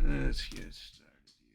Let's get started here.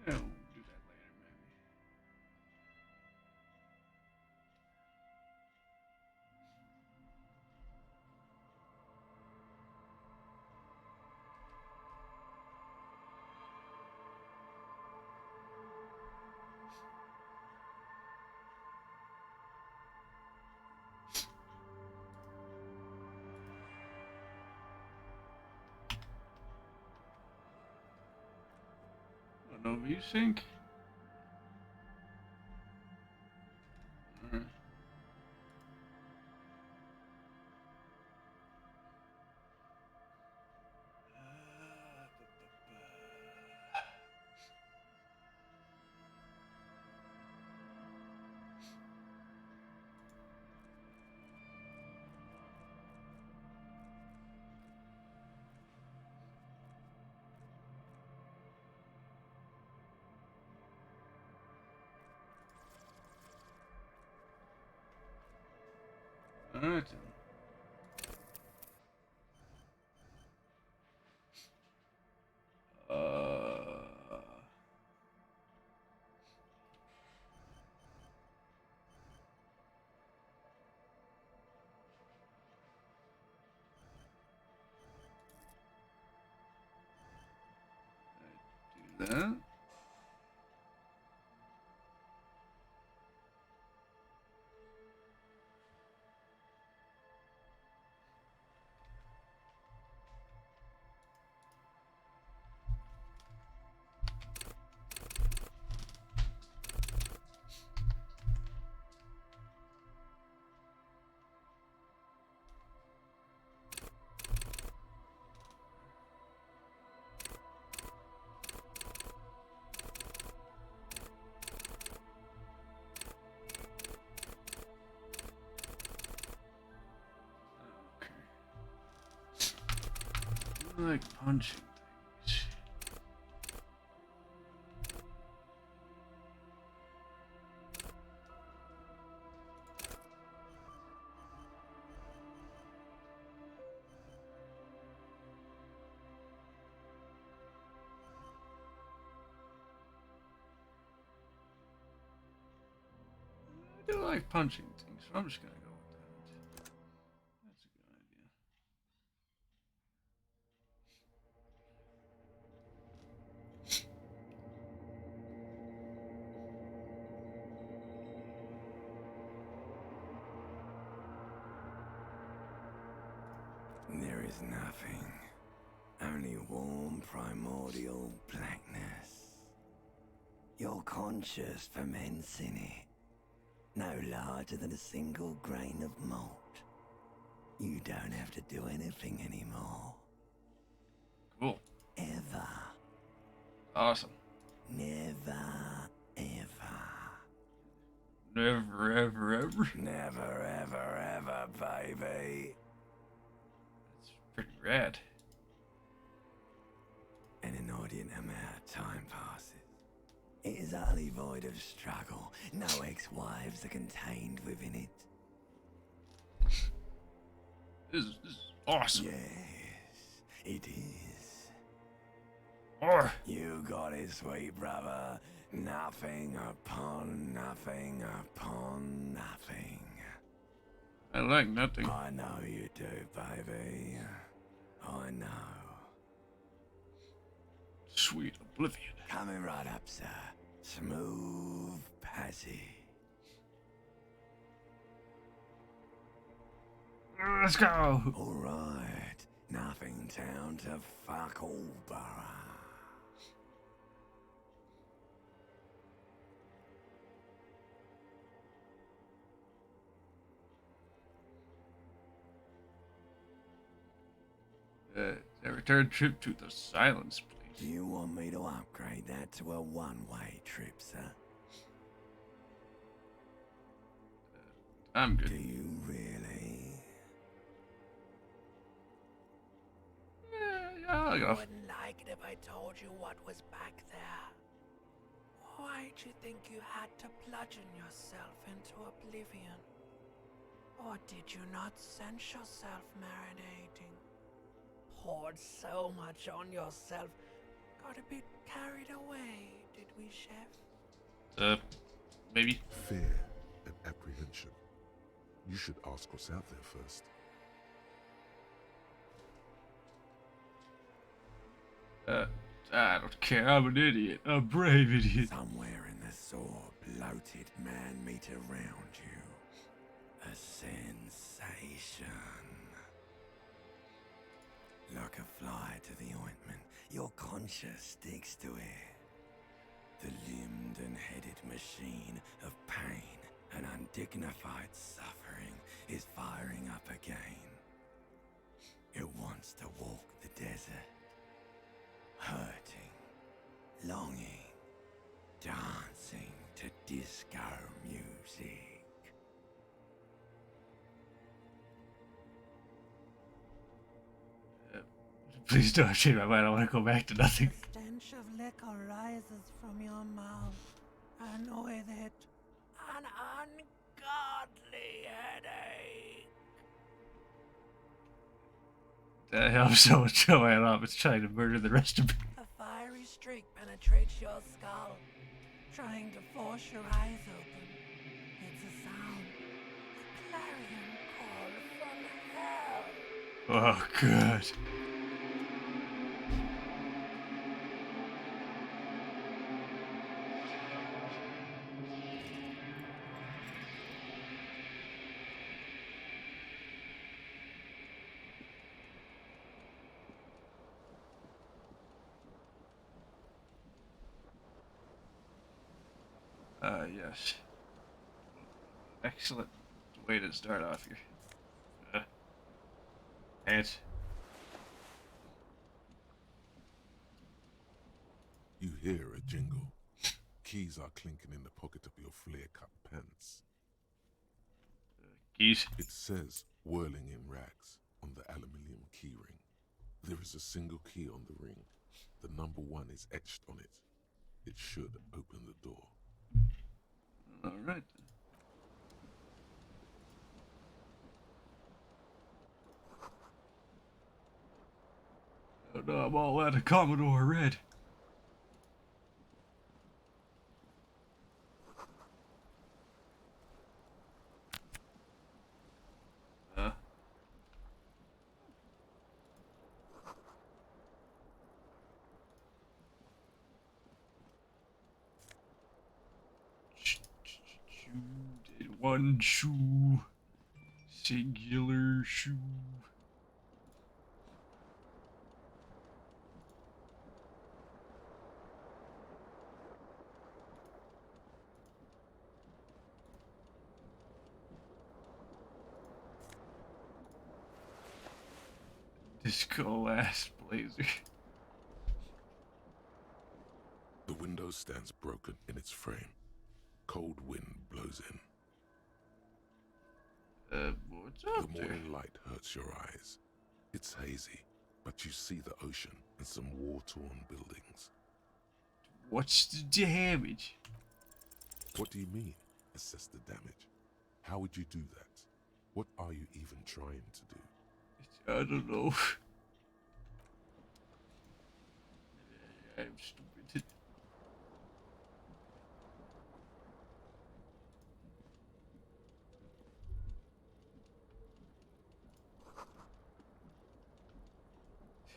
Yeah, we'll do that later, maybe. Oh, no view sync? Alright. Alright then. Do that. I like punching things. I do like punching things, so I'm just gonna go with that. That's a good idea. There is nothing. Only warm primordial blackness. Your conscious ferments in it. No larger than a single grain of malt. You don't have to do anything anymore. Cool. Ever. Awesome. Never, ever. Never, ever, ever. Never, ever, ever, baby. That's pretty rad. An inordinate amount of time passes. It is utterly void of struggle. No ex-wives are contained within it. This is awesome. Yes, it is. Or You got it, sweet brother. Nothing upon nothing upon nothing. I like nothing. I know you do, baby. I know. Sweet oblivion. Coming right up, sir. Smooth passage. Let's go. All right. Nothing town to fuck all borough. A return trip to the Silence Do Place. you want me to upgrade that to a one-way trip, sir? I'm Do good. you really? Yeah, I'll go. Wouldn't like it if I told you what was back there. Why'd you think you had to bludgeon yourself into oblivion? Or did you not sense yourself marinating? Poured so much on yourself, got a bit carried away, did we, Chef? Maybe. Fear and apprehension. You should ask what's out there first. I don't care. I'm an idiot. A brave idiot. Somewhere in the sore, bloated man-meat around you. A sensation. Like a fly to the ointment, your conscience sticks to it. The limbed and headed machine of pain and undignified suffering is firing up again. It wants to walk the desert, hurting, longing, dancing to disco music. Please don't change my mind. I want to go back to nothing. The stench of liquor rises from your mouth, and with it, an ungodly headache. That helps so much how my mom is trying to murder the rest of me. A fiery streak penetrates your skull, trying to force your eyes open. It's a sound, a clarion call from hell. Oh, God. Yes. Excellent way to start off here. Pants. You hear a jingle. Keys are clinking in the pocket of your flare-cut pants. Keys. It says, whirling in rags, on the aluminium keyring. There is a single key on the ring. The number 1 is etched on it. It should open the door. All right. Oh no, I'm all out of Commodore Red. Did one shoe. Singular shoe. This cool ass blazer. The window stands broken in its frame. Cold wind blows in. What's The up there? morning light hurts your eyes. It's hazy, but you see the ocean and some war-torn buildings. What's the damage? What do you mean, assess the damage? How would you do that? What are you even trying to do? I don't know. I'm stupid.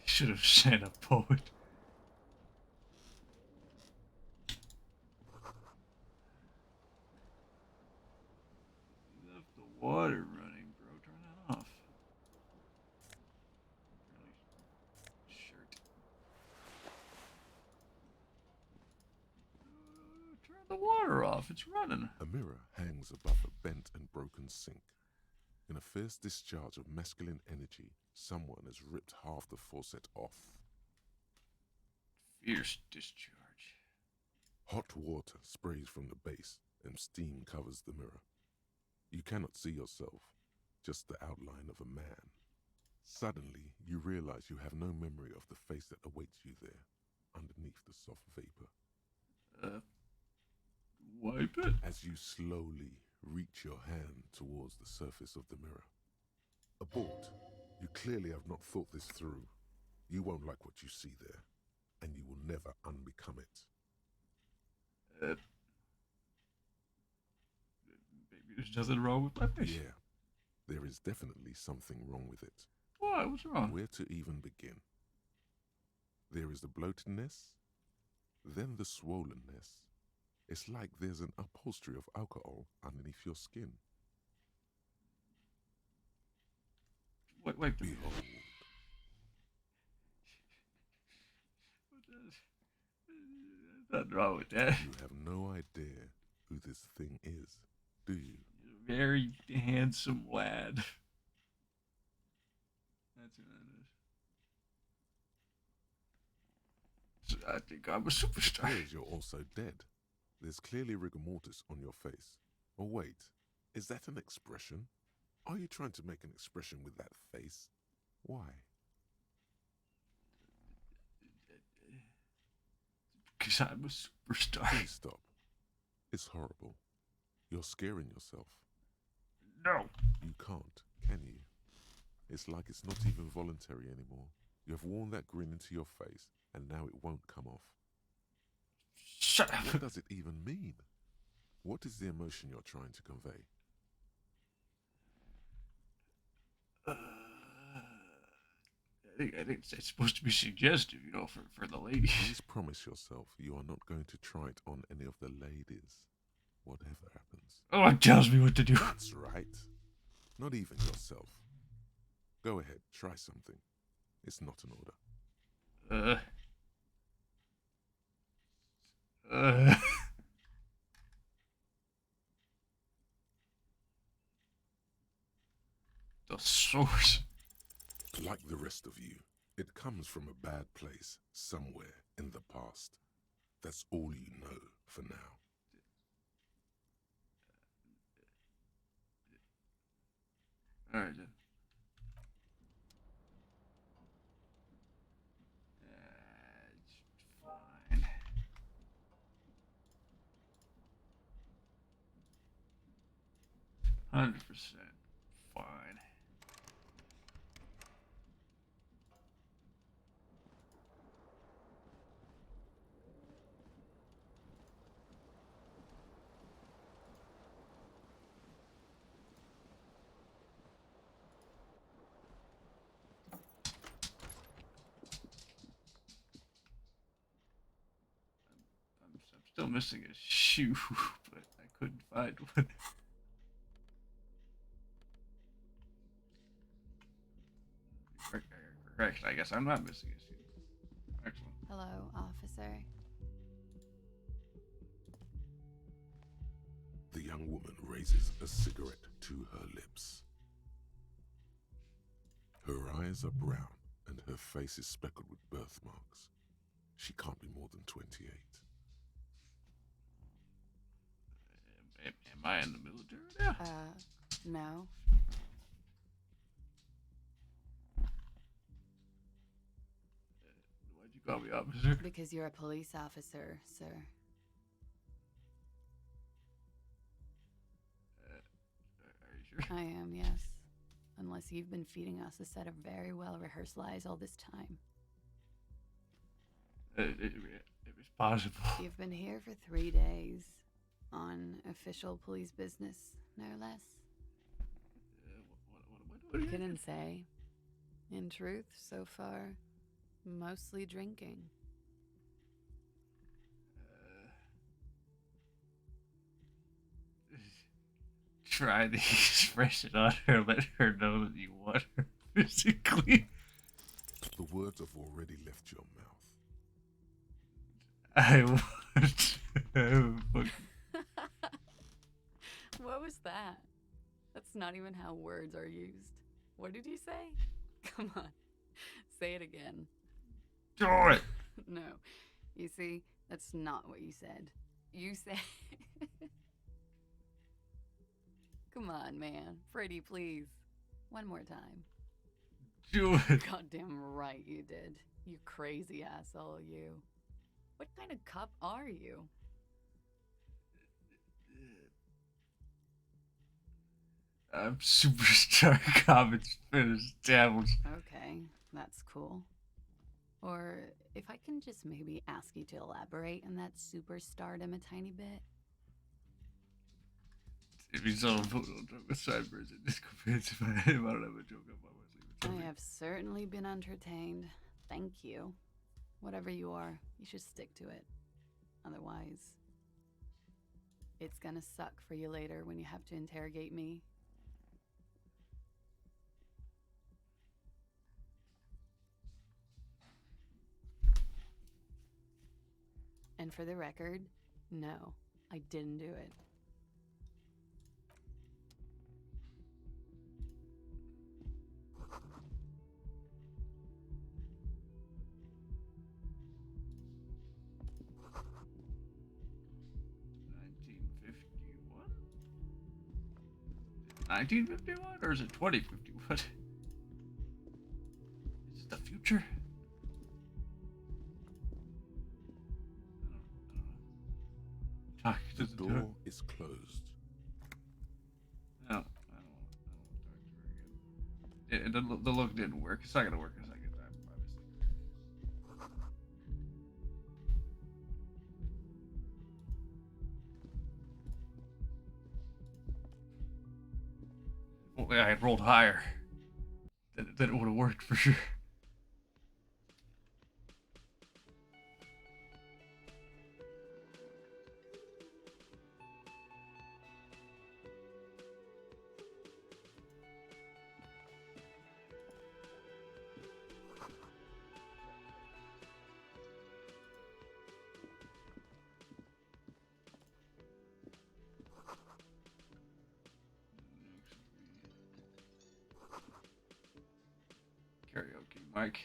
Should have sent a poet. You left the water running, bro. Turn that off. Really? Shirt. Turn the water off. It's running. A mirror hangs above a bent and broken sink. In a fierce discharge of masculine energy, someone has ripped half the faucet off. Fierce discharge. Hot water sprays from the base, and steam covers the mirror. You cannot see yourself, just the outline of a man. Suddenly, you realize you have no memory of the face that awaits you there, underneath the soft vapor. Wipe it? As you slowly reach your hand towards the surface of the mirror. Abort. You clearly have not thought this through. You won't like what you see there, and you will never unbecome it. Maybe there's nothing wrong with my face. Yeah, there is definitely something wrong with it. What? What's wrong? Where to even begin? There is the bloatedness, then the swollenness. It's like there's an upholstery of alcohol underneath your skin. Wait. Behold. There's nothing wrong with that. You have no idea who this thing is, do you? You're a very handsome lad. That's who that is. So I think I'm a It superstar. appears you're also dead. There's clearly rigor mortis on your face. Oh wait, is that an expression? Are you trying to make an expression with that face? Why? Because I'm a superstar. Please stop. It's horrible. You're scaring yourself. No. You can't, can you? It's like it's not even voluntary anymore. You have worn that grin into your face, and now it won't come off. Shut up. What does it even mean? What is the emotion you're trying to convey? I think it's supposed to be suggestive, you know, for the ladies. Please promise yourself you are not going to try it on any of the ladies, whatever happens. Oh, it tells me what to do. That's right. Not even yourself. Go ahead, try something. It's not an order. The source. Like the rest of you, it comes from a bad place somewhere in the past. That's all you know for now. All right then. It's fine. $100% fine. I'm still missing a shoe, but I couldn't find one. Correct. I guess I'm not missing a shoe. Excellent. Hello, officer. The young woman raises a cigarette to her lips. Her eyes are brown and her face is speckled with birthmarks. She can't be more than 28. Am I in the military now? No. Why'd you call me officer? Because you're a police officer, sir. Are you sure? I am, yes. Unless you've been feeding us a set of very well-rehearsed lies all this time. It was possible. You've been here for 3 days. On official police business, no less. What Couldn't say. In truth, so far, mostly drinking. Try the expression on her, let her know that you want her physically. The words have already left your mouth. I want. What was that? That's not even how words are used. What did you say? Come on. Say it again. Do it! No. You see, that's not what you said. You said... Come on, man. Freddy, please. One more time. Do it! Goddamn right you did. You crazy asshole, you. What kind of cop are you? I'm superstar comics been established. Okay, that's cool. Or if I can just maybe ask you to elaborate on that superstardom a tiny bit. If he's on a photo joke with sideburns and discomforts, if I don't have a joke up my sleeve. I have certainly been entertained. Thank you. Whatever you are, you should stick to it. Otherwise, it's gonna suck for you later when you have to interrogate me. And for the record, no, I didn't do it. $1951 or is it 2051? Is it the future? I don't know. Talking to The door is closed. No, I don't want to talk to her again. The look didn't work. It's not gonna work a second time, obviously. Well, I had rolled higher. Then it would have worked for sure. Karaoke, Mike.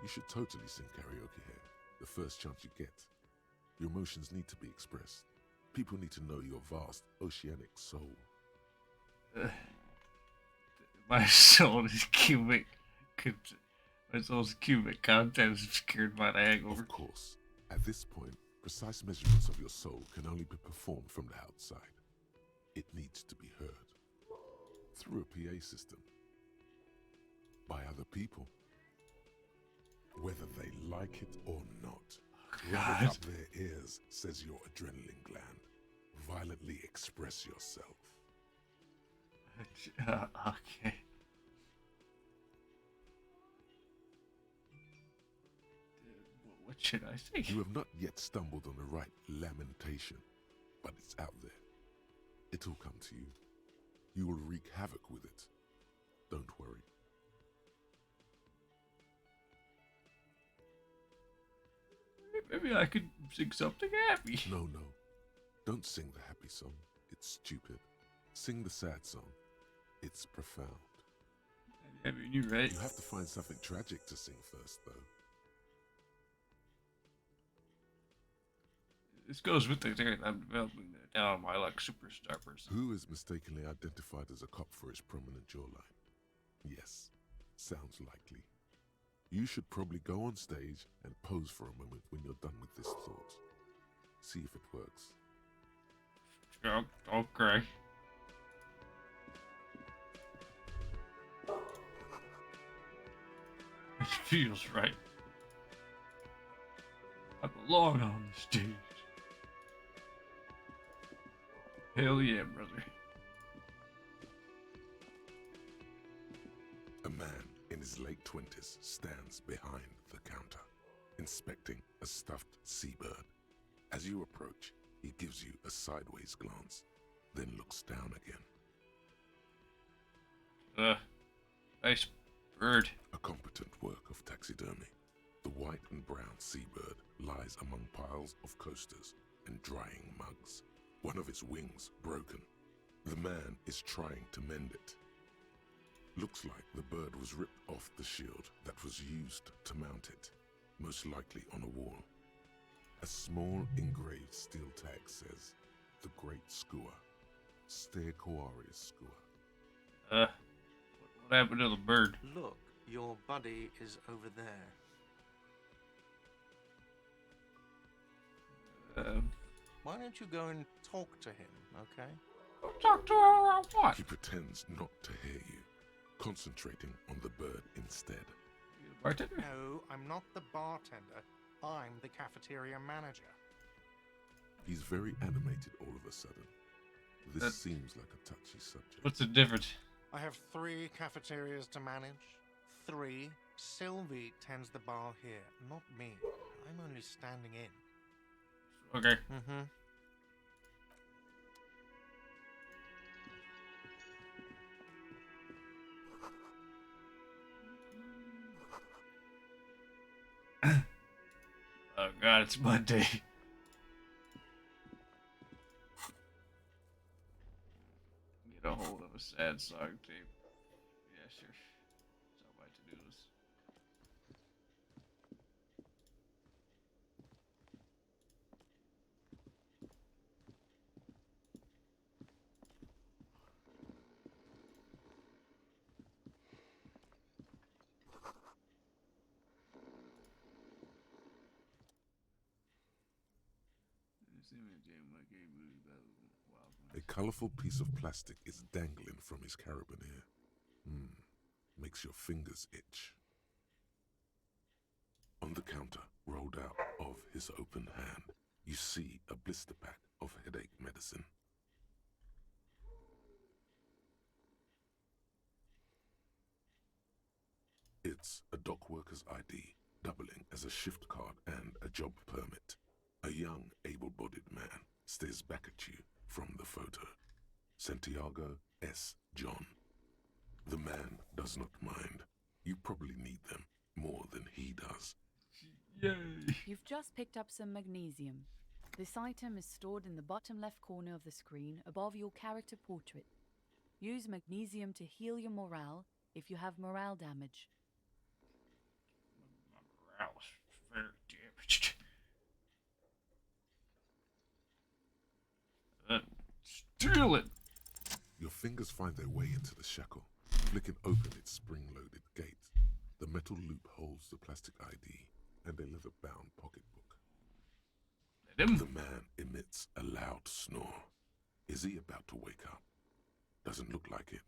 You should totally sing karaoke here, the first chance you get. Your emotions need to be expressed. People need to know your vast, oceanic soul. My soul is cubic. My soul's cubic content is obscured by the hangover. Of course, at this point, precise measurements of your soul can only be performed from the outside. It needs to be heard. Through a PA system. By other people. Whether they like it or not. Right up their ears, says your adrenaline gland. Violently express yourself. Okay. What should I say? You have not yet stumbled on the right lamentation, but it's out there. It'll come to you. You will wreak havoc with it. Don't worry. Maybe I could sing something happy. No, no. Don't sing the happy song. It's stupid. Sing the sad song. It's profound. I mean, you're right. You have to find something tragic to sing first, though. This goes with the thing I'm developing now my like superstar person. Who is mistakenly identified as a cop for his prominent jawline? Yes, sounds likely. You should probably go on stage and pose for a moment when you're done with this thought. See if it works. Oh, okay. It feels right. I belong on the stage. Hell yeah, brother. A man in his late 20s stands behind the counter, inspecting a stuffed seabird. As you approach, he gives you a sideways glance, then looks down again. Nice bird. A competent work of taxidermy. The white and brown seabird lies among piles of coasters and drying mugs. One of its wings broken. The man is trying to mend it. Looks like the bird was ripped off the shield that was used to mount it, most likely on a wall. A small engraved steel tag says, "The Great Skua, Ste Koari's Skua." What happened to the bird? Look, your buddy is over there. Why don't you go and talk to him, okay? Talk to her or what? He pretends not to hear you, concentrating on the bird instead. Bartender? No, I'm not the bartender. I'm the cafeteria manager. He's very animated all of a sudden. This That- seems like a touchy subject. What's the difference? I have 3 cafeterias to manage. 3. Sylvie tends the bar here, not me. I'm only standing in. Okay. Mm-hmm. Oh god, it's Monday. Get a hold of a sad song tape. Yeah, sure. It's on my to-do list. A colorful piece of plastic is dangling from his carabiner. Makes your fingers itch. On the counter, rolled out of his open hand, you see a blister pack of headache medicine. It's a dock worker's ID, doubling as a shift card and a job permit. A young, able-bodied man stares back at you from the photo. Santiago S. John. The man does not mind. You probably need them more than he does. Yay! You've just picked up some magnesium. This item is stored in the bottom left corner of the screen above your character portrait. Use magnesium to heal your morale if you have morale damage. My morale is very damaged. Steal it! Your fingers find their way into the shackle, flicking open its spring-loaded gate. The metal loop holds the plastic ID and a leather-bound pocketbook. Let him. The man emits a loud snore. Is he about to wake up? Doesn't look like it,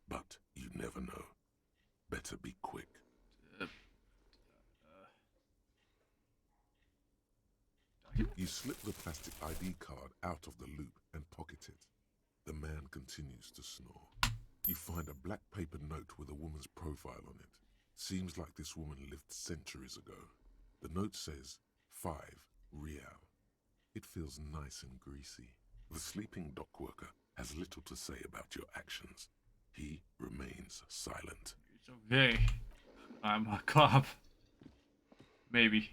but you never know. Better be quick. You slip the plastic ID card out of the loop and pocket it. The man continues to snore. You find a black paper note with a woman's profile on it. Seems like this woman lived centuries ago. The note says, 5 real. It feels nice and greasy. The sleeping dock worker has little to say about your actions. He remains silent. It's okay. I'm a cop. Maybe.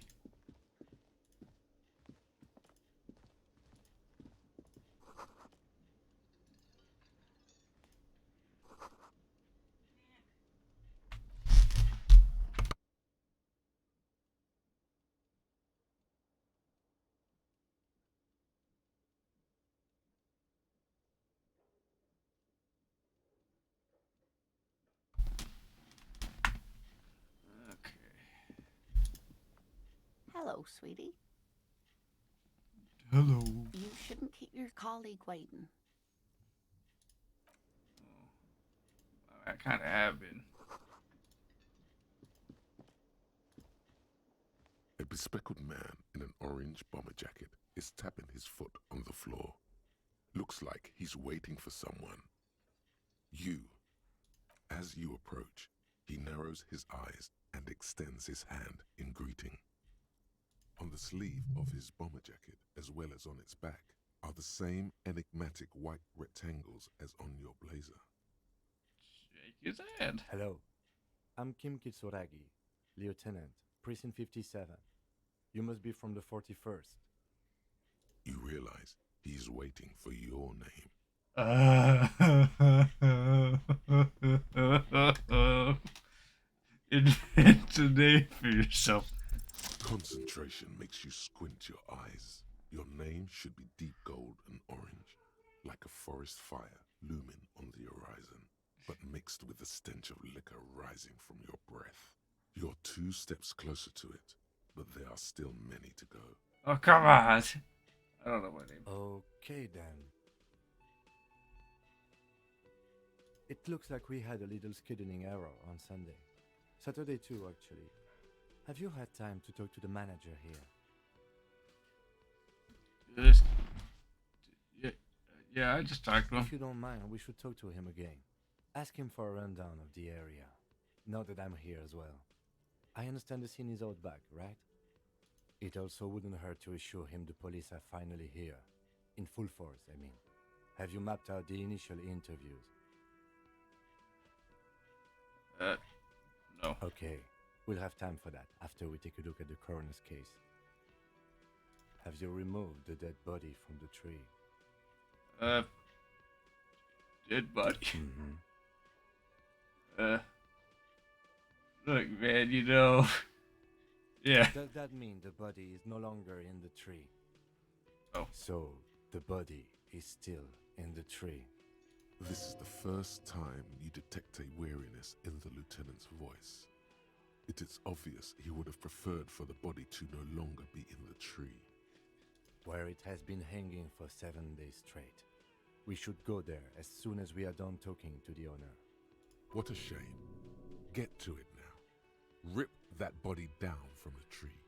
Hello, sweetie. Hello. You shouldn't keep your colleague waiting. I kind of have been. A bespectacled man in an orange bomber jacket is tapping his foot on the floor. Looks like he's waiting for someone. As you approach, he narrows his eyes and extends his hand in greeting. On the sleeve of his bomber jacket, as well as on its back, are the same enigmatic white rectangles as on your blazer. Shake his hand. Hello, I'm Kim Kitsuragi, Lieutenant, Precinct 57. You must be from the 41st. You realize he's waiting for your name. Invent a name for yourself. Concentration makes you squint your eyes. Your name should be deep gold and orange, like a forest fire looming on the horizon, but mixed with the stench of liquor rising from your breath. You're 2 steps closer to it, but there are still many to go. Oh, come on. I don't know my name. Okay then. It looks like we had a little scheduling error on Sunday. Saturday too, actually. Have you had time to talk to the manager here? This, yeah, I just talked to him. If you don't mind, we should talk to him again. Ask him for a rundown of the area. Now that I'm here as well. I understand the scene is out back, right? It also wouldn't hurt to assure him the police are finally here. In full force, I mean. Have you mapped out the initial interviews? No. Okay, we'll have time for that after we take a look at the coroner's case. Have you removed the dead body from the tree? Dead body. Mm-hmm. Look, man, you know. Yeah. Does that mean the body is no longer in the tree? Oh. So, the body is still in the tree. This is the first time you detect a weariness in the lieutenant's voice. It is obvious he would have preferred for the body to no longer be in the tree. Where it has been hanging for 7 days straight. We should go there as soon as we are done talking to the owner. What a shame. Get to it now. Rip that body down from the tree.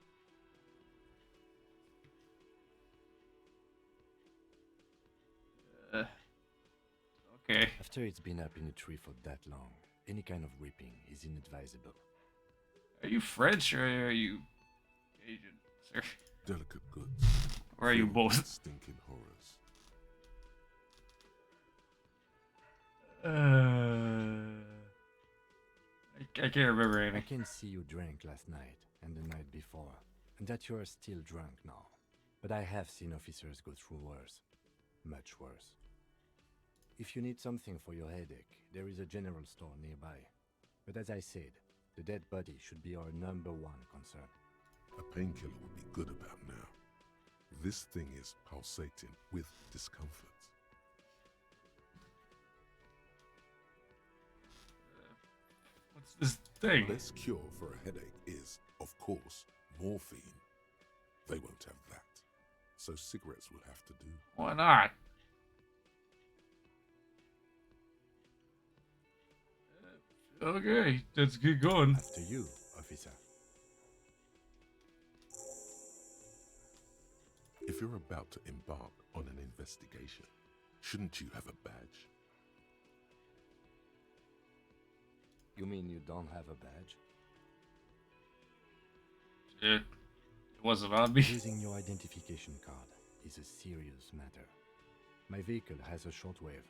Okay. After it's been up in the tree for that long, any kind of ripping is inadvisable. Are you French or are you Asian, sir? Delicate goods. Or are you filled with both? Stinking horrors. I can't remember I anything. can see you drank last night and the night before, and that you are still drunk now. But I have seen officers go through worse. Much worse. If you need something for your headache, there is a general store nearby. But as I said, the dead body should be our #1 concern. A painkiller would be good about now. This thing is pulsating with discomfort. What's this thing? The best cure for a headache is, of course, morphine. They won't have that. So cigarettes will have to do. Why not? Okay, let's get going. After you, officer. If you're about to embark on an investigation, shouldn't you have a badge? You mean you don't have a badge? It wasn't on me. Losing your identification card is a serious matter. My vehicle has a shortwave.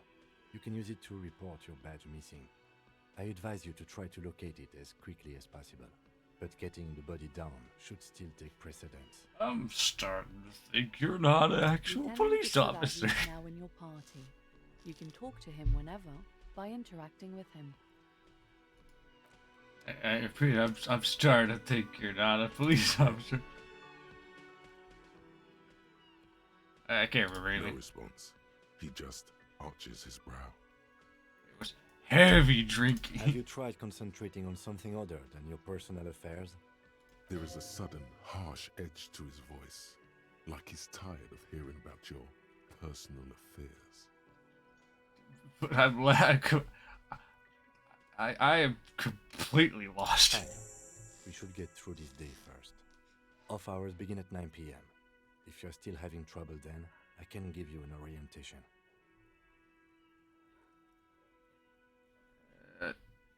You can use it to report your badge missing. I advise you to try to locate it as quickly as possible, but getting the body down should still take precedence. I'm starting to think you're not an actual Lieutenant police Kitsuragi officer. is now in your party. You can talk to him whenever by interacting with him. I'm starting to think you're not a police officer. I can't remember No anything. response. He just arches his brow. It was heavy Have drinking. you tried concentrating on something other than your personal affairs? There is a sudden, harsh edge to his voice, like he's tired of hearing about your personal affairs. But I am completely lost. Fine. We should get through this day first. Off hours begin at 9 p.m. If you're still having trouble then, I can give you an orientation.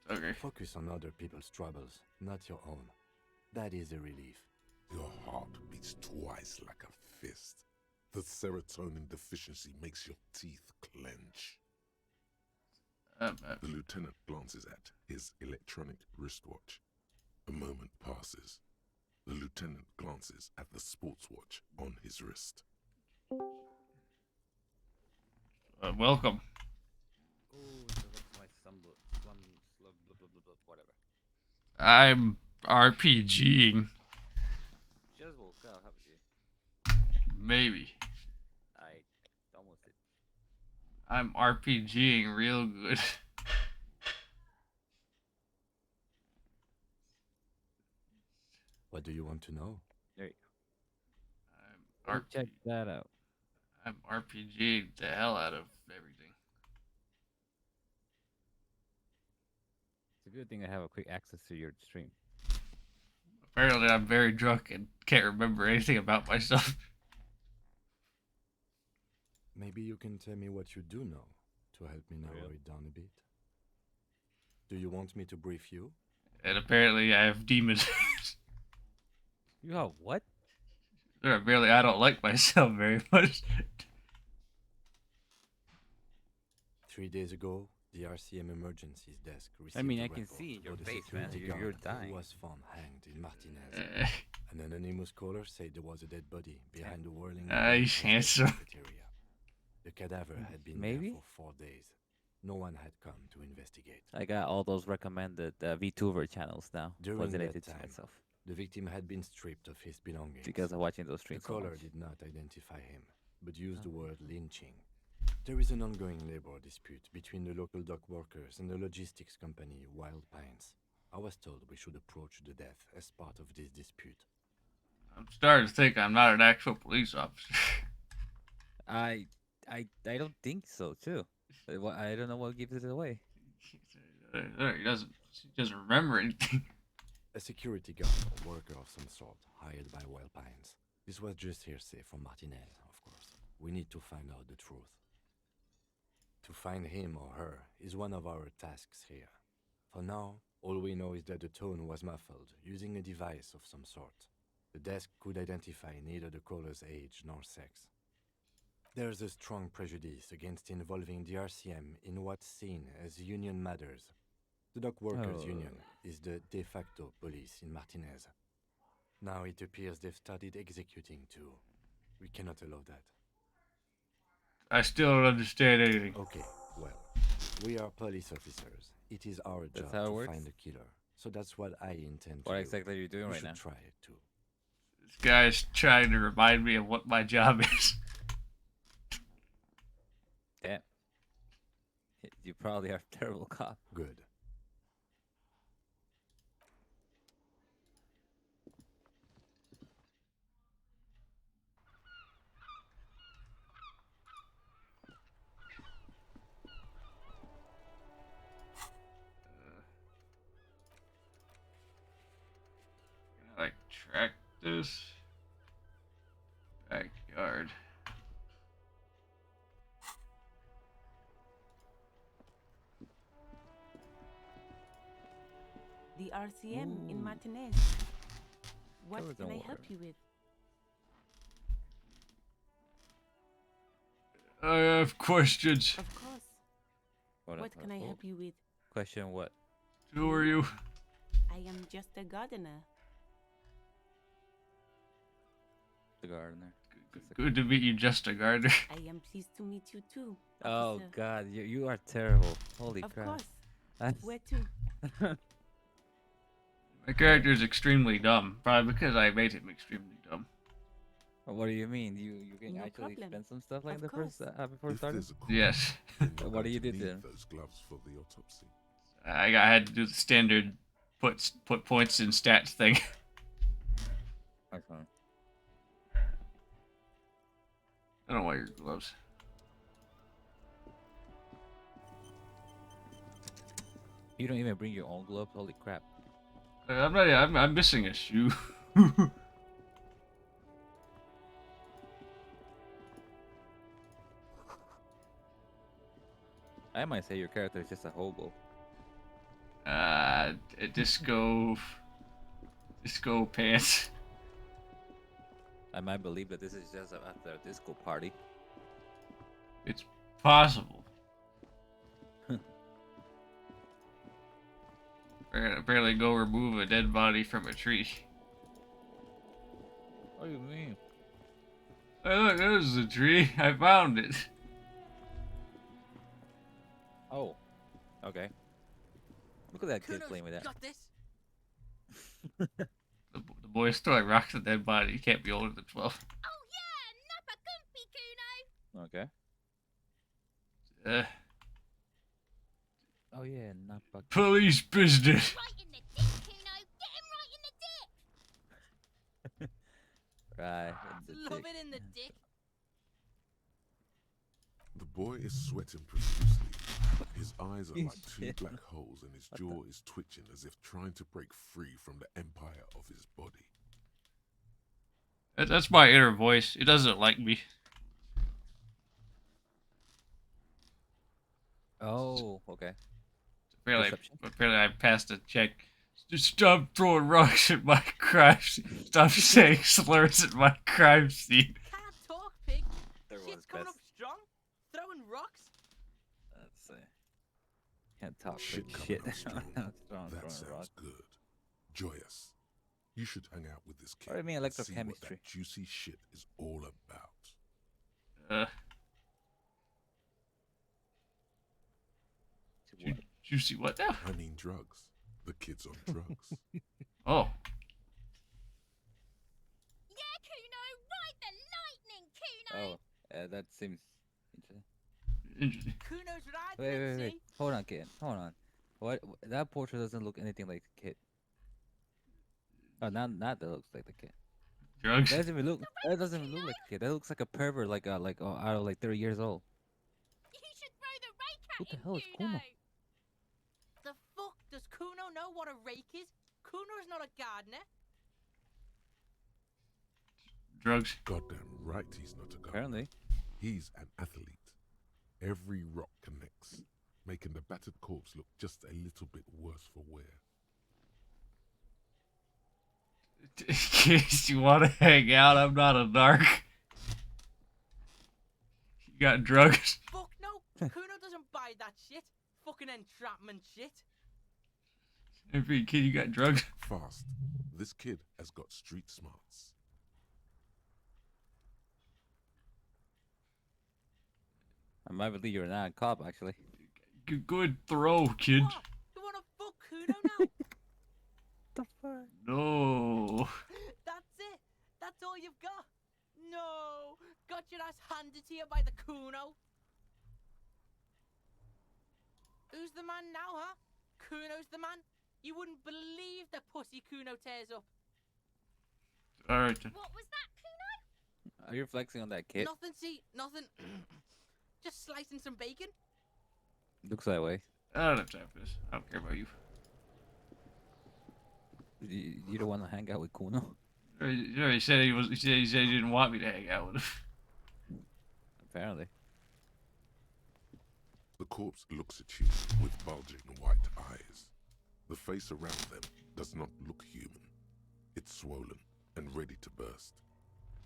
Okay. Focus on other people's troubles, not your own. That is a relief. Your heart beats twice like a fist. The serotonin deficiency makes your teeth clench. The lieutenant glances at his electronic wristwatch. A moment passes. The lieutenant glances at the sports watch on his wrist. Welcome. Oh, so what's my whatever. I'm RPGing. Just woke up, haven't you? Maybe. I almost did. I'm RPGing real good. What do you want to know? There you I'm go. Check that out. I'm RPGing the hell out of everything. It's a good thing I have a quick access to your stream. Apparently, I'm very drunk and can't remember anything about myself. Maybe you can tell me what you do know to help me narrow it down a bit. Do you want me to brief you? And apparently, I have demons. You have what? Apparently, I don't like myself very much. 3 days ago, the RCM emergencies desk received I mean, a I can report see in your about a face, man. security You're guard dying. who was found hanged in Martinez. An anonymous caller said there was a dead body behind the whirling Nice, handsome. cafeteria. The cadaver had been Maybe? there for 4 days. No one had come to investigate. I got all those recommended VTuber channels now. During What's that related to time, myself. The victim had been stripped of his belongings. Because of watching those The streams. so caller much. did not identify him, but used the word lynching. There is an ongoing labor dispute between the local dock workers and the logistics company Wild Pines. I was told we should approach the death as part of this dispute. I'm starting to think I'm not an actual police officer. I don't think so too. I don't know what gives it away. He doesn't remember anything. A security guard or worker of some sort hired by Wild Pines. This was just hearsay from Martinez, of course. We need to find out the truth. To find him or her is one of our tasks here. For now, all we know is that the tone was muffled using a device of some sort. The desk could identify neither the caller's age nor sex. There's a strong prejudice against involving the RCM in what's seen as union matters. The Dock Workers Union is the de facto police in Martinez. Now it appears they've started executing too. We cannot allow that. I still don't understand anything. Okay, well, we are police officers. It is our job how it to works? find the killer. So that's what I intend to What do. exactly are you doing You right should now? try it too. This guy's trying to remind me of what my job is. Damn. You probably are a terrible cop. Good. Can I, like, track this? Backyard. The RCM in Ooh. Martinez. What Covered can in I water. help you with? I have questions. Of course. What can I help you with? Question what? Who are you? I am just a gardener. The gardener. Good to meet you, just a gardener. I am pleased to meet you too. Oh officer. god, you are terrible. Holy Of crap. course. Where to? My character is extremely dumb, probably because I made him extremely dumb. What do you mean? You can No actually problem. spend some stuff like Of the first course. before If starting? there's a crime, Yes. then you're What do going you to do need then? those gloves for the autopsy. I had to do the standard put points in stats thing. Okay. I don't want your gloves. You don't even bring your own gloves. Holy crap! I'm not. I'm missing a shoe. I might say your character is just a hobo. Disco pants. I might believe that this is just after a disco party. It's possible. Apparently, go remove a dead body from a tree. What do you mean? Hey, look, there's a tree. I found it. Oh, okay. Look at that kid Kuno's playing with that. got this. The boy's throwing rocks at that body. He can't be older than 12. Oh yeah, Nappa Kuno. Okay. Uh, Oh yeah, not fuck. police business. Right in the dick, Kuno. Get him right in the dick. Right. in the Love dick. it in the dick. The boy is sweating profusely. His eyes are like two Shit. black holes and his jaw is twitching as if trying to break free from the empire of his body. That's my inner voice. It doesn't like me. Oh, okay. Perception? Apparently I passed a check. Just stop throwing rocks at my crime scene. Stop saying slurs at my crime scene. Can't talk, pig. There was Shit's coming best. up strong. Throwing rocks. Let's see. Can't talk Shit big coming shit. up strong. Strong, That throwing sounds rock. good. Joyous. You should hang out with this kid. What do you mean and see what electrochemistry? that juicy shit is all about. Juicy what now? I mean drugs. The kid's on drugs. Oh. Yeah, Kuno. Ride the lightning, Kuno. Oh, that seems interesting. Interesting. Kuno's riding Wait, it, wait, wait. see? Hold on, kid. Hold on. What? That portrait doesn't look anything like the kid. Oh, not that looks like the kid. Drugs? That doesn't even look. That doesn't even look like a kid. That looks like a pervert, like out of like 30 years old. You should throw the rake at What the him, hell is Kuno. Kuno? The fuck? Does Kuno know what a rake is? Kuno's not a gardener. Drugs. Goddamn right he's not a guy. Apparently. He's an athlete. Every rock connects, making the battered corpse look just a little bit worse for wear. In case you want to hang out, I'm not a narc. You got drugs? Fuck no. Kuno doesn't buy that shit. Fucking entrapment shit. Every kid, you got drugs? Fast. This kid has got street smarts. I might believe you're not a cop, actually. Good throw, kid. What? You wanna fuck Kuno now? The fuck? No. That's it. That's all you've got. No. Got your ass handed to you by the Kuno. Who's the man now, huh? Kuno's the man. You wouldn't believe the pussy Kuno tears up. Alright. What was that, Kuno? Are you flexing on that kid? Nothing, see, nothing. Just slicing some bacon. Looks that way. I don't have time for this. I don't care about you. You don't want to hang out with Kuno? You already said he said he didn't want me to hang out with him. Apparently. The corpse looks at you with bulging white eyes. The face around them does not look human. It's swollen and ready to burst.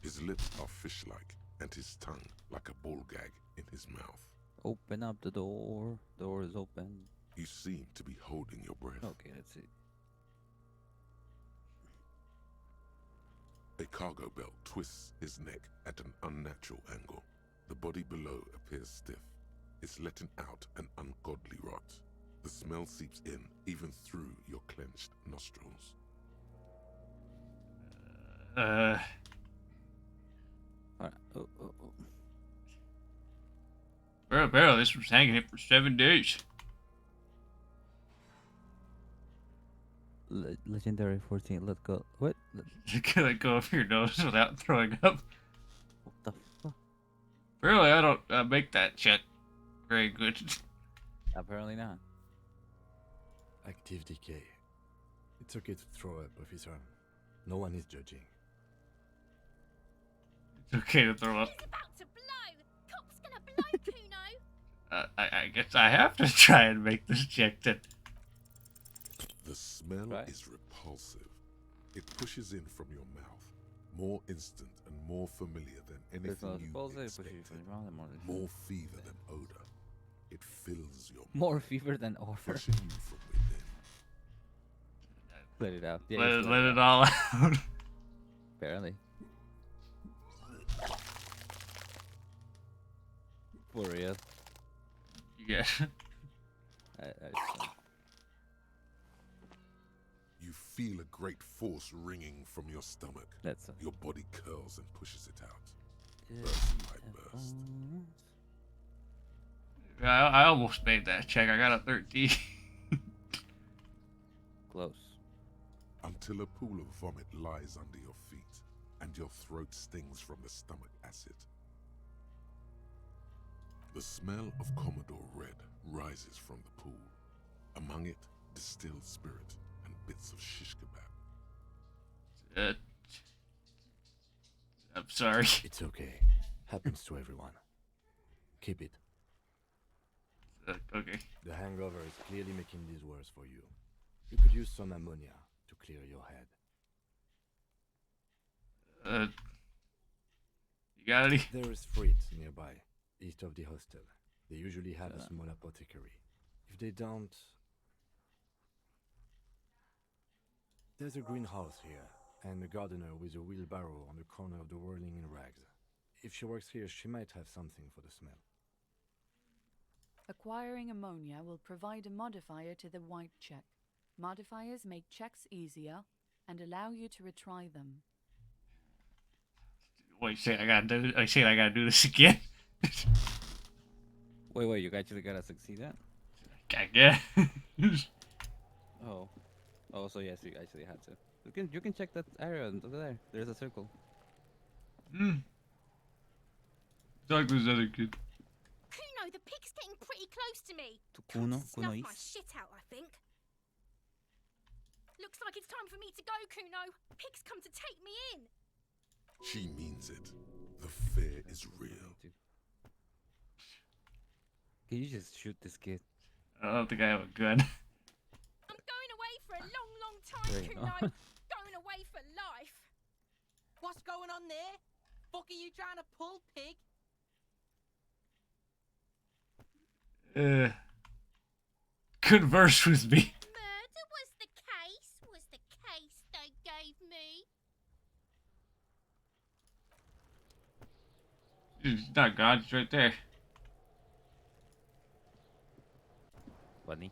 His lips are fish-like and his tongue like a ball gag in his mouth. Open up the door. Door is open. You seem to be holding your breath. Okay, that's it. A cargo belt twists his neck at an unnatural angle. The body below appears stiff. It's letting out an ungodly rot. The smell seeps in even through your clenched nostrils. Alright. Oh. Barrel, this was hanging here for 7 days. Legendary 14. Let's go. What? You gotta go up your nose without throwing up. What the fuck? Really, I don't make that check very good. Apparently not. Active decay. It's okay to throw up, officer. No one is judging. It's okay to throw up. He's about to blow. Cop's gonna blow, Kuno. I guess I have to try and make this check then. The smell Right. is repulsive. It pushes in from your mouth, more instant and more familiar than anything you expected. More fever than odor. It fills your More fever than odor. pushing you from within. Let it out. Yeah, Let it all out. Apparently. For real. Yeah. You feel a great force ringing from your stomach. That's Your body curls and pushes it out. Yeah. Burst by burst. I almost made that check. I got a 13. Close. Until a pool of vomit lies under your feet, and your throat stings from the stomach acid. The smell of Commodore Red rises from the pool. Among it, distilled spirit and bits of shish kebab. I'm sorry. It's okay. Happens to everyone. Keep it. Okay. The hangover is clearly making this worse for you. You could use some ammonia to clear your head. You got any? There is Fritz nearby, east of the hostel. They usually have a small apothecary. If they don't... There's a greenhouse here, and a gardener with a wheelbarrow on the corner of the whirling in rags. If she works here, she might have something for the smell. Acquiring ammonia will provide a modifier to the white check. Modifiers make checks easier and allow you to retry them. Wait, I gotta do this again. Wait, you actually gotta succeed that? I guess. Oh, so yes, you actually had to. You can check that area over there. There's a circle. Talk to this other kid. Kuno, the pig's getting pretty close to me. To Kuno? Snuff Kuno my is? shit out, I think. Looks like it's time for me to go, Kuno. Pig's come to take me in. She means it. The fear is real. Can you just shoot this kid? I don't think I have a gun. I'm going away for a long, long time, Kuno. Going away for life. What's going on there? Fuck are you trying to pull, pig? Converse with me. Murder was the case they gave me. It's not God, it's right there. Bunny.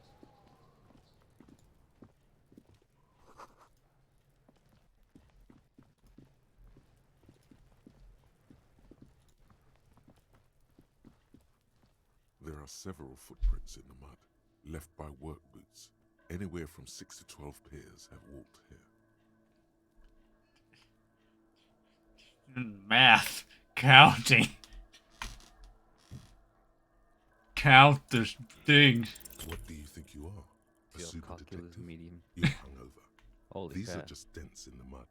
There are several footprints in the mud, left by work boots. Anywhere from 6 to 12 pairs have walked here. Math. Counting. Count the things. What do you think you are? A Feel super calculus detective? medium. You're hungover. Holy These crap. are just dents in the mud.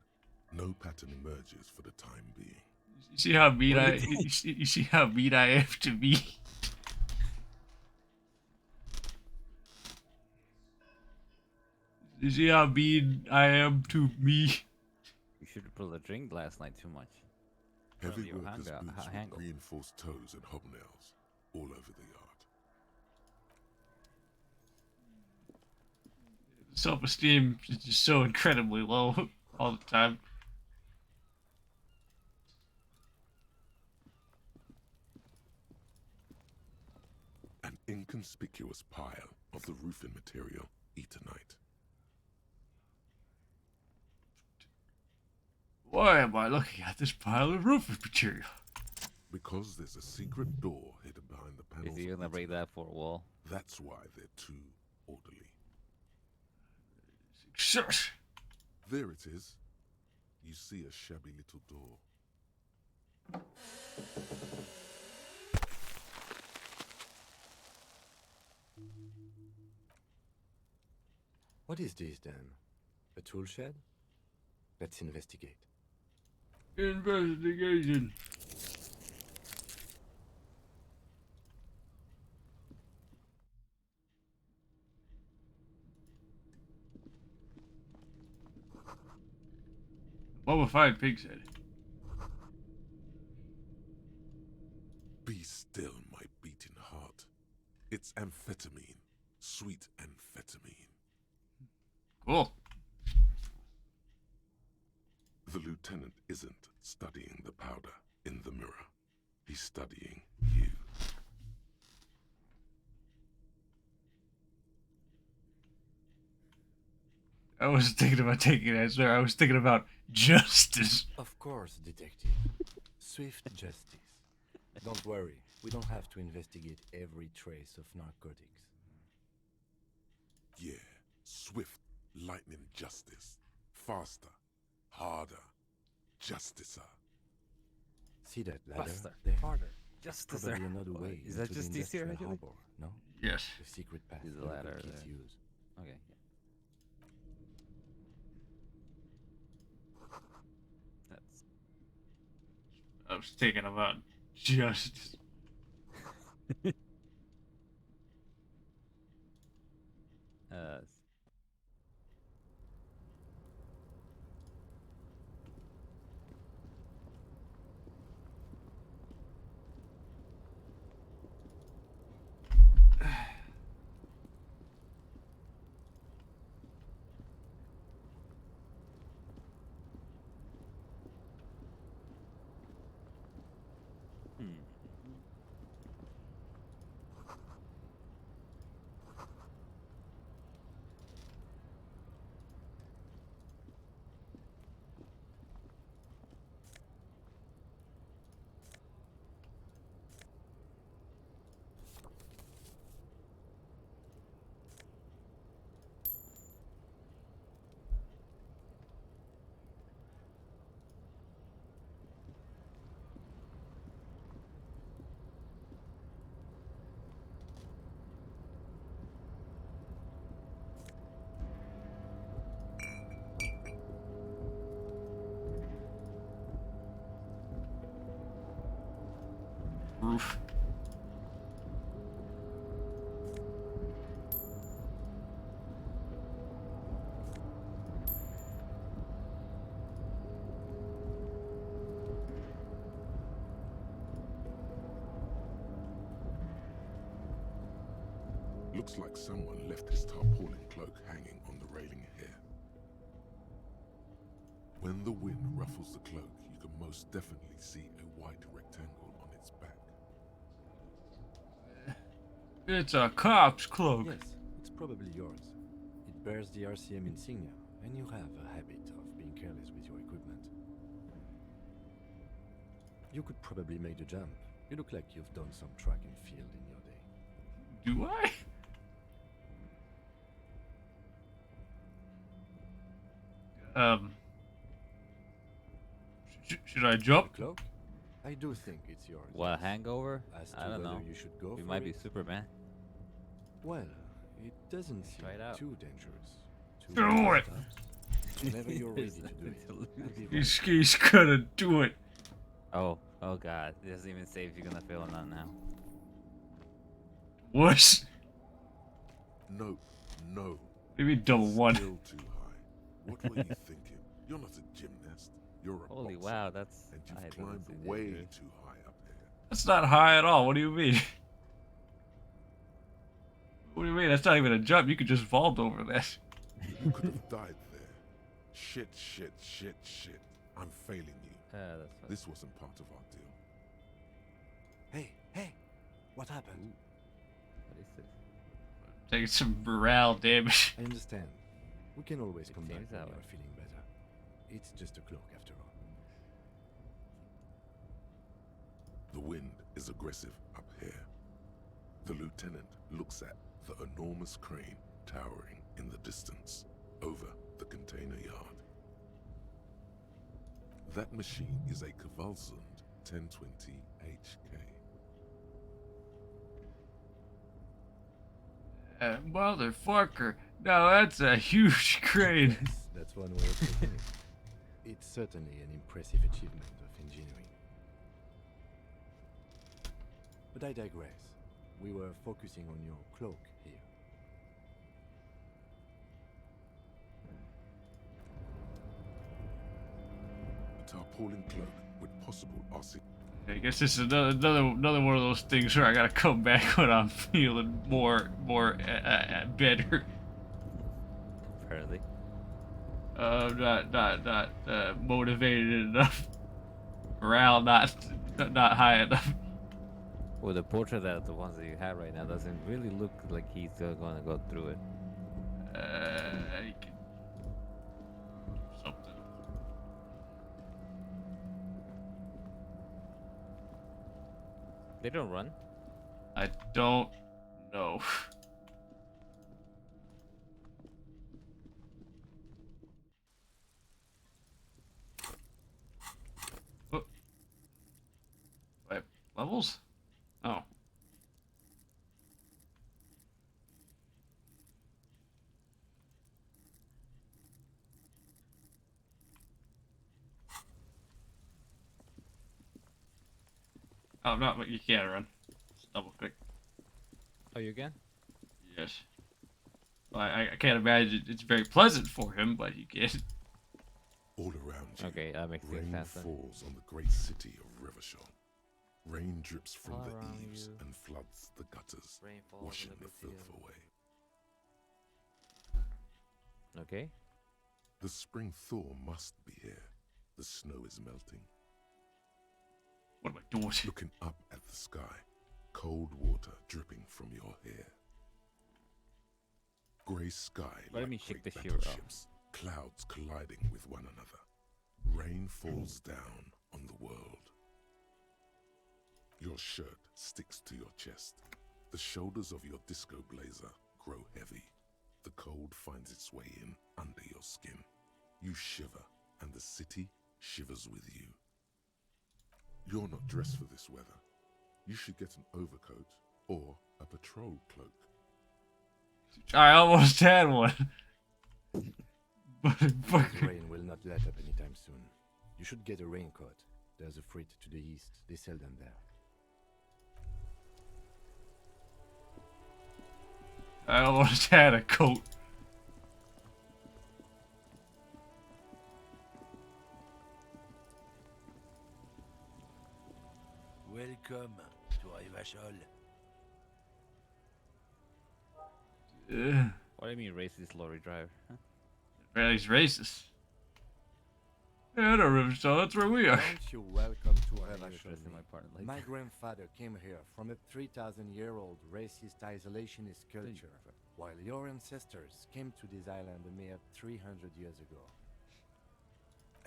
No pattern emerges for the time being. You see how mean What do you you see how mean I am to me? You see how mean I am to me? You should have pulled a drink last night too much. Heavy your workers' hangout- boots with hangover. reinforced toes and hobnails all over the yard. Self-esteem is just so incredibly low all the time. An inconspicuous pile of the roofing material, Eternite. Why am I looking at this pile of roofing material? Because there's a secret door hidden behind the panels. Is he of gonna break Eternite. that for a wall? That's why they're too orderly. Shush. There it is. You see a shabby little door. What is this then? A tool shed? Let's investigate. Investigation. Mummified pig's head. Be still, my beating heart. It's amphetamine. Sweet amphetamine. Cool. The lieutenant isn't studying the powder in the mirror. He's studying you. I wasn't thinking about taking that, sir. I was thinking about justice. Of course, detective. Swift justice. Don't worry, we don't have to investigate every trace of narcotics. Yeah, swift, lightning justice. Faster, harder, justicer. See that ladder? Faster, there? harder, That's justicer. probably another way Is that into just the DC industrial already? harbor, no? Yes. The secret path Is the local ladder kids there? use. Okay. That's I was thinking about justice. uh. Roof. Looks like someone left his tarpaulin cloak hanging on the railing here. When the wind ruffles the cloak, you can most definitely see a white rectangle on its back. It's a cop's cloak. Yes, it's probably yours. It bears the RCM insignia, and you have a habit of being careless with your equipment. You could probably make the jump. You look like you've done some track and field in your day. Do I? Should I jump? The cloak? I do think it's yours. What, hangover? As to I don't whether know. you should go We for might be it? Superman. Well, it doesn't seem Try it out. too dangerous. Do it! Whenever you're ready to do it. I'll be right He's gonna do it. Oh god. It doesn't even say if you're gonna fail or not now. What? No, no. Maybe double one. Still too high. What were you thinking? You're not a gymnast. You're a Holy boxer, wow, that's and I you've didn't climbed see way that. too high up here. That's not high at all. What do you mean? What do you mean? That's not even a jump. You could just vault over that. You could have died there. Shit, shit, shit, shit. I'm failing you. That's fine. This wasn't part of our deal. Hey, hey! What happened? What is this? Taking some morale damage. I understand. We can always It come back seems when that you're way. feeling better. It's just a cloak after all. The wind is aggressive up here. The lieutenant looks at the enormous crane towering in the distance over the container yard. That machine is a Kvalsund 1020 HK. Motherfucker. No, that's a huge crane. Yes, that's one way of putting it. It's certainly an impressive achievement of engineering. But I digress. We were focusing on your cloak here. A tarpaulin cloak with possible RC. I guess this is another one of those things where I gotta come back when I'm feeling more better. Apparently. Not motivated enough. Morale not high enough. Well, the portrait that the ones that you have right now doesn't really look like he's gonna go through it. I can do something. They don't run. I don't know. Oh. Wait, levels? Oh. Oh, no, but you can't run. Just double click. Oh, you again? Yes. Well, I can't imagine it's very pleasant for him, but you can't. All around you, Okay, that makes things rain faster. falls on the great city of Rivershore. Rain drips from All the around eaves you. and floods the gutters, Rain falls washing on the the filth field. away. Okay. The spring thaw must be here. The snow is melting. What am I doing? Looking up at the sky, cold water dripping from your hair. Grey sky Let like me shake great the shirt off. battleships, clouds colliding with one another. Rain falls down on the world. Your shirt sticks to your chest. The shoulders of your disco blazer grow heavy. The cold finds its way in under your skin. You shiver, and the city shivers with you. You're not dressed for this weather. You should get an overcoat or a patrol cloak. I almost had one. The But rain will not let up anytime soon. You should get a raincoat. There's a freight to the east. They sell them there. I almost had a coat. Welcome to Rivachol. What do you mean racist lorry driver? Apparently he's racist. Yeah, I know Riverside, that's where we are. Aren't you welcome to Why are you Rivachol? addressing my partner like My that? grandfather came here from a 3,000-year-old racist isolationist culture, while your ancestors came to this island a mere 300 years ago.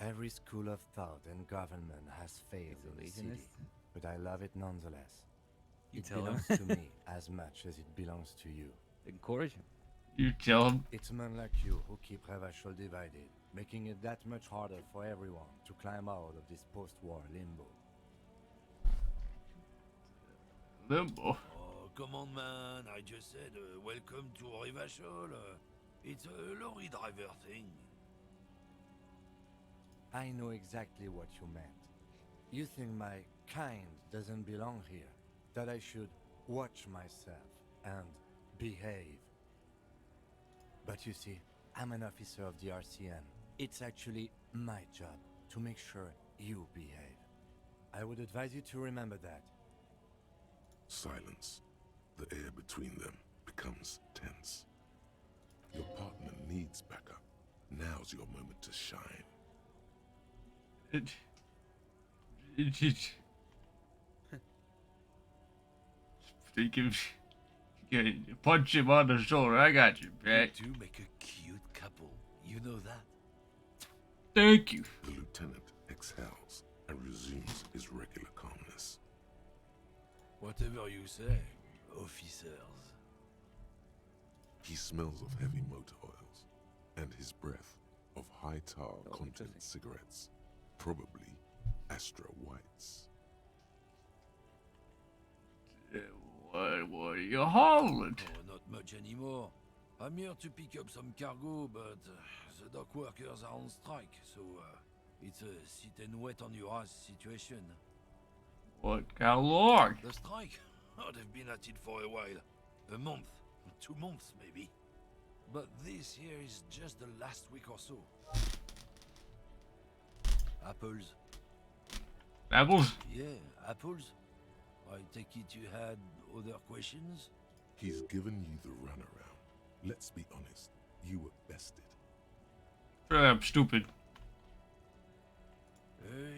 Every school of thought and government has failed in the city, Isolationist? but I love it nonetheless. You It tell him. belongs to me as much as it belongs to you. Encourage him. You tell him. It's men like you who keep Revachol divided, making it that much harder for everyone to climb out of this post-war limbo. Limbo. Oh, come on, man. I just said welcome to Rivachol. It's a lorry driver thing. I know exactly what you meant. You think my kind doesn't belong here, that I should watch myself and behave. But you see, I'm an officer of the RCM. It's actually my job to make sure you behave. I would advise you to remember that. Silence. The air between them becomes tense. Your partner needs backup. Now's your moment to shine. Punch him on the shoulder. I got you, You back. two make a cute couple. You know that? Thank you. The lieutenant exhales and resumes his regular calmness. Whatever you say, officers. He smells of heavy motor oils, and his breath of high tar Oh, content interesting. cigarettes, probably Astra Whites. What are you hauling? Oh, not much anymore. I'm here to pick up some cargo, but the dock workers are on strike, so it's a sit and wait on your ass situation. What, how long? The strike? Oh, they've been at it for a while. A month, 2 months maybe. But this here is just the last week or so. Apples? Apples? Yeah, apples. I take it you had other questions? He's given you the runaround. Let's be honest, you were bested. I'm stupid.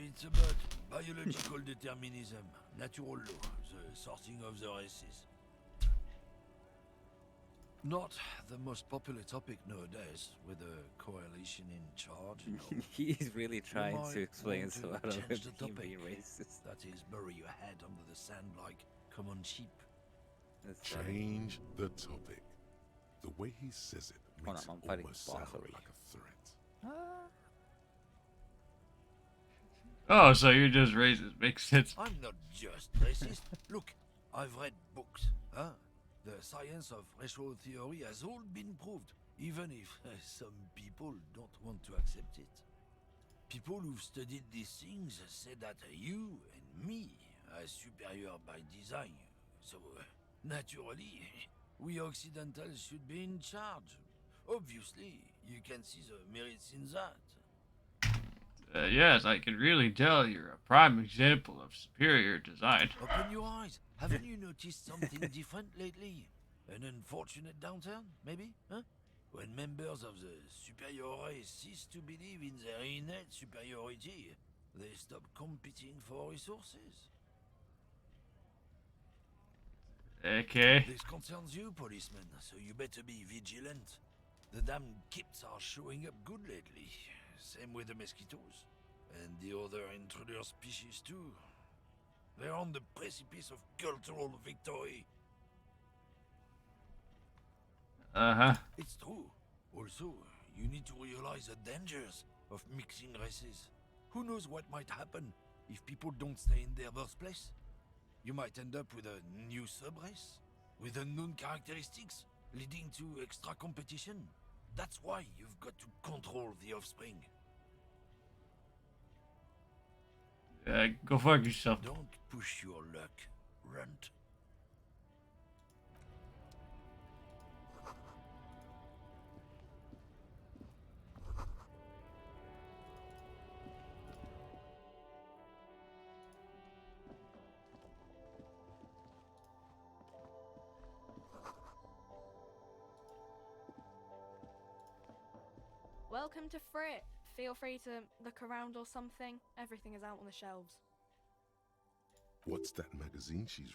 It's about biological determinism, natural law, the sorting of the races. Not the most popular topic nowadays, with the coalition in charge. He's really trying might to explain want so to I don't change the know topic. being racist. That is, bury your head under the sand like common sheep. It's, Change the topic. The way he says it Hold makes on, I'm it fighting almost boss sound already. like a threat. Oh, so you're just racist. Makes sense. I'm not just racist. Look, I've read books. The science of racial theory has all been proved, even if some people don't want to accept it. People who've studied these things say that you and me are superior by design. So, naturally, we Occidentals should be in charge. Obviously, you can see the merits in that. Yes, I can really tell you're a prime example of superior design. Open your eyes. Haven't you noticed something different lately? An unfortunate downturn, maybe? Huh? When members of the superior race cease to believe in their innate superiority, they stop competing for resources. Okay. This concerns you, policeman, so you better be vigilant. The damn kips are showing up good lately. Same with the mosquitoes. And the other intruder species too. They're on the precipice of cultural victory. Uh-huh. It's true. Also, you need to realize the dangers of mixing races. Who knows what might happen if people don't stay in their birthplace? You might end up with a new sub-race, with unknown characteristics, leading to extra competition. That's why you've got to control the offspring. Go fuck yourself. Don't push your luck, runt. Welcome to Frit. Feel free to look around or something. Everything is out on the shelves. What's that magazine she's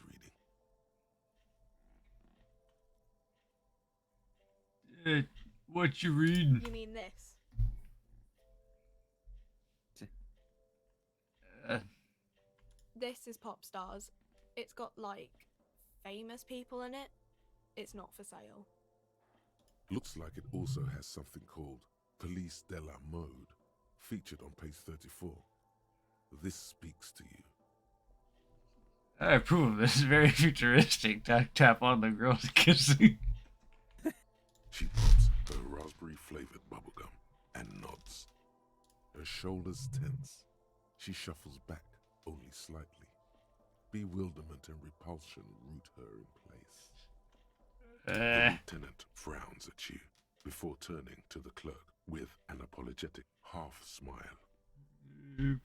reading? What you reading? You mean this? This is Pop Stars. It's got, like, famous people in it. It's not for sale. Looks like it also has something called Police de la Mode, featured on page 34. This speaks to you. I approve of this. Very futuristic. Tap on the girls kissing. She pops her raspberry-flavored bubblegum and nods. Her shoulders tense. She shuffles back only slightly. Bewilderment and repulsion root her in place. The lieutenant frowns at you before turning to the clerk with an apologetic half-smile.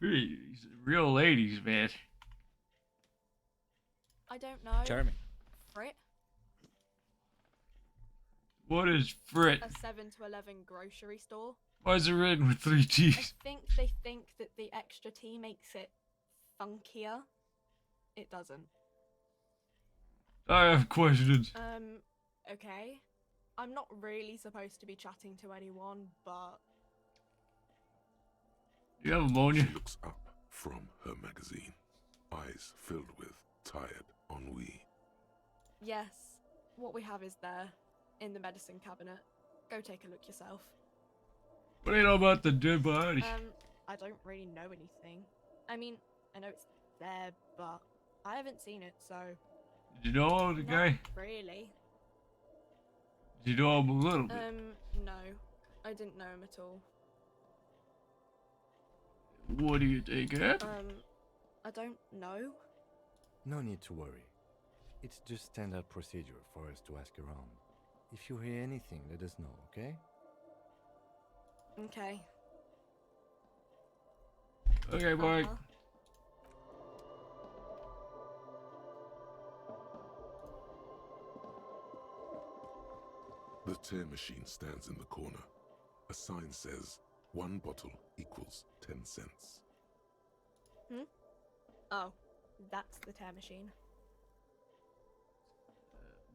Real ladies, man. I don't know. Charming. Frit? What is Frit? A 7 to 11 grocery store. Why is it written with 3 T's? I think they think that the extra T makes it funkier. It doesn't. I have questions. Okay. I'm not really supposed to be chatting to anyone, but... You have ammonia? She looks up from her magazine, eyes filled with tired ennui. Yes, what we have is there, in the medicine cabinet. Go take a look yourself. What do you know about the dead body? I don't really know anything. I mean, I know it's there, but I haven't seen it, so. Did you know the Not guy? really. Did you know him a little bit? No. I didn't know him at all. What do you think happened? I don't know. No need to worry. It's just standard procedure for us to ask around. If you hear anything, let us know, okay? Okay. Okay, boy. Uh-huh. The tear machine stands in the corner. A sign says, 1 bottle equals 10 cents. Oh, that's the tear machine.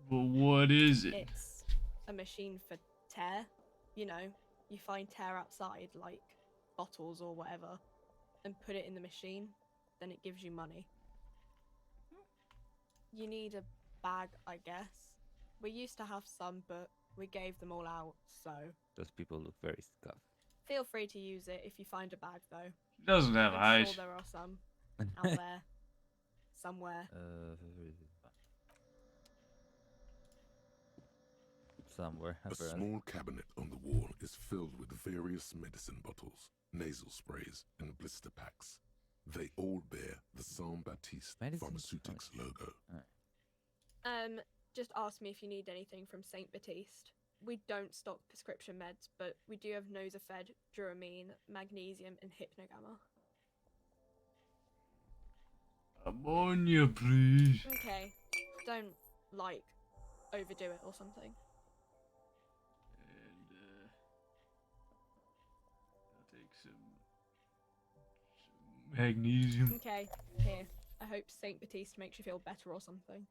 But what is it? It's a machine for tear. You know, you find tear outside, like bottles or whatever, and put it in the machine, then it gives you money. You need a bag, I guess. We used to have some, but we gave them all out, so. Those people look very scuffed. Feel free to use it if you find a bag, though. She doesn't have I'm eyes. sure there are some out there. Somewhere. Somewhere. A small cabinet on the wall is filled with various medicine bottles, nasal sprays, and blister packs. They all bear the Saint Baptiste Pharmaceutics logo. Just ask me if you need anything from Saint Baptiste. We don't stock prescription meds, but we do have Nosafed, Duramine, Magnesium, and Hypnogamma. Ammonia, please. Okay. Don't, like, overdo it or something. And, I'll take some magnesium. Okay, here. I hope Saint Baptiste makes you feel better or something.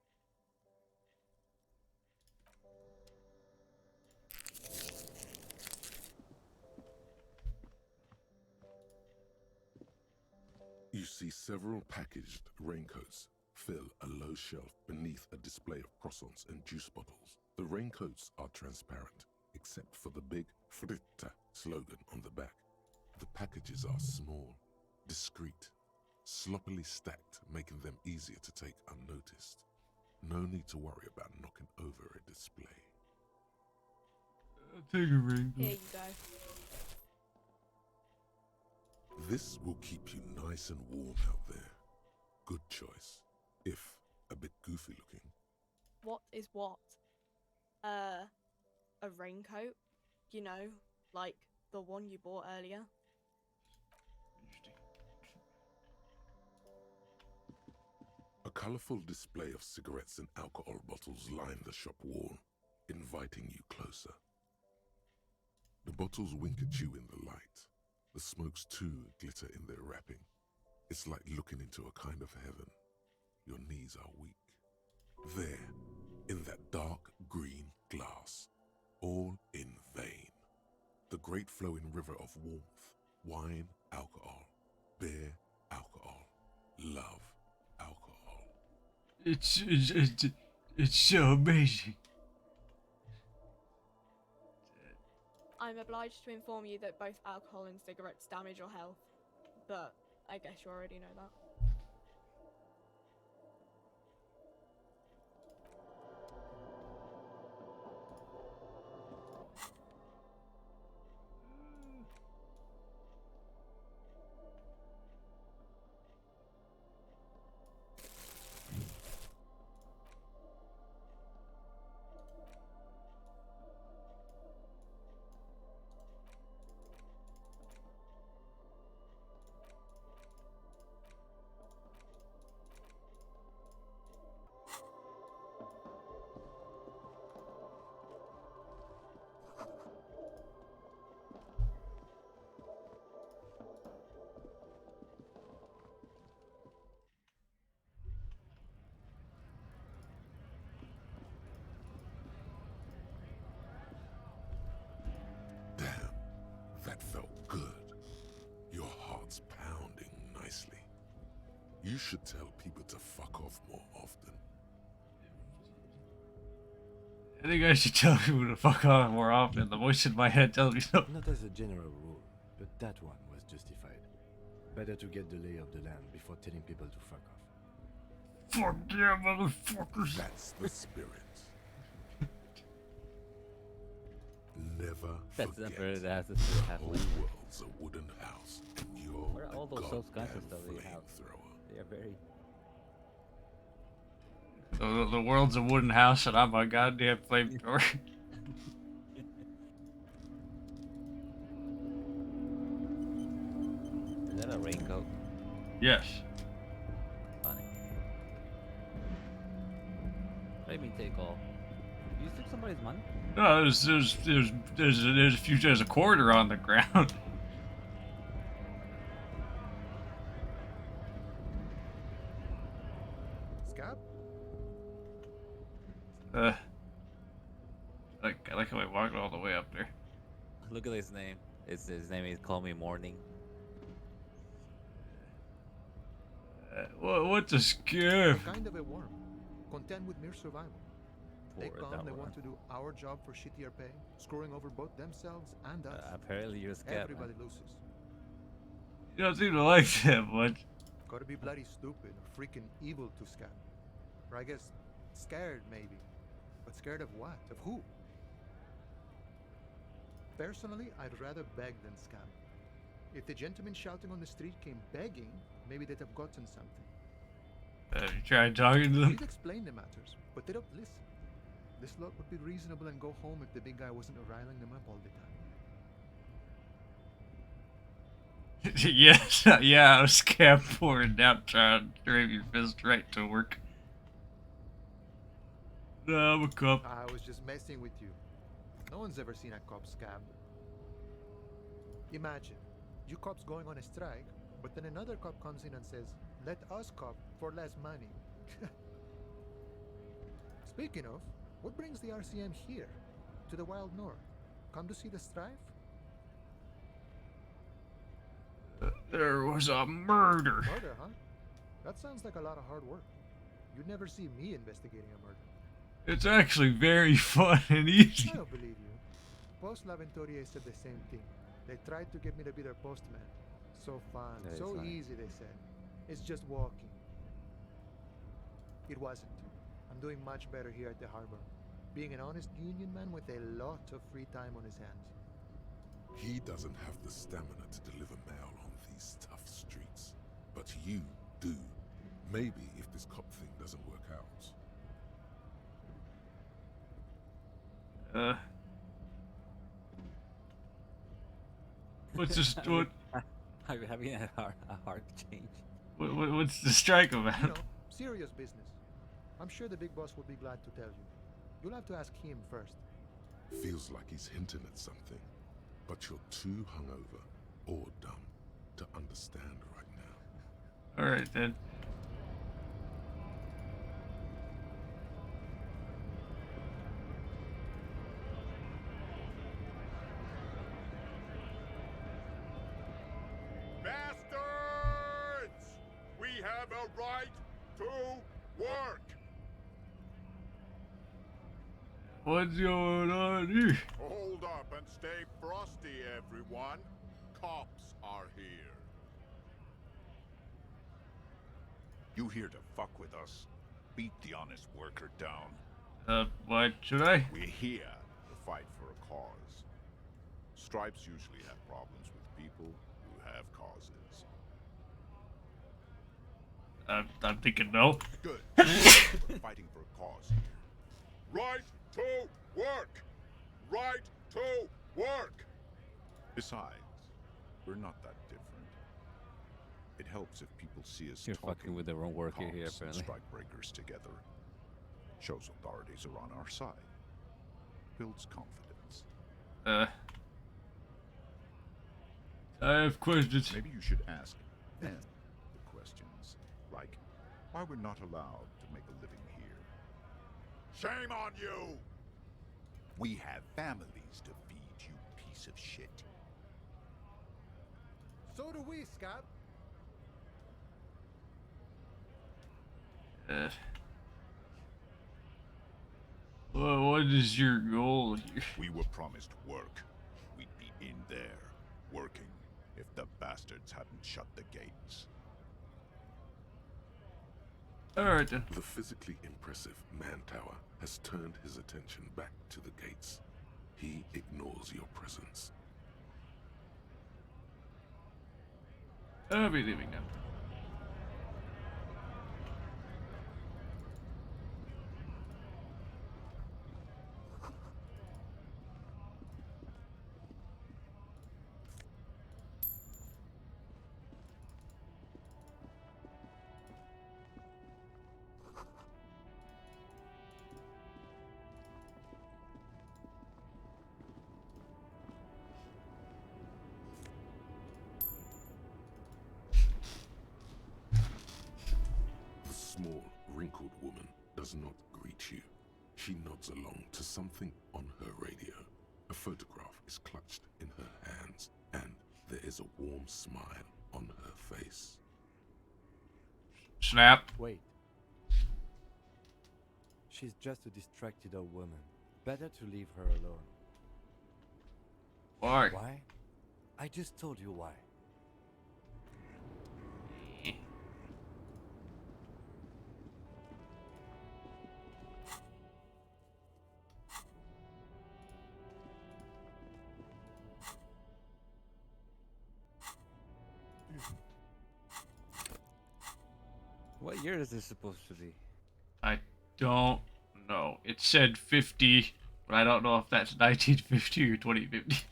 You see several packaged raincoats fill a low shelf beneath a display of croissants and juice bottles. The raincoats are transparent, except for the big Fritta slogan on the back. The packages are small, discreet, sloppily stacked, making them easier to take unnoticed. No need to worry about knocking over a display. I'll take a raincoat. Here you go. This will keep you nice and warm out there. Good choice, if a bit goofy looking. What is what? A raincoat? You know, like the one you bought earlier? A colorful display of cigarettes and alcohol bottles line the shop wall, inviting you closer. The bottles wink at you in the light. The smokes too glitter in their wrapping. It's like looking into a kind of heaven. Your knees are weak. There, in that dark green glass, all in vain. The great flowing river of warmth, wine, alcohol, beer, alcohol, love, alcohol. It's so amazing. I'm obliged to inform you that both alcohol and cigarettes damage your health, but I guess you already know that. Damn, that felt good. Your heart's pounding nicely. You should tell people to fuck off more often. I think I should tell people to fuck off more often. The voice in my head tells me so. Not as a general rule, but that one was justified. Better to get the lay of the land before telling people to fuck off. Fuck yeah, motherfuckers. That's the spirit. Never That's forget. never that has to The have whole like. world's a wooden house, and you're What are all a those kinds of goddamn stuff that you have? flamethrower. They are very. The world's a wooden house, and I'm a goddamn flamethrower. Is that a raincoat? Yes. Funny. What do you mean take all? You took somebody's money? No, there's a quarter on the ground. Scab? I like how I walked all the way up there. Look at his name. His name is Call Me Morning. What's a scab? Kind of a worm, content with mere survival. They Poor come, that they worm. want to do our job for shittier pay, screwing over both themselves and us. Apparently you're a scab. Everybody loses. You don't seem to like that much. Gotta be bloody stupid or freaking evil to scab. Or I guess scared maybe. But scared of what? Of who? Personally, I'd rather beg than scam. If the gentleman shouting on the street came begging, maybe they'd have gotten something. You tried talking to them? We'd explain the matters, but they don't listen. This lot would be reasonable and go home if the big guy wasn't riling them up all the time. Yes, yeah, I was scab pouring down trying to drive your fist right to work. No, I'm a cop. I was just messing with you. No one's ever seen a cop scab. Imagine, you cops going on a strike, but then another cop comes in and says, let us cop for less money. Speaking of, what brings the RCM here, to the wild north? Come to see the strife? There was a murder. Murder, huh? That sounds like a lot of hard work. You'd never see me investigating a murder. It's actually very fun and easy. I don't believe you. Post Laventorier said the same thing. They tried to get me to be their postman. So fun, That is so funny. easy, they said. It's just walking. It wasn't. I'm doing much better here at the harbor. Being an honest union man with a lot of free time on his hands. He doesn't have the stamina to deliver mail on these tough streets. But you do. Maybe if this cop thing doesn't work out. What's this? What? I'm having a heart change. What's the strike about? You know, serious business. I'm sure the big boss will be glad to tell you. You'll have to ask him first. Feels like he's hinting at something. But you're too hungover or dumb to understand right now. Alright then. Bastards! We have a right to work! What's going on here? Hold up and stay frosty, everyone. Cops are here. You here to fuck with us? Beat the honest worker down. Why should I? We're here to fight for a cause. Stripes usually have problems with people who have causes. I'm thinking no. Good. We're fighting for a cause here. Right to work! Right to work! Besides, we're not that different. It helps if people see us You're talking fucking with the wrong worker here, cops and apparently. strike breakers together. Shows authorities are on our side. Builds confidence. I have questions. Maybe you should ask them the questions, like why we're not allowed to make a living here. Shame on you! We have families to feed, you piece of shit. So do we, Scab. Well, what is your goal here? We were promised work. We'd be in there, working, if the bastards hadn't shut the gates. Alright then. The physically impressive man tower has turned his attention back to the gates. He ignores your presence. I'll be leaving now. The small, wrinkled woman does not greet you. She nods along to something on her radio. A photograph is clutched in her hands, and there is a warm smile on her face. Snap. Wait. She's just a distracted old woman. Better to leave her alone. Why? Why? I just told you why. What year is this supposed to be? I don't know. It said 50, but I don't know if that's 1950 or 2050.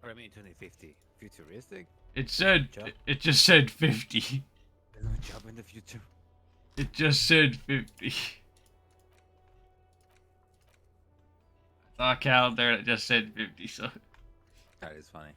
Or I mean 2050. Futuristic? It said, it just said 50. There's no job in the future. It just said 50. I saw a calendar that just said 50, so. That is funny.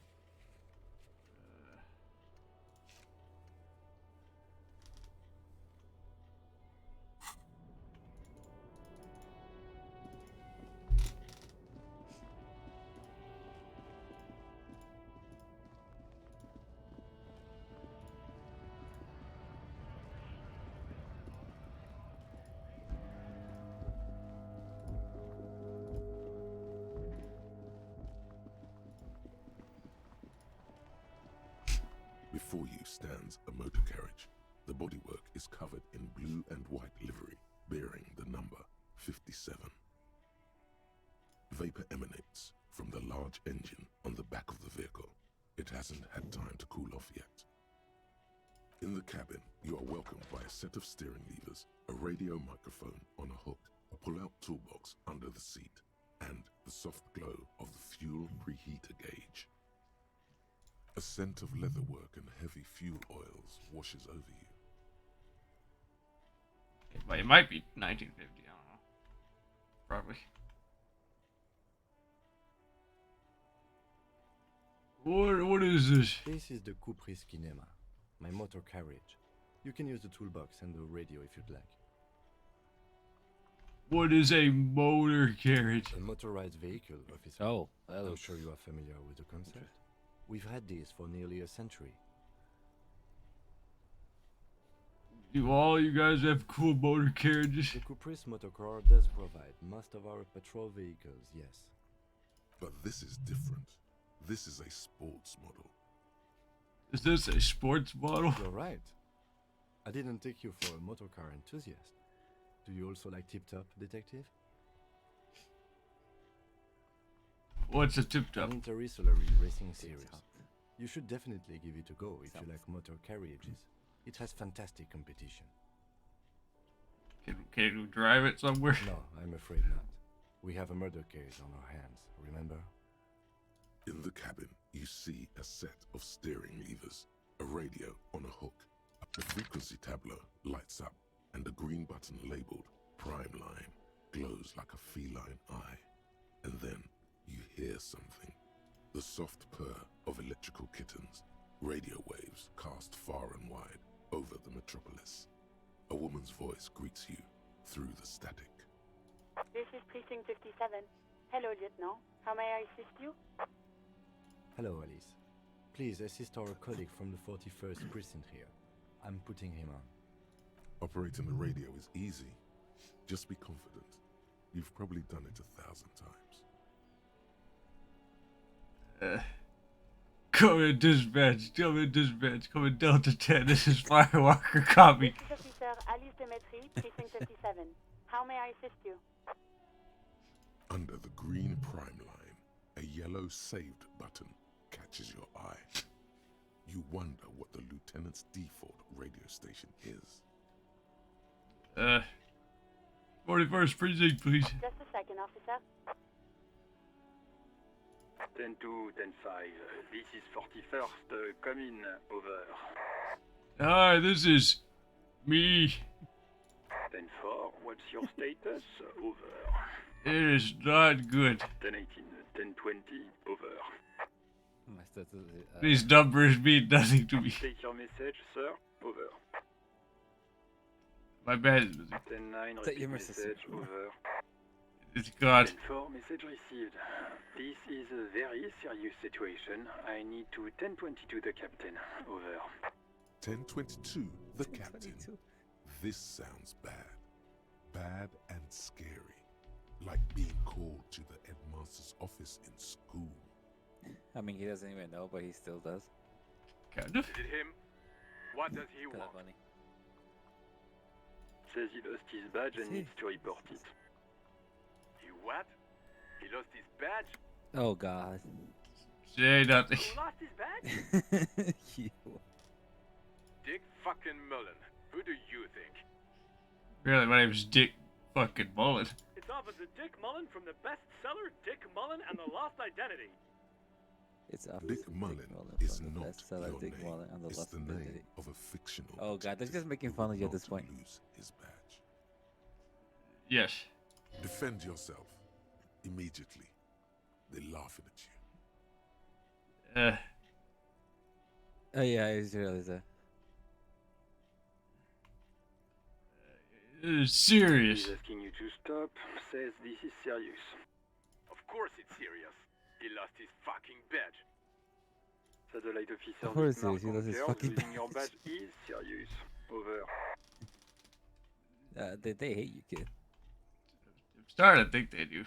Before you stands a motor carriage. The bodywork is covered in blue and white livery, bearing the number 57. Vapor emanates from the large engine on the back of the vehicle. It hasn't had time to cool off yet. In the cabin, you are welcomed by a set of steering levers, a radio microphone on a hook, a pull-out toolbox under the seat, and the soft glow of the fuel preheater gauge. A scent of leatherwork and heavy fuel oils washes over you. But it might be 1950, I don't know. Probably. What is this? This is the Capris Kinema, my motor carriage. You can use the toolbox and the radio if you'd like. What is a motor carriage? A motorized vehicle, officer. Oh, I'm sure you are familiar with the concept. We've had these for nearly a century. Do all you guys have cool motor carriages? The Capris Motorcar does provide most of our patrol vehicles, yes. But this is different. This is a sports model. Is this a sports model? You're right. I didn't take you for a motorcar enthusiast. Do you also like Tip Top, Detective? What's a Tip Top? An interstellary racing series. You should definitely give it a go if you like motor carriages. It has fantastic competition. Can you drive it somewhere? No, I'm afraid not. We have a murder case on our hands, remember? In the cabin, you see a set of steering levers, a radio on a hook. The frequency tableau lights up, and a green button labeled Prime Line glows like a feline eye. And then you hear something. The soft purr of electrical kittens, radio waves cast far and wide over the metropolis. A woman's voice greets you through the static. This is Precinct 57. Hello, Lieutenant. How may I assist you? Hello, Alice. Please assist our colleague from the 41st precinct here. I'm putting him on. Operating the radio is easy. Just be confident. You've probably done it 1,000 times. Come in dispatch, come in Delta 10. This is Firewalker, copy. This is Officer Alice Demetri, Precinct 57. How may I assist you? Under the green prime line, a yellow saved button catches your eye. You wonder what the lieutenant's default radio station is. 41st precinct, please. Just a second, officer. 10-2, 10-5. This is 41st. Come in. Over. Hi, this is me. 10-4. What's your status? Over. It is not good. 10-18. 10-20. Over. My status is, These numbers mean nothing to me. Take your message, sir. Over. My bad. 10-9. Take your Repeat message. Over. It's God. 10-4. Message received. This is a very serious situation. I need to 10-22 the captain. Over. 1022, the captain. This sounds bad. Bad and scary. Like being called to the headmaster's office in school. I mean, he doesn't even know, but he still does. Kind of. Is it him? What does he Kinda want? funny. Says he lost his badge and needs to report it. He what? He lost his badge? Oh God. Say nothing. Who lost his badge? You. Dick fucking Mullen. Who do you think? Really, my name's Dick fucking Mullen. It's Officer Dick Mullen from the bestseller Dick Mullen and the Lost Identity. It's Dick Mullen is not your Dick name. Mullen and the It's Lost the name Identity. of a fictional Oh God, they're just detective making who fun of you at would this not point. lose his badge. Yes. Defend yourself. Immediately. They're laughing at you. Oh yeah, I just realized that. It is serious. He's asking you to stop. Says this is serious. Of course it's serious. He lost his fucking badge. Satellite officer Of course Dick it is, he lost his Mark fucking losing your badge. badge is serious. Over. They hate you, kid. I'm starting to think they do.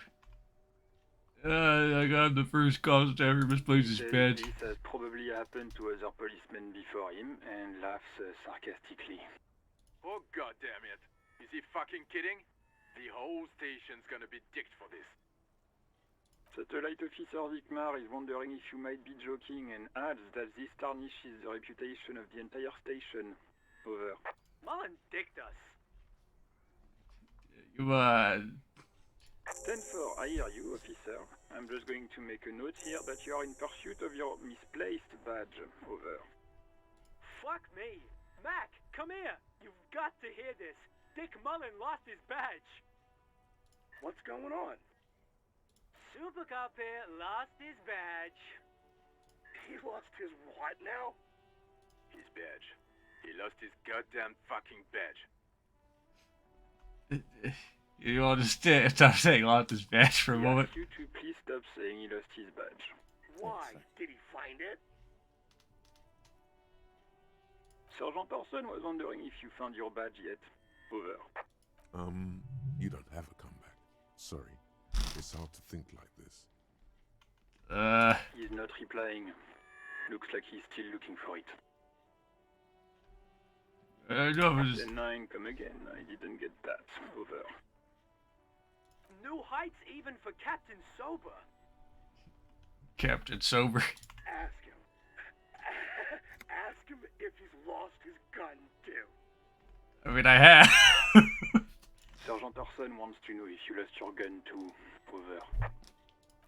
I got the first cause to ever misplace his Says badge. this has probably happened to other policemen before him and laughs sarcastically. Oh god damn it. Is he fucking kidding? The whole station's gonna be dicked for this. Satellite officer Vikmar is wondering if you might be joking and adds that this tarnishes the reputation of the entire station. Over. Mullen dicked us. Come on. 10-4, I hear you, officer. I'm just going to make a note here that you are in pursuit of your misplaced badge. Over. Fuck me! Mac, come here! You've got to hear this. Dick Mullen lost his badge. What's going on? Super Cop here lost his badge. He lost his what now? His badge. He lost his goddamn fucking badge. You all just stop saying lost his badge for a moment. You to please stop saying he lost his badge. Why? Did he find it? Sergeant Person was wondering if you found your badge yet. Over. You don't have a comeback. Sorry. It's hard to think like this. He's not replying. Looks like he's still looking for it. No, but Captain 9, come again. I didn't get that. Over. New heights even for Captain Sober. Captain Sober. Ask him. Ask him if he's lost his gun, too. I mean, I have. Sergeant Orson wants to know if you lost your gun, too. Over.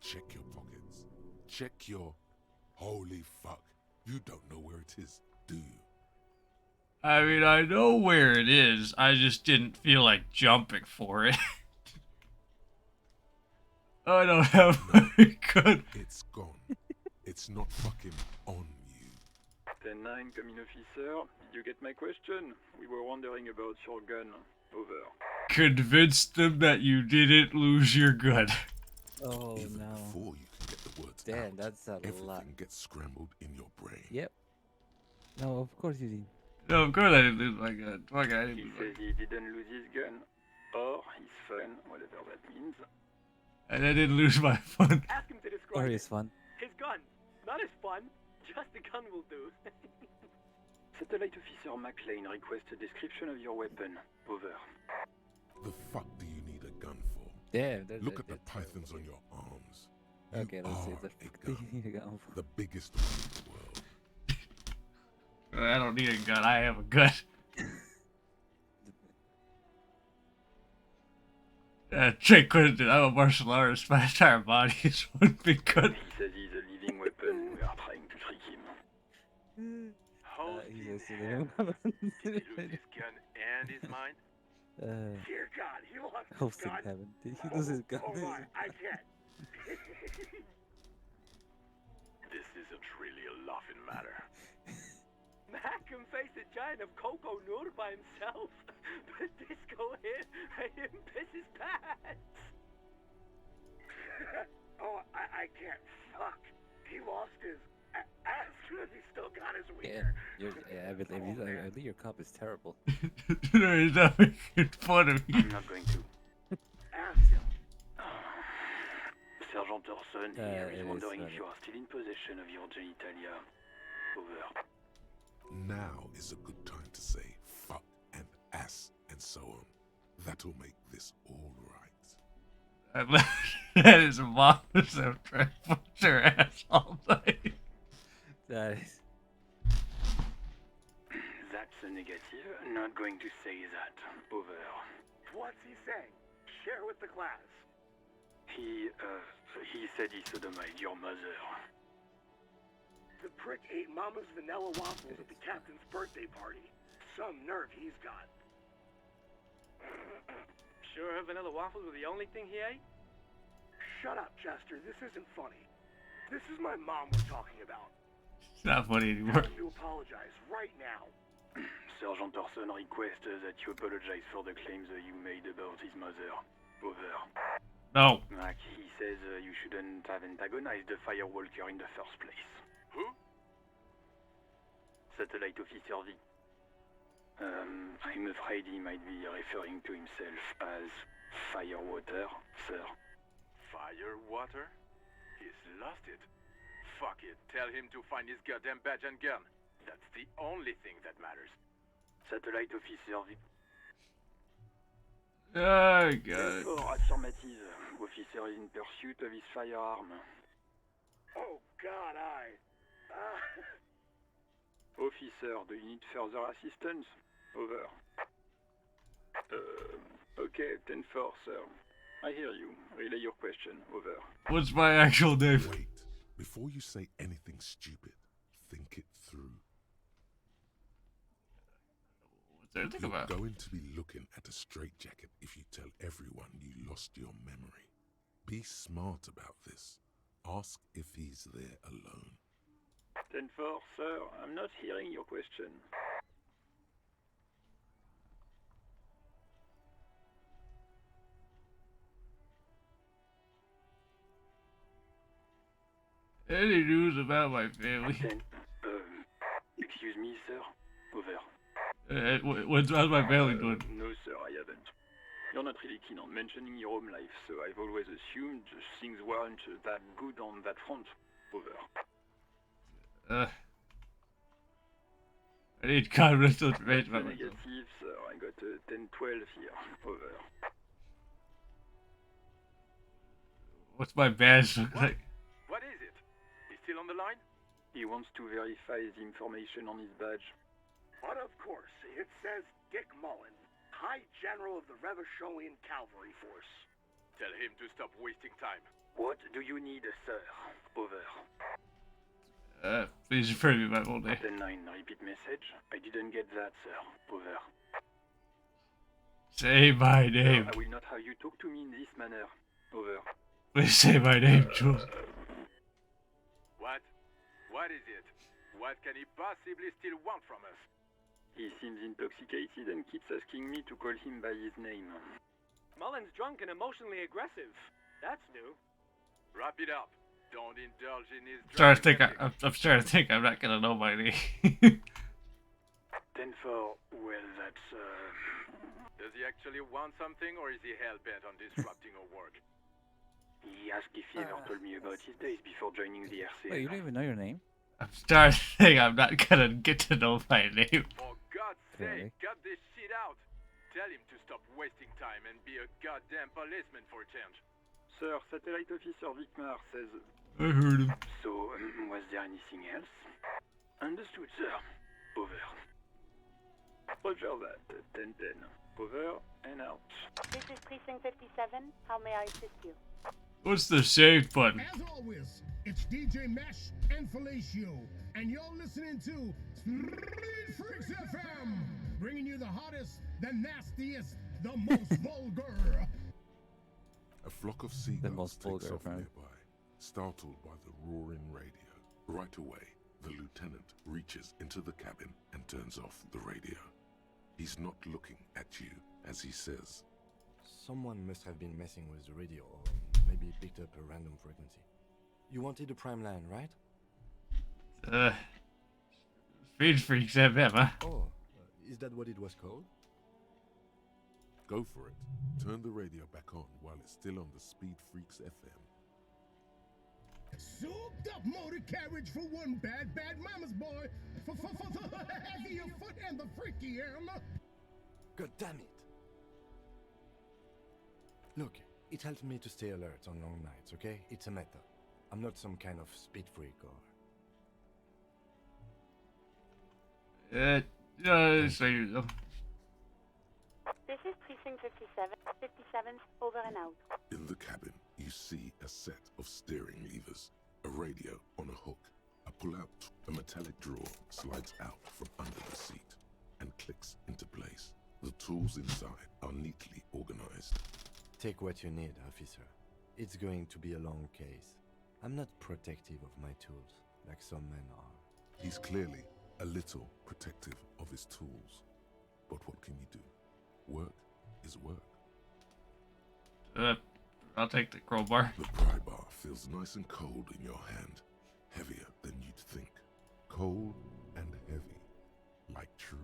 Check your pockets. Check your... Holy fuck. You don't know where it is, do you? I mean, I know where it is. I just didn't feel like jumping for it. I don't have my gun. It's gone. It's not fucking on you. 10-9, coming officer. Did you get my question? We were wondering about your gun. Over. Convince them that you didn't lose your gun. Oh Even no. before you can get the words Damn, out, that's a everything lot. gets scrambled in your brain. Yep. No, of course you did. No, of course I didn't lose my gun. Fuck, I didn't He lose my says gun. he didn't lose his gun. or his fun, whatever that means. And I didn't lose my fun. Ask him to describe Or his fun. his gun. Not his fun. Just the gun will do. Satellite Officer McLean requests a description of your weapon. Over. The fuck do you need a gun for? Damn. Look at the pythons on your arms. You Okay, let's see. are The a gun. you got The biggest one in the world. I don't need a gun. I have a gun. Trick question. I'm a martial artist. My entire body is one big gun. He says he's a living weapon. We are trying to trick him. he's a Did he lose his gun and his mind? Dear God, he lost Host his in gun. heaven. Did he lose his gun? Oh my, I can't. This isn't really a laughing matter. Mac can face a giant of Coco Nur by himself, but Disco here made him piss his pants. Oh, I can't. Fuck. He lost his ass, but he still got his Yeah, wiener. I believe your cop is terrible. No, he's not making fun of me. I'm not going to. Ask him. Sergeant Orson here is it is wondering if funny. you are still in possession of your genitalia. Over. Now is a good time to say fuck and ass and so on. That'll make this all right. That is a monster. I'm trying to punch your ass all night. That is. That's a negative. Not going to say that. Over. What's he saying? Share with the class. He said he sodomized your mother. The prick ate Mama's vanilla waffles at the captain's birthday party. Some nerve he's got. Sure her vanilla waffles were the only thing he ate? Shut up, Chester. This isn't funny. This is my mom we're talking about. It's not funny Tell anymore. him to apologize right now. Sergeant Orson requests that you apologize for the claims you made about his mother. Over. No. Mac, he says you shouldn't have antagonized the firewalker in the first place. Who? Satellite Officer V. I'm afraid he might be referring to himself as Firewater, sir. Firewater? He's lost it. Fuck it. Tell him to find his goddamn badge and gun. That's the only thing that matters. Satellite Officer V. Oh, God. Affirmative. Officer is in pursuit of his firearm. Oh, God, Officer, do you need further assistance? Over. Okay, 10-4, sir. I hear you. Relay your question. Over. What's my actual name? Wait. Before you say anything stupid, think it through. What's there to think You're about? going to be looking at a straitjacket if you tell everyone you lost your memory. Be smart about this. Ask if he's there alone. 10-4, sir. I'm not hearing your question. Any news about my family? Excuse me, sir. Over. How's my family doing? No, sir, I haven't. You're not really keen on mentioning your home life, so I've always assumed things weren't that good on that front. Over. I need confidential information about myself. Negative, sir. I got a 10-12 here. Over. What's my badge look like? What is it? He's still on the line? He wants to verify the information on his badge. But of course, it says Dick Mullen, High General of the Revacholian Cavalry Force. Tell him to stop wasting time. What do you need, sir? Over. Please refer me my full name. 10-9, repeat message. I didn't get that, sir. Over. Say my name. I will not have you talk to me in this manner. Over. Please say my name, Jules. What? What is it? What can he possibly still want from us? He seems intoxicated and keeps asking me to call him by his name. Mullen's drunk and emotionally aggressive. That's new. Wrap it up. Don't indulge in his I'm starting to think I'm not gonna know my name. 10-5, 10-4, well, that's, Does he actually want something, or is he hell-bent on disrupting our work? He asked if he ever told me about his days before joining the RCF. Wait, you don't even know your name? I'm starting to think I'm not gonna get to know my name. For God's Really? sake, cut this shit out! Tell him to stop wasting time and be a goddamn policeman for a change. Sir, Satellite Officer Vicmar says... I heard him. So, was there anything else? Understood, sir. Over. Roger that. 10-10. Over and out. This is Precinct 57. How may I assist you? What's the save button? As always, it's DJ Mesh and Felicio, and you're listening to Street Freaks FM, bringing you the hottest, the nastiest, the most vulgar. A flock of seagulls takes off nearby, startled by the roaring radio. Right away, the lieutenant reaches into the cabin and turns off the radio. He's not looking at you as he says, Someone must have been messing with the radio, or maybe picked up a random frequency. You wanted a prime line, right? Speed Freaks FM, huh? Oh, is that what it was called? Go for it. Turn the radio back on while it's still on the Speed Freaks FM. Souped up motor carriage for one bad mama's boy, for the heavier foot and the freaky end. God damn it! Look, it helps me to stay alert on long nights, okay? It's a method. I'm not some kind of speed freak or... So you know. This is Precinct 57. 57, over and out. In the cabin, you see a set of steering levers, a radio on a hook, a pull-out, a metallic drawer slides out from under the seat and clicks into place. The tools inside are neatly organized. Take what you need, officer. It's going to be a long case. I'm not protective of my tools, like some men are. He's clearly a little protective of his tools. But what can you do? Work is work. I'll take the crowbar. The pry bar feels nice and cold in your hand, heavier than you'd think. Cold and heavy, like truth.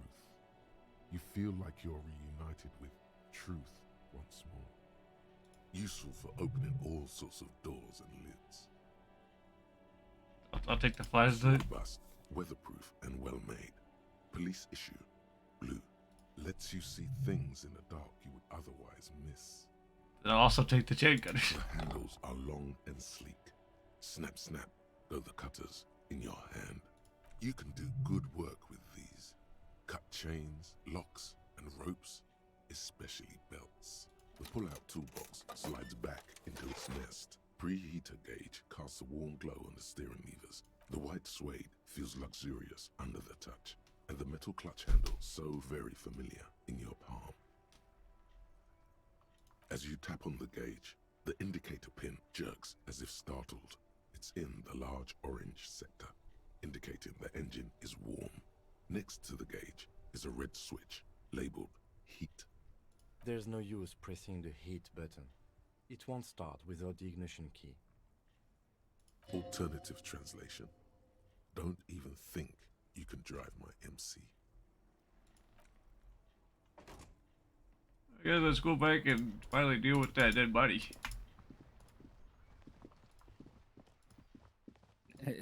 You feel like you're reunited with truth once more. Useful for opening all sorts of doors and lids. I'll take the flashlight. Robust, weatherproof, and well made. Police issue, blue. Lets you see things in the dark you would otherwise miss. I'll also take the chain cutters. The handles are long and sleek. Snap, snap, go the cutters in your hand. You can do good work with these. Cut chains, locks, and ropes, especially belts. The pull-out toolbox slides back into its nest. Preheater gauge casts a warm glow on the steering levers. The white suede feels luxurious under the touch, and the metal clutch handle so very familiar in your palm. As you tap on the gauge, the indicator pin jerks as if startled. It's in the large orange sector, indicating the engine is warm. Next to the gauge is a red switch labeled heat. There's no use pressing the heat button. It won't start without the ignition key. Alternative translation. Don't even think you can drive my MC. I guess let's go back and finally deal with that dead body.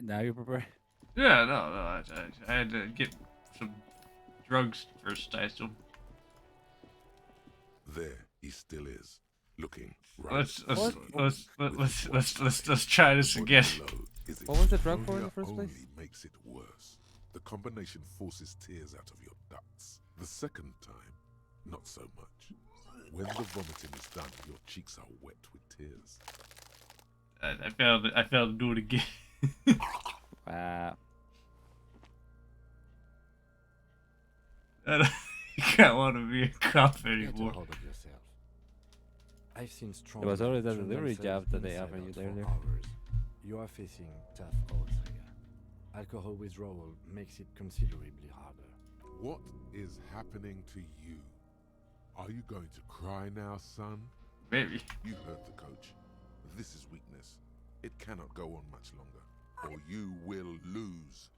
Now you're prepared? Yeah, no. I had to get some drugs first, I assume. There he still is, looking right. Let's try this again. What was the drug for in the first place? Only makes it worse. The combination forces tears out of your ducts. The second time, not so much. When the vomiting is done, your cheeks are wet with tears. I failed to do it again. Wow. I can't want to be a cop anymore. Get a hold of yourself. I've seen strong. It was always a delivery job that they offered you there. You are facing tough odds here. Alcohol withdrawal makes it considerably harder. What is happening to you? Are you going to cry now, son? Maybe. You heard the coach. This is weakness. It cannot go on much longer, or you will lose.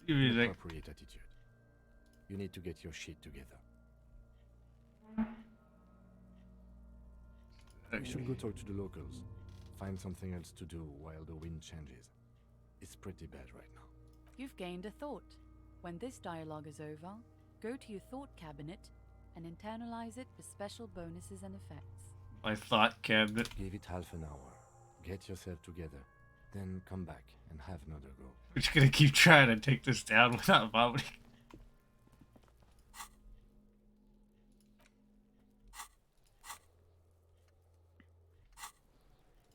You mean An like appropriate attitude. You need to get your shit together. We should go talk to the locals. Find something else to do while the wind changes. It's pretty bad right now. You've gained a thought. When this dialogue is over, go to your thought cabinet and internalize it with special bonuses and effects. my thought cabinet? Give it half an hour. Get yourself together. Then come back and have another go. We're just gonna keep trying to take this down without vomiting.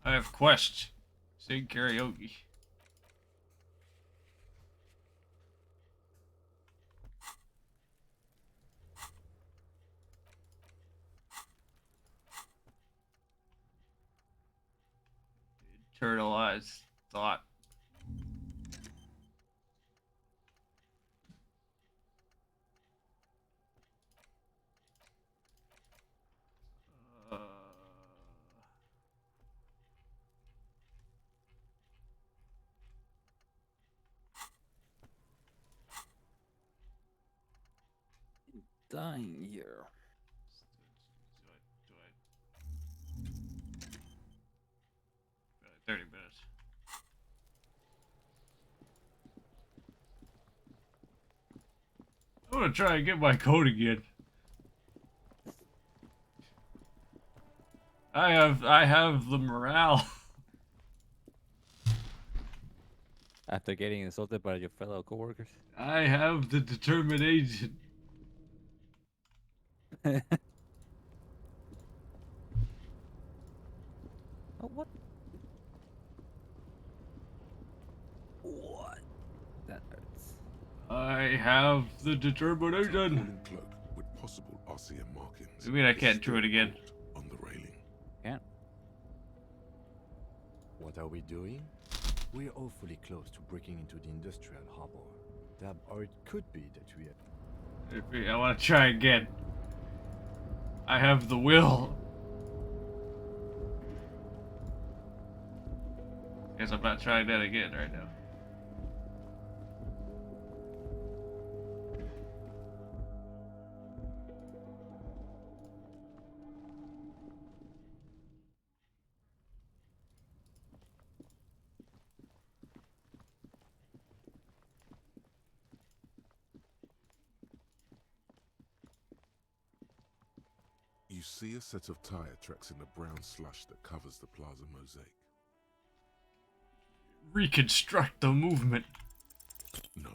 I have quest. Sing karaoke. Internalize thought. Dying here. 30 minutes. I'm gonna try and get my code again. I have the morale. After getting insulted by your fellow coworkers. I have the determination. Oh, what? What? That hurts. I have the determination. Tarpaulin cloak with possible RCM markings. You mean I can't do it again? On the railing. Can't. What are we doing? We're awfully close to breaking into the industrial harbor. Or it could be that we are... I want to try again. I have the will. Guess I'm not trying that again right now. You see a set of tire tracks in the brown slush that covers the plaza mosaic. Reconstruct the movement. No,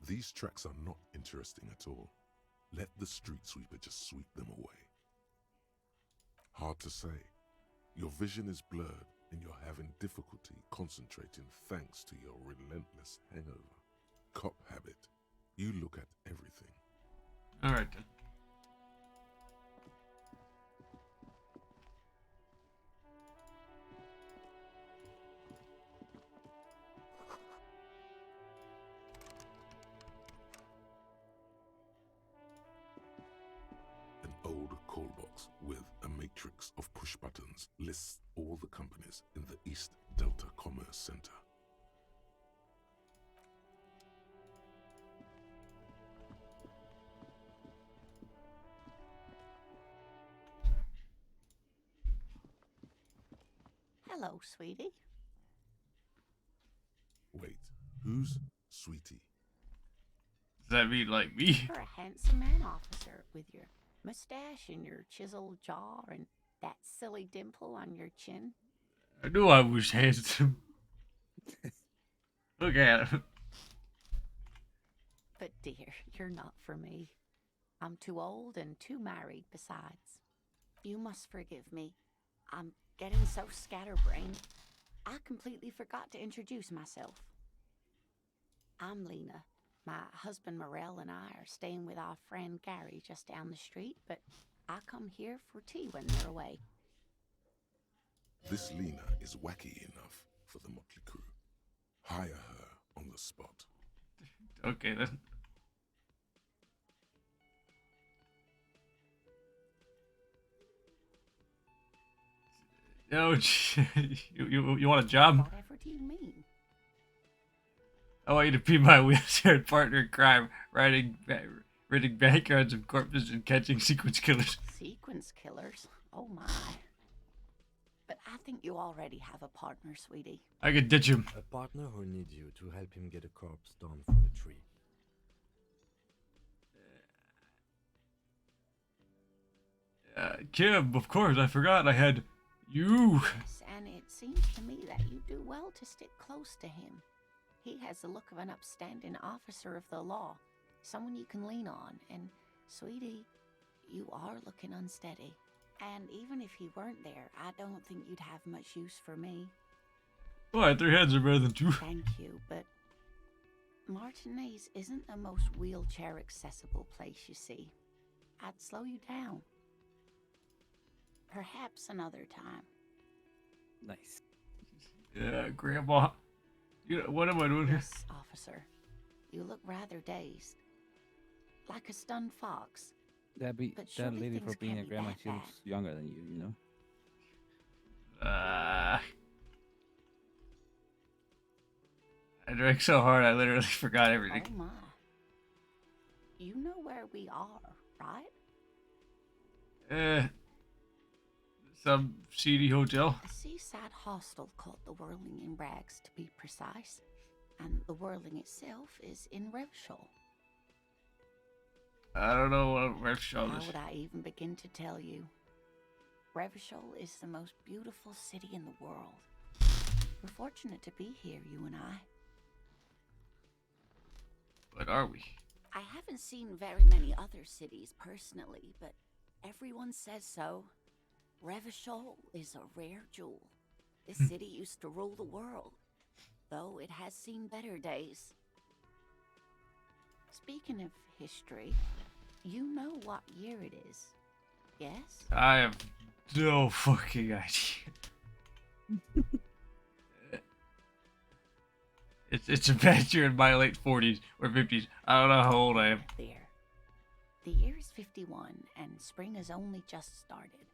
these tracks are not interesting at all. Let the street sweeper just sweep them away. Hard to say. Your vision is blurred and you're having difficulty concentrating thanks to your relentless hangover. Cop habit. You look at everything. Alright then. An old call box with a matrix of push buttons lists all the companies in the East Delta Commerce Center. Hello, sweetie. Wait, who's Sweetie? Does that mean like me? You're a handsome man, officer, with your mustache and your chiseled jaw and that silly dimple on your chin. I knew I was handsome. Look at him. But dear, you're not for me. I'm too old and too married besides. You must forgive me. I'm getting so scatterbrained. I completely forgot to introduce myself. I'm Lena. My husband Morel and I are staying with our friend Gary just down the street, but I come here for tea when they're away. This Lena is wacky enough for the motley crew. Hire her on the spot. Okay then. Yo, you want a job? Whatever do you mean? I want you to be my wheelchair partner in crime, ridding backyards of corpses and catching sequence killers. Sequence killers? Oh my. But I think you already have a partner, sweetie. I could ditch him. A partner who needs you to help him get a corpse down from a tree. Kim, of course, I forgot I had you. Yes, and it seems to me that you do well to stick close to him. He has the look of an upstanding officer of the law, someone you can lean on, and, sweetie, you are looking unsteady. And even if he weren't there, I don't think you'd have much use for me. Why, 3 heads are better than 2. Thank you, but Martinez isn't the most wheelchair accessible place, you see. I'd slow you down. Perhaps another time. Nice. Yeah, Grandma. You know, what am I doing here? Yes, officer. You look rather dazed. Like a stunned fox. That surely lady things for being a can't be grandma, that she looks bad. younger than you know? I drank so hard I literally forgot everything. Oh my. You know where we are, right? Some seedy hotel. A seaside hostel called the Whirling in Rags, to be precise. And the Whirling itself is in Revshol. I don't know what Revshol How is. would I even begin to tell you? Revshol is the most beautiful city in the world. We're fortunate to be here, you and I. But are we? I haven't seen very many other cities personally, but everyone says so. Revshol is a rare jewel. This city used to rule the world, though it has seen better days. Speaking of history, you know what year it is, yes? I have no fucking idea. It's a bad year in my late 40s or 50s. I don't know how old I am. There. The year is 51, and spring has only just started.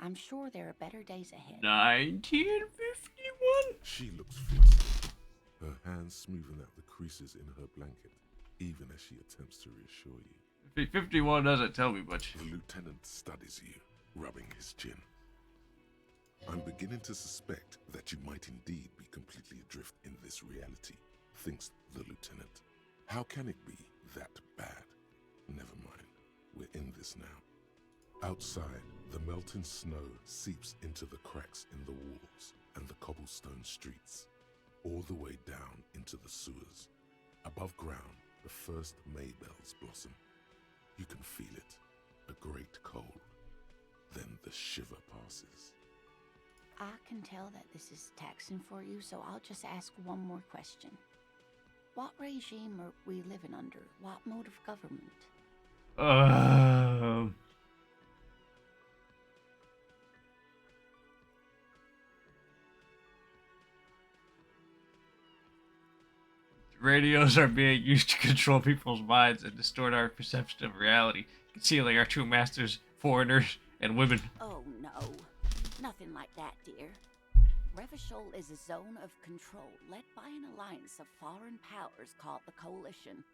I'm sure there are better days ahead. 1951? She looks flustered, her hands smoothing out the creases in her blanket, even as she attempts to reassure you. 51 doesn't tell me much. The lieutenant studies you, rubbing his chin. I'm beginning to suspect that you might indeed be completely adrift in this reality, thinks the lieutenant. How can it be that bad? Never mind, we're in this now. Outside, the melting snow seeps into the cracks in the walls and the cobblestone streets, all the way down into the sewers. Above ground, the first maybells blossom. You can feel it, a great cold. Then the shiver passes. I can tell that this is taxing for you, so I'll just ask one more question. What regime are we living under? What mode of government? Radios are being used to control people's minds and distort our perception of reality, concealing our true masters, foreigners, and women. Oh no, nothing like that, dear. Revachol is a zone of control led by an alliance of foreign powers called the Coalition.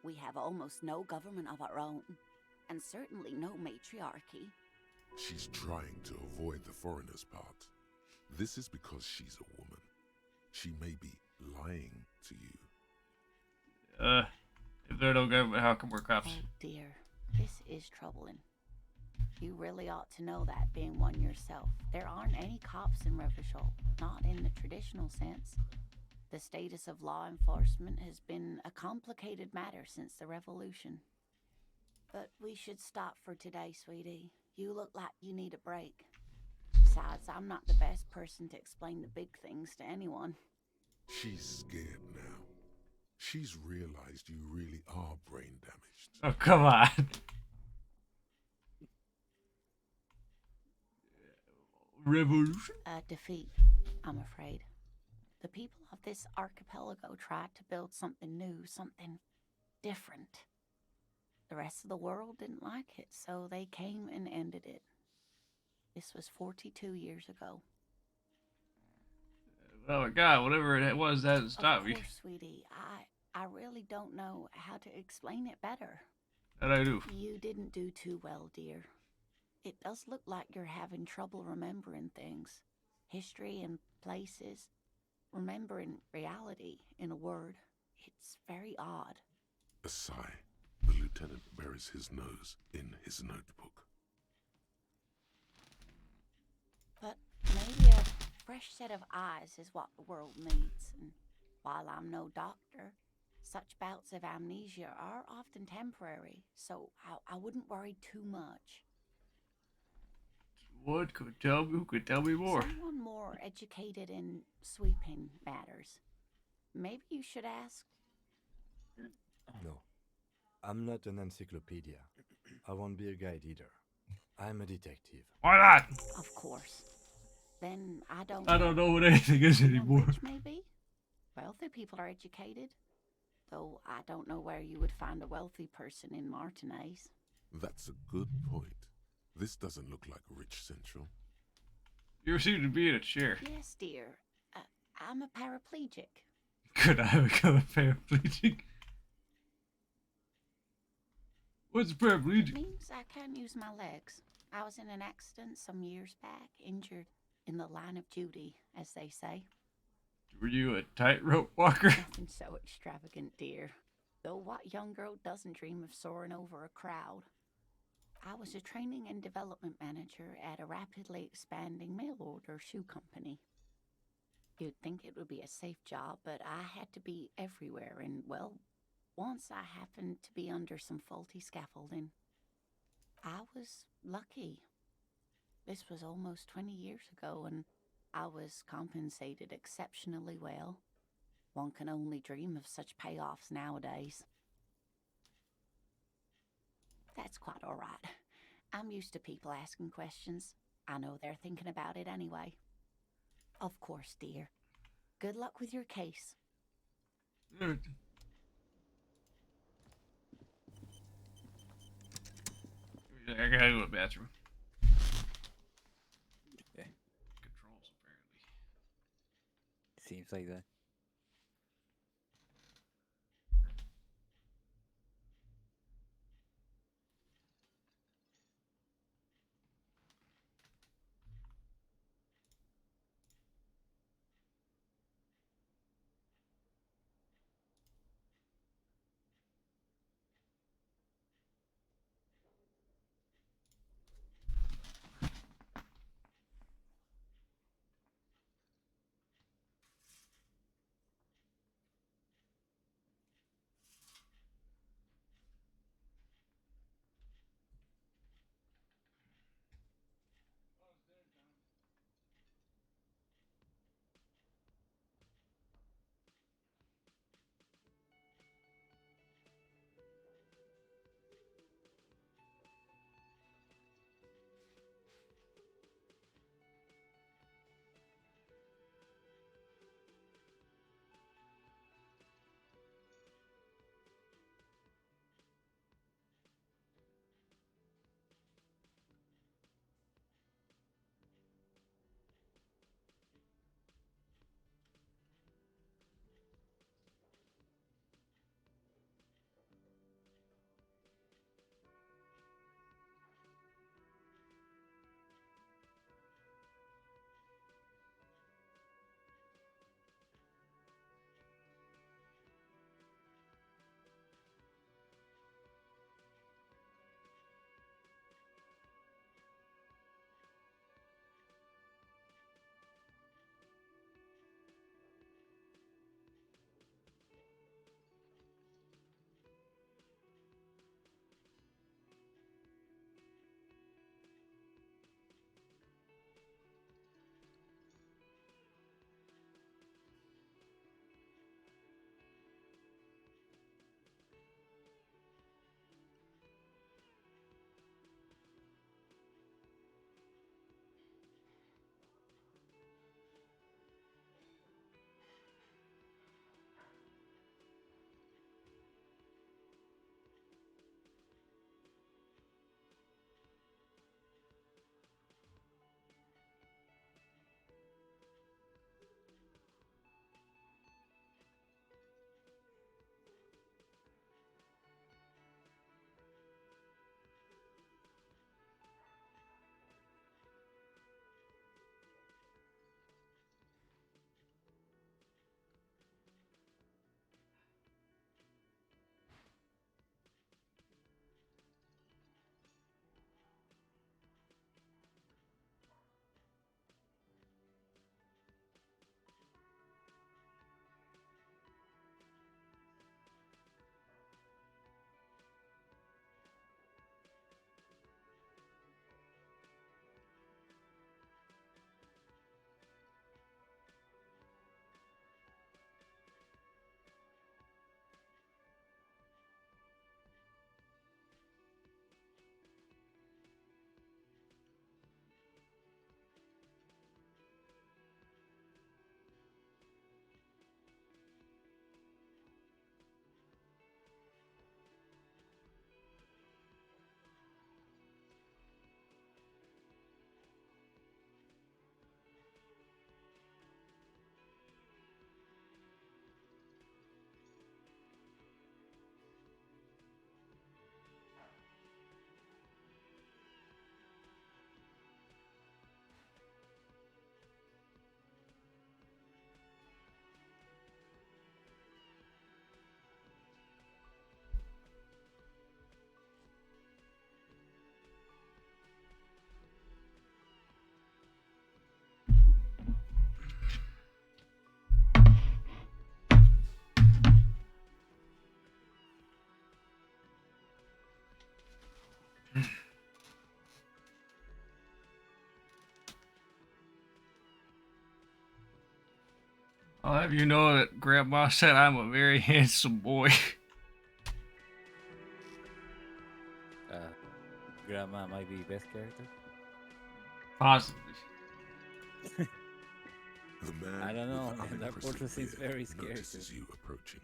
We have almost no government of our own, and certainly no matriarchy. She's trying to avoid the foreigner's part. This is because she's a woman. She may be lying to you. If they're no government, how come we're cops? Oh dear, this is troubling. You really ought to know that, being one yourself. There aren't any cops in Revachol, not in the traditional sense. The status of law enforcement has been a complicated matter since the revolution. But we should stop for today, sweetie. You look like you need a break. Besides, I'm not the best person to explain the big things to anyone. She's scared now. She's realized you really are brain damaged. Oh, come on. Revolution? A defeat, I'm afraid. The people of this archipelago tried to build something new, something different. The rest of the world didn't like it, so they came and ended it. This was 42 years ago. Oh my god, whatever it was, that hasn't stopped Of me. course, sweetie. I really don't know how to explain it better. That I do. You didn't do too well, dear. It does look like you're having trouble remembering things. History and places. Remembering reality, in a word. It's very odd. A sigh. The lieutenant buries his nose in his notebook. But maybe a fresh set of eyes is what the world needs. And while I'm no doctor, such bouts of amnesia are often temporary, so I wouldn't worry too much. What could tell me? Who could tell me more? Someone more educated in sweeping matters. Maybe you should ask. No, I'm not an encyclopedia. I won't be a guide either. I'm a detective. Why not? Of course. Then I don't know what anything is anymore. Rich, maybe? Wealthy people are educated. Though I don't know where you would find a wealthy person in Martinez. That's a good point. This doesn't look like Rich Central. You seem to be in a chair. Yes, dear. I'm a paraplegic. Could I become a paraplegic? What's a paraplegic? It means I can't use my legs. I was in an accident some years back, injured in the line of duty, as they say. Were you a tightrope walker? Nothing so extravagant, dear. Though what young girl doesn't dream of soaring over a crowd? I was a training and development manager at a rapidly expanding mail order shoe company. You'd think it would be a safe job, but I had to be everywhere, and, well, once I happened to be under some faulty scaffolding. I was lucky. This was almost 20 years ago, and I was compensated exceptionally well. One can only dream of such payoffs nowadays. That's quite all right. I'm used to people asking questions. I know they're thinking about it anyway. Of course, dear. Good luck with your case. I gotta go to the bathroom. Okay. Controls, apparently. Seems like that. I'll have you know that Grandma said I'm a very handsome boy. Grandma might be best character. Possibly. The man I don't know, with the man. That unimpressive portrait seems beard very scary. notices you approaching.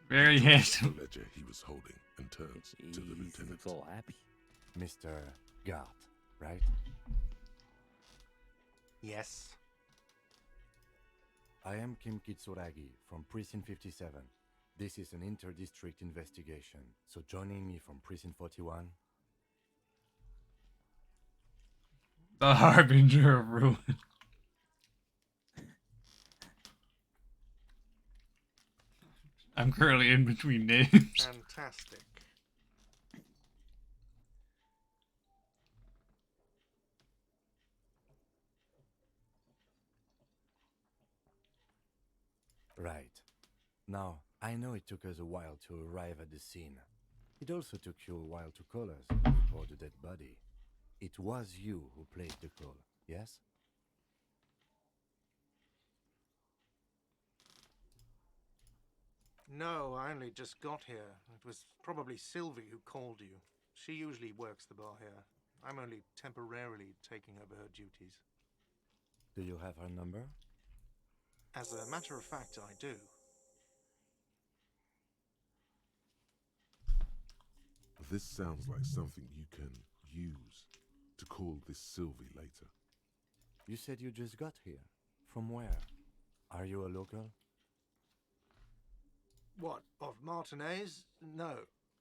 Very He drops handsome. the ledger he was holding and turns to the lieutenant. Looks all happy. Mr. Gart, right? Yes. I am Kim Kitsuragi from Precinct 57. This is an inter-district investigation, so joining me from Precinct 41. The Harbinger of Ruin. I'm currently in between names. Fantastic. Right. Now, I know it took us a while to arrive at the scene. It also took you a while to call us and report the dead body. It was you who placed the call, yes? No, I only just got here. It was probably Sylvie who called you. She usually works the bar here. I'm only temporarily taking over her duties. Do you have her number? As a matter of fact, I do. This sounds like something you can use to call this Sylvie later. You said you just got here. From where? Are you a local? What, of Martinez? No,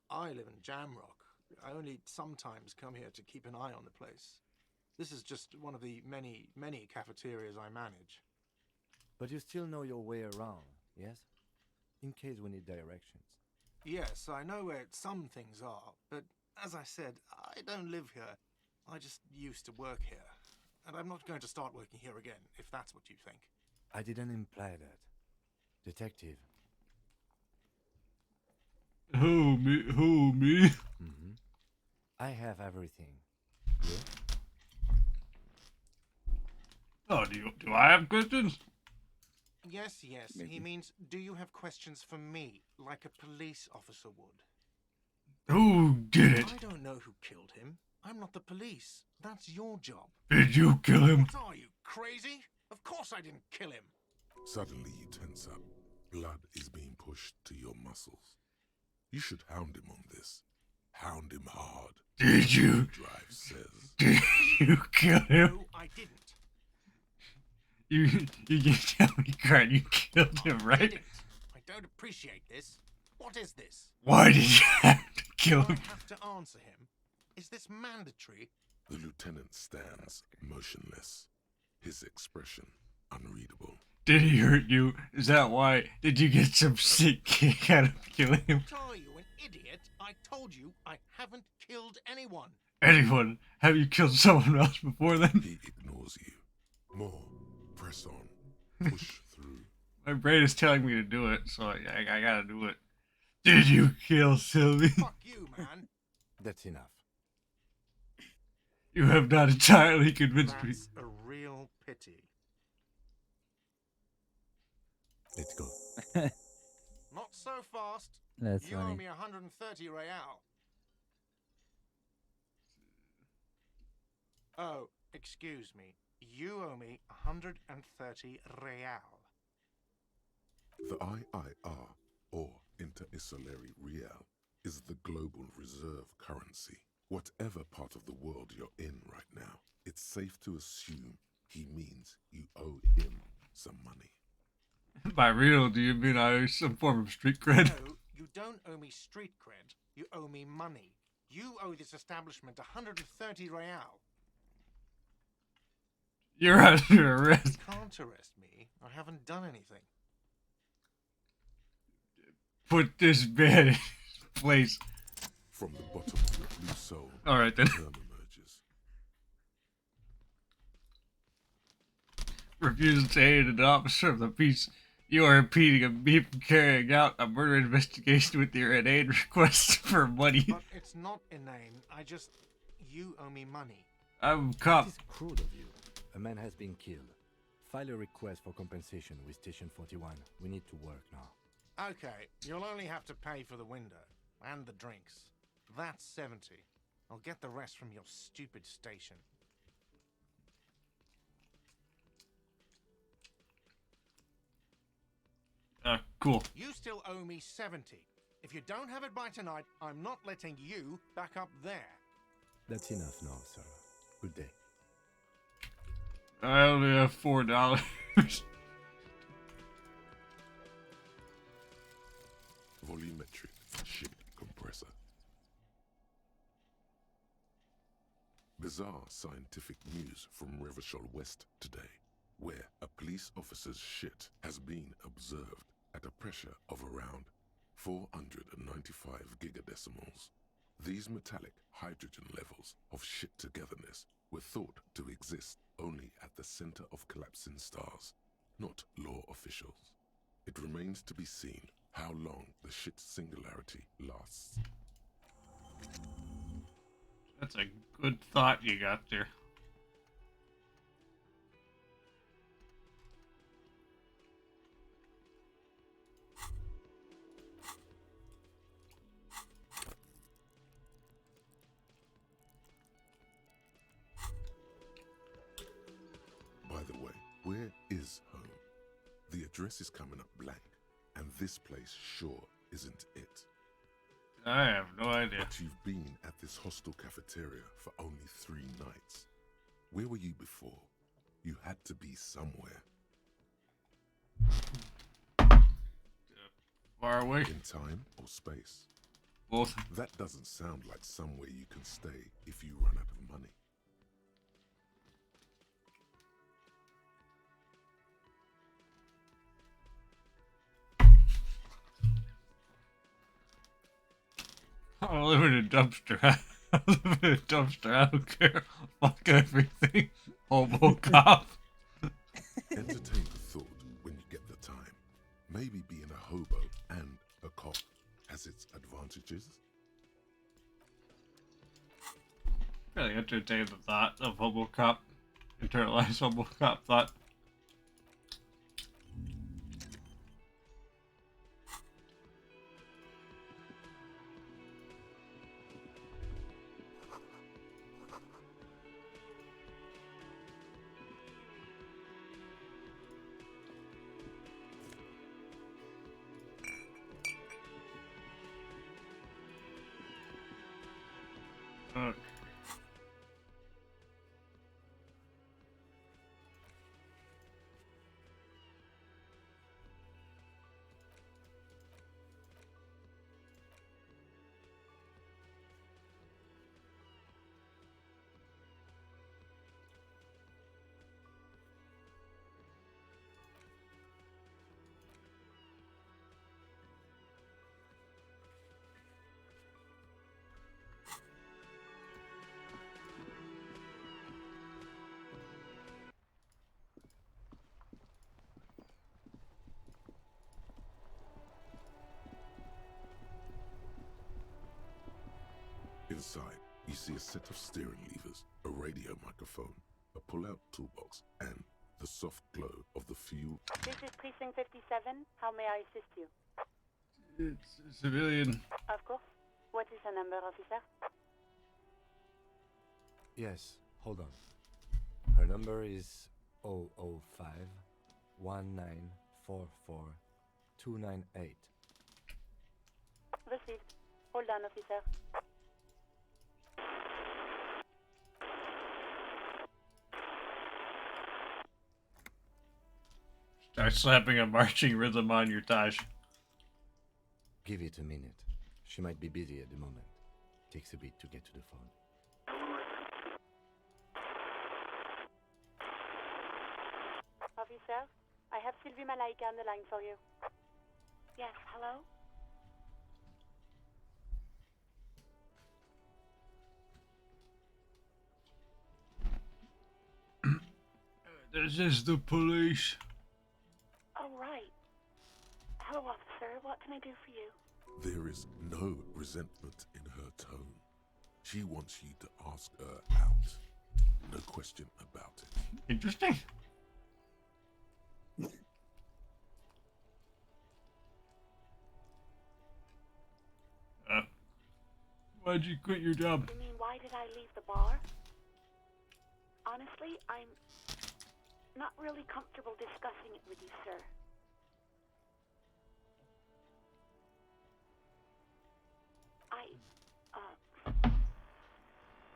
I live in Jamrock. I only sometimes come here to keep an eye on the place. This is just one of the many, many cafeterias I manage. But you still know your way around, yes? In case we need directions. Yes, I know where some things are, but as I said, I don't live here. I just used to work here. And I'm not going to start working here again, if that's what you think. I didn't imply that. Detective. Who, me? Who, me? Mm-hmm. I have everything. You? Oh, do I have questions? Yes, yes. Maybe. He means, do you have questions for me, like a police officer would? Who did it? I don't know who killed him. I'm not the police. That's your job. Did you kill him? What are you, crazy? Of course I didn't kill him. Suddenly you tense up. Blood is being pushed to your muscles. You should hound him on this. Hound him hard. Did you? Drive says. Did you kill him? No, I didn't. You can tell me, Grant, you killed him, right? Didn't. I don't appreciate this. What is this? Why did you have to kill Do him? I have to answer him? Is this mandatory? The lieutenant stands motionless, his expression unreadable. Did he hurt you? Is that why? Did you get some sick kick out of killing him? What are you, an idiot? I told you I haven't killed anyone. Anyone? Have you killed someone else before then? He ignores you. More. Press on. Push through. My brain is telling me to do it, so I gotta do it. Did you kill Sylvie? Fuck you, man. That's enough. You have not entirely convinced me. That's a real pity. Let's go. Not so fast. That's you owe funny. me 130 real. Oh, excuse me. You owe me 130 real. The IIR, or Inter-Isolary Real, is the global reserve currency. Whatever part of the world you're in right now, it's safe to assume he means you owe him some money. By real, do you mean I owe some form of street cred? No, you don't owe me street cred. You owe me money. You owe this establishment 130 real. You're under arrest. You can't arrest me. I haven't done anything. Put this bed in place. From the bottom of your blue soul, Alright then. a term emerges. Refusing to aid an officer of the peace. You are impeding me from carrying out a murder investigation with your inane request for money. But it's not inane. You owe me money. I'm a cop. It is cruel of you. A man has been killed. File a request for compensation with Station 41. We need to work now. Okay, you'll only have to pay for the window and the drinks. That's 70. I'll get the rest from your stupid station. Cool. You still owe me 70. If you don't have it by tonight, I'm not letting you back up there. That's enough now, sir. Good day. I only have $4. Volumetric ship compressor. Bizarre scientific news from Revachol West today, where a police officer's shit has been observed at a pressure of around 495 gigadecimals. These metallic hydrogen levels of shit togetherness were thought to exist only at the center of collapsing stars, not law officials. It remains to be seen how long the shit singularity lasts. That's a good thought you got there. By the way, where is home? The address is coming up blank, and this place sure isn't it. I have no idea. But you've been at this hostel cafeteria for only 3 nights. Where were you before? You had to be somewhere. Far away? In time or space? Both. That doesn't sound like somewhere you can stay if you run out of money. I live in a dumpster. I live in a dumpster. I don't care. Fuck everything. Hobo cop. Entertain the thought when you get the time. Maybe being a hobo and a cop has its advantages. Really entertain the thought of hobo cop. Internalized hobo cop thought. Inside, you see a set of steering levers, a radio microphone, a pull-out toolbox, and the soft glow of the fuel. This is Precinct 57. How may I assist you? It's a civilian. Of course. What is the number, officer? Yes, hold on. Her number is 005 1944 298. Received. Hold on, officer. Start slapping a marching rhythm on your Taj. Give it a minute. She might be busy at the moment. Takes a bit to get to the phone. Officer, I have Sylvie Malaika on the line for you. Yes, hello? This is the police. Oh, right. Hello, officer. What can I do for you? There is no resentment in her tone. She wants you to ask her out. No question about it. Interesting. Why'd you quit your job? You mean, why did I leave the bar? Honestly, I'm not really comfortable discussing it with you, sir.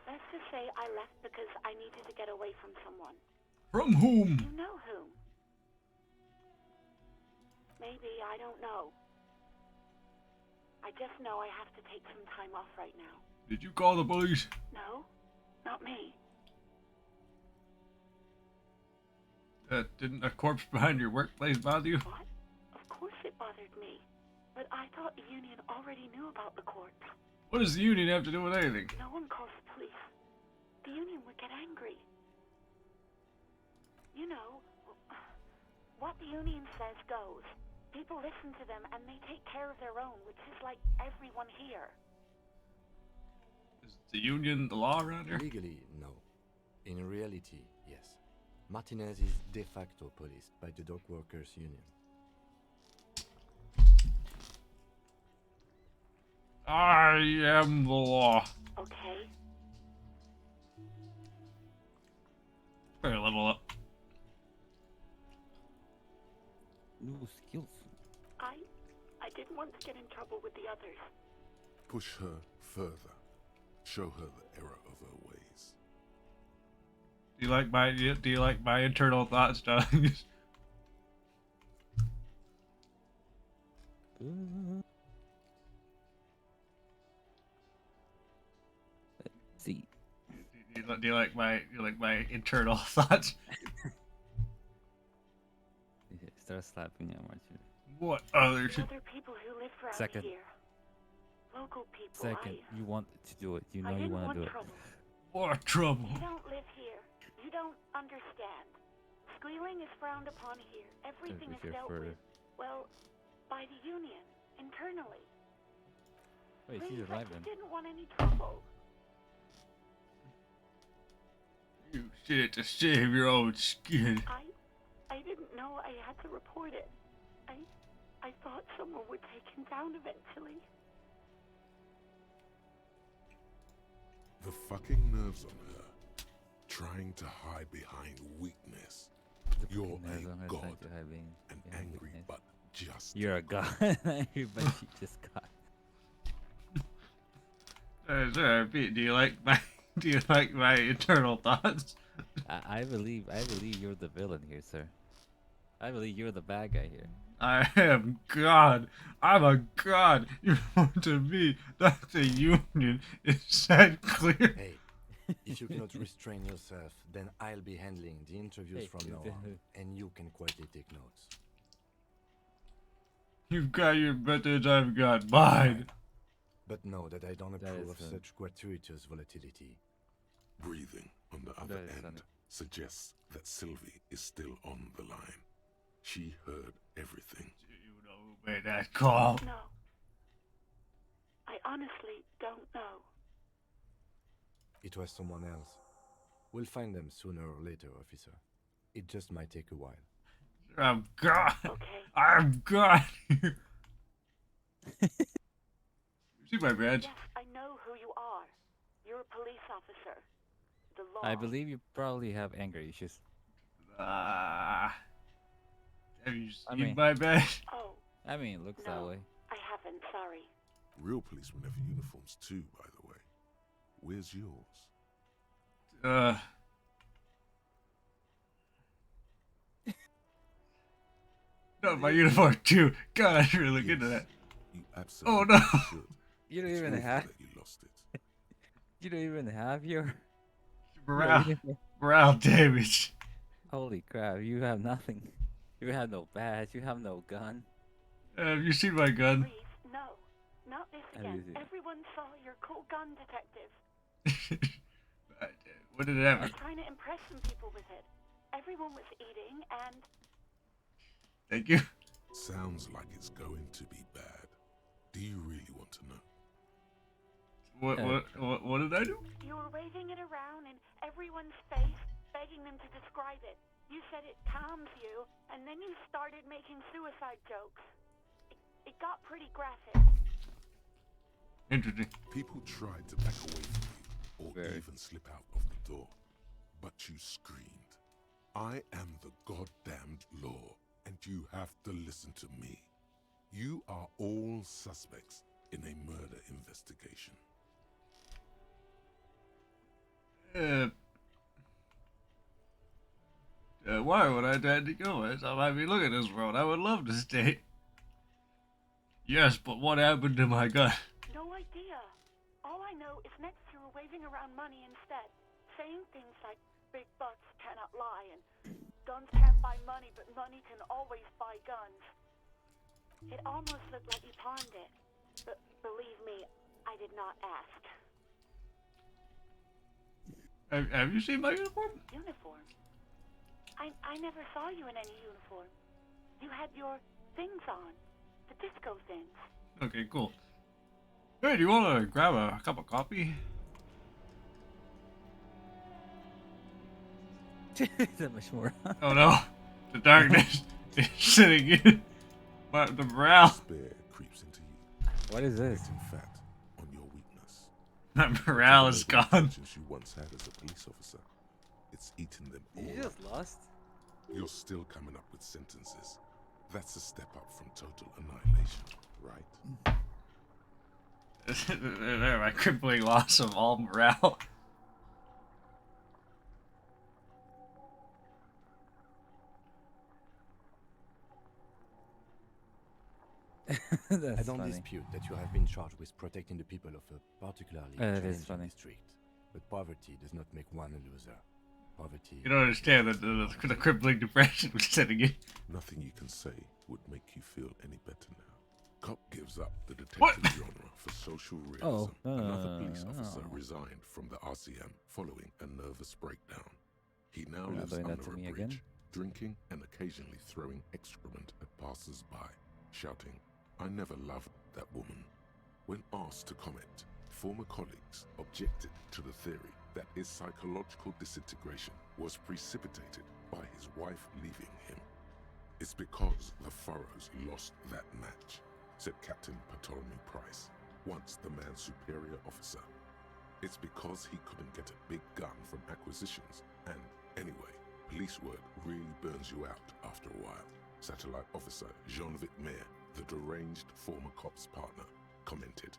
Let's just say I left because I needed to get away from someone. From whom? You know whom? Maybe, I don't know. I just know I have to take some time off right now. Did you call the police? No, not me. Didn't a corpse behind your workplace bother you? What? Of course it bothered me. But I thought the union already knew about the corpse. What does the union have to do with anything? No one calls the police. The union would get angry. You know, what the union says goes. People listen to them and they take care of their own, which is like everyone here. Is the union the law around here? Legally, no. In reality, yes. Martinez is de facto policed by the dock workers union. I am the law. Okay. Better level up. New skills. I didn't want to get in trouble with the others. Push her further. Show her the error of her ways. Do you like my internal thoughts, John? Let's see. Do you like my internal thoughts? Start slapping him, aren't you? What other The other people who live around Second. here. Local people. Second, you want to do it. You know I you didn't want want to do it. trouble. What trouble? You don't live here. You don't understand. Squealing is frowned upon here. Everything is here dealt for- with, well, by the union, internally. Wait, she's Please, I alive just then. didn't want any trouble. You shit to save your own skin. I didn't know I had to report it. I thought someone would take him down eventually. The fucking nerves on her. Trying to hide behind weakness. You're a god. An angry but just. You're a god. Angry but you just got. Do you like my internal thoughts? I believe you're the villain here, sir. I believe you're the bad guy here. I am God. I'm a god. You want to me that the union is said clear. Hey, if you cannot restrain yourself, then I'll be handling the interviews Hey, from now on, and you can quietly take notes. You've got your methods, I've got mine. But know that I don't That approve is of such gratuitous volatility. Breathing on the other That is end funny. suggests that Sylvie is still on the line. She heard everything. Do you know who made that call? No. I honestly don't know. It was someone else. We'll find them sooner or later, officer. It just might take a while. I'm God. Okay. I'm God. You see my badge? Yes, I know who you are. You're a police officer. The law. I believe you probably have anger issues. Have you I seen mean- my badge? Oh, I mean, it looks that No. way. I haven't, sorry. Real policemen have uniforms too, by the way. Where's yours? No, my uniform too. God, I should really look into that. You absolutely Oh no. should. You don't It's even awful have. that you lost it. You don't even have your Morale, uniform. morale damage. Holy crap! You have nothing. You have no badge. You have no gun. Have you seen my gun? Please, no. Not this Have you again. seen it? Everyone saw your cool gun detective. What did it have? I was trying to impress some people with it. Everyone was eating and... Thank you. Sounds like it's going to be bad. Do you really want to know? What did I do? You were waving it around in everyone's face, begging them to describe it. You said it calms you, and then you started making suicide jokes. It got pretty graphic. Interesting. People tried to back away from you, or even slip out of the door, but you screamed, "I am the goddamned law, and you have to listen to me. You are all suspects in a murder investigation." Why would I try to kill myself? I mean, look at this world. I would love to stay. Yes, but what happened to my gun? No idea. All I know is next you were waving around money instead, saying things like big butts cannot lie and guns can't buy money, but money can always buy guns. It almost looked like you pawned it, but believe me, I did not ask. Have you seen my uniform? Uniform? I never saw you in any uniform. You had your things on, the disco things. Okay, cool. Hey, do you want to grab a cup of coffee? That much more. Oh no, the darkness is sitting in. But the morale. Despair creeps into you. What is this? Getting fat on your weakness. My morale is Whatever gone. intentions you once had as a police officer, it's eaten them all. You just lost? You're still coming up with sentences. That's a step up from total annihilation, right? My crippling loss of all morale. I don't dispute that you have been charged with protecting the people of a particularly challenging district. But poverty does not make one a loser. Poverty... You don't understand that the crippling depression was setting in. Nothing you can say would make you feel any better now. Cop gives up the detective genre for social realism. Another police officer resigned from the RCM following a nervous breakdown. He now lives under a bridge, drinking and occasionally throwing excrement at passers-by, shouting, "I never loved that woman." When asked to comment, former colleagues objected to the theory that his psychological disintegration was precipitated by his wife leaving him. "It's because the Furrows lost that match," said Captain Ptolemy Price, once the man's superior officer. "It's because he couldn't get a big gun from acquisitions, and anyway, police work really burns you out after a while," Satellite Officer Jean-Vic Mayer, the deranged former cop's partner, commented.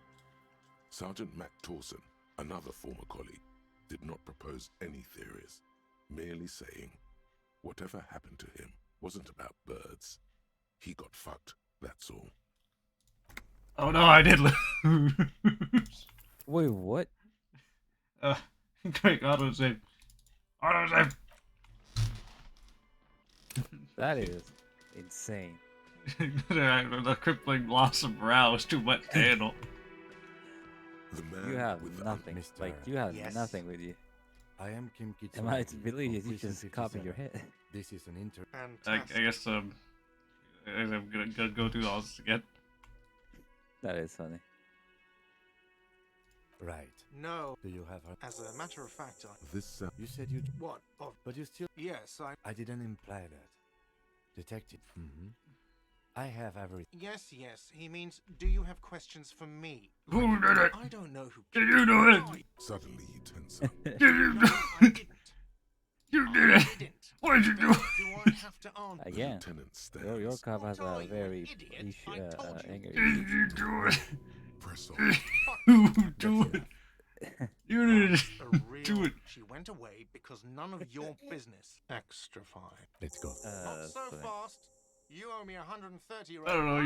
Sergeant Matt Torson, another former colleague, did not propose any theories, merely saying, "Whatever happened to him wasn't about birds. He got fucked, that's all." Oh no, I did lose. Wait, what? Quick, autosave. Autosave. That is insane. The crippling loss of morale was too much to handle. You have nothing. Like, you have nothing with you. I am Kim Kitsu. Am I to believe you just copied your head? This is an inter... I guess I'm gonna go through all this again. That is funny. Right. No. Do you have her? As a matter of fact, This, You said you... What? Oh, But you still... yes, I didn't imply that. Detective. I have everything. Yes, he means, do you have questions for me? Who did it? I don't know who... Did you do it? Suddenly he tense up. Did you do it? You did it. What did you do? Do I have to answer? Again, Lieutenant stands. your cop has a very angry. Did you do it? Press on. You do it. You did do it. She went away because none of your business. Extra fine. Let's go. Not so fast. You owe me 130 right I don't know,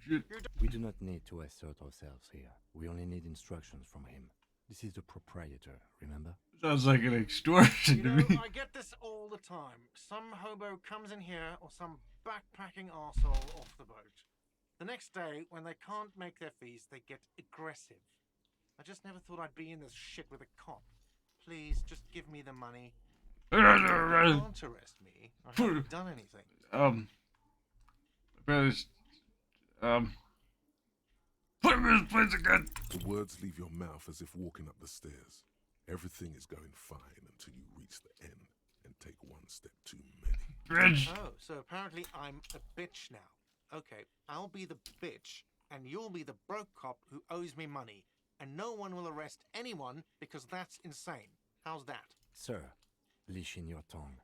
you We do not need to assert ourselves here. We only need instructions from him. This is the proprietor, remember? Sounds like an extortion You to know, me. I get this all the time. Some hobo comes in here or some backpacking arsehole off the boat. The next day, when they can't make their fees, they get aggressive. I just never thought I'd be in this shit with a cop. Please, just give me the money. You can't arrest me. I haven't done anything. Put me in this place again. The words leave your mouth as if walking up the stairs. Everything is going fine until you reach the end and take one step too many. Bridge. Oh, so apparently I'm a bitch now. Okay, I'll be the bitch, and you'll be the broke cop who owes me money. and no one will arrest anyone because that's insane. How's that? Sir, leash in your tongue.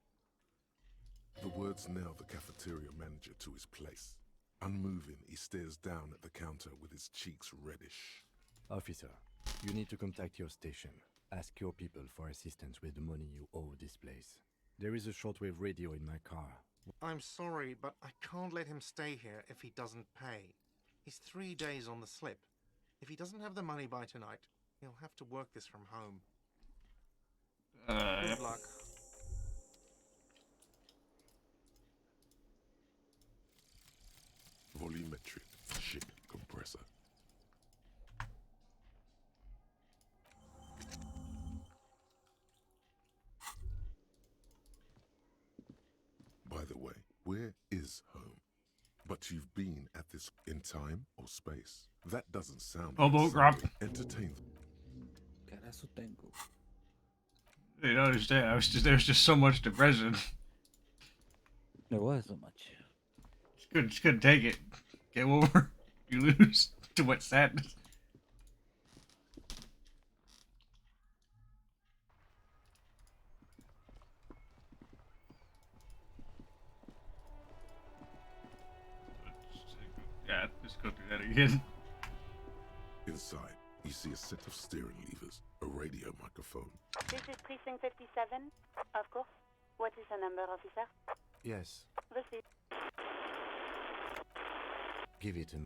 The words nail the cafeteria manager to his place. Unmoving, he stares down at the counter with his cheeks reddish. Officer, you need to contact your station. Ask your people for assistance with the money you owe this place. There is a shortwave radio in my car. I'm sorry, but I can't let him stay here if he doesn't pay. He's 3 days on the slip. If he doesn't have the money by tonight, he'll have to work this from home. Good luck. Volumetric ship compressor. By the way, where is home? But you've been at this in time or space? That doesn't sound like something. Entertain them. You don't understand. There was just so much depression. There was so much. Just couldn't take it. Game over. You lose. Too much sadness. Yeah, just go through that again. Inside, you see a set of steering levers, a radio microphone. This is Precinct 57. Of course. What is the number, officer? Yes. Receive. Give it to me.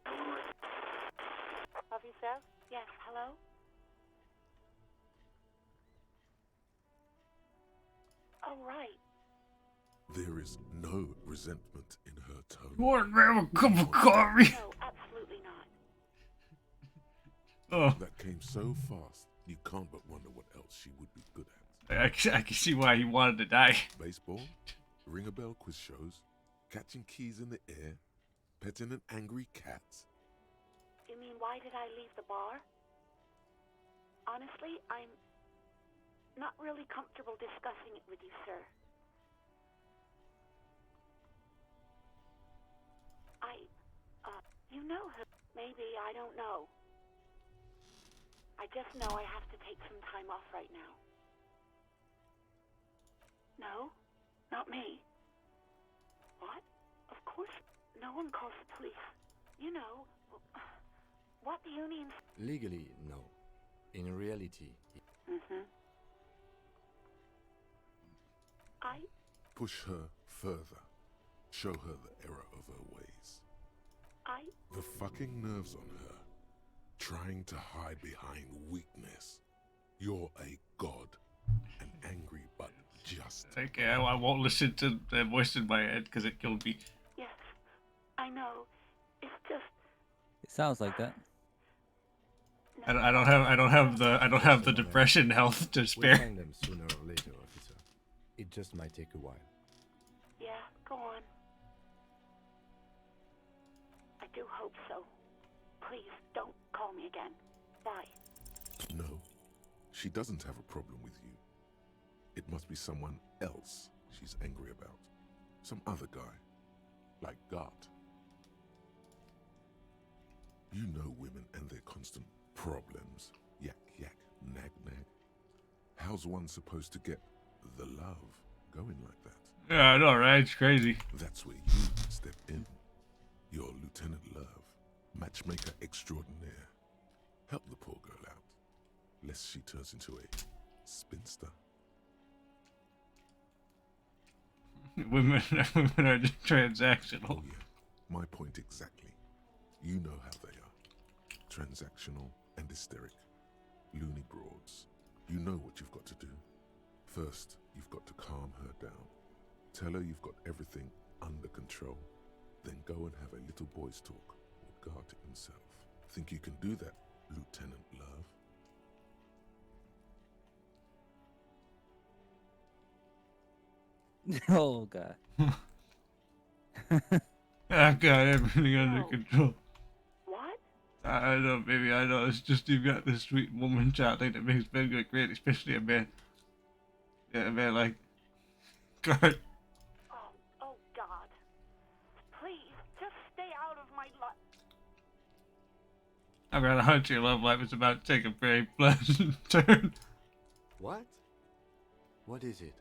Officer? Yes, hello? Oh, right. There is no resentment in her tone. You want to grab a cup of coffee? No, absolutely not. Oh. That came so fast, you can't but wonder what else she would be good at. I can see why he wanted to die. Baseball, ring-a-bell quiz shows, catching keys in the air, petting an angry cat. You mean, why did I leave the bar? Honestly, I'm not really comfortable discussing it with you, sir. You know her. Maybe, I don't know. I just know I have to take some time off right now. No? Not me. What? Of course, no one calls the police. You know, what the unions... Legally, no. In reality... Push her further. Show her the error of her ways. The fucking nerves on her. Trying to hide behind weakness. You're a god. An angry but just... Okay, I won't listen to the voice in my head because it killed me. Yes, I know. It's just... It sounds like that. I don't have the depression health to We'll spare. find them sooner or later, officer. It just might take a while. Yeah, go on. I do hope so. Please, don't call me again. Bye. No, she doesn't have a problem with you. It must be someone else she's angry about. Some other guy. Like Gart. You know women and their constant problems. Yak, yak, nag, nag. How's one supposed to get the love going like that? Yeah, I know, right? It's crazy. That's where you step in. You're Lieutenant Love, matchmaker extraordinaire. Help the poor girl out, lest she turns into a spinster. Women are just transactional. Oh yeah, my point exactly. You know how they are. Transactional and hysteric. Loony broads. You know what you've got to do. First, you've got to calm her down. Tell her you've got everything under control. Then go and have a little boy's talk with Gart himself. Think you can do that, Lieutenant Love? Oh god. I've got everything under control. What? I know, baby, I know. It's just you've got this sweet woman child thing that makes men look great, especially a man. Yeah, a man like God. Oh, God. Please, just stay out of my life. I've got a hunch your love life is about to take a very pleasant turn. What? What is it?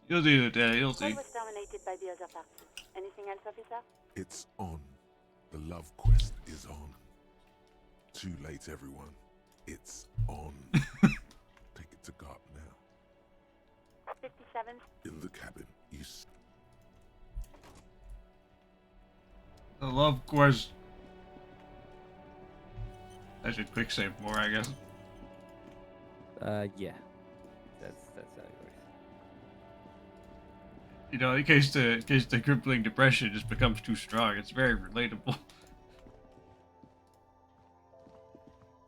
You'll see it, you'll see. Call was terminated by the other party. Anything else, officer? It's on. The love quest is on. Too late, everyone. It's on. Take it to guard now. 57. In the cabin, The love quest. I should quick save more, I guess. Yeah. That's how it works. You know, in case the crippling depression just becomes too strong, it's very relatable.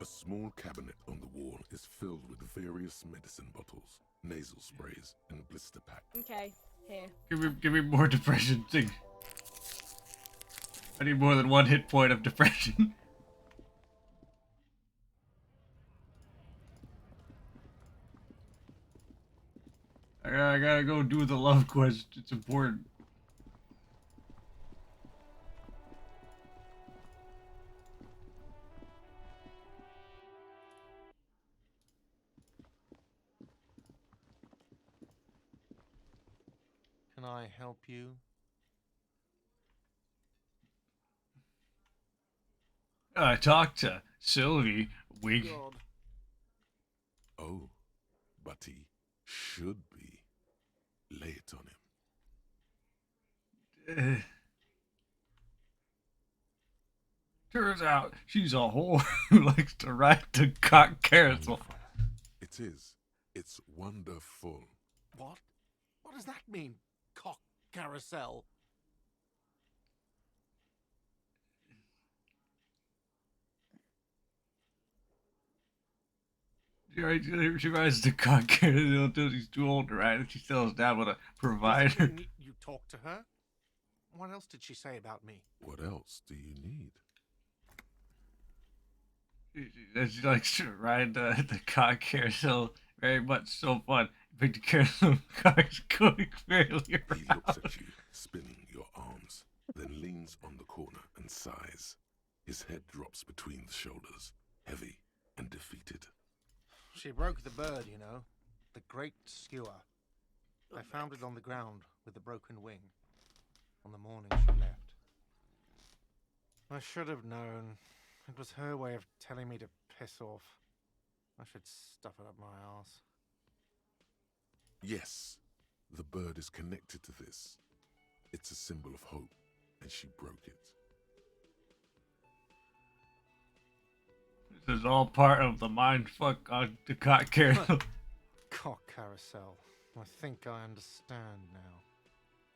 a small cabinet on the wall is filled with various medicine bottles, nasal sprays, and blister packs. Okay, here. Give me more depression thing. I need more than one hit point of depression. I gotta go do the love quest. It's important. Can I help you? I talked to Sylvie. Wink. God. Oh, but he should be. Lay it on him. Turns out she's a whore who likes to ride the cock carousel. It is. It's wonderful. What? What does that mean? Cock carousel? She rides the cock carousel until she's too old to ride, and she settles down with a provider. You talked to her? What else did she say about me? What else do you need? She likes to ride the cock carousel very much. So fun. But the carousel cock's going fairly around. He looks at you, spinning your arms, then leans on the corner and sighs. His head drops between the shoulders, heavy and defeated. She broke the bird, you know. The great skewer. I found it on the ground with the broken wing on the morning she left. I should have known. It was her way of telling me to piss off. I should stuff it up my arse. Yes, the bird is connected to this. It's a symbol of hope, and she broke it. This is all part of the mindfuck on the cock carousel. Cock carousel. I think I understand now.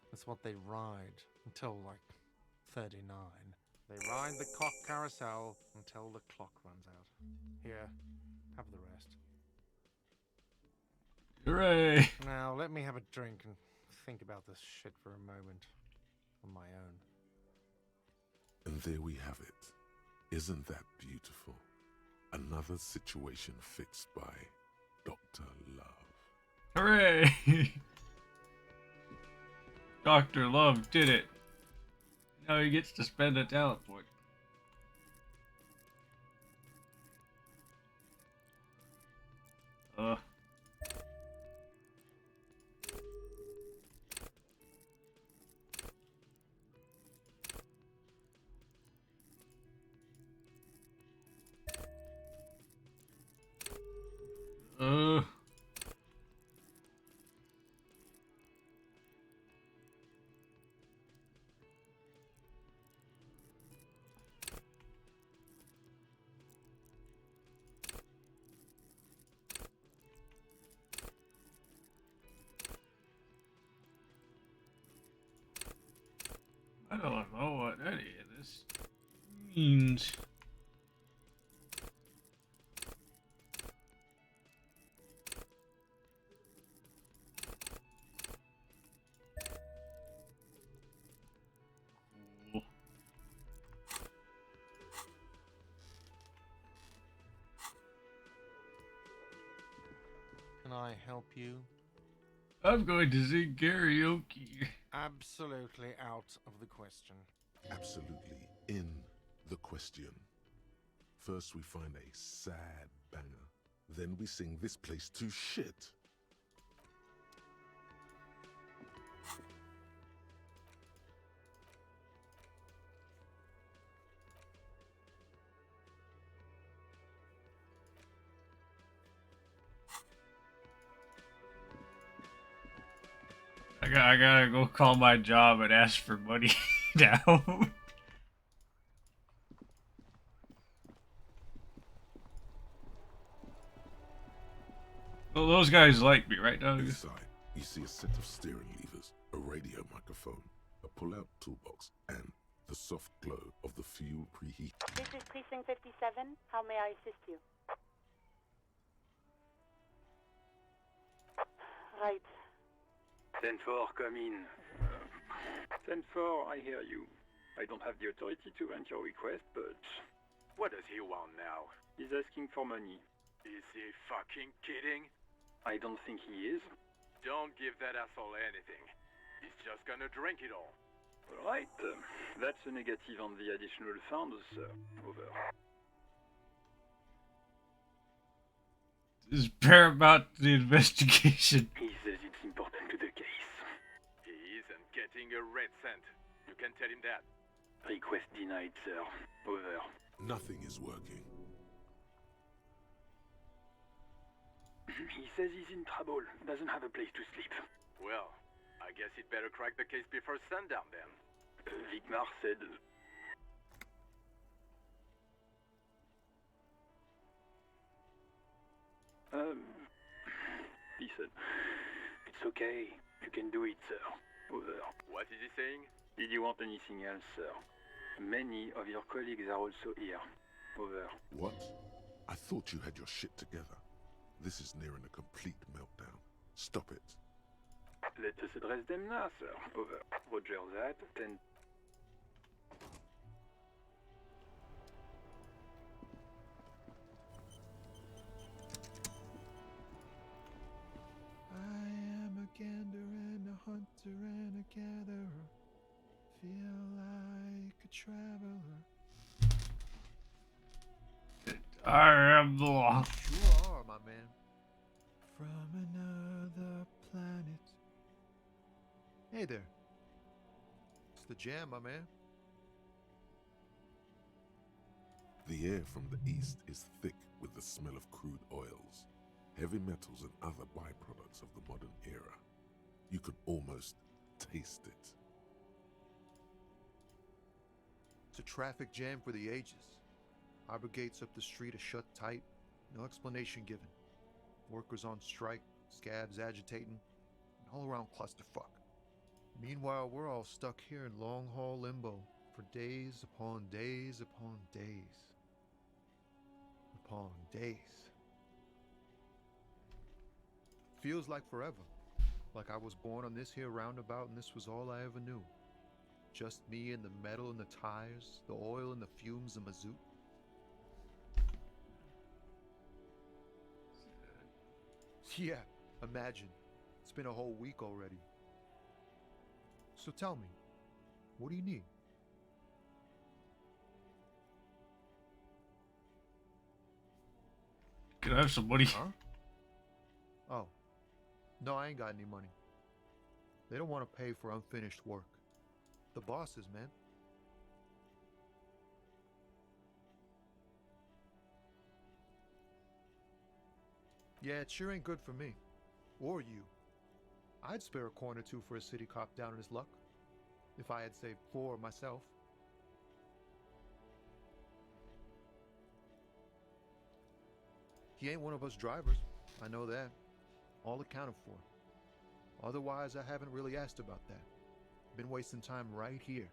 That's what they ride until, like, 39. They ride the cock carousel until the clock runs out. Here, have the rest. Hooray! Now, let me have a drink and think about this shit for a moment. On my own. And there we have it. Isn't that beautiful? Another situation fixed by Dr. Love. Hooray! Dr. Love did it. Now he gets to spend a talent point. I don't know what any of this means. Cool. Can I help you? I'm going to sing karaoke. Absolutely out of the question. Absolutely in the question. First we find a sad banger. Then we sing this place to shit. I gotta go call my job and ask for money now. Well, those guys like me, right, Doug? Inside, you see a set of steering levers, a radio microphone, a pull-out toolbox, and the soft glow of the fuel preheat. This is Precinct 57. How may I assist you? Right. 10-4, come in. 10-4, I hear you. I don't have the authority to grant your request, but... What does he want now? He's asking for money. Is he fucking kidding? I don't think he is. Don't give that asshole anything. He's just gonna drink it all. Alright, that's a negative on the additional funds, sir. Over. This is paramount to the investigation. He says it's important to the case. He isn't getting a red cent. You can tell him that. Request denied, sir. Over. Nothing is working. He says he's in trouble. Doesn't have a place to sleep. Well, I guess he'd better crack the case before sundown then. Vigmar said... He said... It's okay. You can do it, sir. Over. What is he saying? Did you want anything else, sir? Many of your colleagues are also here. Over. What? I thought you had your shit together. This is nearing a complete meltdown. Stop it. Let us address them now, sir. Over. Roger that. 10... I am a gander and a hunter and a gatherer. Feel like a traveler. I am the law. Sure are, my man. From another planet. Hey there. It's the jam, my man. The air from the east is thick with the smell of crude oils, heavy metals and other byproducts of the modern era. You could almost taste it. It's a traffic jam for the ages. Harbor gates up the street are shut tight, no explanation given. Workers on strike, scabs agitating, an all-around clusterfuck. Meanwhile, we're all stuck here in long-haul limbo for days upon days upon days. Upon days. Feels like forever. Like I was born on this here roundabout and this was all I ever knew. Just me and the metal and the tires, the oil and the fumes of mazout. Yeah, imagine. It's been a whole week already. So tell me, what do you need? Can I have some money? Huh? Oh. No, I ain't got any money. They don't want to pay for unfinished work. The bosses, man. Yeah, it sure ain't good for me. Or you. I'd spare a coin or two for a city cop down in his luck. If I had saved 4 myself. He ain't one of us drivers. I know that. All accounted for. Otherwise, I haven't really asked about that. Been wasting time right here.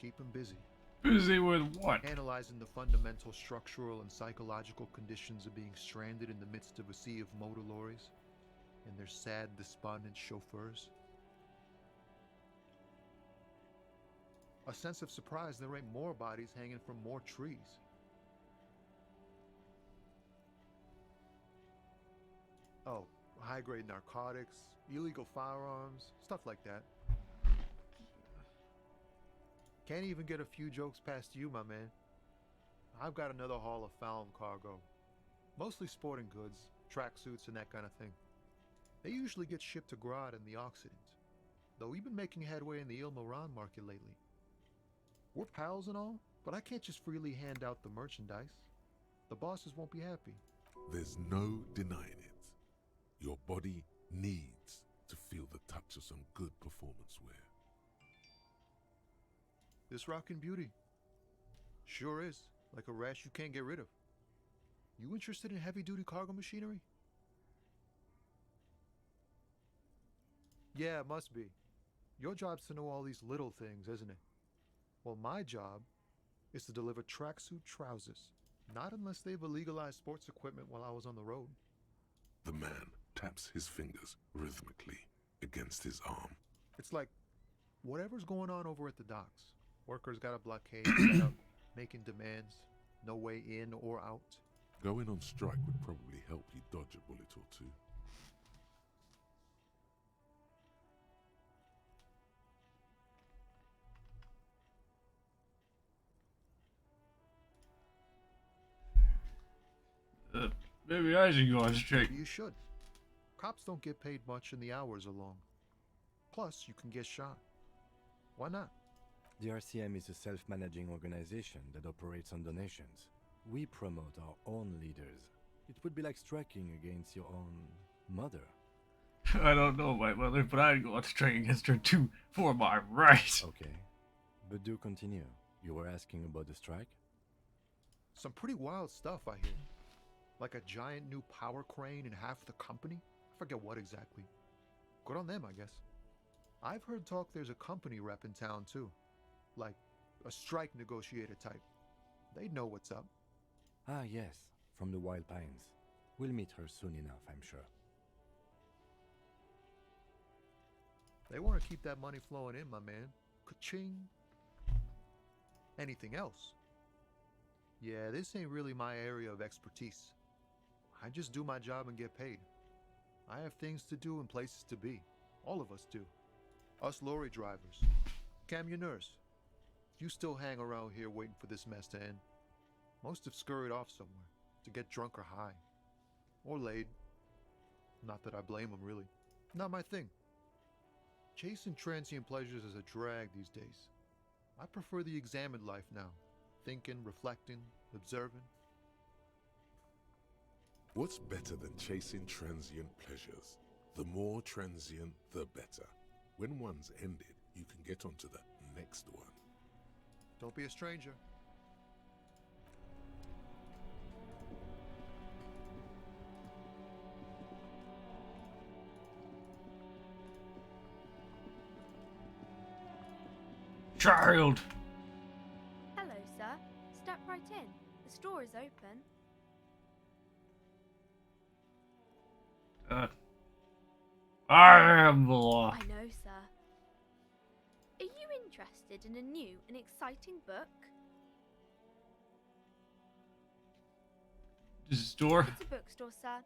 Keep him busy. Busy with what? Analyzing the fundamental structural and psychological conditions of being stranded in the midst of a sea of motor lorries and their sad, despondent chauffeurs. A sense of surprise there ain't more bodies hanging from more trees. Oh, high-grade narcotics, illegal firearms, stuff like that. Can't even get a few jokes past you, my man. I've got another haul of found cargo. Mostly sporting goods, tracksuits, and that kind of thing. They usually get shipped to Grodd in the Occident, though we've been making headway in the Ilmaran market lately. We're pals and all, but I can't just freely hand out the merchandise. The bosses won't be happy. There's no denying it. Your body needs to feel the touch of some good performance wear. This rockin' beauty sure is like a rash you can't get rid of. You interested in heavy-duty cargo machinery? Yeah, it must be. Your job's to know all these little things, isn't it? Well, my job is to deliver tracksuit trousers. Not unless they've illegalized sports equipment while I was on the road. The man taps his fingers rhythmically against his arm. It's like whatever's going on over at the docks. Workers got a blockade set up, making demands, no way in or out. Going on strike would probably help you dodge a bullet or two. Maybe I should go on strike. You should. Cops don't get paid much and the hours are long. Plus, you can get shot. Why not? The RCM is a self-managing organization that operates on donations. We promote our own leaders. It would be like striking against your own mother. I don't know my mother, but I'd go on strike against her too, for my rights. Okay, but do continue. You were asking about the strike? Some pretty wild stuff, I hear. Like a giant new power crane in half the company? I forget what exactly. Good on them, I guess. I've heard talk there's a company rep in town, too. Like a strike negotiator type. They'd know what's up. Ah, yes, from the Wild Pines. We'll meet her soon enough, I'm sure. They want to keep that money flowing in, my man. Ka-ching. Anything else? Yeah, this ain't really my area of expertise. I just do my job and get paid. I have things to do and places to be. All of us do. Us lorry drivers. Camionneurs. You still hang around here waiting for this mess to end. Most have scurried off somewhere to get drunk or high. Or laid. Not that I blame them, really. Not my thing. Chasing transient pleasures is a drag these days. I prefer the examined life now. Thinking, reflecting, observing. What's better than chasing transient pleasures? The more transient, the better. When one's ended, you can get onto the next one. Don't be a stranger. Child! Hello, sir. Step right in. The store is open. I am the law. I know, sir. Are you interested in a new and exciting book? This is a store? It's a bookstore, sir.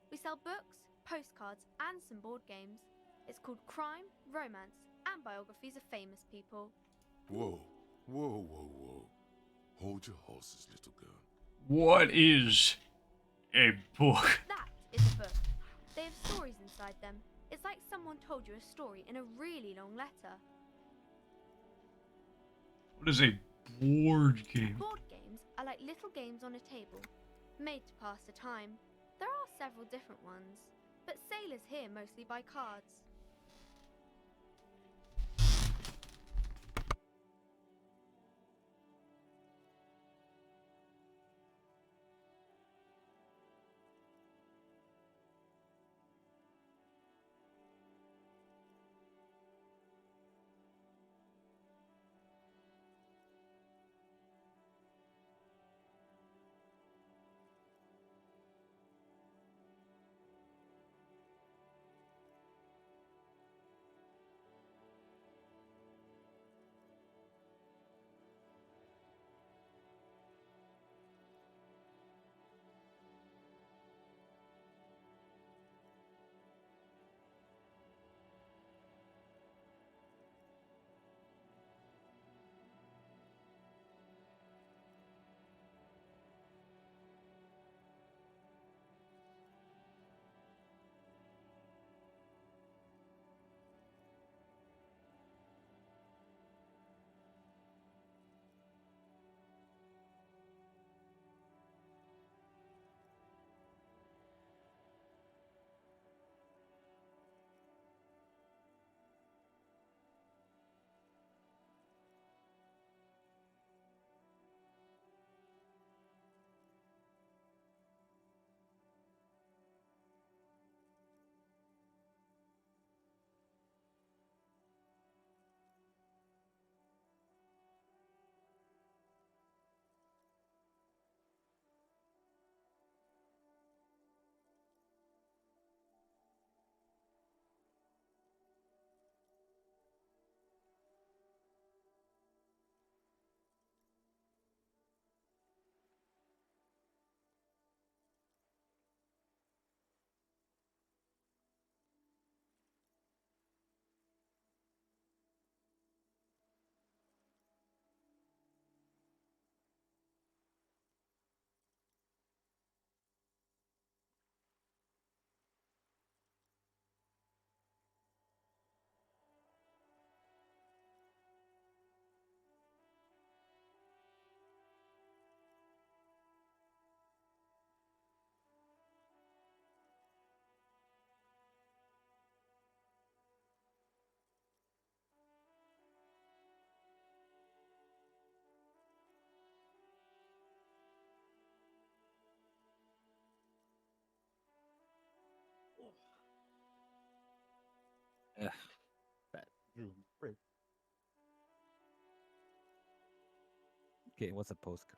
We sell books, postcards, and some board games. It's called Crime, Romance, and Biographies of Famous People. Whoa, whoa, whoa, whoa. Hold your horses, little girl. What is a book? That is a book. They have stories inside them. It's like someone told you a story in a really long letter. What is a board game? Board games are like little games on a table, made to pass the time. There are several different ones, but sailors here mostly buy cards. Okay, what's a postcard?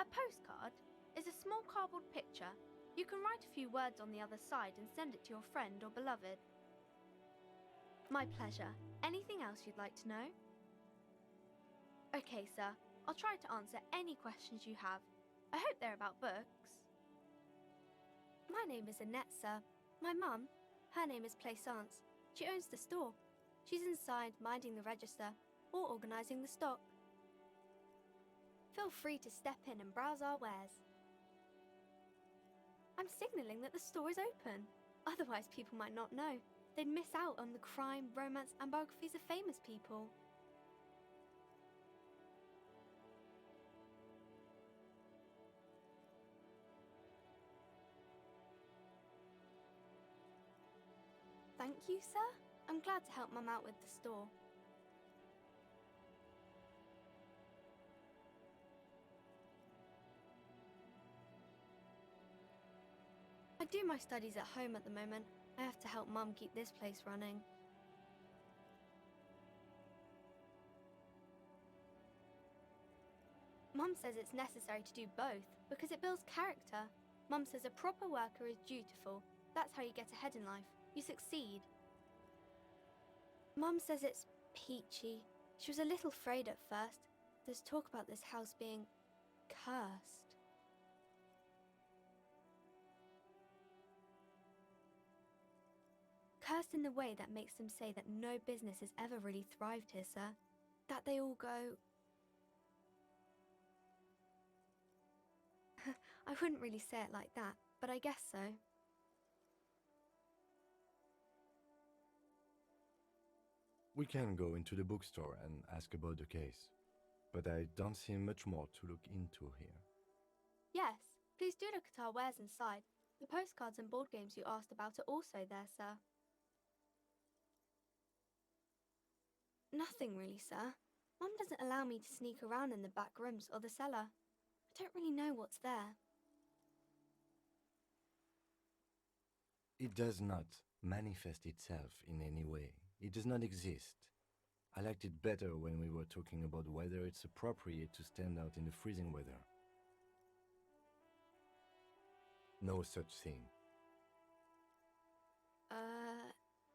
A postcard is a small cardboard picture. You can write a few words on the other side and send it to your friend or beloved. My pleasure. Anything else you'd like to know? Okay, sir. I'll try to answer any questions you have. I hope they're about books. My name is Annette, sir. My mum, her name is Plaisance. She owns the store. She's inside minding the register or organising the stock. Feel free to step in and browse our wares. I'm signalling that the store is open. Otherwise, people might not know. They'd miss out on the crime, romance, and biographies of famous people. Thank you, sir. I'm glad to help Mum out with the store. I do my studies at home at the moment. I have to help Mum keep this place running. Mum says it's necessary to do both because it builds character. Mum says a proper worker is dutiful. That's how you get ahead in life. You succeed. Mum says it's peachy. She was a little afraid at first. There's talk about this house being cursed. Cursed in the way that makes them say that no business has ever really thrived here, sir. That they all go... I wouldn't really say it like that, but I guess so. We can go into the bookstore and ask about the case, but I don't see much more to look into here. Yes, please do look at our wares inside. The postcards and board games you asked about are also there, sir. Nothing really, sir. Mum doesn't allow me to sneak around in the back rooms or the cellar. I don't really know what's there. It does not manifest itself in any way. It does not exist. I liked it better when we were talking about whether it's appropriate to stand out in the freezing weather. No such thing.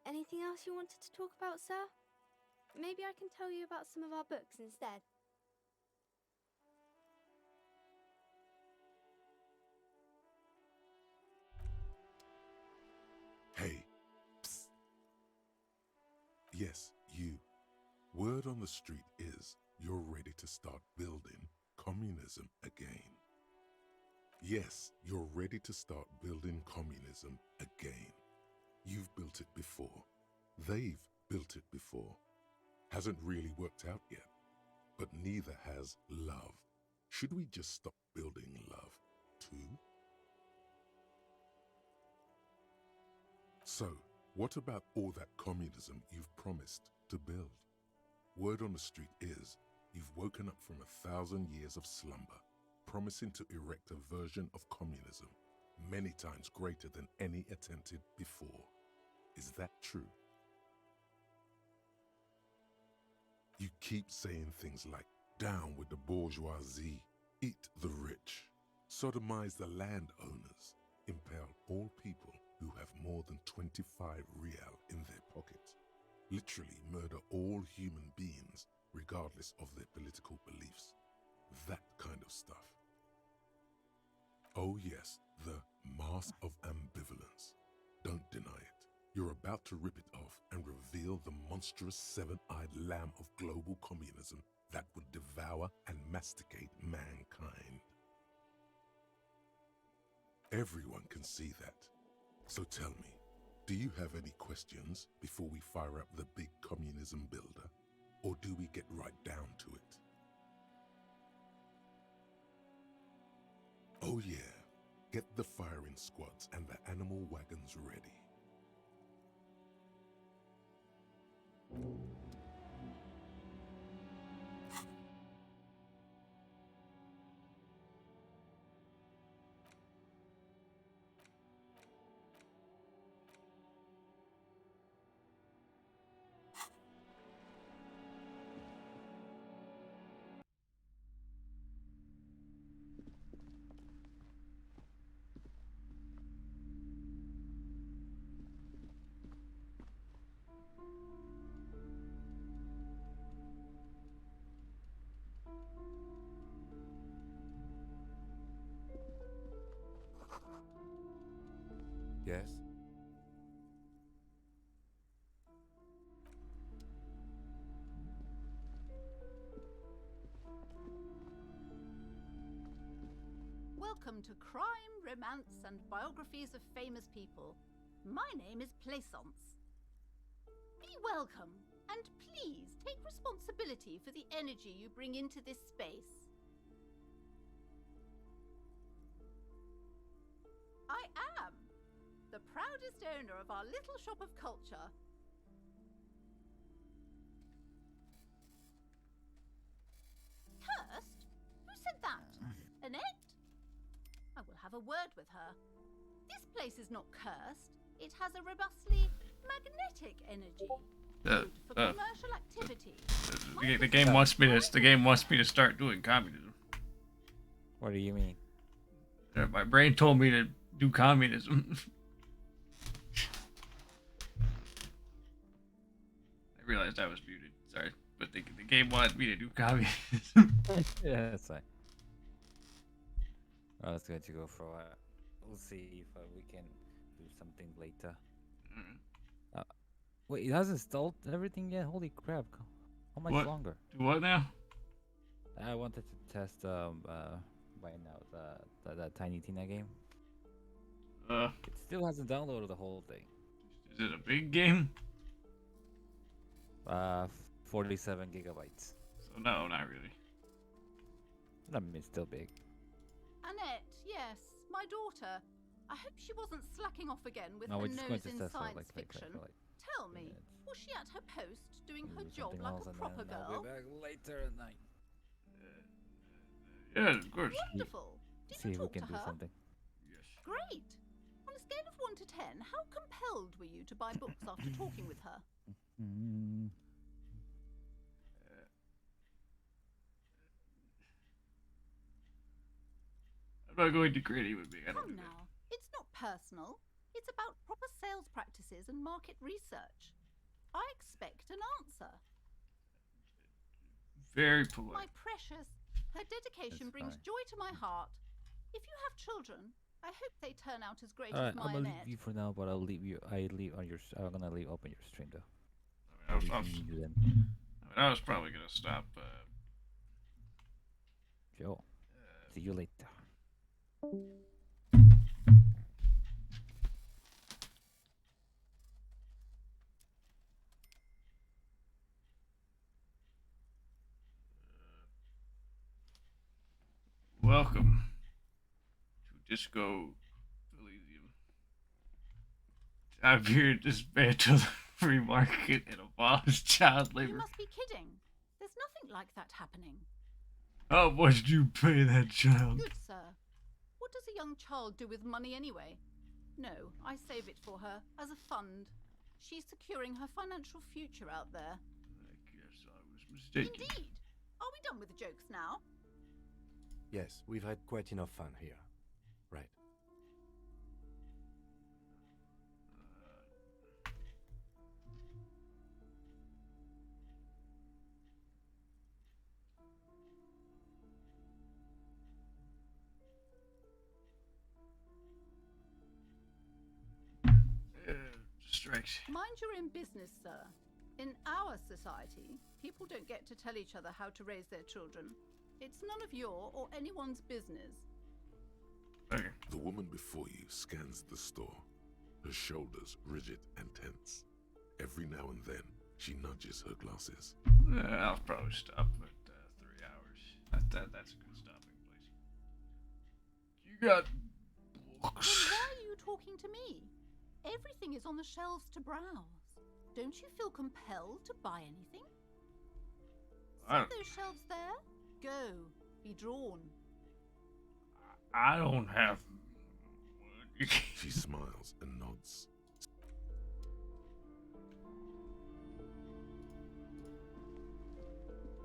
Anything else you wanted to talk about, sir? Maybe I can tell you about some of our books instead. Hey, psst. Yes, you. Word on the street is you're ready to start building communism again. Yes, you're ready to start building communism again. You've built it before. They've built it before. Hasn't really worked out yet, but neither has love. Should we just stop building love, too? So, what about all that communism you've promised to build? Word on the street is you've woken up from 1,000 years of slumber, promising to erect a version of communism many times greater than any attempted before. Is that true? You keep saying things like, down with the bourgeoisie, eat the rich, sodomize the landowners, impale all people who have more than 25 real in their pocket, literally murder all human beings regardless of their political beliefs. That kind of stuff. Oh yes, the mask of ambivalence. Don't deny it. You're about to rip it off and reveal the monstrous seven-eyed lamb of global communism that would devour and masticate mankind. Everyone can see that. So tell me, do you have any questions before we fire up the big communism builder? Or do we get right down to it? Oh yeah, get the firing squads and the animal wagons ready. Yes? Welcome to Crime, Romance, and Biographies of Famous People. My name is Plaisance. Be welcome, and please take responsibility for the energy you bring into this space. I am the proudest owner of our little shop of culture. Cursed? Who said that? Annette? I will have a word with her. This place is not cursed. It has a robustly magnetic energy. Good for commercial activity. The game wants me to. The game wants me to start doing communism. What do you mean? My brain told me to do communism. I realized I was muted. Sorry, but the game wanted me to do communism. Yeah, that's fine. I was going to go for a. We'll see if we can do something later. Wait, it hasn't installed everything yet? Holy crap. How much What? longer? Do what now? I wanted to test right now the Tiny Tina game. It still hasn't downloaded the whole thing. Is it a big game? 47 gigabytes. So no, not really. I mean, it's still big. Annette, yes, my daughter. I hope she wasn't slacking off again with No, her we're just going nose to in test for science like fiction. 2 Tell me, was she at her post doing her do job something like else a and proper then I'll girl? be back later at night. Yeah, of course. Wonderful. Did See you if we talk can to do her? something. Great. On a scale of 1 to 10, how compelled were you to buy books after talking with her? I'm not going to gritty with me. I don't Come do that. now, it's not personal. It's about proper sales practices and market research. I expect an answer. Very polite. My precious, her dedication brings joy to my heart. If you have children, I hope they turn out as great Alright, as I'm my gonna Annette. leave you for now, but I'll leave you. I'm gonna leave open your stream though. I was probably gonna stop. Joe, see you later. Welcome to Disco Elysium. I'm here to dismantle the free market and abolish child labor. You must be kidding. There's nothing like that happening. How much do you pay that child? Good sir. What does a young child do with money anyway? No, I save it for her as a fund. She's securing her financial future out there. I guess I was mistaken. Indeed. Are we done with the jokes now? Yes, we've had quite enough fun here. Right. Distraction. Mind your own business, sir. In our society, people don't get to tell each other how to raise their children. It's none of your or anyone's business. Okay. The woman before you scans the store, her shoulders rigid and tense. Every now and then, she nudges her glasses. I'll probably stop at 3 hours. That's a good stopping place. You got books. Then why are you talking to me? Everything is on the shelves to browse. Don't you feel compelled to buy anything? See those shelves there? Go. Be drawn. I don't have. She smiles and nods.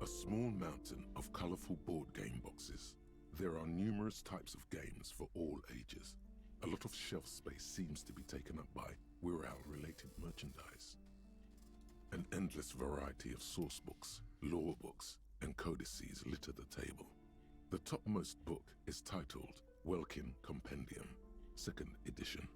A small mountain of colorful board game boxes. There are numerous types of games for all ages. A lot of shelf space seems to be taken up by Wirral-related merchandise. An endless variety of source books, lore books, and codices litter the table. The topmost book is titled Welkin Compendium, 2nd edition.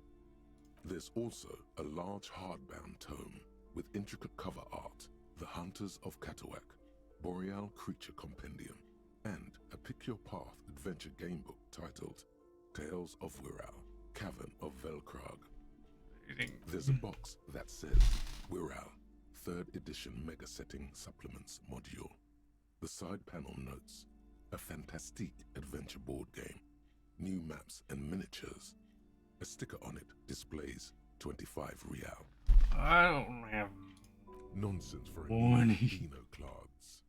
There's also a large hardbound tome with intricate cover art, The Hunters of Catawak, Boreal Creature Compendium, and a Pick Your Path adventure game book titled Tales of Wirral, Cavern of Velkrag. There's a box that says Wirral, 3rd edition Mega Setting Supplements Module. The side panel notes, a fantastique adventure board game, new maps and miniatures. A sticker on it displays 25 real. I don't have Nonsense for a money. Dino clods.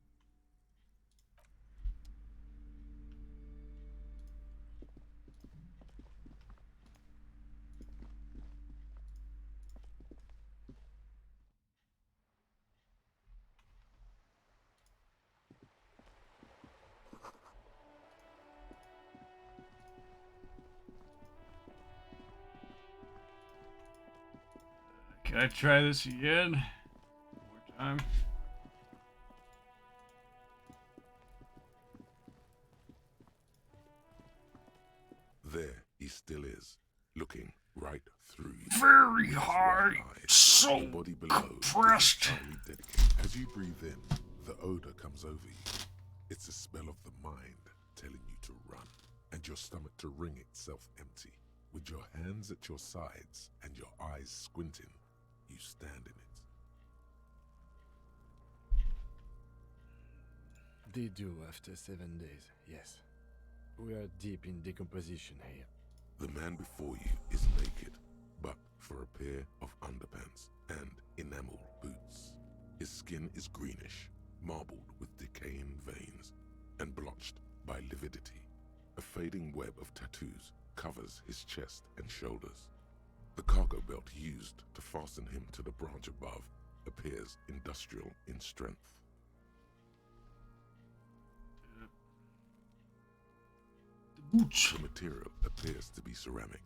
Can I try this again? One more time. There he still is, looking right through you. Very His hard, red eyes, so the body below compressed. is entirely dedicated. As you breathe in, the odor comes over you. It's a smell of the mind telling you to run, and your stomach to wring itself empty. With your hands at your sides and your eyes squinting, you stand in it. They do after 7 days, yes. We are deep in decomposition here. The man before you is naked, but for a pair of underpants and enamel boots. His skin is greenish, marbled with decaying veins, and blotched by lividity. A fading web of tattoos covers his chest and shoulders. The cargo belt used to fasten him to the branch above appears industrial in strength. The boots. The material appears to be ceramic.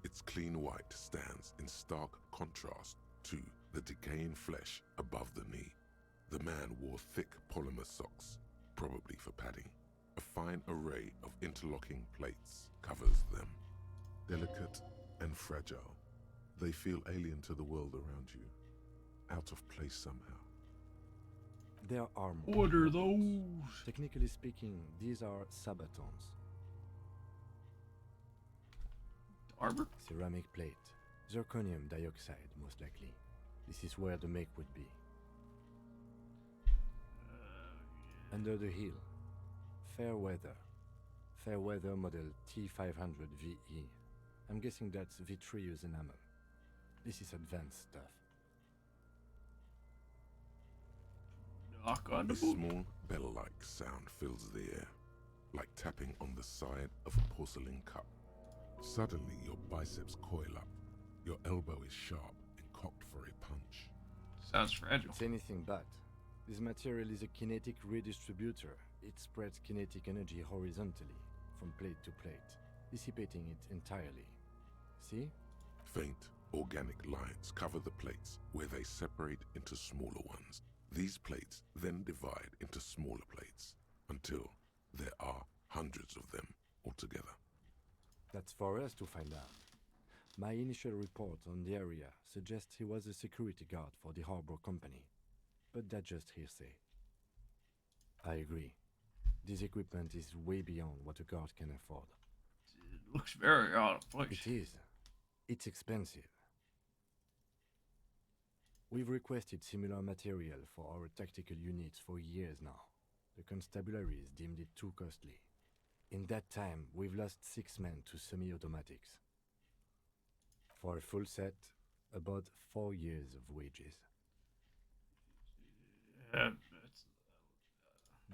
Its clean white stands in stark contrast to the decaying flesh above the knee. The man wore thick polymer socks, probably for padding. A fine array of interlocking plates covers them. Delicate and fragile, they feel alien to the world around you, out of place somehow. There are more. What are those? Technically speaking, these are sabatons. Arbor? Ceramic plate. Zirconium dioxide, most likely. This is where the make would be. Under the hill. Fair weather. Fair weather model T500VE. I'm guessing that's vitreous enamel. This is advanced stuff. Knock on the A small bell-like sound fills the air, like tapping on the side of a porcelain cup. Suddenly, your biceps coil up. Your elbow is sharp and cocked for a punch. Sounds fragile. It's anything but. This material is a kinetic redistributor. It spreads kinetic energy horizontally, from plate to plate, dissipating it entirely. See? Faint, organic lines cover the plates where they separate into smaller ones. These plates then divide into smaller plates until there are hundreds of them altogether. That's for us to find out. My initial report on the area suggests he was a security guard for the harbor company, but that's just hearsay. I agree. This equipment is way beyond what a guard can afford. It looks very out of place. It is. It's expensive. We've requested similar material for our tactical units for years now. The constabularies deemed it too costly. In that time, we've lost 6 men to semi-automatics. For a full set, about 4 years of wages.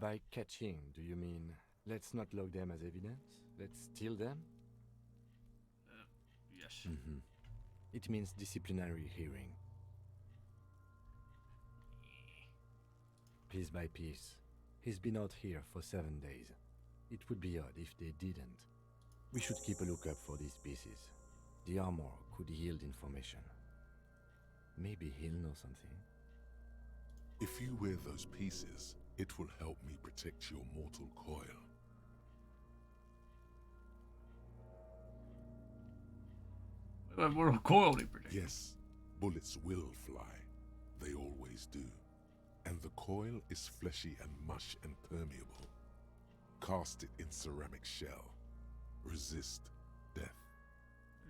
By catching, do you mean let's not log them as evidence? Let's steal them? Yes. Mm-hmm. It means disciplinary hearing. Piece by piece. He's been out here for 7 days. It would be odd if they didn't. We should keep a lookout for these pieces. The armor could yield information. Maybe he'll know something. If you wear those pieces, it will help me protect your mortal coil. Mortal coil they protect. Yes, bullets will fly. They always do. And the coil is fleshy and mush and permeable. Cast it in ceramic shell. Resist death.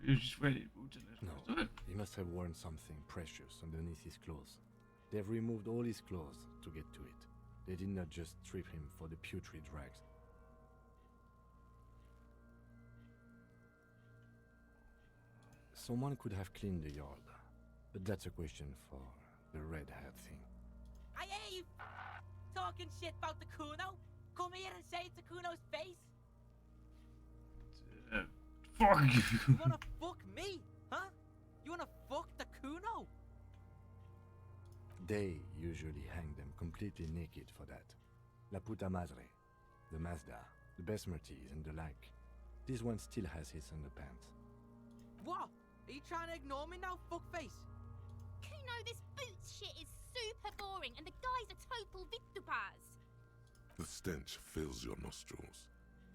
You just ready to move to this. No, he must have worn something precious underneath his clothes. They've removed all his clothes to get to it. They did not just strip him for the putrid rags. Someone could have cleaned the yard, but that's a question for the red-haired thing. I hear you talking shit about the Kuno. Come here and say it to Kuno's face. Fuck you. You wanna fuck me, huh? You wanna fuck the Kuno? They usually hang them completely naked for that. La puta madre, the Mazda, the Besmerties, and the like. This one still has his underpants. What? Are you trying to ignore me now, fuckface? Kuno, this boots shit is super boring, and the guy's a total vitupaz. The stench fills your nostrils.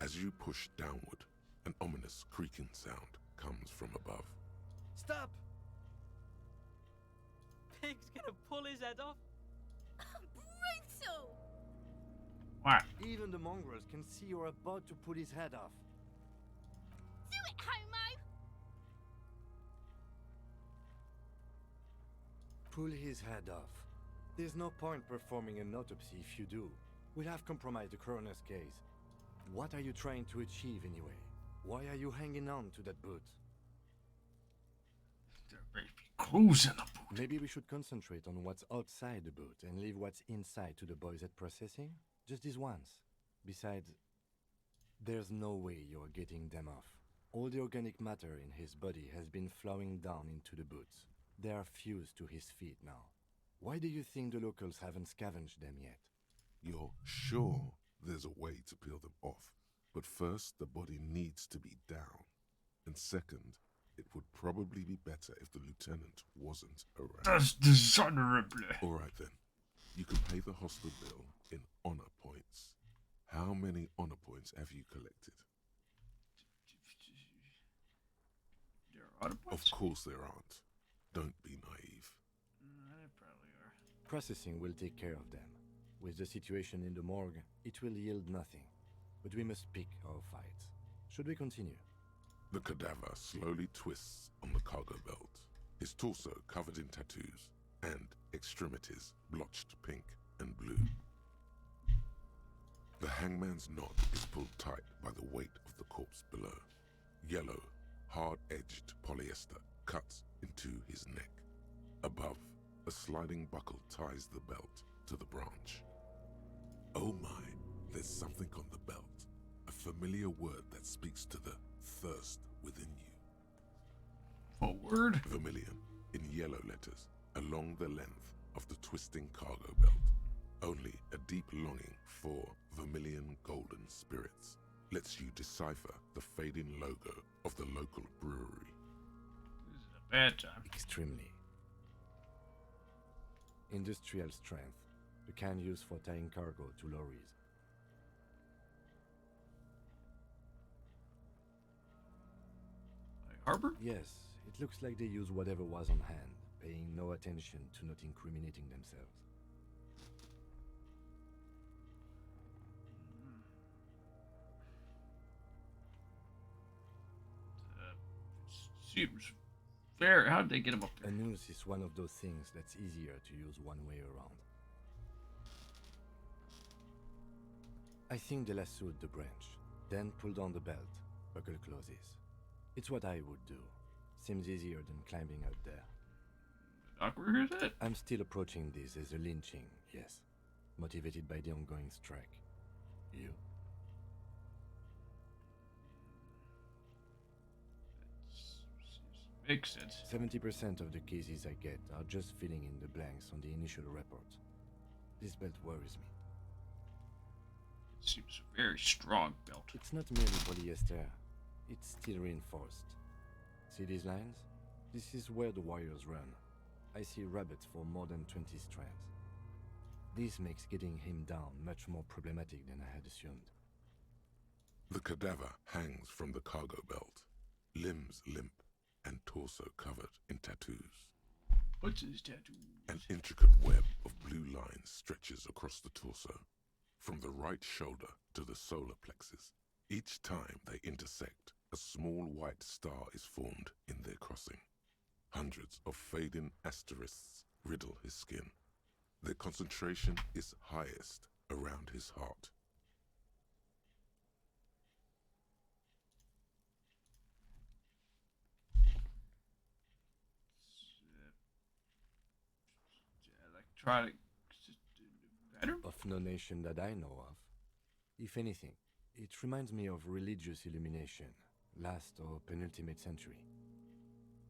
As you push downward, an ominous creaking sound comes from above. Stop! Pig's gonna pull his head off. Brutal! What? Even the mongrels can see you're about to pull his head off. Do it, homo! Pull his head off. There's no point performing an autopsy if you do. We'll have compromised the coroner's case. What are you trying to achieve anyway? Why are you hanging on to that boot? There may be clues in the boot. Maybe we should concentrate on what's outside the boot and leave what's inside to the boys at processing? Just this once. Besides, there's no way you're getting them off. All the organic matter in his body has been flowing down into the boots. They are fused to his feet now. Why do you think the locals haven't scavenged them yet? You're sure there's a way to peel them off, but first the body needs to be down. And second, it would probably be better if the lieutenant wasn't around. That's dishonorable. Alright then. You can pay the hostel bill in honor points. How many honor points have you collected? There are honor points? Of course there aren't. Don't be naive. They probably are. Processing will take care of them. With the situation in the morgue, it will yield nothing. But we must pick our fights. Should we continue? The cadaver slowly twists on the cargo belt, his torso covered in tattoos, and extremities blotched pink and blue. The hangman's knot is pulled tight by the weight of the corpse below. Yellow, hard-edged polyester cuts into his neck. Above, a sliding buckle ties the belt to the branch. Oh my, there's something on the belt. A familiar word that speaks to the thirst within you. A word? Vermilion, in yellow letters, along the length of the twisting cargo belt. Only a deep longing for vermilion golden spirits lets you decipher the fading logo of the local brewery. This is a bad time. Extremely. Industrial strength. The kind used for tying cargo to lorries. Harbor? Yes, it looks like they use whatever was on hand, paying no attention to not incriminating themselves. Seems fair. How'd they get him up there? A noose is one of those things that's easier to use one way around. I think they lassoed the branch, then pulled on the belt, buckle closes. It's what I would do. Seems easier than climbing out there. Awkward is it? I'm still approaching this as a lynching, yes. Motivated by the ongoing strike. You? Makes sense. 70% of the cases I get are just filling in the blanks on the initial report. This belt worries me. It seems a very strong belt. It's not merely polyester. It's steel reinforced. See these lines? This is where the wires run. I see rabbits for more than 20 strands. This makes getting him down much more problematic than I had assumed. The cadaver hangs from the cargo belt, limbs limp and torso covered in tattoos. What's his tattoo? An intricate web of blue lines stretches across the torso, from the right shoulder to the solar plexus. Each time they intersect, a small white star is formed in their crossing. Hundreds of fading asterisks riddle his skin. Their concentration is highest around his heart. Electronic better? Of no nation that I know of. If anything, it reminds me of religious illumination, last or penultimate century.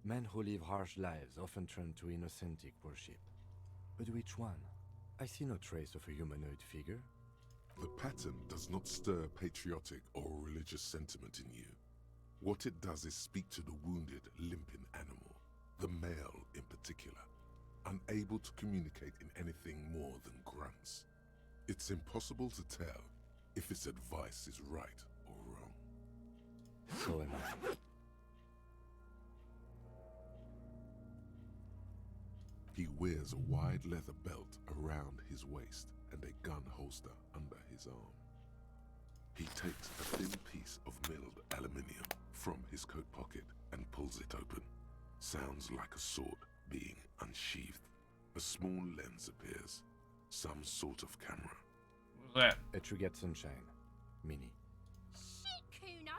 Men who live harsh lives often turn to innocentic worship. But which one? I see no trace of a humanoid figure. The pattern does not stir patriotic or religious sentiment in you. What it does is speak to the wounded, limping animal, the male in particular, unable to communicate in anything more than grunts. It's impossible to tell if its advice is right or wrong. So am I. He wears a wide leather belt around his waist and a gun holster under his arm. He takes a thin piece of milled aluminium from his coat pocket and pulls it open. Sounds like a sword being unsheathed. A small lens appears. Some sort of camera. What's that? A Trigger Sunshine. Mini. Shit, Kuno!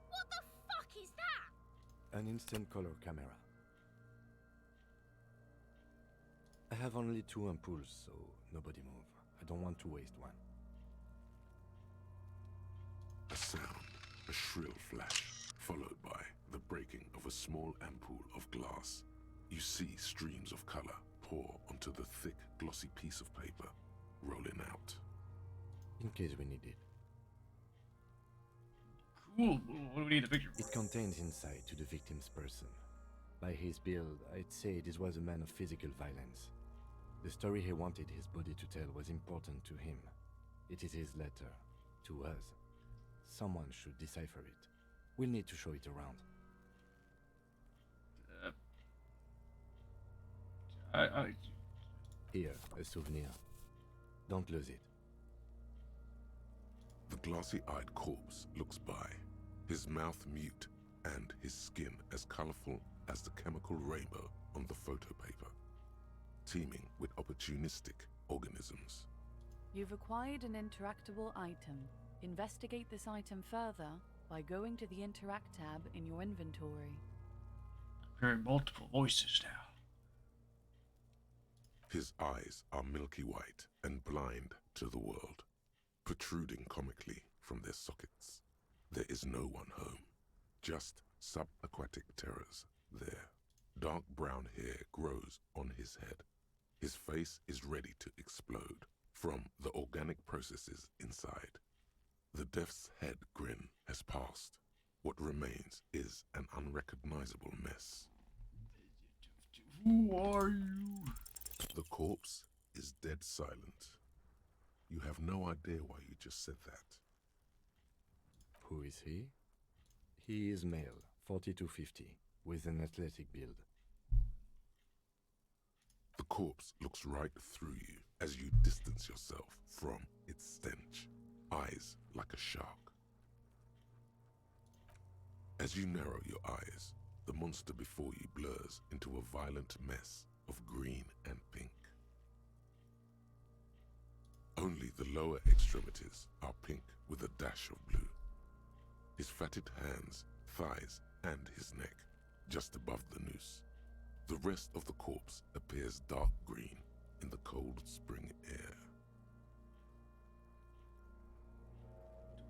What the fuck is that? An instant color camera. I have only 2 ampoules, so nobody move. I don't want to waste one. A sound, a shrill flash, followed by the breaking of a small ampoule of glass. You see streams of color pour onto the thick, glossy piece of paper, rolling out. In case we need it. Ooh, what do we need a picture for? It contains insight to the victim's person. By his build, I'd say this was a man of physical violence. The story he wanted his body to tell was important to him. It is his letter to us. Someone should decipher it. We'll need to show it around. Here, a souvenir. Don't lose it. The glassy-eyed corpse looks by, his mouth mute and his skin as colorful as the chemical rainbow on the photo paper, teeming with opportunistic organisms. You've acquired an interactable item. Investigate this item further by going to the Interact tab in your inventory. I'm hearing multiple voices now. His eyes are milky white and blind to the world, protruding comically from their sockets. There is no one home, just subaquatic terrors there. Dark brown hair grows on his head. His face is ready to explode from the organic processes inside. The death's head grin has passed. What remains is an unrecognizable mess. Who are you? The corpse is dead silent. You have no idea why you just said that. Who is he? He is male, 40 to 50, with an athletic build. The corpse looks right through you as you distance yourself from its stench, eyes like a shark. As you narrow your eyes, the monster before you blurs into a violent mess of green and pink. Only the lower extremities are pink with a dash of blue. His fatted hands, thighs, and his neck, just above the noose. The rest of the corpse appears dark green in the cold spring air.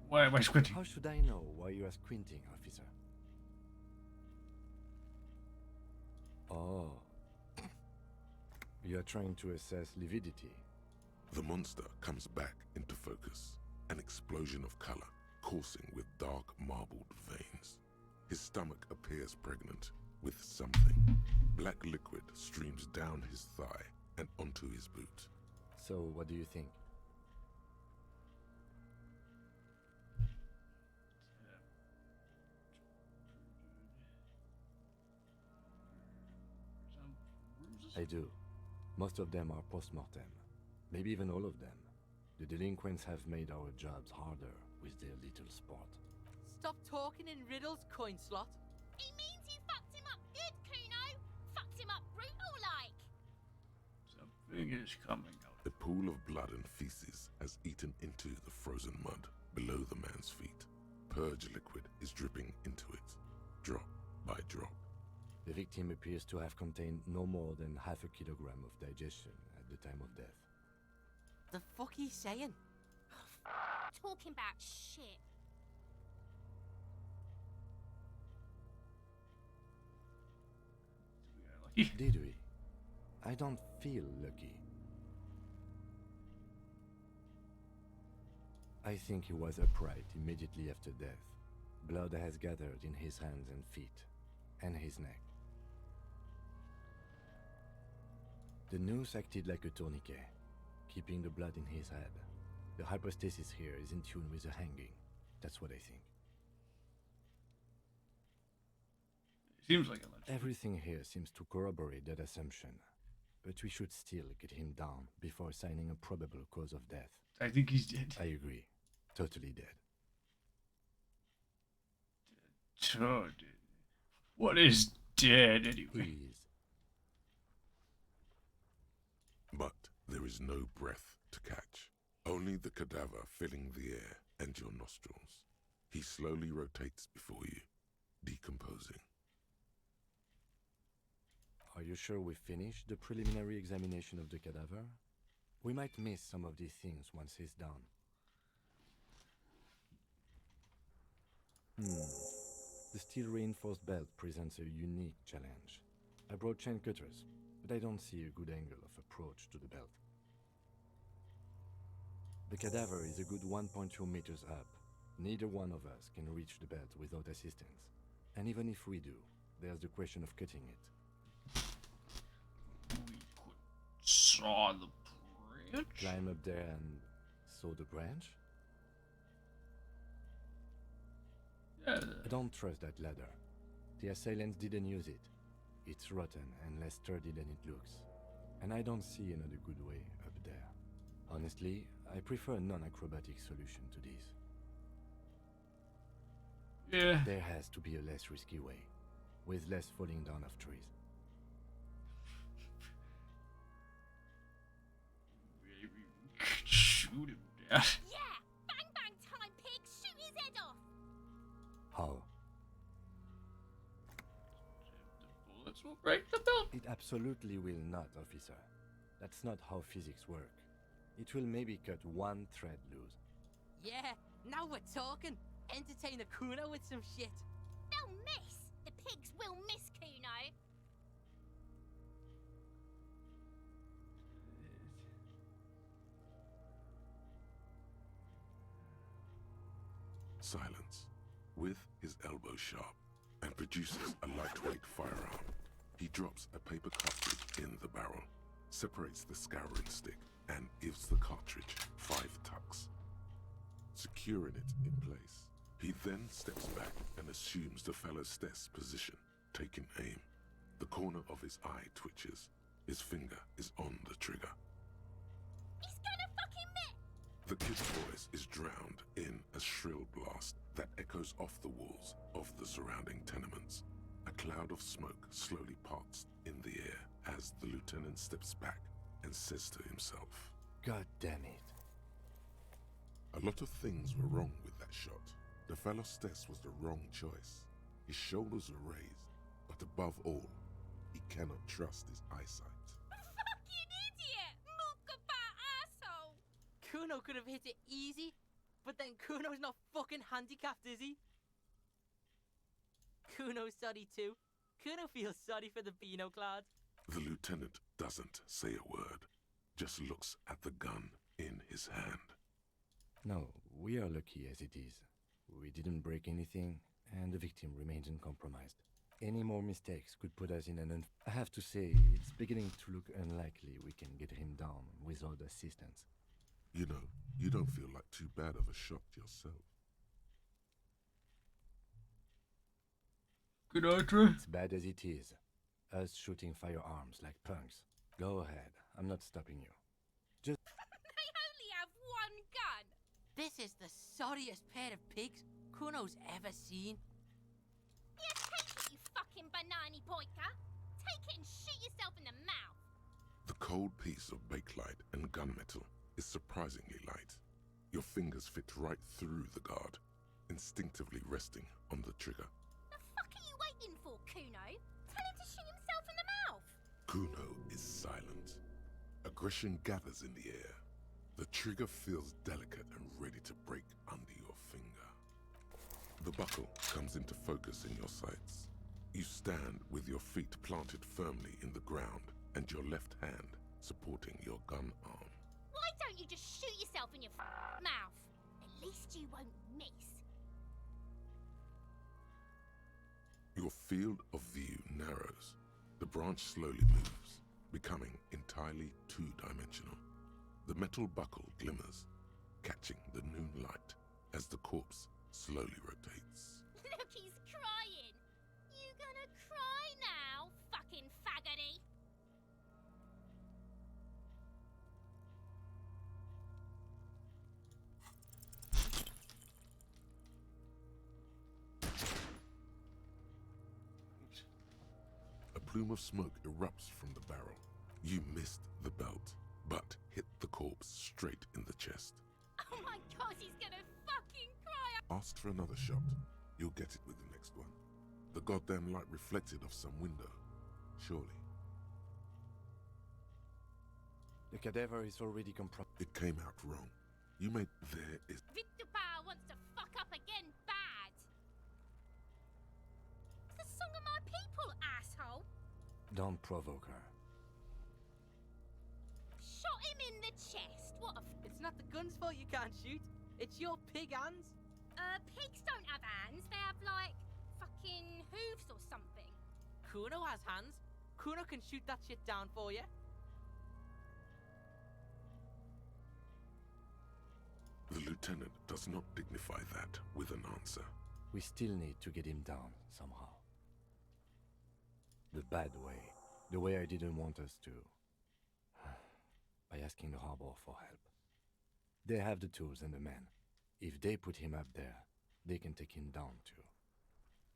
Why am I squinting? How should I know why you are squinting, officer? Oh. You are trying to assess lividity. The monster comes back into focus, an explosion of color coursing with dark marbled veins. His stomach appears pregnant with something. Black liquid streams down his thigh and onto his boot. So, what do you think? I do. Most of them are post-mortem. Maybe even all of them. The delinquents have made our jobs harder with their little sport. Stop talking in riddles, coin slot. He means you fucked him up good, Kuno. Fucked him up brutal like. Something is coming out. A pool of blood and feces has eaten into the frozen mud below the man's feet. Purge liquid is dripping into it, drop by drop. The victim appears to have contained no more than half a kilogram of digestion at the time of death. The fuck he's saying? Talking about shit. Did we? I don't feel lucky. I think he was upright immediately after death. Blood has gathered in his hands and feet, and his neck. The noose acted like a tourniquet, keeping the blood in his head. The hypostasis here is in tune with the hanging. That's what I think. Seems like a lunch. Everything here seems to corroborate that assumption, but we should still get him down before assigning a probable cause of death. I think he's dead. I agree. Totally dead. So dead. What is dead anyway? Please. But there is no breath to catch, only the cadaver filling the air and your nostrils. He slowly rotates before you, decomposing. Are you sure we finished the preliminary examination of the cadaver? We might miss some of these things once he's done. The steel-reinforced belt presents a unique challenge. I brought chain cutters, but I don't see a good angle of approach to the belt. The cadaver is a good 1.2 meters up, Neither one of us can reach the belt without assistance. And even if we do, there's the question of cutting it. We could saw the branch? Climb up there and saw the branch? Yeah. I don't trust that ladder. The assailants didn't use it. It's rotten and less sturdy than it looks. And I don't see another good way up there. Honestly, I prefer a non-acrobatic solution to this. Yeah. There has to be a less risky way, with less falling down of trees. Maybe we could shoot him down. Yeah! Bang bang time, pig! Shoot his head off! How? Bullets will break the belt. It absolutely will not, officer. That's not how physics work. It will maybe cut one thread loose. Yeah, now we're talking. Entertain a Kuno with some shit. They'll miss! The pigs will miss Kuno! Silence, with his elbow sharp, and produces a lightweight firearm. He drops a paper cartridge in the barrel, separates the scouring stick, and gives the cartridge 5 tucks, securing it in place. He then steps back and assumes the fellow's desk position, taking aim. The corner of his eye twitches. His finger is on the trigger. He's gonna fucking miss! The kid's voice is drowned in a shrill blast that echoes off the walls of the surrounding tenements. A cloud of smoke slowly parts in the air as the lieutenant steps back and says to himself, God damn it. A lot of things were wrong with that shot. The fellow's desk was the wrong choice. His shoulders were raised, but above all, he cannot trust his eyesight. Fucking idiot! Mookaba asshole! Kuno could have hit it easy, but then Kuno's not fucking handicapped, is he? Kuno's sorry too. Kuno feels sorry for the Beano Clad. The lieutenant doesn't say a word, just looks at the gun in his hand. No, we are lucky as it is. We didn't break anything, and the victim remains uncompromised. Any more mistakes could put us in an I have to say, it's beginning to look unlikely we can get him down without assistance. You know, you don't feel like too bad of a shot yourself. Good archer. It's bad as it is. Us shooting firearms like punks. Go ahead, I'm not stopping you. Just They only have one gun! This is the sorriest pair of pigs Kuno's ever seen. Yeah, take it, you fucking banana pointer! Take it and shoot yourself in the mouth! The cold piece of bakelite and gunmetal is surprisingly light. Your fingers fit right through the guard, instinctively resting on the trigger. The fuck are you waiting for, Kuno? Tell him to shoot himself in the mouth! Kuno is silent. Aggression gathers in the air. The trigger feels delicate and ready to break under your finger. The buckle comes into focus in your sights. You stand with your feet planted firmly in the ground and your left hand supporting your gun arm. Why don't you just shoot yourself in your mouth? At least you won't miss. Your field of view narrows. The branch slowly moves, becoming entirely two-dimensional. The metal buckle glimmers, catching the noon light as the corpse slowly rotates. Look, he's crying! You gonna cry now, fucking faggoty? A plume of smoke erupts from the barrel. You missed the belt, but hit the corpse straight in the chest. Oh my god, he's gonna fucking cry! Ask for another shot. You'll get it with the next one. The goddamn light reflected off some window. Surely. the cadaver is already compromised. It came out wrong. You made there is Vitupa wants to fuck up again bad! It's the song of my people, asshole! Don't provoke her. Shot him in the chest, what a It's not the gun's fault you can't shoot. It's your pig hands. Pigs don't have hands. They have, like, fucking hooves or something. Kuno has hands. Kuno can shoot that shit down for you. The lieutenant does not dignify that with an answer. We still need to get him down somehow. The bad way. The way I didn't want us to. By asking the harbor for help. They have the tools and the men. If they put him up there, they can take him down too.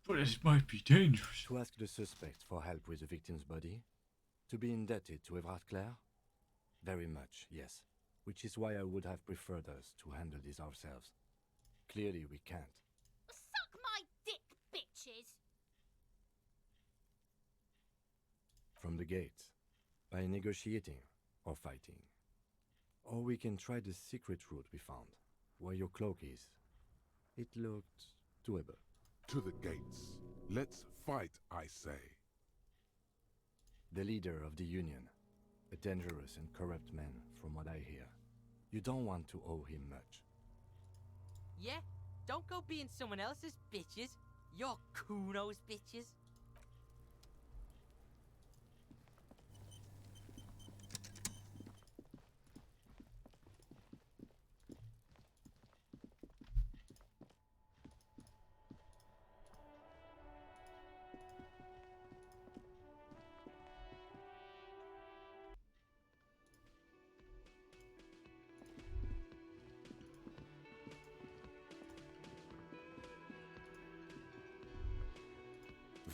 But it might be dangerous. To ask the suspect for help with the victim's body? To be indebted to Everard Clare? Very much, yes. Which is why I would have preferred us to handle this ourselves. Clearly we can't. Suck my dick, bitches! From the gates. By negotiating or fighting. Or we can try the secret route we found, where your cloak is. It looked doable. To the gates. Let's fight, I say. The leader of the Union. A dangerous and corrupt man, from what I hear. You don't want to owe him much. Yeah? Don't go being someone else's bitches. You're Kuno's bitches.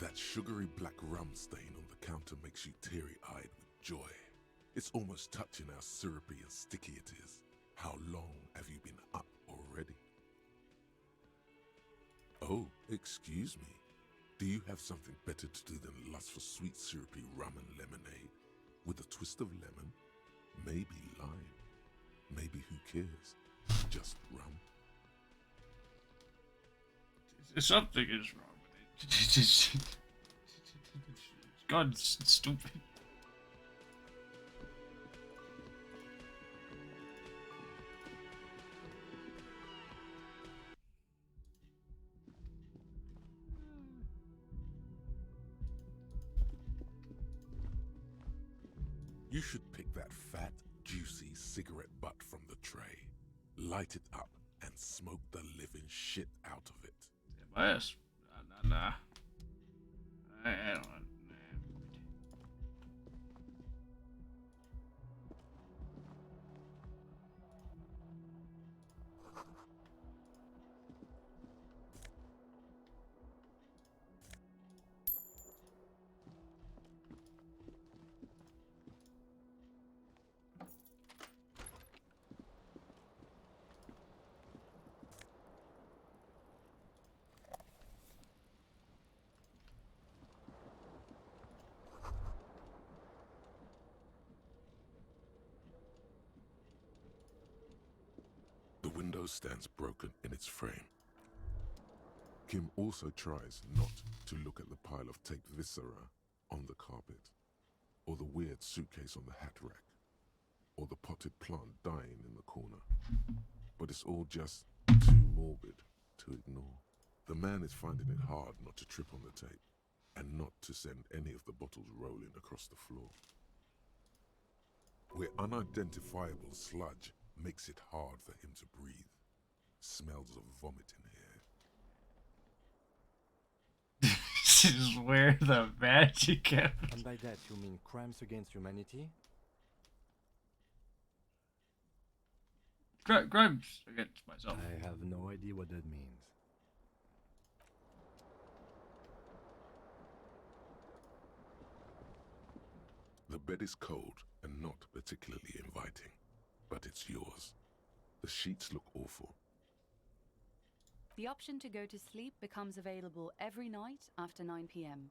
That sugary black rum stain on the counter makes you teary-eyed with joy. It's almost touching how syrupy and sticky it is. How long have you been up already? Oh, excuse me. Do you have something better to do than lust for sweet syrupy rum and lemonade? With a twist of lemon? Maybe lime. Maybe who cares? Just rum. Something is wrong with it. It's God, it's stupid. You should pick that fat, juicy cigarette butt from the tray, light it up, and smoke the living shit out of it. Yes. Nah. I don't. The window stands broken in its frame. Kim also tries not to look at the pile of taped viscera on the carpet, or the weird suitcase on the hat rack, or the potted plant dying in the corner. But it's all just too morbid to ignore. The man is finding it hard not to trip on the tape, and not to send any of the bottles rolling across the floor. Where unidentifiable sludge makes it hard for him to breathe. Smells of vomit in here. This is where the magic happens. And by that you mean crimes against humanity? Crimes against myself. I have no idea what that means. The bed is cold and not particularly inviting, but it's yours. The sheets look awful. The option to go to sleep becomes available every night after 9 p.m.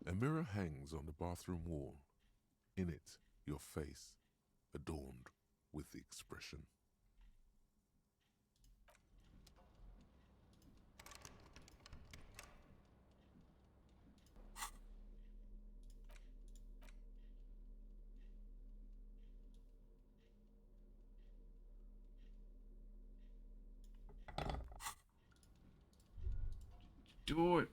A mirror hangs on the bathroom wall. In it, your face, adorned with the expression. do it.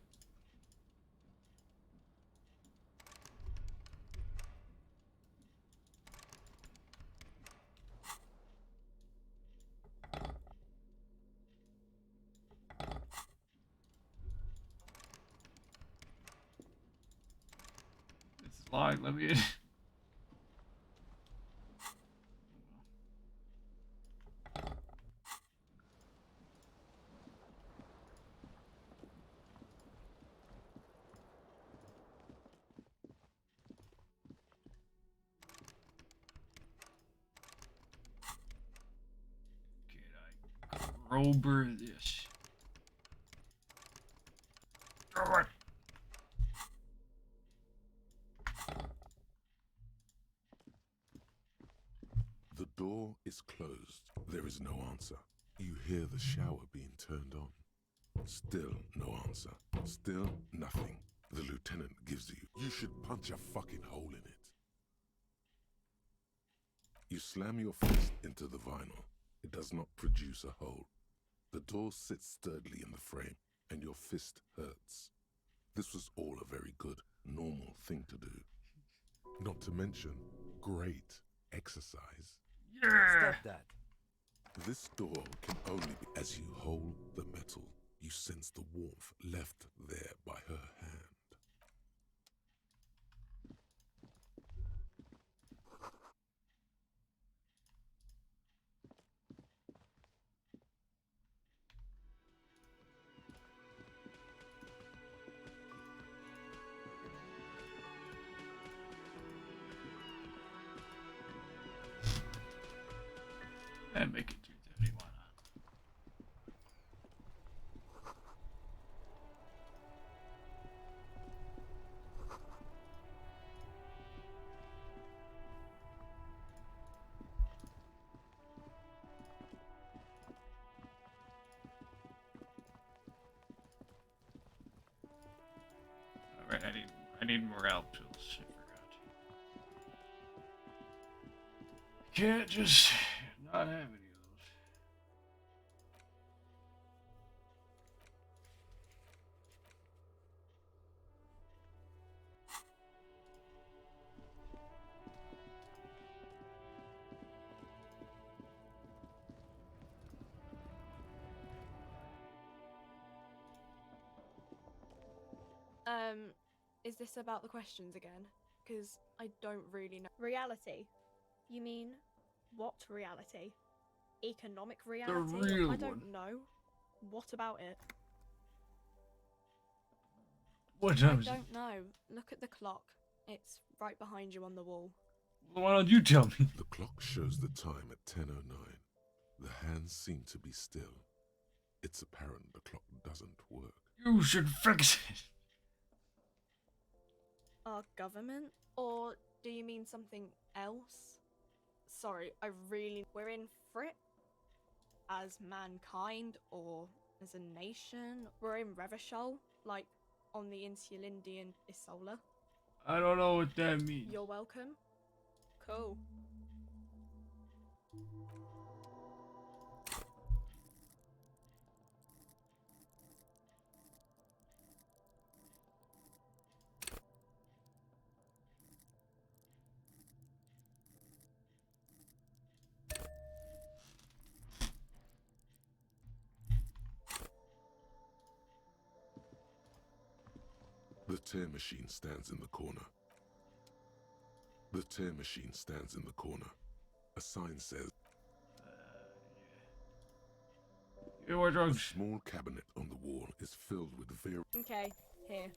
It's locked. Let me in. Grober this. Do it. The door is closed. There is no answer. You hear the shower being turned on. Still no answer. Still nothing. The lieutenant gives you. You should punch a fucking hole in it. You slam your fist into the vinyl. It does not produce a hole. The door sits sturdily in the frame, and your fist hurts. This was all a very good, normal thing to do. Not to mention, great exercise. Stop that. This door can only be as you hold the metal. You sense the warmth left there by her hand. And make it 270. Why not? Alright, I need morale pills. I forgot. Can't just not have any of those. Is this about the questions again? Because I don't really know. Reality? You mean what reality? Economic reality? real I don't one. know. What about it? What I time is it? don't know. Look at the clock. It's right behind you on the wall. Well, why don't you tell me? The clock shows the time at 10:09. The hands seem to be still. It's apparent the clock doesn't work. You should fix it. Our government? Or do you mean something else? Sorry, I really... We're in Frit? As mankind, or as a nation? We're in Revachol, like on the Insulindian Isola. I don't know what that means. You're welcome. Cool. The tear machine stands in the corner. The tear machine stands in the corner. A sign says, You are drunk. A small cabinet on the wall is filled with very... Okay, here.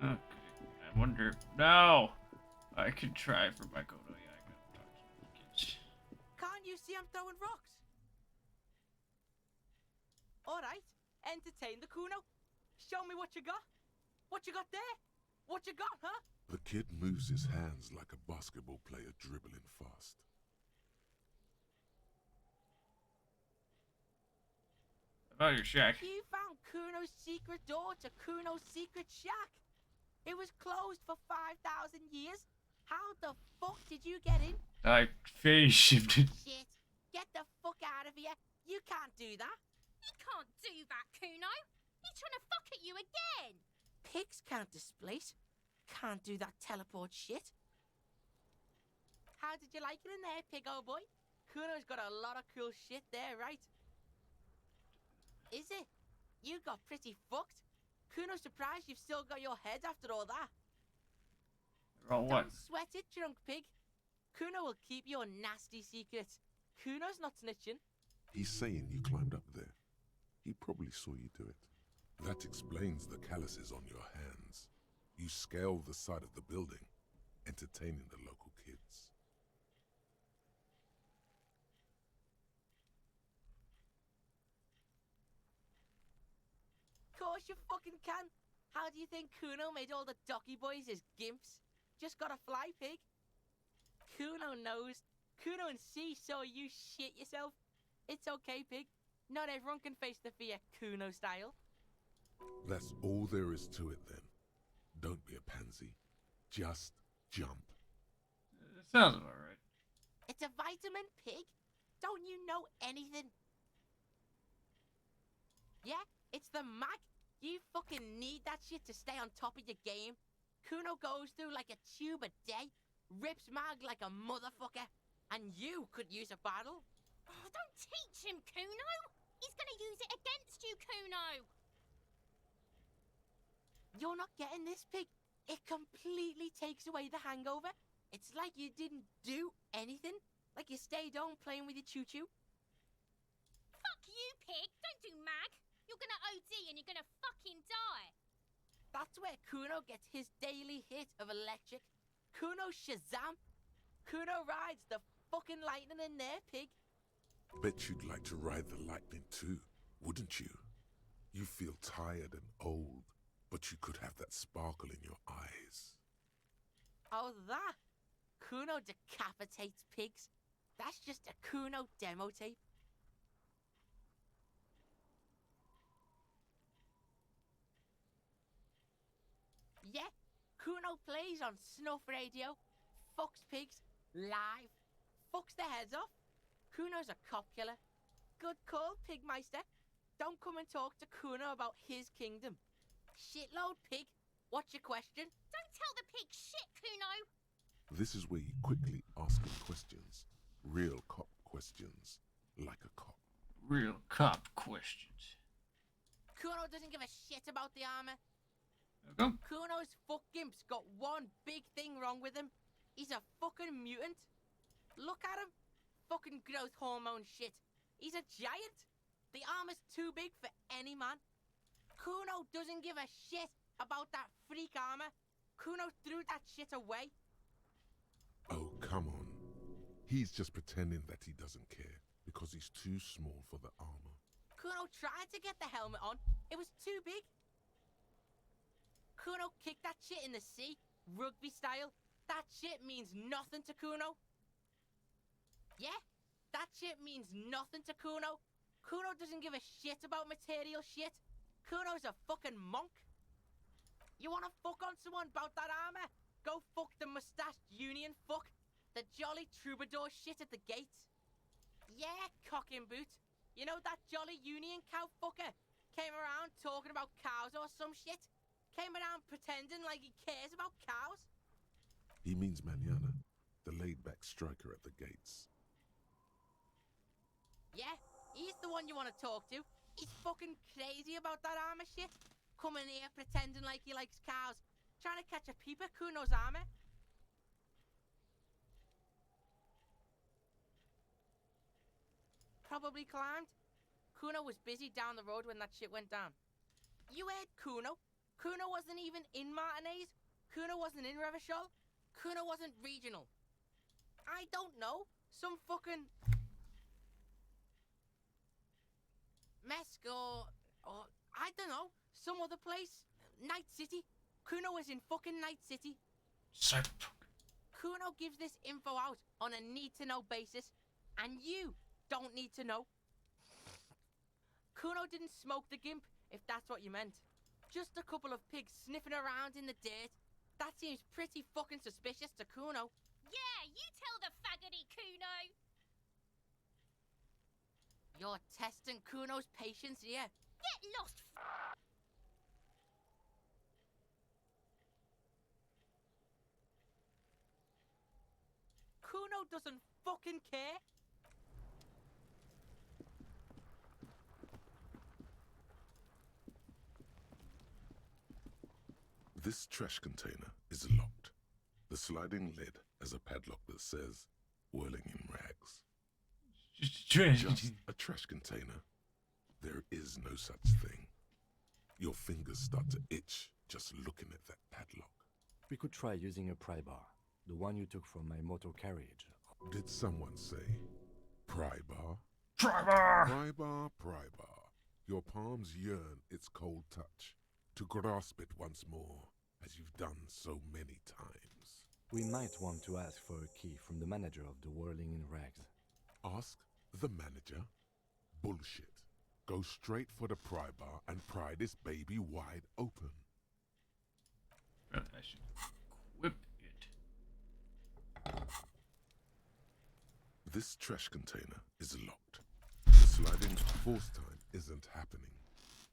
Okay, I wonder. No! I could try for my Kodo. Yeah, I gotta talk to the kids. Can't you see I'm throwing rocks? Alright, entertain the Kuno. Show me what you got. What you got there? What you got, huh? The kid moves his hands like a basketball player dribbling fast. about your shack? You found Kuno's secret door to Kuno's secret shack. It was closed for 5,000 years. How the fuck did you get in? I phase shifted. Shit. Get the fuck out of here. You can't do that. He can't do that, Kuno. He's trying to fuck at you again. Pigs can't displace. Can't do that teleport shit. How did you like it in there, pig old boy? Kuno's got a lot of cool shit there, right? Is it? You got pretty fucked. Kuno's surprised you've still got your head after all that. Roll what? Don't sweat it, drunk pig. Kuno will keep your nasty secrets. Kuno's not snitching. He's saying you climbed up there. He probably saw you do it. That explains the calluses on your hands. You scaled the side of the building, entertaining the local kids. Course you fucking can. How do you think Kuno made all the docky boys his gimps? Just got a fly pig. Kuno knows. Kuno and C saw you shit yourself. It's okay, pig. Not everyone can face the fear Kuno style. That's all there is to it then. Don't be a pansy. Just jump. It sounds about right. It's a vitamin, pig. Don't you know anything? Yeah, it's the mag. You fucking need that shit to stay on top of your game. Kuno goes through like a tube a day, rips mag like a motherfucker, and you could use a battle. Oh, don't teach him, Kuno. He's gonna use it against you, Kuno. You're not getting this, pig. It completely takes away the hangover. It's like you didn't do anything. Like you stayed home playing with your choo-choo. Fuck you, pig. Don't do mag. You're gonna OD and you're gonna fucking die. That's where Kuno gets his daily hit of electric. Kuno Shazam. Kuno rides the fucking lightning in there, pig. Bet you'd like to ride the lightning too, wouldn't you? You feel tired and old, but you could have that sparkle in your eyes. Oh, that? Kuno decapitates pigs. That's just a Kuno demo tape. Yeah, Kuno plays on snuff radio, fucks pigs, live, fucks their heads off. Kuno's a cop killer. Good call, Pigmeister. Don't come and talk to Kuno about his kingdom. Shitload, pig. What's your question? Don't tell the pig shit, Kuno. This is where you quickly ask him questions. Real cop questions. Like a cop. Real cop questions. Kuno doesn't give a shit about the armor. Okay. Kuno's fuck gimp's got one big thing wrong with him. He's a fucking mutant. Look at him. Fucking growth hormone shit. He's a giant. The armor's too big for any man. Kuno doesn't give a shit about that freak armor. Kuno threw that shit away. Oh, come on. He's just pretending that he doesn't care because he's too small for the armor. Kuno tried to get the helmet on. It was too big. Kuno kicked that shit in the sea, rugby style. That shit means nothing to Kuno. Yeah, that shit means nothing to Kuno. Kuno doesn't give a shit about material shit. Kuno's a fucking monk. You wanna fuck on someone about that armor? Go fuck the mustached union fuck. The jolly troubadour shit at the gates. Yeah, cock and boot. You know that jolly union cow fucker? Came around talking about cows or some shit? Came around pretending like he cares about cows? He means Manana, the laid-back striker at the gates. Yeah, he's the one you want to talk to. He's fucking crazy about that armor shit. Coming here pretending like he likes cows. Trying to catch a peep at Kuno's armor. Probably climbed. Kuno was busy down the road when that shit went down. You heard Kuno. Kuno wasn't even in Martinez. Kuno wasn't in Revachol. Kuno wasn't regional. I don't know. Some fucking... Mesco, or I don't know, some other place. Night City. Kuno was in fucking Night City. Kuno gives this info out on a need-to-know basis, and you don't need to know. Kuno didn't smoke the gimp, if that's what you meant. Just a couple of pigs sniffing around in the dirt. That seems pretty fucking suspicious to Kuno. Yeah, you tell the faggoty Kuno. You're testing Kuno's patience here. Get lost. Kuno doesn't fucking care. This trash container is locked. The sliding lid has a padlock that says, whirling in rags. Just a trash container. There is no such thing. Your fingers start to itch just looking at that padlock. We could try using a pry bar, the one you took from my motor carriage. Did someone say pry bar? Pry bar! Pry bar, pry bar. Your palms yearn its cold touch, to grasp it once more, as you've done so many times. We might want to ask for a key from the manager of the Whirling in Rags. Ask the manager? Bullshit. Go straight for the pry bar and pry this baby wide open. I should equip it. This trash container is locked. The sliding force time isn't happening.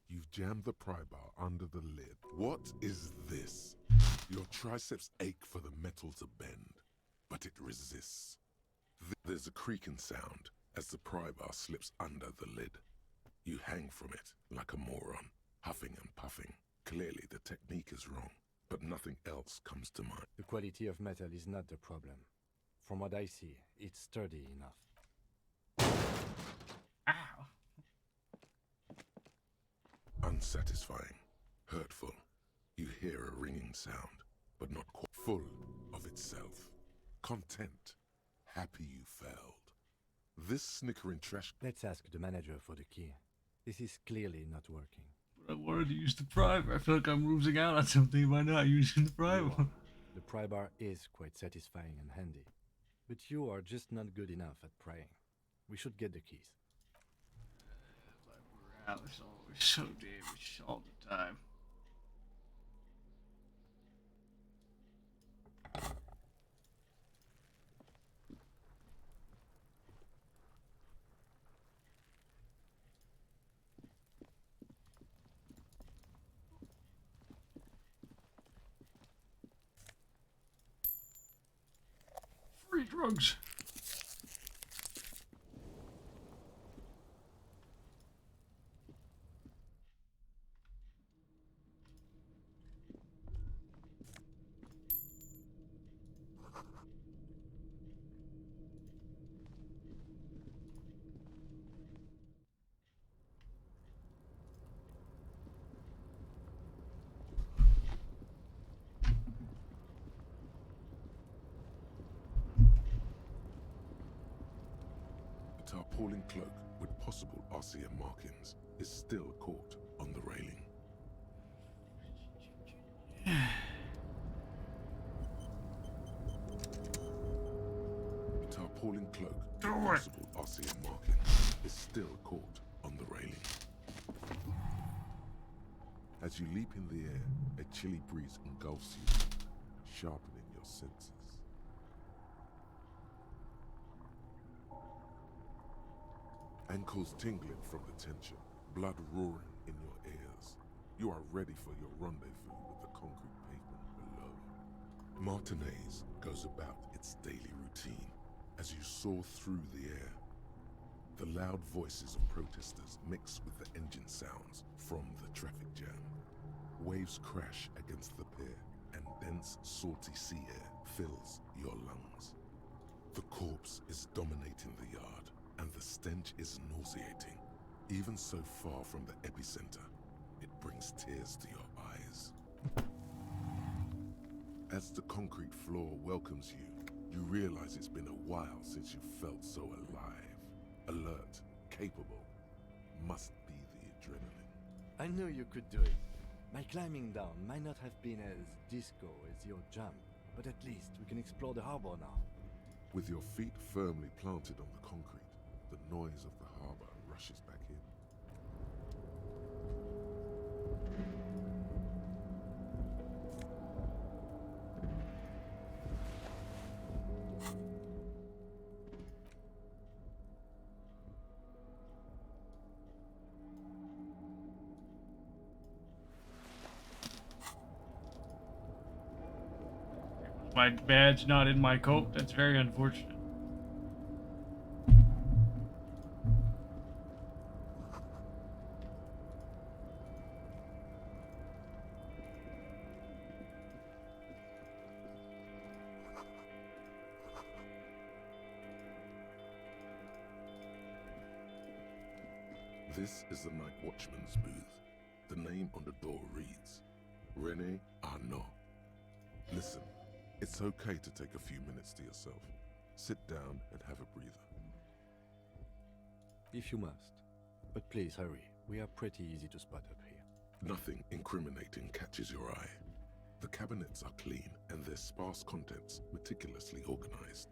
You've jammed the pry bar under the lid. What is this? Your triceps ache for the metal to bend, but it resists. There's a creaking sound as the pry bar slips under the lid. You hang from it like a moron, huffing and puffing. Clearly the technique is wrong, but nothing else comes to mind. The quality of metal is not the problem. From what I see, it's sturdy enough. Ow. Unsatisfying, hurtful. You hear a ringing sound, but not quite full of itself. Content, happy you failed. This snickering trash... Let's ask the manager for the key. This is clearly not working. But I wanted to use the pry bar. I feel like I'm losing out on something by not using the pry bar. The pry bar is quite satisfying and handy, but you are just not good enough at prying. We should get the keys. My morale is always so damaged all the time. Free drugs. A tarpaulin cloak with possible RCM markings is still caught on the railing. A tarpaulin cloak with possible RCM markings is still caught on the railing. As you leap in the air, a chilly breeze engulfs you, sharpening your senses. Ankles tingling from the tension, blood roaring in your ears. You are ready for your rendezvous with the concrete pavement below. Martinez goes about its daily routine as you soar through the air. The loud voices of protesters mix with the engine sounds from the traffic jam. Waves crash against the pier, and dense, salty sea air fills your lungs. The corpse is dominating the yard, and the stench is nauseating. Even so far from the epicenter, it brings tears to your eyes. As the concrete floor welcomes you, you realize it's been a while since you felt so alive. Alert, capable. Must be the adrenaline. I knew you could do it. My climbing down might not have been as disco as your jump, but at least we can explore the harbor now. With your feet firmly planted on the concrete, the noise of the harbor rushes back in. my badge not in my coat. That's very unfortunate. This is the night watchman's booth. The name on the door reads, Rene Arnaud. Listen, it's okay to take a few minutes to yourself. Sit down and have a breather. If you must. But please hurry. We are pretty easy to spot up here. Nothing incriminating catches your eye. The cabinets are clean and their sparse contents meticulously organized.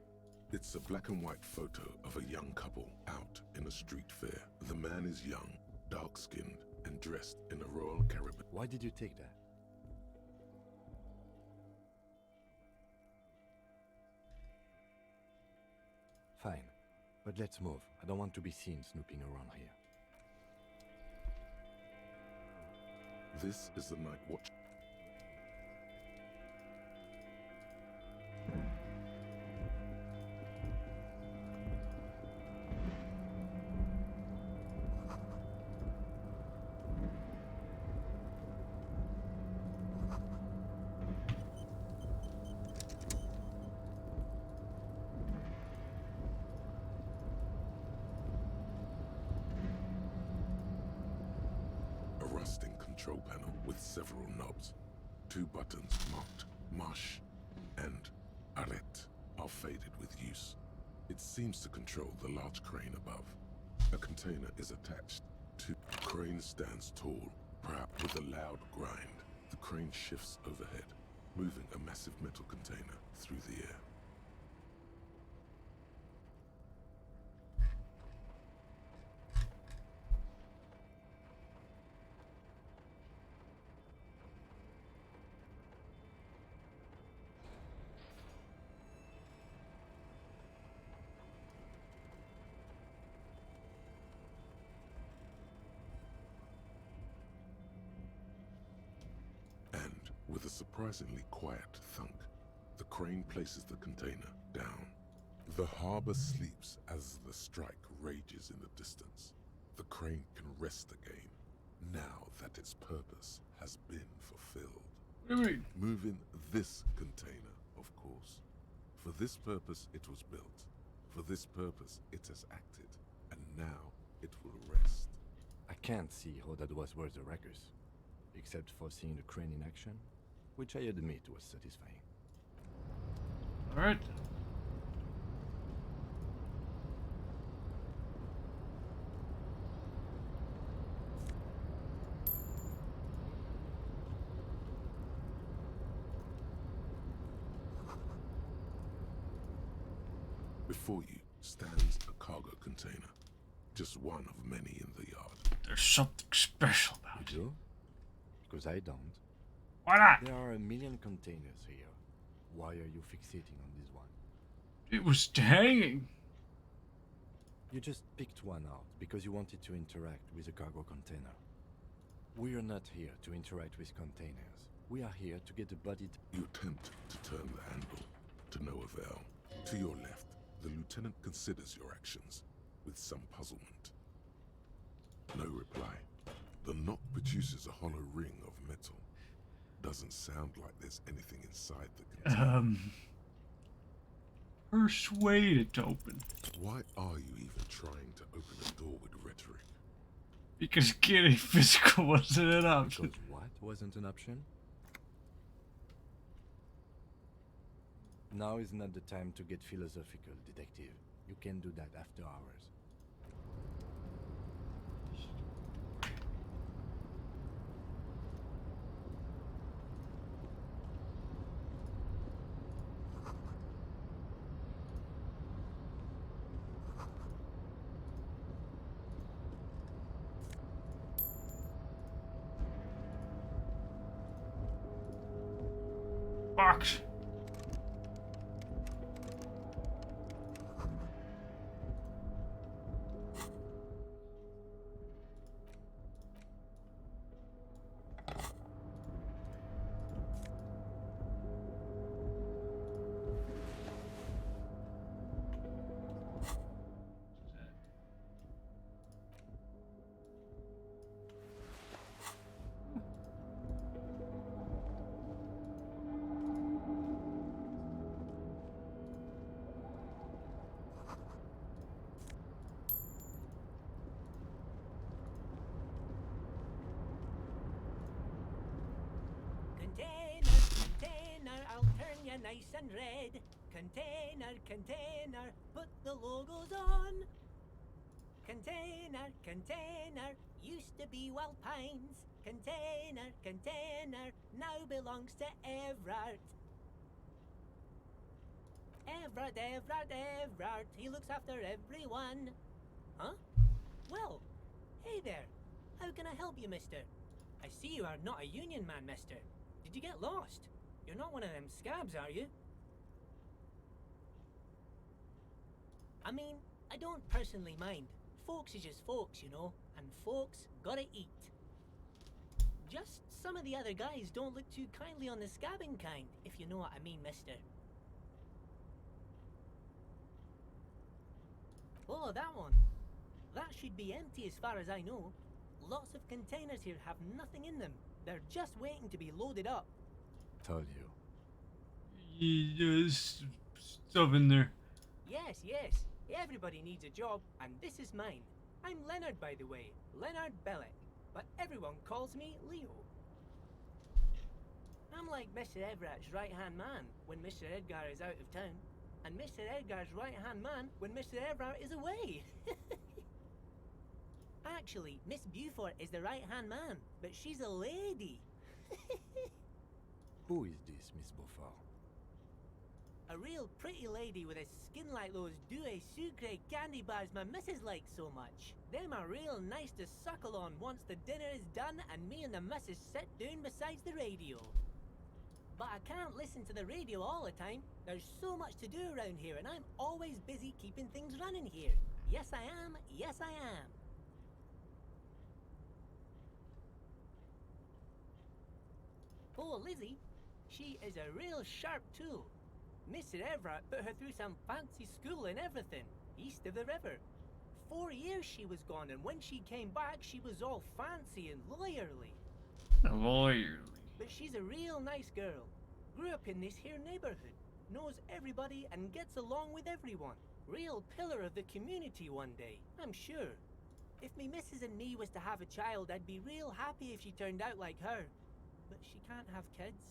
It's a black and white photo of a young couple out in a street fair. The man is young, dark-skinned, and dressed in a Royal Caribbean. Why did you take that? Fine, but let's move. I don't want to be seen snooping around here. This is the night watch. Rusting control panel with several knobs. 2 buttons marked Marche and Arrête are faded with use. It seems to control the large crane above. A container is attached to the crane stands tall, proud with a loud grind. The crane shifts overhead, moving a massive metal container through the air. With a surprisingly quiet thunk, the crane places the container down. The harbor sleeps as the strike rages in the distance. The crane can rest again, now that its purpose has been fulfilled. What do you mean? Moving this container, of course. For this purpose it was built. For this purpose it has acted. And now it will rest. I can't see how that was worth the wreckers, except for seeing the crane in action, which I admit was satisfying. Alright. Before you stands a cargo container, just one of many in the yard. There's something special about it. You do? Because I don't. Why not? There are a million containers here. Why are you fixating on this one? It was hanging. You just picked one out because you wanted to interact with a cargo container. We are not here to interact with containers. We are here to get the body... You attempt to turn the handle, to no avail. To your left, the lieutenant considers your actions with some puzzlement. No reply. The knock produces a hollow ring of metal. Doesn't sound like there's anything inside the container. Persuade it to open. Why are you even trying to open a door with rhetoric? Because getting physical wasn't an option. Because what wasn't an option? Now is not the time to get philosophical, detective. You can do that after hours. Box. you nice and red. Container, container, put the logos on. Container, container, used to be Wild Pines. Container, container, now belongs to Everard. Everard, Everard, Everard, he looks after everyone. Huh? Well, hey there. How can I help you, mister? I see you are not a union man, mister. Did you get lost? You're not one of them scabs, are you? I mean, I don't personally mind. Folks is just folks, you know, and folks gotta eat. Just some of the other guys don't look too kindly on the scabbing kind, if you know what I mean, mister. Oh, that one. That should be empty as far as I know. Lots of containers here have nothing in them. They're just waiting to be loaded up. Told you. There's stuff in there. Yes, yes. Everybody needs a job, and this is mine. I'm Leonard, by the way. Leonard Bellick. But everyone calls me Leo. I'm like Mr. Everett's right-hand man when Mr. Edgar is out of town, and Mr. Edgar's right-hand man when Mr. Everett is away. Actually, Miss Beaufort is the right-hand man, but she's a lady. Who is this, Miss Beaufort? A real pretty lady with a skin like those Douai Sucre candy bars my missus likes so much. Them are real nice to suckle on once the dinner is done and me and the missus sit down beside the radio. But I can't listen to the radio all the time. There's so much to do around here and I'm always busy keeping things running here. Yes I am, yes I am. Oh, Lizzie, she is a real sharp tool. Mr. Everett put her through some fancy school and everything, east of the river. 4 years she was gone, and when she came back, she was all fancy and lawyerly. Lawyerly. But she's a real nice girl. Grew up in this here neighborhood, knows everybody and gets along with everyone. Real pillar of the community one day, I'm sure. If me missus and me was to have a child, I'd be real happy if she turned out like her. But she can't have kids.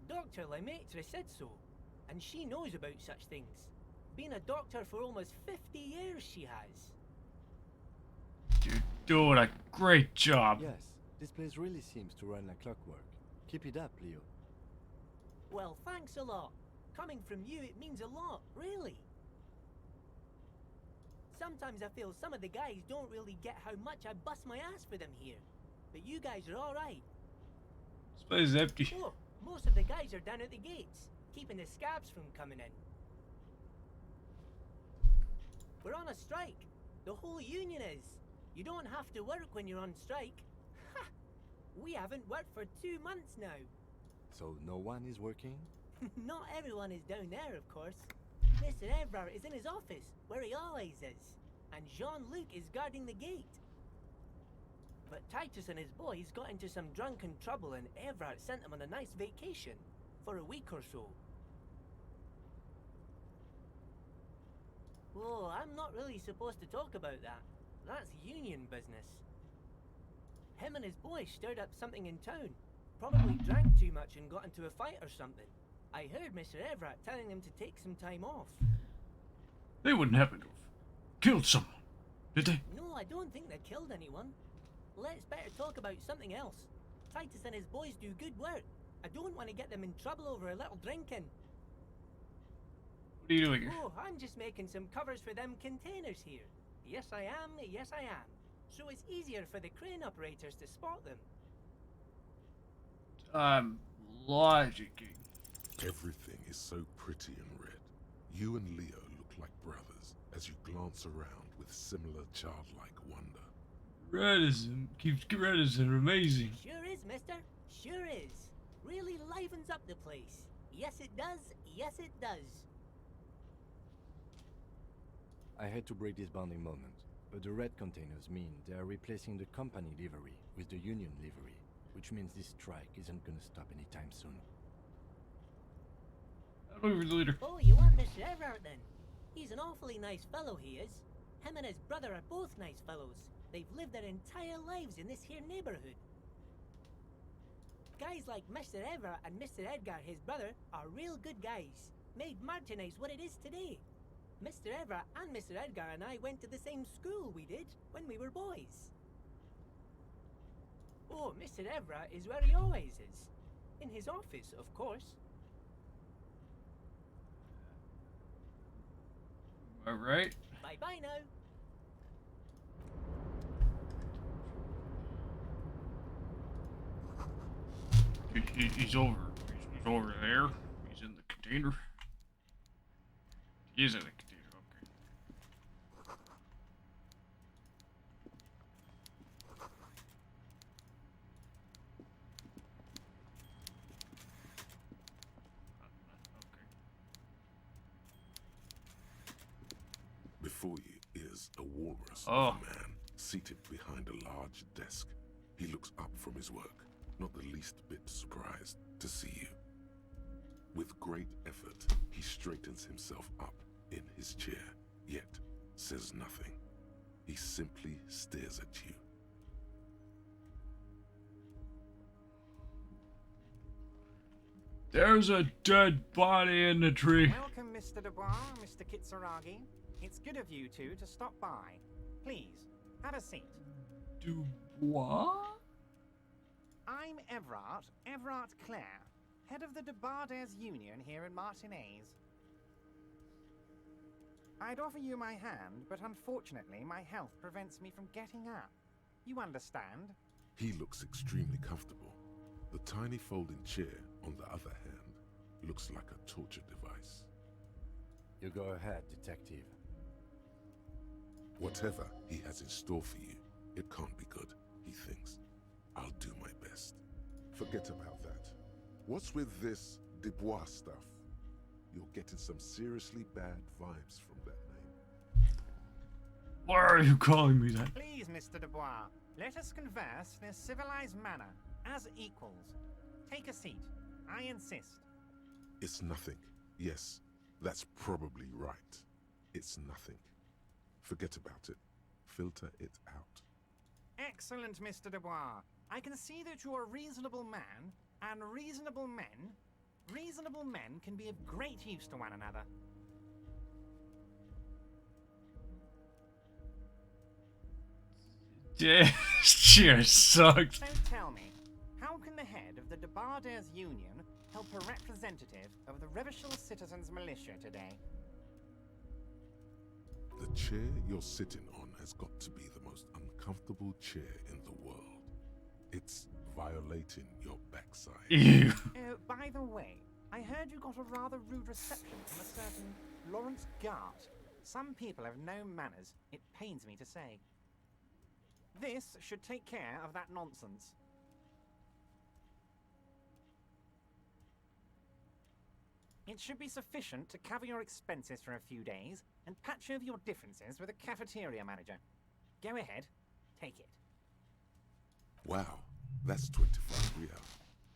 Dr. Lemaitre said so. And she knows about such things. Been a doctor for almost 50 years she has. You're doing a great job. Yes, this place really seems to run like clockwork. Keep it up, Leo. Well, thanks a lot. Coming from you, it means a lot, really. Sometimes I feel some of the guys don't really get how much I bust my ass for them here. But you guys are alright. This place is empty. Oh, most of the guys are down at the gates, keeping the scabs from coming in. We're on a strike. The whole union is. You don't have to work when you're on strike. Ha! We haven't worked for 2 months now. So no one is working? Not everyone is down there, of course. Mr. Everard is in his office, where he always is. And Jean-Luc is guarding the gate. But Titus and his boys got into some drunken trouble and Everard sent them on a nice vacation. For a week or so. Oh, I'm not really supposed to talk about that. That's union business. Him and his boys stirred up something in town. Probably drank too much and got into a fight or something. I heard Mr. Everett telling them to take some time off. They wouldn't happen to have killed someone, did they? No, I don't think they killed anyone. Let's better talk about something else. Titus and his boys do good work. I don't want to get them in trouble over a little drinking. What are you doing here? Oh, I'm just making some covers for them containers here. Yes, I am. Yes, I am. So it's easier for the crane operators to spot them. I'm logicking. Everything is so pretty and red. You and Leo look like brothers as you glance around with similar childlike wonder. Red is amazing. Sure is, mister. Sure is. Really livens up the place. Yes, it does. Yes, it does. I hate to break this bonding moment, but the red containers mean they are replacing the company livery with the union livery, which means this strike isn't gonna stop anytime soon. Later. Oh, you want Mr. Everett then? He's an awfully nice fellow, he is. Him and his brother are both nice fellows. They've lived their entire lives in this here neighborhood. Guy Guys like Mr. Everett and Mr. Edgar, his brother, are real good guys. Made Martinez what it is today. Mr. Everett and Mr. Edgar and I went to the same school we did when we were boys. Oh, Mr. Everett is where he always is. In his office, of course. Alright. Bye-bye now. He's over. He's over there. He's in the container. He is in the container. Okay. Before you is a walrus Oh. of a man seated behind a large desk. He looks up from his work, not the least bit surprised to see you. With great effort, he straightens himself up in his chair, yet says nothing. He simply stares at you. There's a dead body in the tree. Welcome, Mr. Dubois, Mr. Kitsuragi. It's good of you two to stop by. Please, have a seat. Dubois? I'm Everard Clare, head of the Debarders Union here in Martinez. I'd offer you my hand, but unfortunately my health prevents me from getting up. You understand? He looks extremely comfortable. The tiny folding chair, on the other hand, looks like a torture device. You go ahead, detective. Whatever he has in store for you, it can't be good, he thinks. I'll do my best. Forget about that. What's with this Dubois stuff? You're getting some seriously bad vibes from that name. Why are you calling me that? Please, Mr. Dubois, let us converse in a civilized manner, as equals. Take a seat. I insist. It's nothing. Yes, that's probably right. It's nothing. Forget about it. Filter it out. Excellent, Mr. Dubois. I can see that you're a reasonable man, and reasonable men can be of great use to one another. Yeah, shit sucks. So tell me, how can the head of the Debarders Union help a representative of the Revachol Citizens Militia today? The chair you're sitting on has got to be the most uncomfortable chair in the world. It's violating your backside. Ew. Oh, by the way, I heard you got a rather rude reception from a certain Lawrence Gart. Some people have no manners, it pains me to say. This should take care of that nonsense. It should be sufficient to cover your expenses for a few days and patch over your differences with a cafeteria manager. Go ahead, take it. Wow, that's 25 real.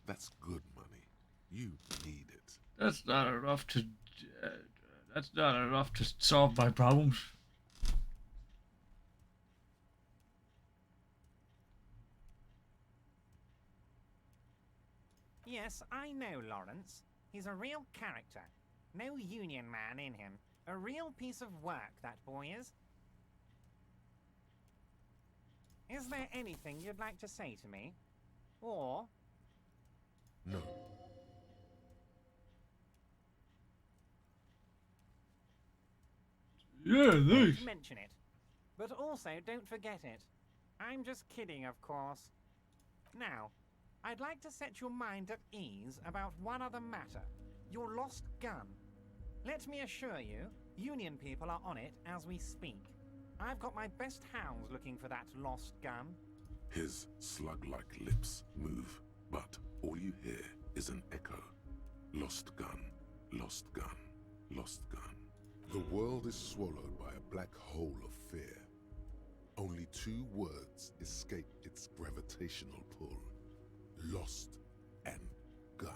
That's good money. You need it. That's not enough to. That's not enough to solve my problems. Yes, I know Lawrence. He's a real character. No union man in him. A real piece of work, that boy is. Is there anything you'd like to say to me? Or... No. Yeah, nice. Don't mention it. But also, don't forget it. I'm just kidding, of course. Now, I'd like to set your mind at ease about one other matter. Your lost gun. Let me assure you, Union people are on it as we speak. I've got my best hounds looking for that lost gun. His slug-like lips move, but all you hear is an echo. Lost gun, lost gun, lost gun. The world is swallowed by a black hole of fear. Only two words escape its gravitational pull. Lost and gun.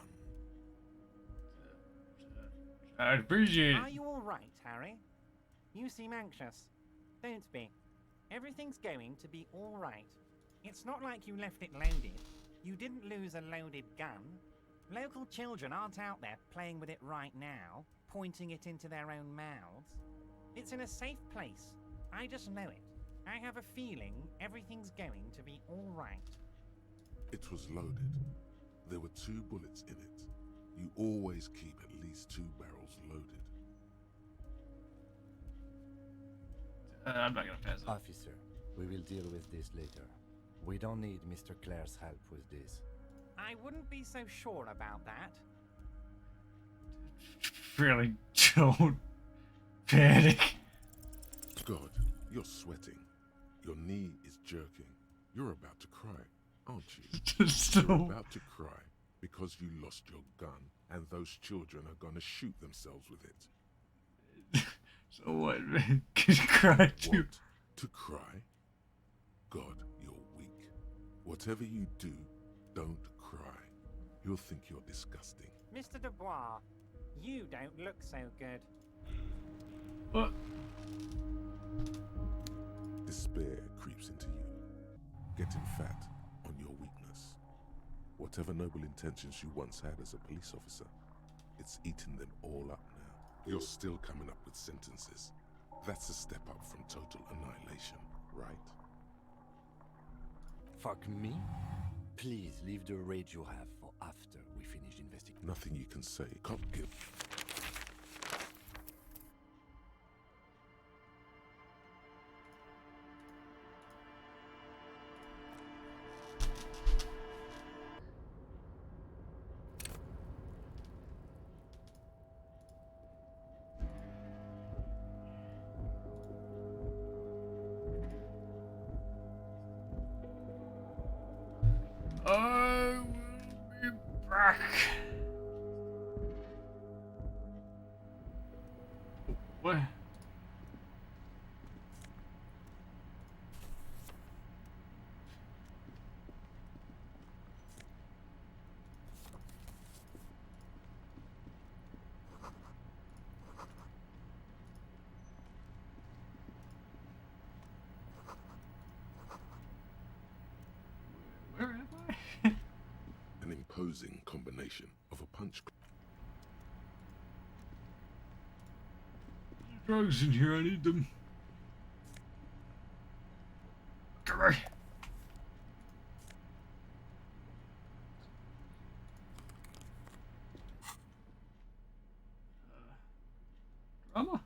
I appreciate it. Are you all right, Harry? You seem anxious. Don't be. Everything's going to be all right. It's not like you left it loaded. You didn't lose a loaded gun. Local children aren't out there playing with it right now, pointing it into their own mouths. It's in a safe place. I just know it. I have a feeling everything's going to be all right. It was loaded. There were 2 bullets in it. You always keep at least 2 barrels loaded. I'm not gonna pass it. Officer, we will deal with this later. We don't need Mr. Clare's help with this. I wouldn't be so sure about that. Really don't panic. God, you're sweating. Your knee is jerking. You're about to cry, aren't you? You're about to cry because you lost your gun and those children are gonna shoot themselves with it. So what, man? Can you cry too? What? To cry? God, you're weak. Whatever you do, don't cry. He'll think you're disgusting. Mr. Dubois, you don't look so good. What? Despair creeps into you, getting fat on your weakness. Whatever noble intentions you once had as a police officer, it's eaten them all up now. You're still coming up with sentences. That's a step up from total annihilation, right? Fuck me? Please leave the rage you have for after we finish investigating. Nothing you can say can't give. I will be back. What? Where am I? An imposing combination of a punch. Drugs in here, I need them. Come on. Drama?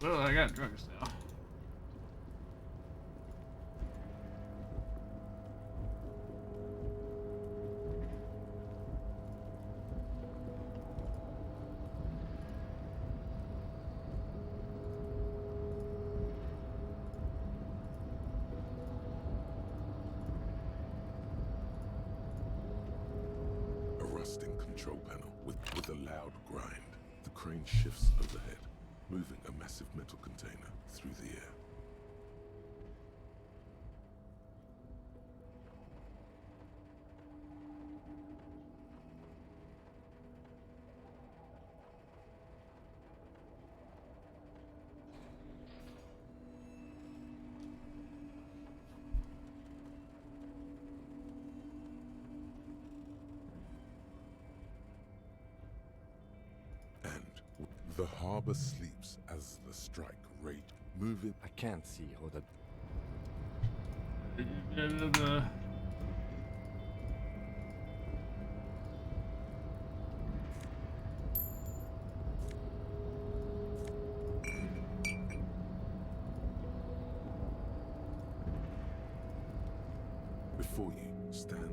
Well, I got drugs now. A rusting control panel with a loud grind. The crane shifts overhead, moving a massive metal container through the air. The harbor sleeps as the strike rage, moving. I can't see how that. Before you stand.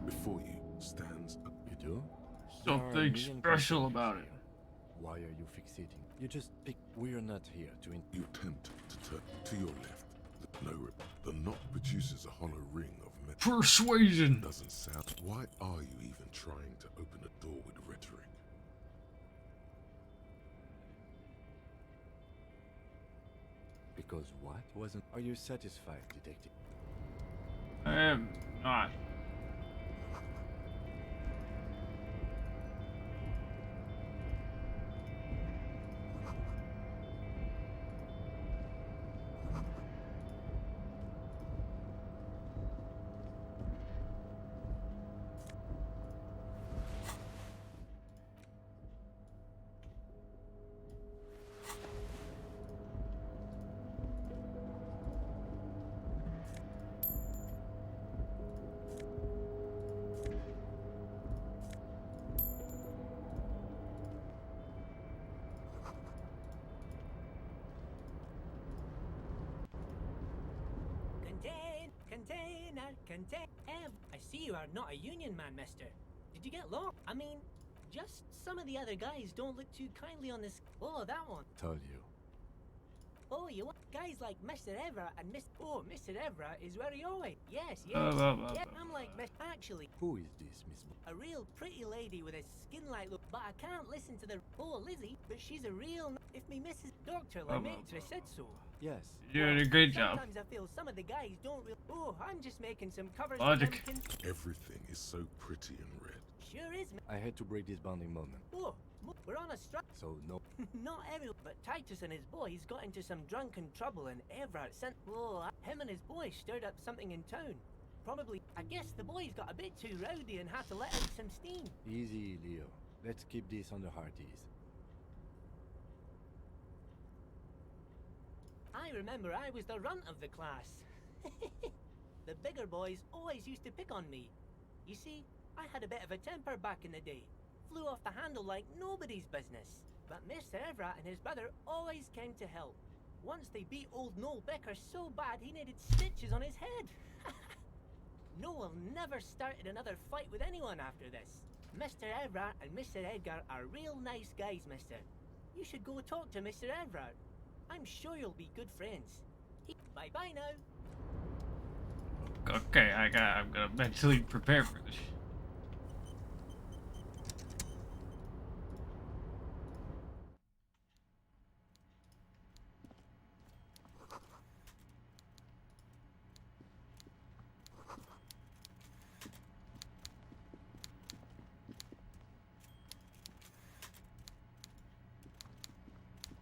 Before you stands a You do? Something special about it. Why are you fixating You just pick. We're not here to. You attempt to turn to your left. The knot produces a hollow ring of metal. Persuasion. Doesn't sound. Why are you even trying to open a door with rhetoric? Because what wasn't? Are you satisfied, detective? I am not. Contain. I see you are not a union man, mister. Did you get lost? I mean, just some of the other guys don't look too kindly on this. Oh, that one. Told you. Oh, you want guys like Mr. Evra and Mr. Evra is where you always. Yes. Yeah, I'm like, actually. Who is this, Miss? A real pretty lady with a skin-like look, but I can't listen to the. Oh, Lizzie, but she's a real. If me Mrs. Doctor Lemaitre said so. Yes. You're doing a great job. Sometimes I feel some of the guys don't really. Oh, I'm just making some covers. Logic. Everything is so pretty and red. Sure is. I had to break this bonding moment. Oh, we're on a strike. So no. Not everyone, but Titus and his boys got into some drunken trouble, and Everett sent. Oh, him and his boys stirred up something in town. Probably, I guess the boys got a bit too rowdy and had to let out some steam. Easy, Leo. Let's keep this on the hearties. I remember I was the runt of the class. The bigger boys always used to pick on me. You see, I had a bit of a temper back in the day. Flew off the handle like nobody's business. But Mr. Everett and his brother always came to help. Once they beat old Noel Becker so bad he needed stitches on his head. Noel never started another fight with anyone after this. Mr. Everett and Mr. Edgar are real nice guys, mister. You should go talk to Mr. Everett. I'm sure you'll be good friends. Bye-bye now. Okay, I'm gonna mentally prepare for this.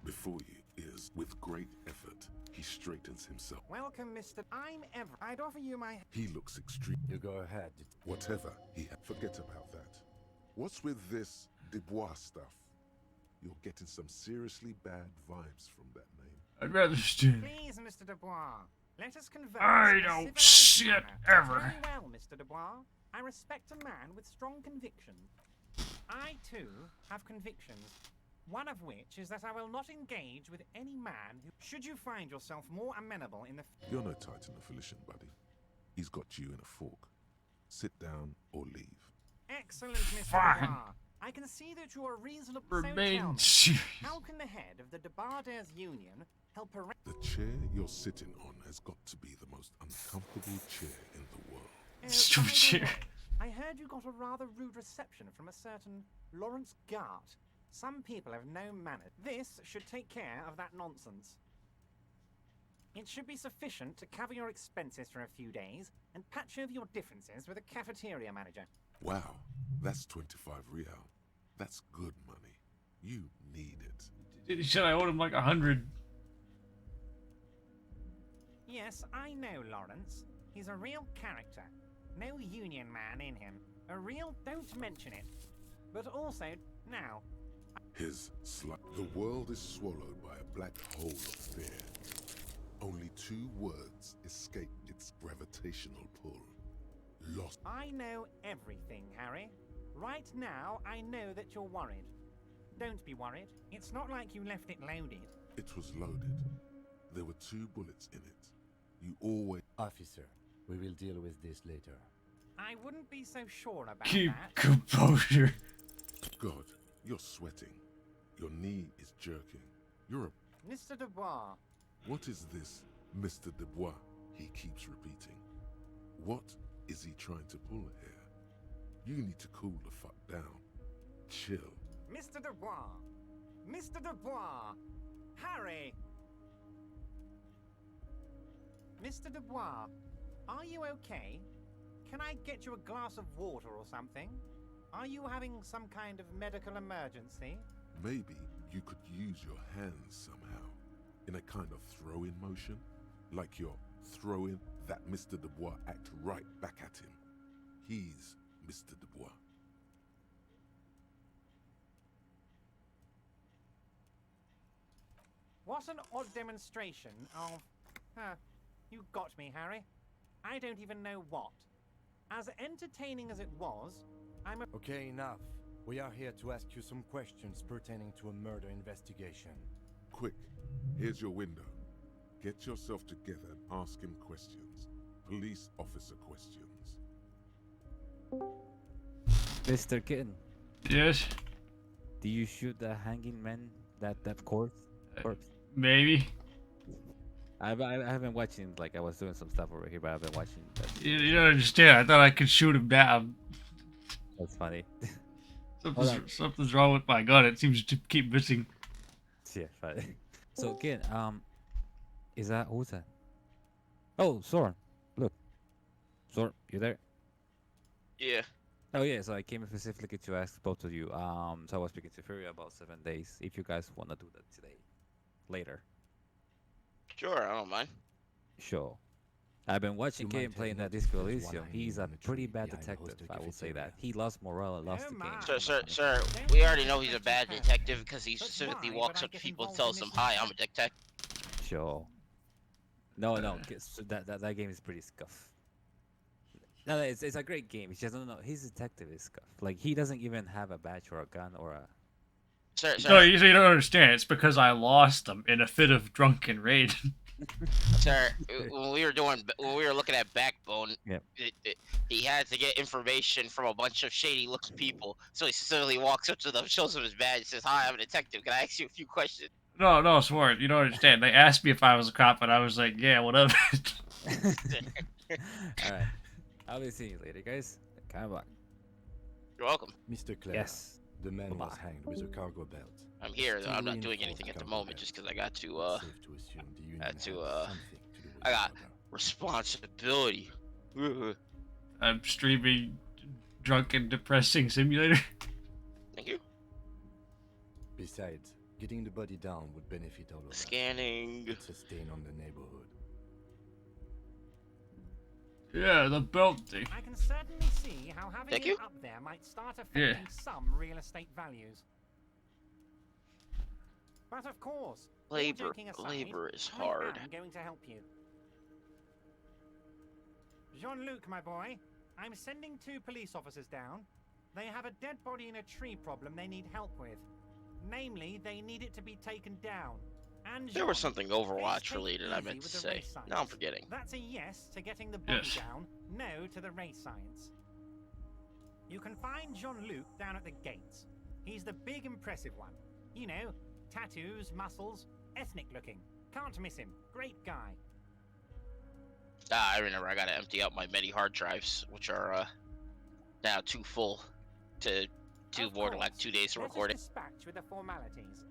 Before you is, with great effort, he straightens himself. Welcome, Mr. I'm Ever. I'd offer you my. He looks extreme. You go ahead. Whatever he had. Forget about that. What's with this Dubois stuff? You're getting some seriously bad vibes from that name. I'd rather stand. Please, Mr. Dubois. Let us converse. I in a don't civilized shit manner. ever. Very well, Mr. Dubois. I respect a man with strong convictions. I, too, have convictions. One of which is that I will not engage with any man who... Should you find yourself more amenable in the... You're no Titan of Elysium, buddy. He's got you in a fork. Sit down or leave. Excellent, Mr. Fine. Dubois. I can see that you are reasonable. Remain So tell me, serious. how can the head of the Debarders Union help arrange... The chair you're sitting on has got to be the most uncomfortable chair in the world. Stupid by the chair. way, I heard you got a rather rude reception from a certain Lawrence Gart. Some people have no manners. This should take care of that nonsense. It should be sufficient to cover your expenses for a few days and patch over your differences with a cafeteria manager. Wow, that's 25 real. That's good money. You need it. Should I owe him like 100? Yes, I know Lawrence. He's a real character. No union man in him. A real... Don't mention it. But also, now... The world is swallowed by a black hole of fear. Only 2 words escape its gravitational pull. Lost. I know everything, Harry. Right now, I know that you're worried. Don't be worried. It's not like you left it loaded. It was loaded. There were 2 bullets in it. You always... Officer, we will deal with this later. I wouldn't be so sure about Keep that. composure. God, you're sweating. Your knee is jerking. You're a... Mr. Dubois. What is this, Mr. Dubois? He keeps repeating. What is he trying to pull here? You need to cool the fuck down. Chill. Mr. Dubois. Mr. Dubois. Harry. Mr. Dubois, are you okay? Can I get you a glass of water or something? Are you having some kind of medical emergency? Maybe you could use your hands somehow, in a kind of throw-in motion, like you're throwing that Mr. Dubois act right back at him. He's Mr. Dubois. What an odd demonstration of... you got me, Harry. I don't even know what. As entertaining as it was, I'm a... Okay, enough. We are here to ask you some questions pertaining to a murder investigation. Quick, here's your window. Get yourself together and ask him questions. Police officer questions. Mr. Kitten. Yes? Do you shoot the hanging man, that corpse? Maybe. I've been watching, like, I was doing some stuff over here, but I've been watching that. You don't understand. I thought I could shoot him down. That's funny. Something's wrong with my gun. It seems to keep missing. Yeah, funny. So again, is that who's that? Oh, Soren. Look, Soren, you there? Yeah. Oh yeah. So I came specifically to ask both of you. So I was speaking to Fury about 7 days. If you guys want to do that today, later. Sure, I don't mind. Sure. I've been watching Game playing that Disco Elysium. He's a pretty bad detective, I will say that. He lost morale and lost the game. Sir, we already know he's a bad detective because he specifically walks up to people and tells them, "Hi, I'm a detective." Sure. No, that game is pretty scuff. No, it's a great game. It's just no, his detective is scuff. Like he doesn't even have a badge or a gun or a. Sir. No, you don't understand. It's because I lost them in a fit of drunken rage. Sir, when we were looking at Backbone, yep. He had to get information from a bunch of shady-looking people. So he specifically walks up to them, shows them his badge, and says, "Hi, I'm a detective. Can I ask you a few questions?" No, Sword, you don't understand. They asked me if I was a cop, and I was like, yeah, whatever. Alright. I'll be seeing you later, guys. Come back. You're welcome. Mr. Clare, yes. The man was hanged with a cargo belt. I'm here. I'm not doing anything at the moment just because I got to, I got responsibility. I'm streaming Drunken Depressing Simulator. Thank you. Besides, getting the body down would benefit all of us. Scanning. It's a stain on the neighborhood. Yeah, the belt thing. I can certainly see how having it up there might start affecting some real estate values. But of course, labor is hard. I'm going to help you. Jean-Luc, my boy, I'm sending 2 police officers down. They have a dead body in a tree problem they need help with. Namely, they need it to be taken down. And there was something Overwatch related I meant to say. Now I'm forgetting. That's a yes to getting the body down, no to the race science. You can find Jean-Luc down at the gates. He's the big impressive one. You know, tattoos, muscles, ethnic looking. Can't miss him. Great guy. I remember I gotta empty out my many hard drives, which are now too full to do more than like 2 days of recording. Dispatch with the formalities.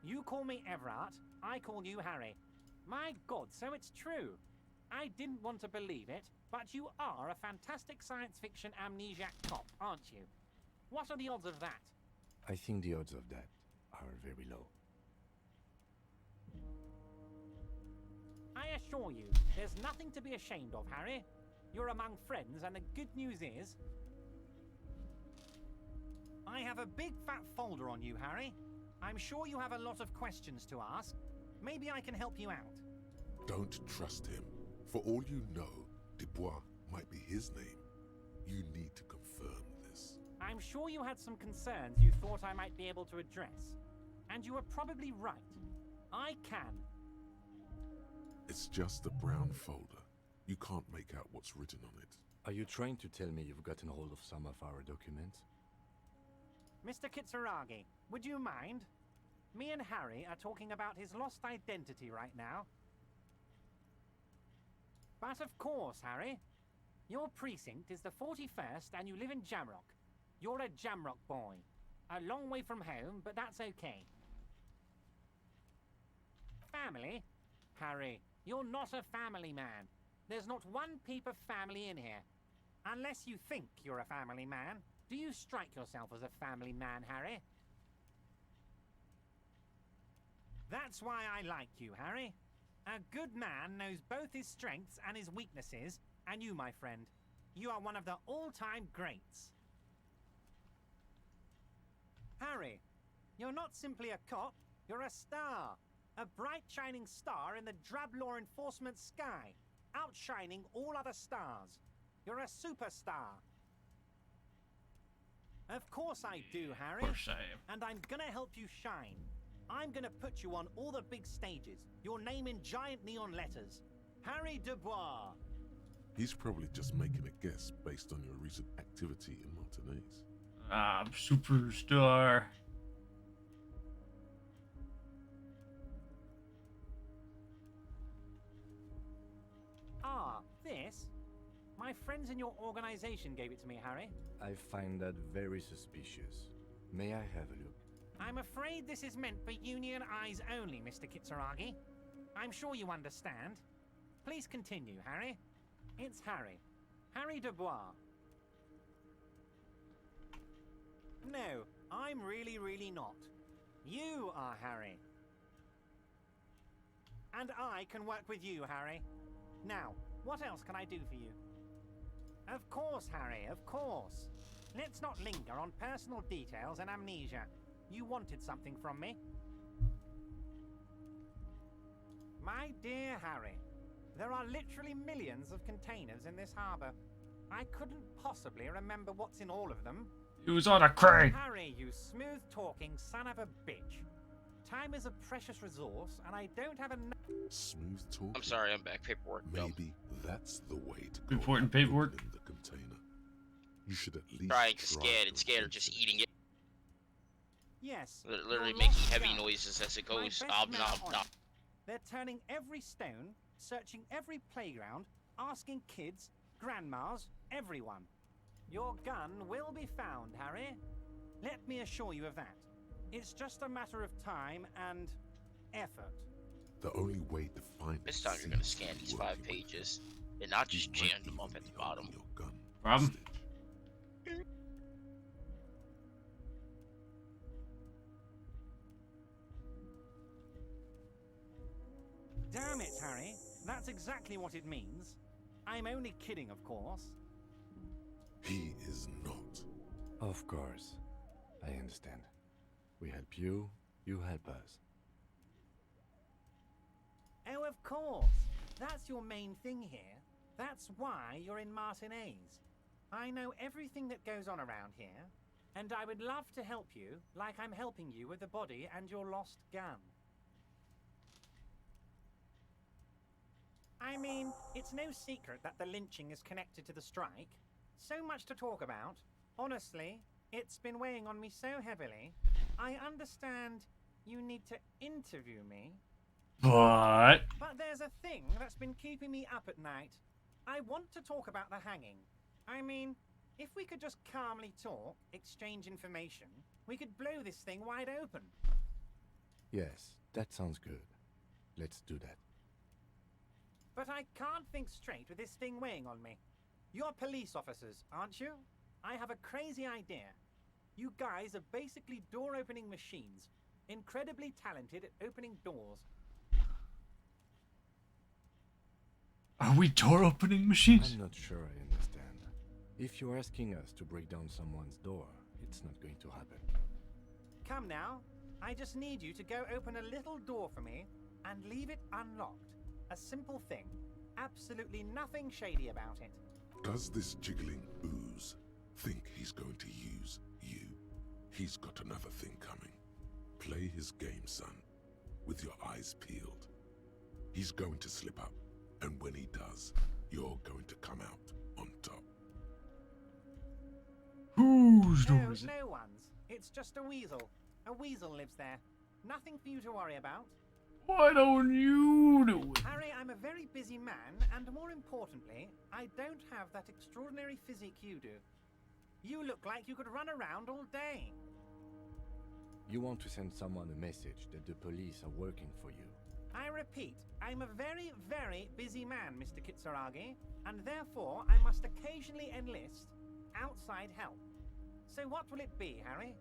You call me Everard, I call you Harry. My God, so it's true. I didn't want to believe it, but you are a fantastic science fiction amnesiac cop, aren't you? What are the odds of that? I think the odds of that are very low. I assure you, there's nothing to be ashamed of, Harry. You're among friends, and the good news is... I have a big fat folder on you, Harry. I'm sure you have a lot of questions to ask. Maybe I can help you out. Don't trust him. For all you know, Dubois might be his name. You need to confirm this. I'm sure you had some concerns you thought I might be able to address. And you were probably right. I can. It's just a brown folder. You can't make out what's written on it. Are you trying to tell me you've gotten hold of some of our documents? Mr. Kitsuragi, would you mind? Me and Harry are talking about his lost identity right now. But of course, Harry, your precinct is the 41st and you live in Jamrock. You're a Jamrock boy. A long way from home, but that's okay. Family? Harry, you're not a family man. There's not one peep of family in here. Unless you think you're a family man. Do you strike yourself as a family man, Harry? That's why I like you, Harry. A good man knows both his strengths and his weaknesses, and you, my friend, you are one of the all-time greats. Harry, you're not simply a cop, you're a star. A bright shining star in the drab law enforcement sky, outshining all other stars. You're a superstar. Of course I do, Harry. Of course I am. And I'm gonna help you shine. I'm gonna put you on all the big stages. Your name in giant neon letters. Harry Dubois. He's probably just making a guess based on your recent activity in Martinez. I'm superstar. Ah, this? My friends in your organization gave it to me, Harry. I find that very suspicious. May I have a look? I'm afraid this is meant for union eyes only, Mr. Kitsuragi. I'm sure you understand. Please continue, Harry. It's Harry. Harry Dubois. No, I'm really not. You are Harry. And I can work with you, Harry. Now, what else can I do for you? Of course, Harry, of course. Let's not linger on personal details and amnesia. You wanted something from me. My dear Harry, there are literally millions of containers in this harbor. I couldn't possibly remember what's in all of them. It was on a crane. Harry, you smooth-talking son of a bitch. Time is a precious resource, and I don't have enough... Smooth talk. I'm sorry, I'm back. Paperwork. Maybe that's the way to go. Important paperwork. In the container. You should at least Trying to scan and scan or just eating it. Yes. Literally you're making lost heavy down. noises as it My goes. best Nom men nom are on nom. it. They're turning every stone, searching every playground, asking kids, grandmas, everyone. Your gun will be found, Harry. Let me assure you of that. It's just a matter of time and effort. The only way to find This time you're gonna scan these 5 pages and not just jam them up at the bottom. Problem? Damn it, Harry. That's exactly what it means. I'm only kidding, of course. He is not. Of course. I understand. We help you, you help us. Oh, of course. That's your main thing here. That's why you're in Martinez. I know everything that goes on around here, and I would love to help you like I'm helping you with the body and your lost gun. I mean, it's no secret that the lynching is connected to the strike. So much to talk about. Honestly, it's been weighing on me so heavily. I understand you need to interview me. But There's a thing that's been keeping me up at night. I want to talk about the hanging. I mean, if we could just calmly talk, exchange information, we could blow this thing wide open. Yes, that sounds good. Let's do that. But I can't think straight with this thing weighing on me. You're police officers, aren't you? I have a crazy idea. You guys are basically door-opening machines, incredibly talented at opening doors. are we door opening machines? I'm not sure I understand. If you're asking us to break down someone's door, it's not going to happen. Come now, I just need you to go open a little door for me and leave it unlocked. A simple thing. Absolutely nothing shady about it. Does this jiggling ooze think he's going to use you? He's got another thing coming. Play his game, son, with your eyes peeled. He's going to slip up, and when he does, you're going to come out on top. Whose door is it? No one's. It's just a weasel. A weasel lives there. Nothing for you to worry about. Why don't you do it? Harry, I'm a very busy man, and more importantly, I don't have that extraordinary physique you do. You look like you could run around all day. You want to send someone a message that the police are working for you. I repeat, I'm a very, very busy man, Mr. Kitsuragi, and therefore I must occasionally enlist outside help. So what will it be, Harry?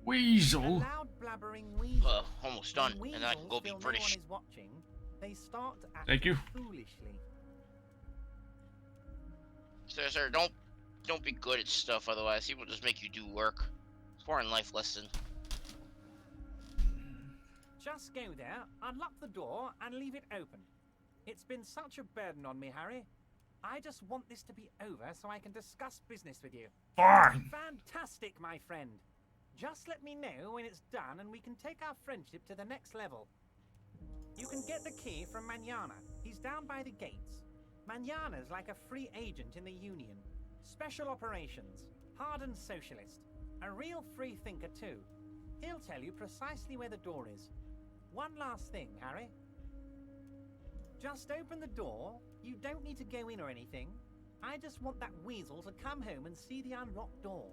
Weasel. A loud blabbering weasel. Almost done, When and then I can go weasels be feel British. No one is watching, they start to act Thank you. foolishly. Sir, don't be good at stuff, otherwise people just make you do work. Foreign life lesson. Just go there, unlock the door, and leave it open. It's been such a burden on me, Harry. I just want this to be over so I can discuss business with you. Fine. Fantastic, my friend. Just let me know when it's done and we can take our friendship to the next level. You can get the key from Manana. He's down by the gates. Manana's like a free agent in the Union. Special operations. Hardened socialist. A real free thinker, too. He'll tell you precisely where the door is. One last thing, Harry. Just open the door. You don't need to go in or anything. I just want that weasel to come home and see the unlocked door.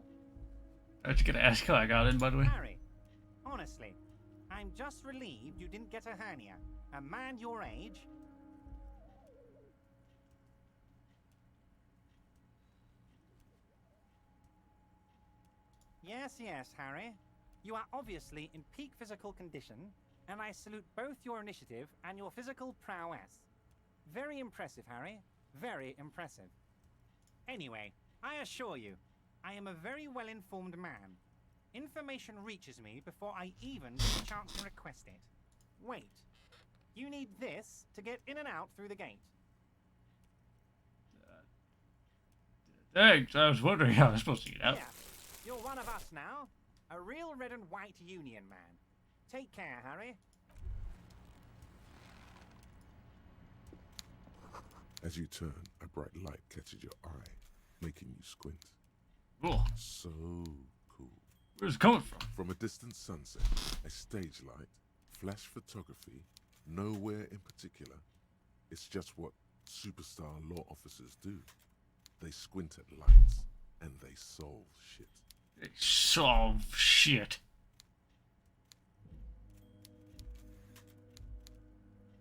I was gonna ask how I got in, by the way. Harry, honestly, I'm just relieved you didn't get a hernia. A man your age... Yes, Harry. You are obviously in peak physical condition, and I salute both your initiative and your physical prowess. Very impressive, Harry. Very impressive. Anyway, I assure you, I am a very well-informed man. Information reaches me before I even get a chance to request it. Wait. You need this to get in and out through the gate. Thanks, I was wondering how I was supposed to get out. Yeah, you're one of us now. A real red and white Union man. Take care, Harry. As you turn, a bright light catches your eye, making you squint. Cool. So cool. Where's it coming from? From a distant sunset, a stage light, flash photography, nowhere in particular. It's just what superstar law officers do. They squint at lights, and they solve shit. They solve shit.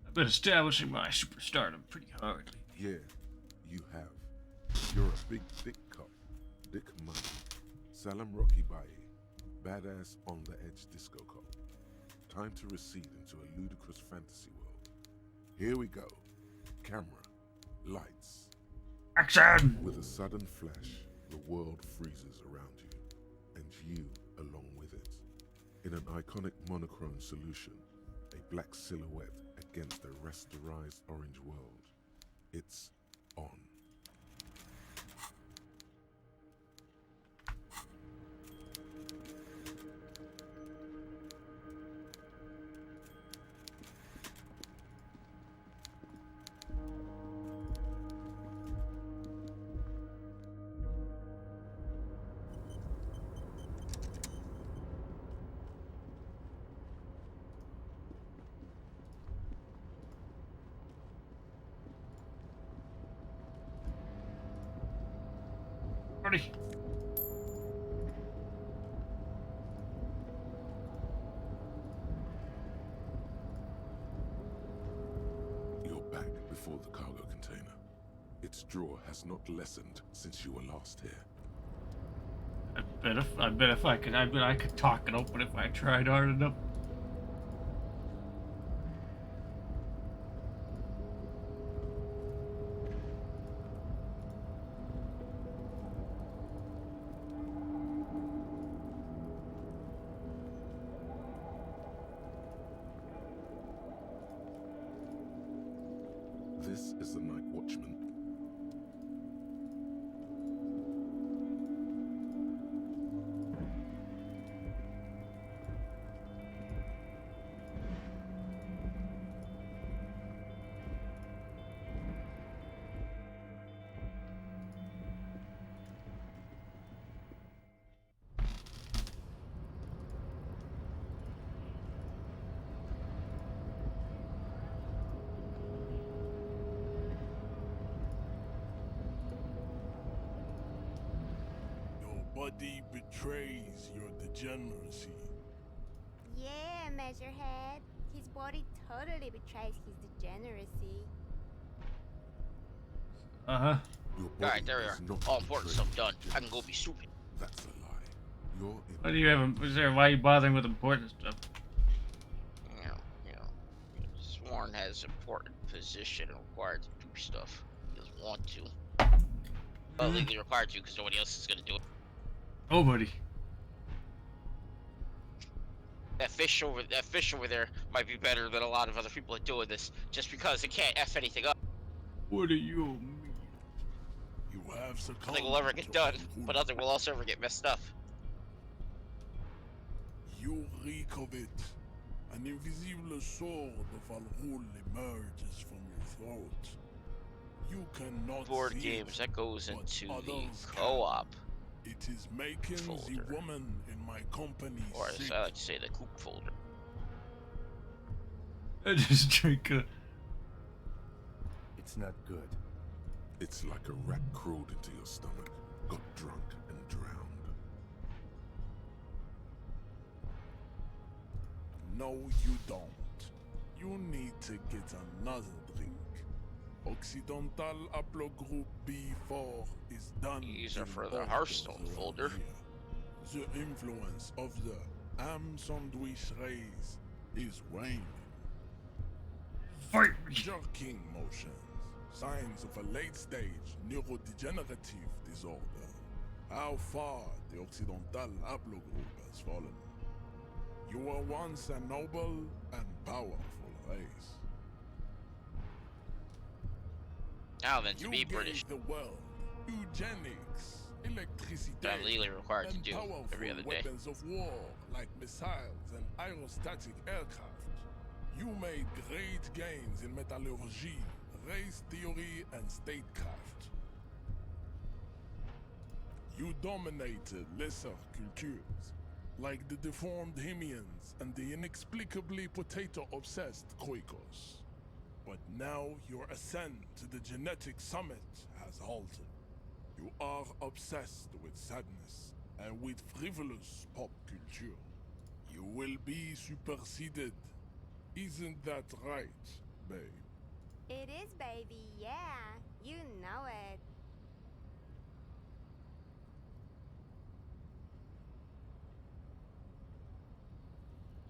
I've been establishing my superstardom pretty hardly. Yeah, you have. You're a big, thick cop. Dick Money. Salam Rocky Baye. Badass on the edge disco cop. Time to recede into a ludicrous fantasy world. Here we go. Camera. Lights. Action! With a sudden flash, the world freezes around you. And you along with it. In an iconic monochrome solution, a black silhouette against a rasterized orange world. It's on. Ready? You're back before the cargo container. Its draw has not lessened since you were last here. I bet if I could talk it open if I tried hard enough. This is the Night Watchman. Nobody betrays your degeneracy. Yeah, Measurehead. His body totally betrays his degeneracy. Uh-huh. Alright, there we are. All important stuff done. I can go be stupid. That's a lie. You're in Why do you have why are you bothering with important stuff? You know, Sworn has important position and required to do stuff. He doesn't want to. Well, legally required to because nobody else is gonna do it. Nobody. That fish over there might be better than a lot of other people at doing this, just because it can't f anything up. What do you mean? You have succumbed. Nothing will ever get done, but nothing will also ever get messed up. You reek of it. An invisible sword of Al-Ghul emerges from your throat. You cannot Board see games, it, that goes but into the others co-op. can. It is making the woman in my company Or as sick. I like to say, the coop folder. I just drink a... It's not good. It's like a rat crawled into your stomach, got drunk and drowned. No, you don't. You need to get another drink. Occidental Haplogroup B4 is done. These are in for the orders Hearthstone around folder. here. The influence of the ham sandwich race is waning. Fight me! Jerking motions, signs of a late-stage neurodegenerative disorder. How far the Occidental Haplogroup has fallen. You were once a noble and powerful race. Now then, to You be gave British, the world eugenics, electricity, that I'm legally required to and do powerful every other day. weapons of war like missiles and aerostatic aircraft. You made great gains in metallurgy, race theory, and statecraft. You dominated lesser cultures, like the deformed Hemians and the inexplicably potato-obsessed Quakers. But now your ascent to the genetic summit has halted. You are obsessed with sadness and with frivolous pop culture. You will be superseded. Isn't that right, babe? It is, baby, yeah. You know it.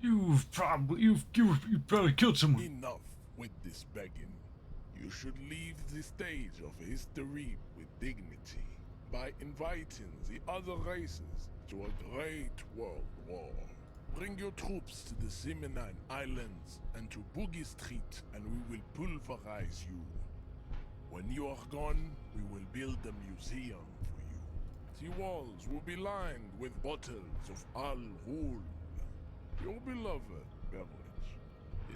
You've probably killed someone. Enough with this begging. You should leave the stage of history with dignity by inviting the other races to a great world war. Bring your troops to the Simonine Islands and to Boogie Street, and we will pulverize you. When you are gone, we will build a museum for you. The walls will be lined with bottles of Al-Ghul, your beloved beverage.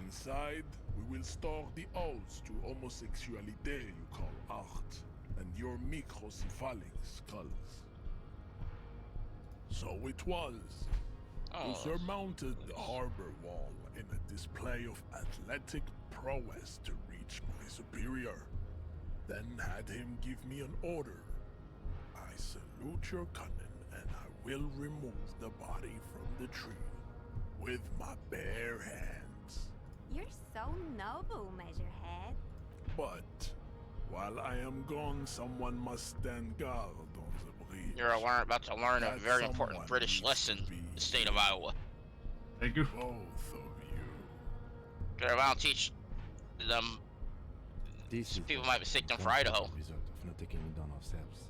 Inside, we will store the odes to homosexuality you call art, and your microcephalic skulls. So it was. You surmounted the harbor wall in a display of athletic prowess to reach my superior. Then had him give me an order. I salute your cunning, and I will remove the body from the tree with my bare hands. You're so noble, Measurehead. But while I am gone, someone must stand guard on the bridge. You're about to learn a very important British lesson in the state of Iowa. Thank you. Both of you. Good, I don't teach them. This is People might mistake them for Idaho. result of not taking it down ourselves.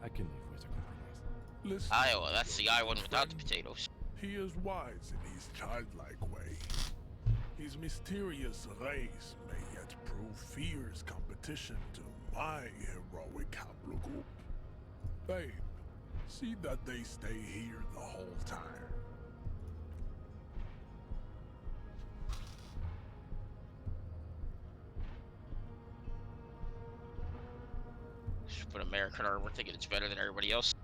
I can live with a compromise. Listen, Iowa, that's the Iowan without the potatoes. he is wise in his childlike way. His mysterious race may yet prove fierce competition to my heroic haplogroup. Babe, see that they stay here the whole time. Should put American armor, thinking it's better than everybody else.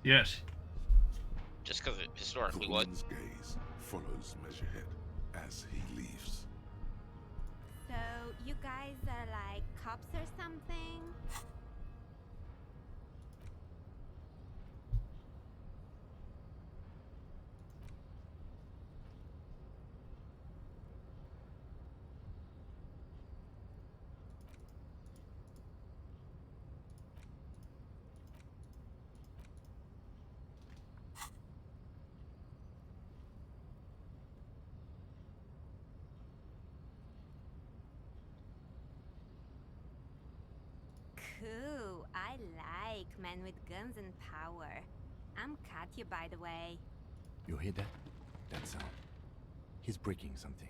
Yes. Just because it historically The was. woman's gaze follows Measurehead as he leaves. So, you guys are like cops or something? Cool. I like men with guns and power. I'm Katya, by the way. You hear that? That sound. He's breaking something.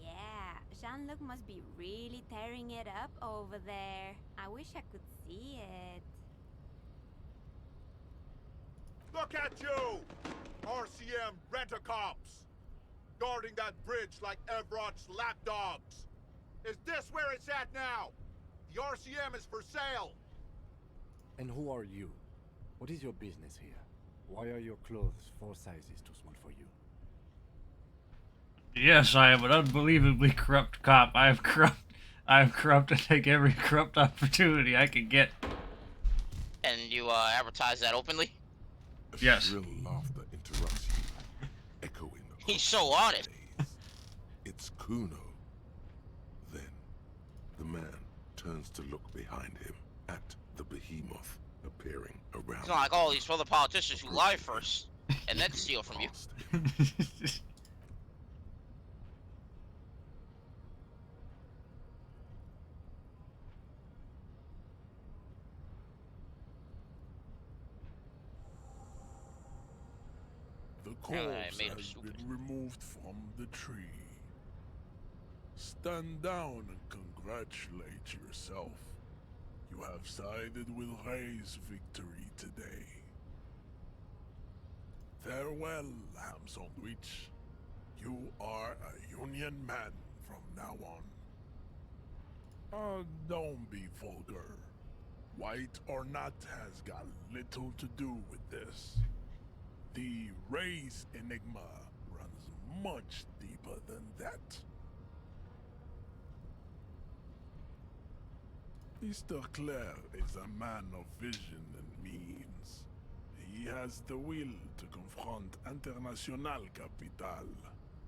Yeah, Jean-Luc must be really tearing it up over there. I wish I could see it. Look at you! RCM rent-a-cops! Guarding that bridge like Everott's lapdogs! Is this where it's at now? The RCM is for sale! And who are you? What is your business here? Why are your clothes 4 sizes too small for you? Yes, I am an unbelievably corrupt cop. I am corrupt and take every corrupt opportunity I can get. And you advertise that openly? Yes. Shrill laughter interrupts you, echoing across He's so on it. It's Kuno. Then, the man turns to look behind him at the behemoth appearing around. It's not like all these other politicians who lie first and then steal from you. The corpse has been removed from the tree. Stand down and congratulate yourself. You have sided with Ray's victory today. Farewell, ham sandwich. You are a Union man from now on. Don't be vulgar. White or not has got little to do with this. The race enigma runs much deeper than that. Mr. Clare is a man of vision and means. He has the will to confront International Capital,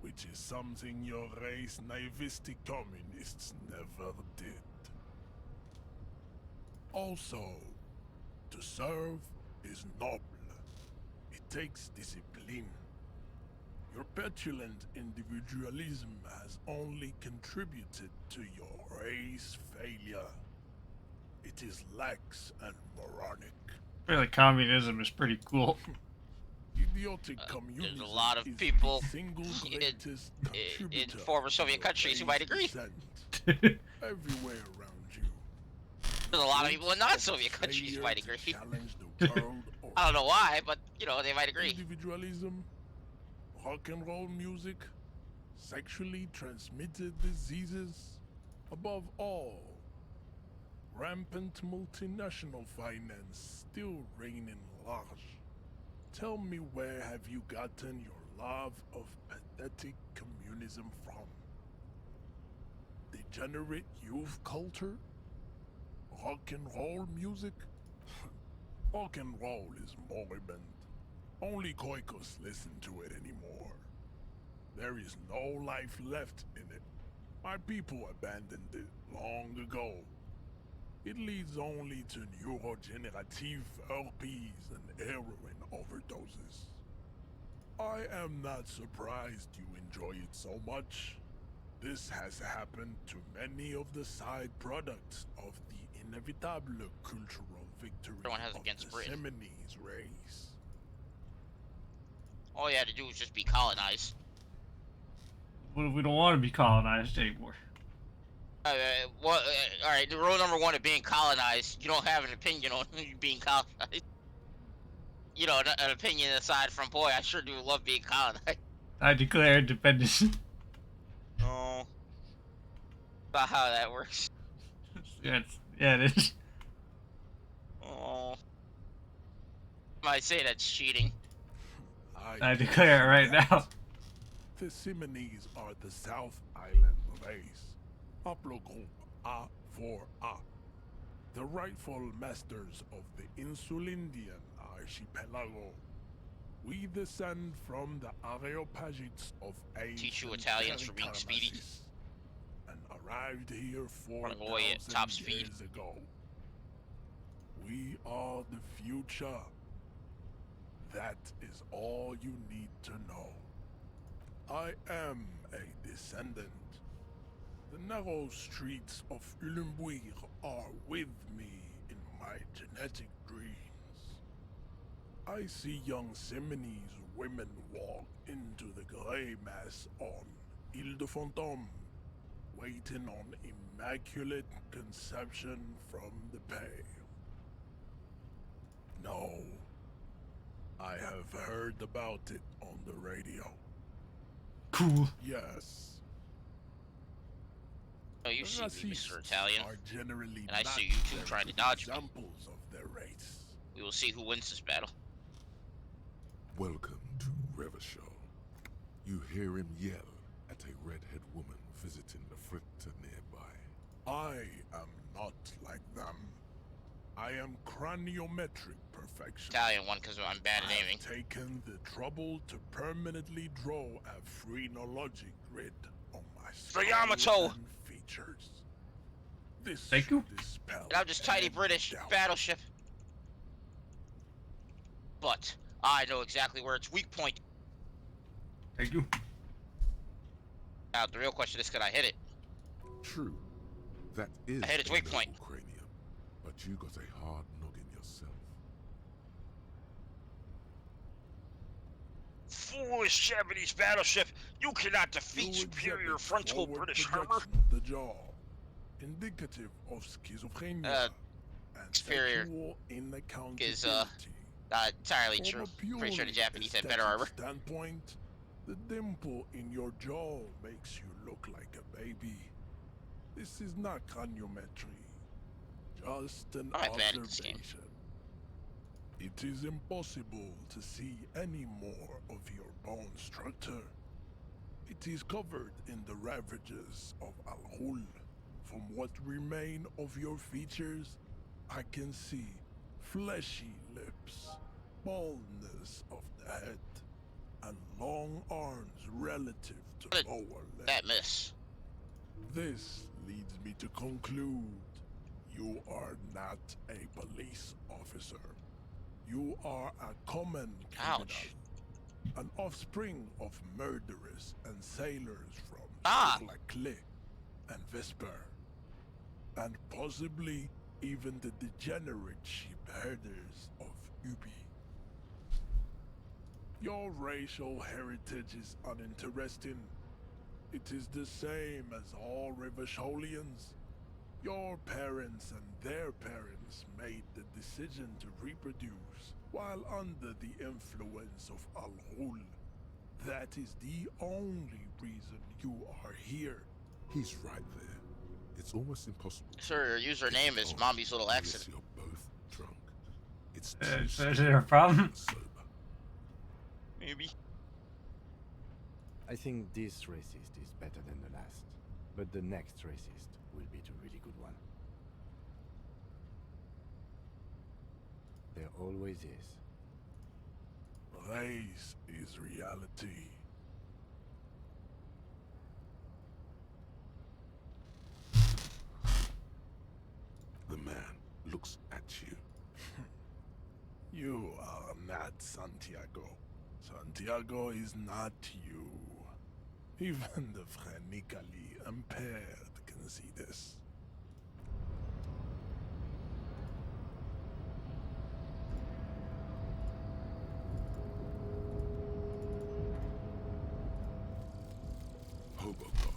which is something your race naivistic communists never did. Also, to serve is noble. It takes discipline. Your petulant individualism has only contributed to your race failure. It is lax and moronic. Really, communism is pretty cool. Idiotic There's a lot of people in former Soviet countries who might agree. Everywhere around you. There's a lot of people in non-Soviet countries who might agree. I don't know why, but, you know, they might agree. Individualism, rock and roll music, sexually transmitted diseases, above all, rampant multinational finance still reigning large. Tell me, where have you gotten your love of pathetic communism from? Degenerate youth culture? Rock and roll music? Rock and roll is moribund. Only Koikos listen to it anymore. There is no life left in it. My people abandoned it long ago. It leads only to neurodegenerative herpes and heroin overdoses. I am not surprised you enjoy it so much. This has happened to many of the side products of the inevitable cultural victory Everyone has of against the Britain. Seminoles race. All you had to do was just be colonized. What if we don't want to be colonized anymore? Alright, the rule number 1 of being colonized, you don't have an opinion on being colonized. You know, an opinion aside from, boy, I sure do love being colonized. I declare independence. Oh. About how that works. Yeah, it is. Oh. Might say that's cheating. I declare it right now. The Seminoles are the South Island race. Haplogroup A4A. The rightful masters of the Insulindian archipelago. We descend from the Areopagites of age. Teach you Italians for being speedy. And arrived here 4,000 away at top speed. years ago. We are the future. That is all you need to know. I am a descendant. The narrow streets of Ulumbuir are with me in my genetic dreams. I see young Seminoles women walk into the grey mass on Ile de Fantôme, waiting on immaculate conception from the pale. No, I have heard about it on the radio. Cool. Yes. Oh, you see me, Mr. Racists Italian. are generally And I not see you two very trying to good dodge me. examples of their race. We will see who wins this battle. Welcome to Revachol. You hear him yell at a redhead woman visiting the fritter nearby. I am not like them. I am craniometric perfection. Italian one because I'm bad at I aiming. have taken the trouble to permanently draw a phrenologic grid on my skull Yamato! and features. This Thank you. should dispel And I'm just tiny any British doubt. battleship. But I know exactly where its weak point. Thank you. Now the real question is, can I hit it? True. That is I hit its a weak noble point. cranium, but you got a hard noggin yourself. Foolish Japanese battleship! You cannot defeat You superior exhibit frontal forward British projection armor. of the jaw, indicative of schizophrenia and superior sexual inaccountability. is not entirely From true. a Pretty sure the purely Japanese had better aesthetic armor. standpoint, the dimple in your jaw makes you look like a baby. This is not craniometry, just an I'm bad at this game. observation. It is impossible to see any more of your bone structure. It is covered in the ravages of Al-Hul. From what remain of your features, I can see fleshy lips, baldness of the head, and long arms relative to lower legs. That miss. This leads me to conclude you are not a police officer. You are a common criminal, Ouch. an offspring of murderers and sailors from Ah. Clé and Vesper, and possibly even the degenerate sheep herders of Ubi. Your racial heritage is uninteresting. It is the same as all Rivasholians. Your parents and their parents made the decision to reproduce while under the influence of Al-Hul. That is the only reason you are here. He's right there. It's almost impossible. Sir, your username is Mommy's Little Unless Accident. you're both drunk. It's Is there a problem? sober. Maybe. I think this racist is better than the last, but the next racist will be the really good one. There always is. Race is reality. The man looks at you. You are not Santiago. Santiago is not you. Even the phrenically impaired can see this. Hobocop.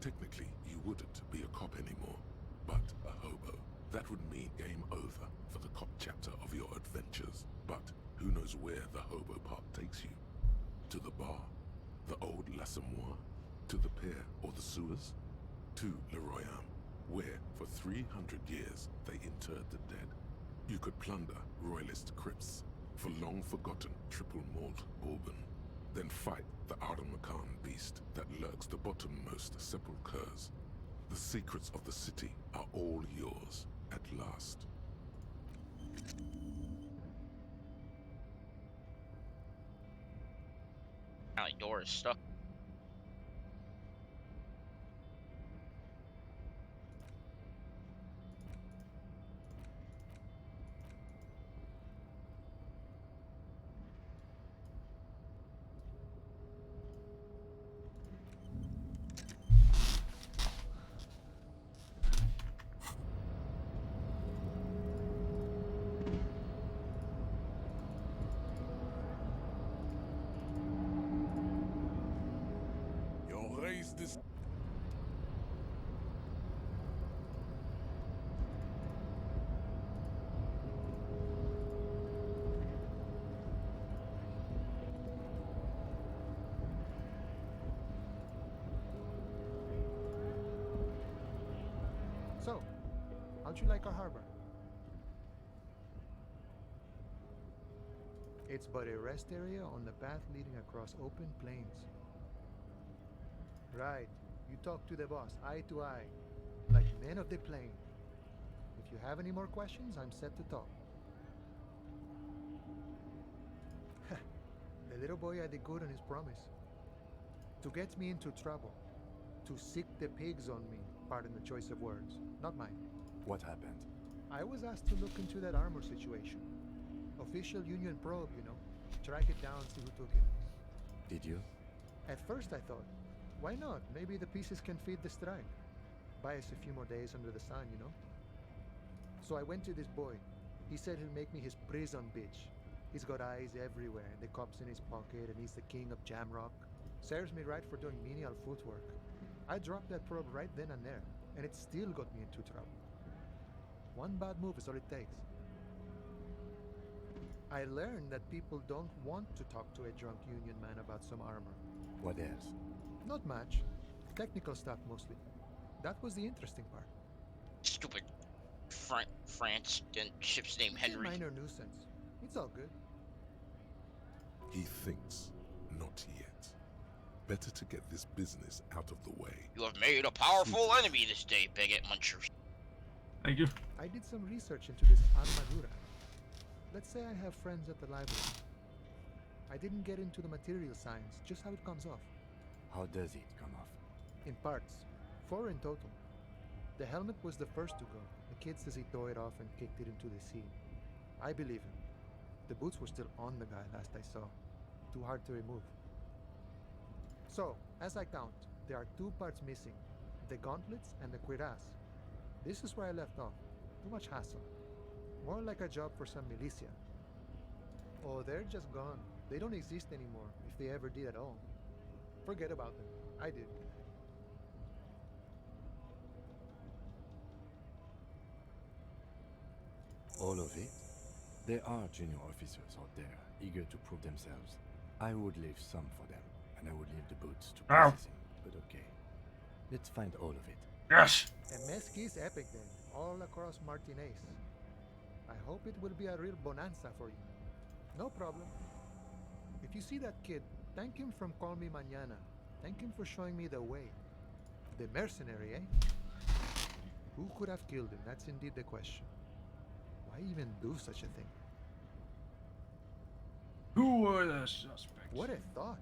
Technically, you wouldn't be a cop anymore, but a hobo. That would mean game over for the cop chapter of your adventures. But who knows where the hobo part takes you? To the bar? The old L'Assommoir? To the pier or the sewers? To Le Royaume, where for 300 years they interred the dead. You could plunder royalist crypts for long-forgotten triple malt bourbon, then fight the Aramakan beast that lurks the bottommost sepulchres. The secrets of the city are all yours at last. Alley door is stuck. leaves this. So, how'd you like our harbor? It's but a rest area on the path leading across open plains. Right. You talk to the boss, eye to eye, like men of the plain. If you have any more questions, I'm set to talk. The little boy had the good on his promise. To get me into trouble. To sick the pigs on me. Pardon the choice of words. Not mine. What happened? I was asked to look into that armor situation. Official Union probe, you know. Track it down, see who took it. Did you? At first I thought, why not? Maybe the pieces can feed the strike. Buy us a few more days under the sun, you know? So I went to this boy. He said he'll make me his prison bitch. He's got eyes everywhere, and the cop's in his pocket, and he's the king of Jamrock. Serves me right for doing menial footwork. I dropped that probe right then and there, and it still got me into trouble. One bad move is all it takes. I learned that people don't want to talk to a drunk Union man about some armor. What else? Not much. Technical stuff mostly. That was the interesting part. Stupid France and ship's name It's Henry. a minor nuisance. It's all good. He thinks, not yet. Better to get this business out of the way. You have made a powerful enemy this day, Baguette Munchers. Thank you. I did some research into this armadura. Let's say I have friends at the library. I didn't get into the material science, just how it comes off. How does it come off? In parts. 4 in total. The helmet was the first to go. The kid says he tore it off and kicked it into the sea. I believe him. The boots were still on the guy last I saw. Too hard to remove. So, as I count, there are 2 parts missing. The gauntlets and the cuirass. This is where I left off. Too much hassle. More like a job for some militia. Oh, they're just gone. They don't exist anymore, if they ever did at all. Forget about them. I did. All of it? There are junior officers out there, eager to prove themselves. I would leave some for them, and I would leave the boots to processing. But okay. Let's find all of it. Yes! A mesqui's epic then, all across Martinez. I hope it will be a real bonanza for you. No problem. If you see that kid, thank him from Call Me Mañana. Thank him for showing me the way. The mercenary, eh? Who could have killed him? That's indeed the question. Why even do such a thing? Who were the suspects? What a thought.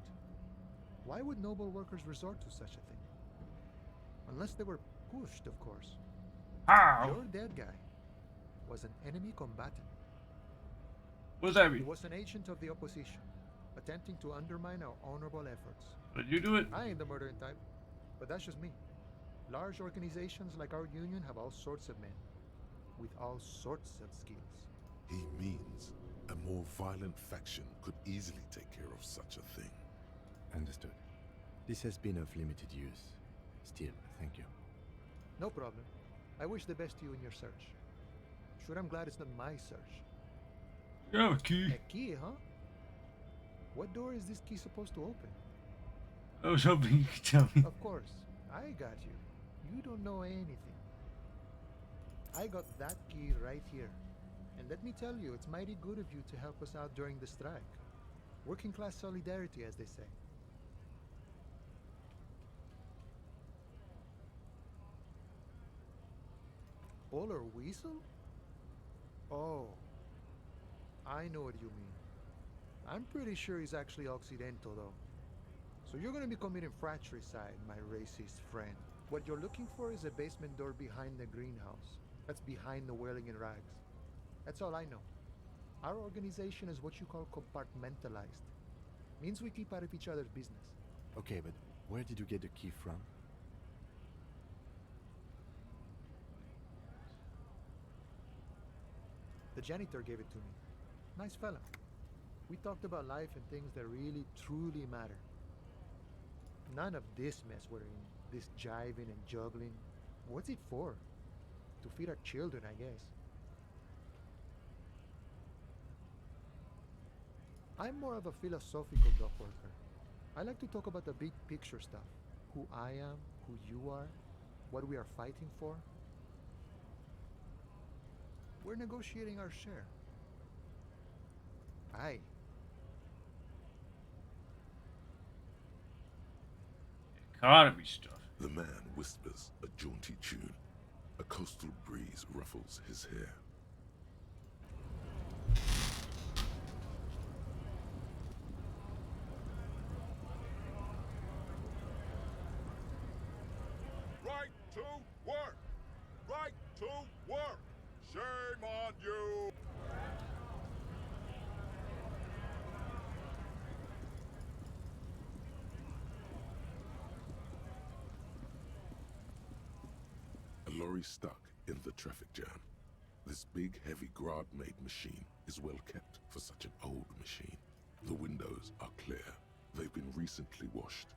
Why would noble workers resort to such a thing? Unless they were pushed, of course. How? Your dead guy was an enemy combatant. What does that He mean? was an agent of the opposition, attempting to undermine our honorable efforts. Did you do it? I ain't the murdering type, but that's just me. Large organizations like our union have all sorts of men, with all sorts of skills. He means a more violent faction could easily take care of such a thing. Understood. This has been of limited use. Still, thank you. No problem. I wish the best to you in your search. Sure, I'm glad it's not my search. You have a key. A key, huh? What door is this key supposed to open? I was hoping you could tell me. Of course. I got you. You don't know anything. I got that key right here. And let me tell you, it's mighty good of you to help us out during the strike. Working class solidarity, as they say. Polar Weasel? Oh. I know what you mean. I'm pretty sure he's actually Occidental, though. So you're gonna be committing fratricide, my racist friend. What you're looking for is a basement door behind the greenhouse. That's behind the whirling in rags. That's all I know. Our organization is what you call compartmentalized. Means we keep out of each other's business. Okay, but where did you get the key from? The janitor gave it to me. Nice fella. We talked about life and things that really, truly matter. None of this mess we're in. This jiving and juggling. What's it for? To feed our children, I guess. I'm more of a philosophical dock worker. I like to talk about the big picture stuff. Who I am, who you are, what we are fighting for. We're negotiating our share. Aye. Economy stuff. The man whispers a jaunty tune. A coastal breeze ruffles his hair. Right to work! Right to work! Shame on you! A lorry stuck in the traffic jam. This big, heavy Grad-made machine is well kept for such an old machine. The windows are clear. They've been recently washed.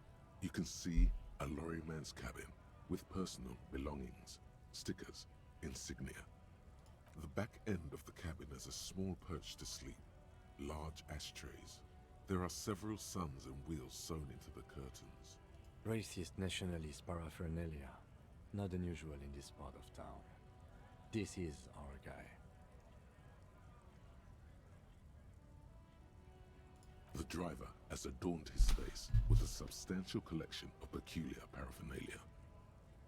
You can see a lorryman's cabin with personal belongings, stickers, insignia. The back end of the cabin is a small perch to sleep, large ashtrays. There are several suns and wheels sewn into the curtains. Racist nationalist paraphernalia. Not unusual in this part of town. This is our guy. The driver has adorned his space with a substantial collection of peculiar paraphernalia.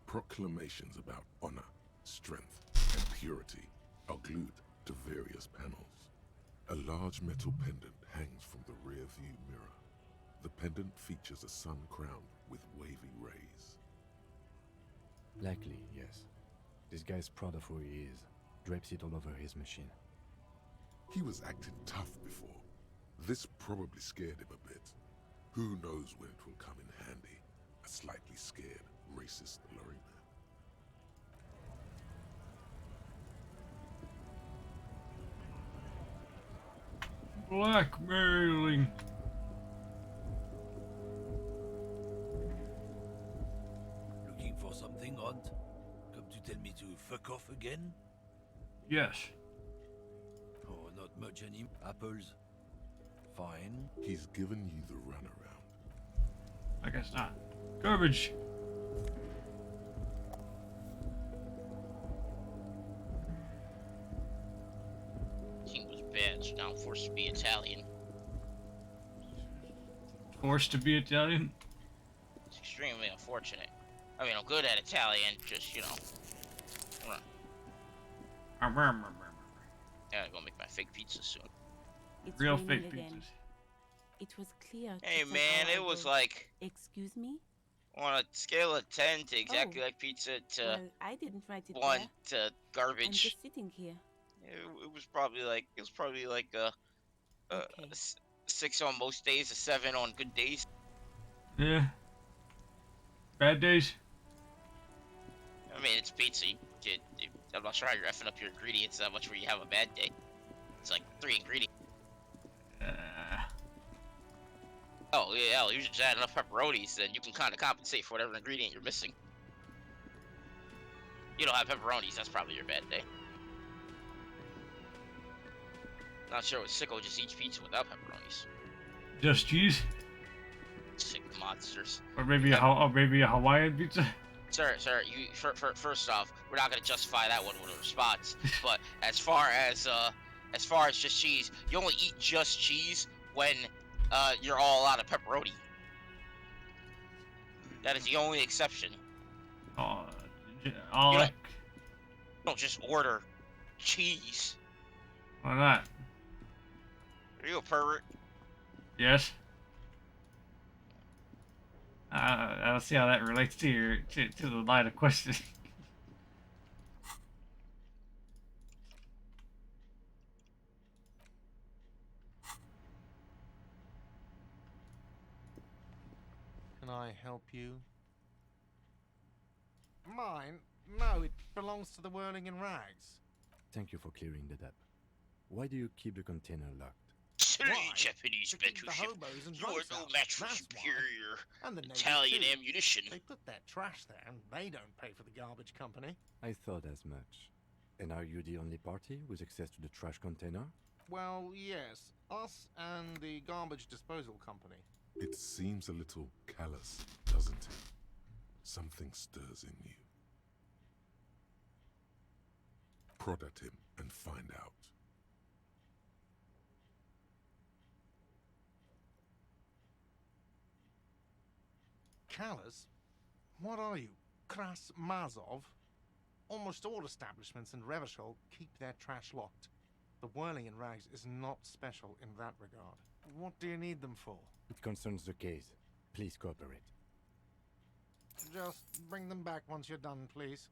Proclamations about honor, strength, and purity are glued to various panels. A large metal pendant hangs from the rear view mirror. The pendant features a sun crowned with wavy rays. Likely, yes. This guy's proud of who he is. Drapes it all over his machine. He was acting tough before. This probably scared him a bit. Who knows when it will come in handy? A slightly scared, racist lorryman. Blackmailing. Looking for something, Hunt? Come to tell me to fuck off again? Yes. Oh, not much any apples. Fine. He's given you the runaround. I guess not. Garbage. King was bad, so now I'm forced to be Italian. Forced to be Italian? It's extremely unfortunate. I mean, I'm good at Italian, just, you know. I gotta go make my fake pizza soon. It's Real raining fake again. pizzas. It was clear. Hey just an man, hour it was ago. like, Excuse me? on a scale of 10 to exactly Oh. like pizza to Well, I didn't write it 1 there. to I'm garbage. just sitting here. It was probably like a, Okay. 6 on most days, a 7 on good days. Yeah. Bad days? I mean, it's pizza. I'm not sure how you're effing up your ingredients that much where you have a bad day. It's like 3 ingredients. Oh, yeah, you just add enough pepperonis, then you can kind of compensate for whatever ingredient you're missing. You don't have pepperonis, that's probably your bad day. Not sure what sicko just eats pizza without pepperonis. Just cheese? Sick monsters. Or maybe maybe a Hawaiian pizza? Sir, you first off, we're not gonna justify that one with a response. But as far as just cheese, you only eat just cheese when you're all out of pepperoni. That is the only exception. You don't just order cheese. Why not? Are you a pervert? Yes. I don't see how that relates to your to the line of questioning. Can I help you? Mine? No, it belongs to the Whirling in Rags. Thank you for clearing that up. Why do you keep the container locked? Consider Why? you Japanese To keep the battleship. hobos and You are drunks no out. match for That's why. superior And the navy Italian too. ammunition. They put their trash there, and they don't pay for the garbage company. I thought as much. And are you the only party with access to the trash container? Well, yes. Us and the garbage disposal company. It seems a little callous, doesn't it? Something stirs in you. Prod at him and find out. Callous? What are you? Kras Mazov? Almost all establishments in Revachol keep their trash locked. The whirling in rags is not special in that regard. What do you need them for? It concerns the case. Please cooperate. Just bring them back once you're done, please.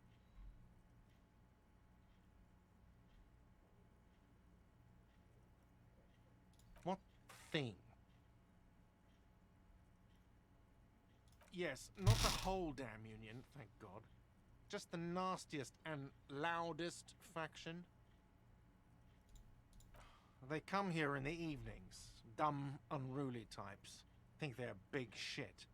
What thing? Yes, not the whole damn union, thank God. Just the nastiest and loudest faction. They come here in the evenings. Dumb, unruly types. Think they're big shit.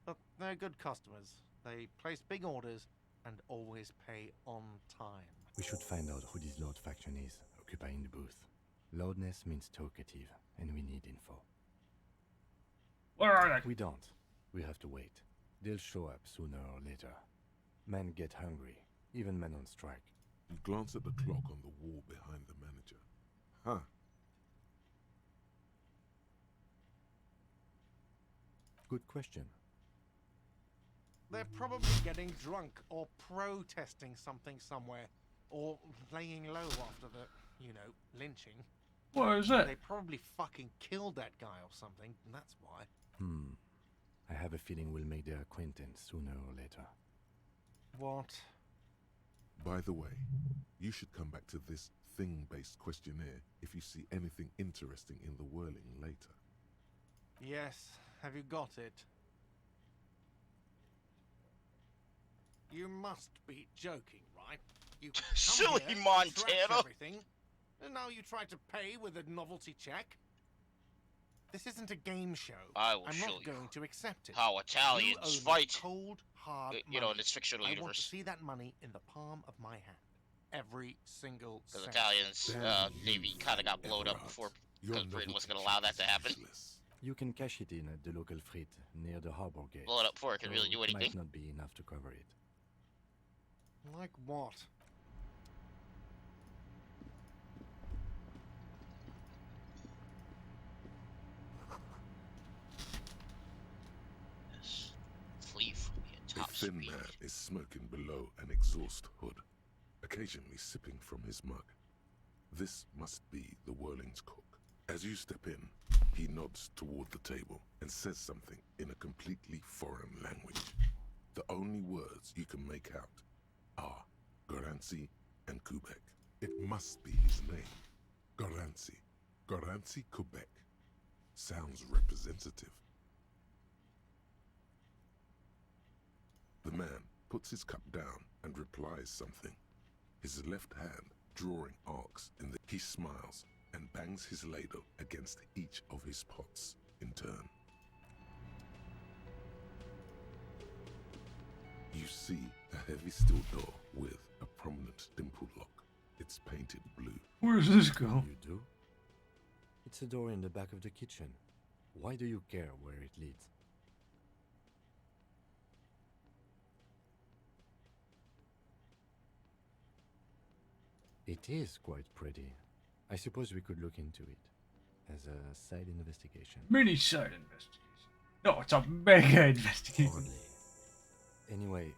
But they're good customers. They place big orders and always pay on time. We should find out who this Lord faction is, occupying the booth. Loudness means talkative, and we need info. Where are they? We don't. We have to wait. They'll show up sooner or later. Men get hungry, even men on strike. You glance at the clock on the wall behind the manager. Huh. Good question. They're probably getting drunk or protesting something somewhere. Or laying low after the, lynching. What is it? They probably fucking killed that guy or something, and that's why. I have a feeling we'll make their acquaintance sooner or later. What? By the way, you should come back to this thing-based questionnaire if you see anything interesting in the whirling later. Yes, have you got it? You must be joking, right? You come Silly here, Montana. trash everything, and now you try to pay with a novelty check? This isn't a game show. I will I'm show not you going to accept it. how You Italians owe me fight. cold, hard You know, money. in this fictional I want to universe. see that money in the palm of my hand. Every single Because cent. Italians, Navy kind of got blown up before, because Britain wasn't going to allow that to happen. You can cash it in at the local fleet near the harbor gate. Blow it up before it could really do It anything. might not be enough to cover it. Like what? Yes. Flee from the A top thin speed. man is smoking below an exhaust hood, occasionally sipping from his mug. This must be the Whirling's cook. As you step in, he nods toward the table and says something in a completely foreign language. The only words you can make out are Garanzi and Quebec. It must be his name. Garanzi. Garanzi Quebec. Sounds representative. The man puts his cup down and replies something. His left hand drawing arcs in the... He smiles and bangs his ladle against each of his pots in turn. You see a heavy steel door with a prominent dimple lock. It's painted blue. Where does this go? You do? It's a door in the back of the kitchen. Why do you care where it leads? It is quite pretty. I suppose we could look into it as a side investigation. Mini side investigation. No, it's a mega investigation. Hardly. Anyway,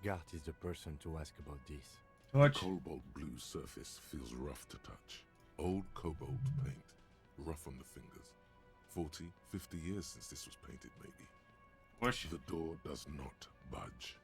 Gart is the person to ask about this. The cobalt blue surface feels rough to touch. Old cobalt paint, rough on the fingers. 40, 50 years since this was painted, maybe. The door does not budge.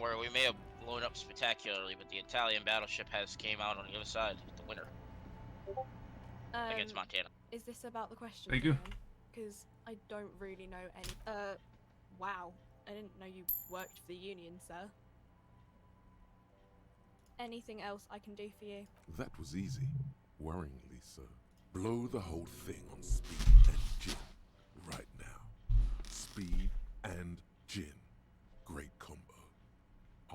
worry, we may have blown up spectacularly, but the Italian battleship has came out on the other side, the winner, against Montana. Is this about the question? Thank you. Because I don't really know any. Wow. I didn't know you worked for the Union, sir. Anything else I can do for you? That was easy. Worryingly so. Blow the whole thing on speed and gin. Right now. Speed and gin. Great combo.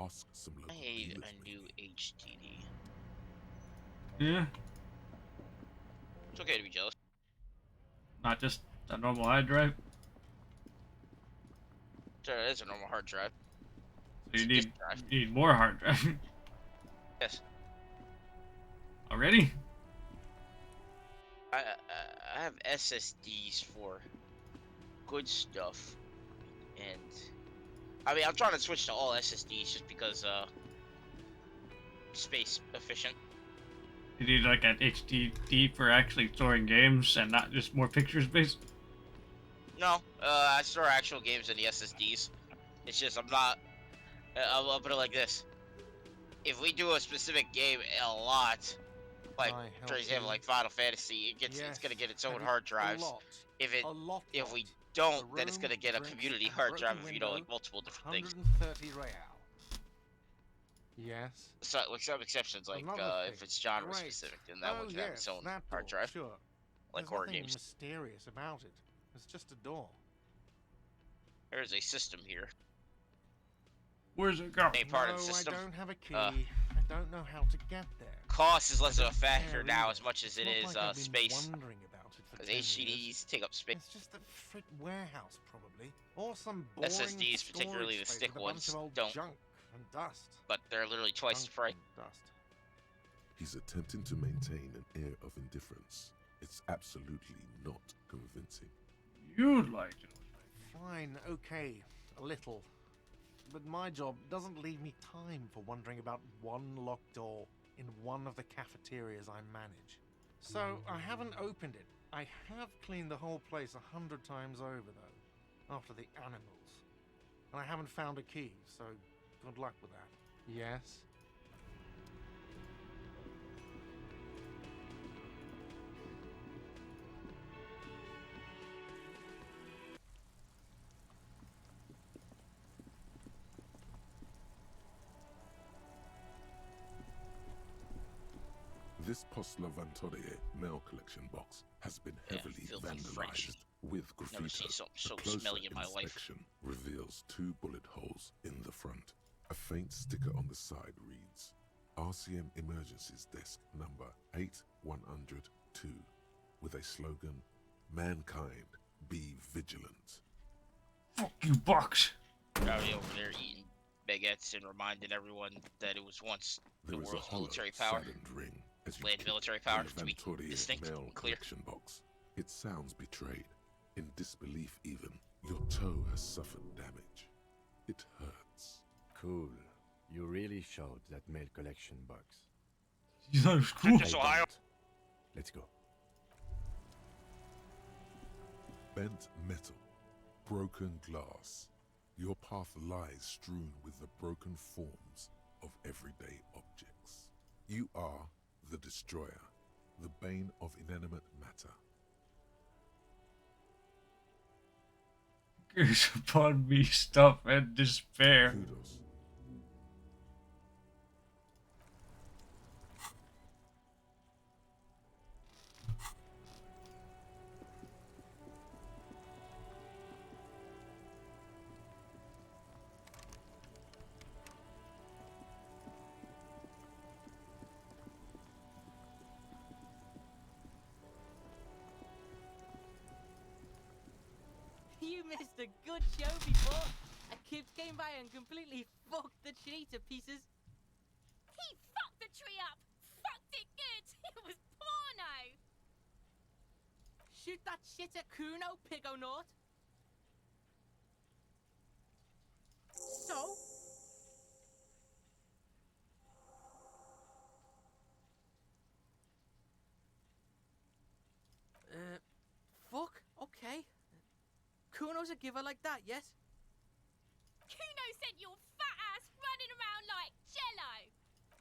Ask some I local need dealers, a new HDD. Yeah, It's okay to be jealous. not just a normal hard drive. Sure, it is a normal hard drive. So you Disk need drive. you need more hard drive. Yes. Already? I have SSDs for good stuff, and I mean I'm trying to switch to all SSDs just because space efficient. You need like an HDD for actually storing games and not just more pictures based. No, I store actual games in the SSDs. It's just I'm not. I'll put it like this: if we do a specific game a lot, like I for help example, you? like Final Fantasy, it's Yes, gonna get its I own did hard a drives. lot, If a we lot. don't, The then it's room, gonna get a drinks, community and hard broken drive of window, like multiple different things. 130 real. Yes. So with some exceptions, like Another if thing. it's genre Great. specific, then that Oh, one can have its yes, own that hard door, drive. Sure. Like There's horror nothing games. mysterious about it. It's just a door. There is a system here. Where's it go? A part of the No, system. I don't have a key. I don't know how to get there. Cost is less I of a don't factor care now either. as much as it It's is not like I've been space. wondering about it for Because 10 years. HDDs take up space. It's just a frit warehouse, probably. Or some boring SSDs, storage particularly the space stick with a bunch ones, of old don't. junk and dust. But they're literally twice the price. Dust. He's attempting to maintain an air of indifference. It's absolutely not convincing. You'd like to. Fine, okay, a little. But my job doesn't leave me time for wondering about one locked door in one of the cafeterias I manage. So I haven't opened it. I have cleaned the whole place 100 times over, though, after the animals. And I haven't found a key, so good luck with that. Yes? This Postler Vantorie mail collection box has been heavily filthy French. vandalized with Never seen graffiti. something so A closer smelly in my life. inspection reveals 2 bullet holes in the front. A faint sticker on the side reads, RCM Emergencies Desk number 8102, with a slogan, Mankind, be vigilant. Fuck you, box. Probably over there eating baguettes and reminding everyone that it was once the There is a world's hollow, military power. saddened ring as you Land kick military the power to be Vantorie distinct mail and clear. collection box. It sounds betrayed, in disbelief even. Your toe has suffered damage. It hurts. Cool. You really showed that mail collection box. That was cool. Just Ohio. Let's go. Bent metal, broken glass. Your path lies strewn with the broken forms of everyday objects. You are the destroyer, the bane of inanimate matter. Curse upon me, stuff and despair. Kudos. You missed a good show before. A kid came by and completely fucked the tree to pieces. He fucked the tree up! Fucked it good! It was porno! Shoot that shit at Kuno, Pigonaught. So? Fuck, okay. Kuno's a giver like that, yes? Kuno sent your fat ass running around like jello.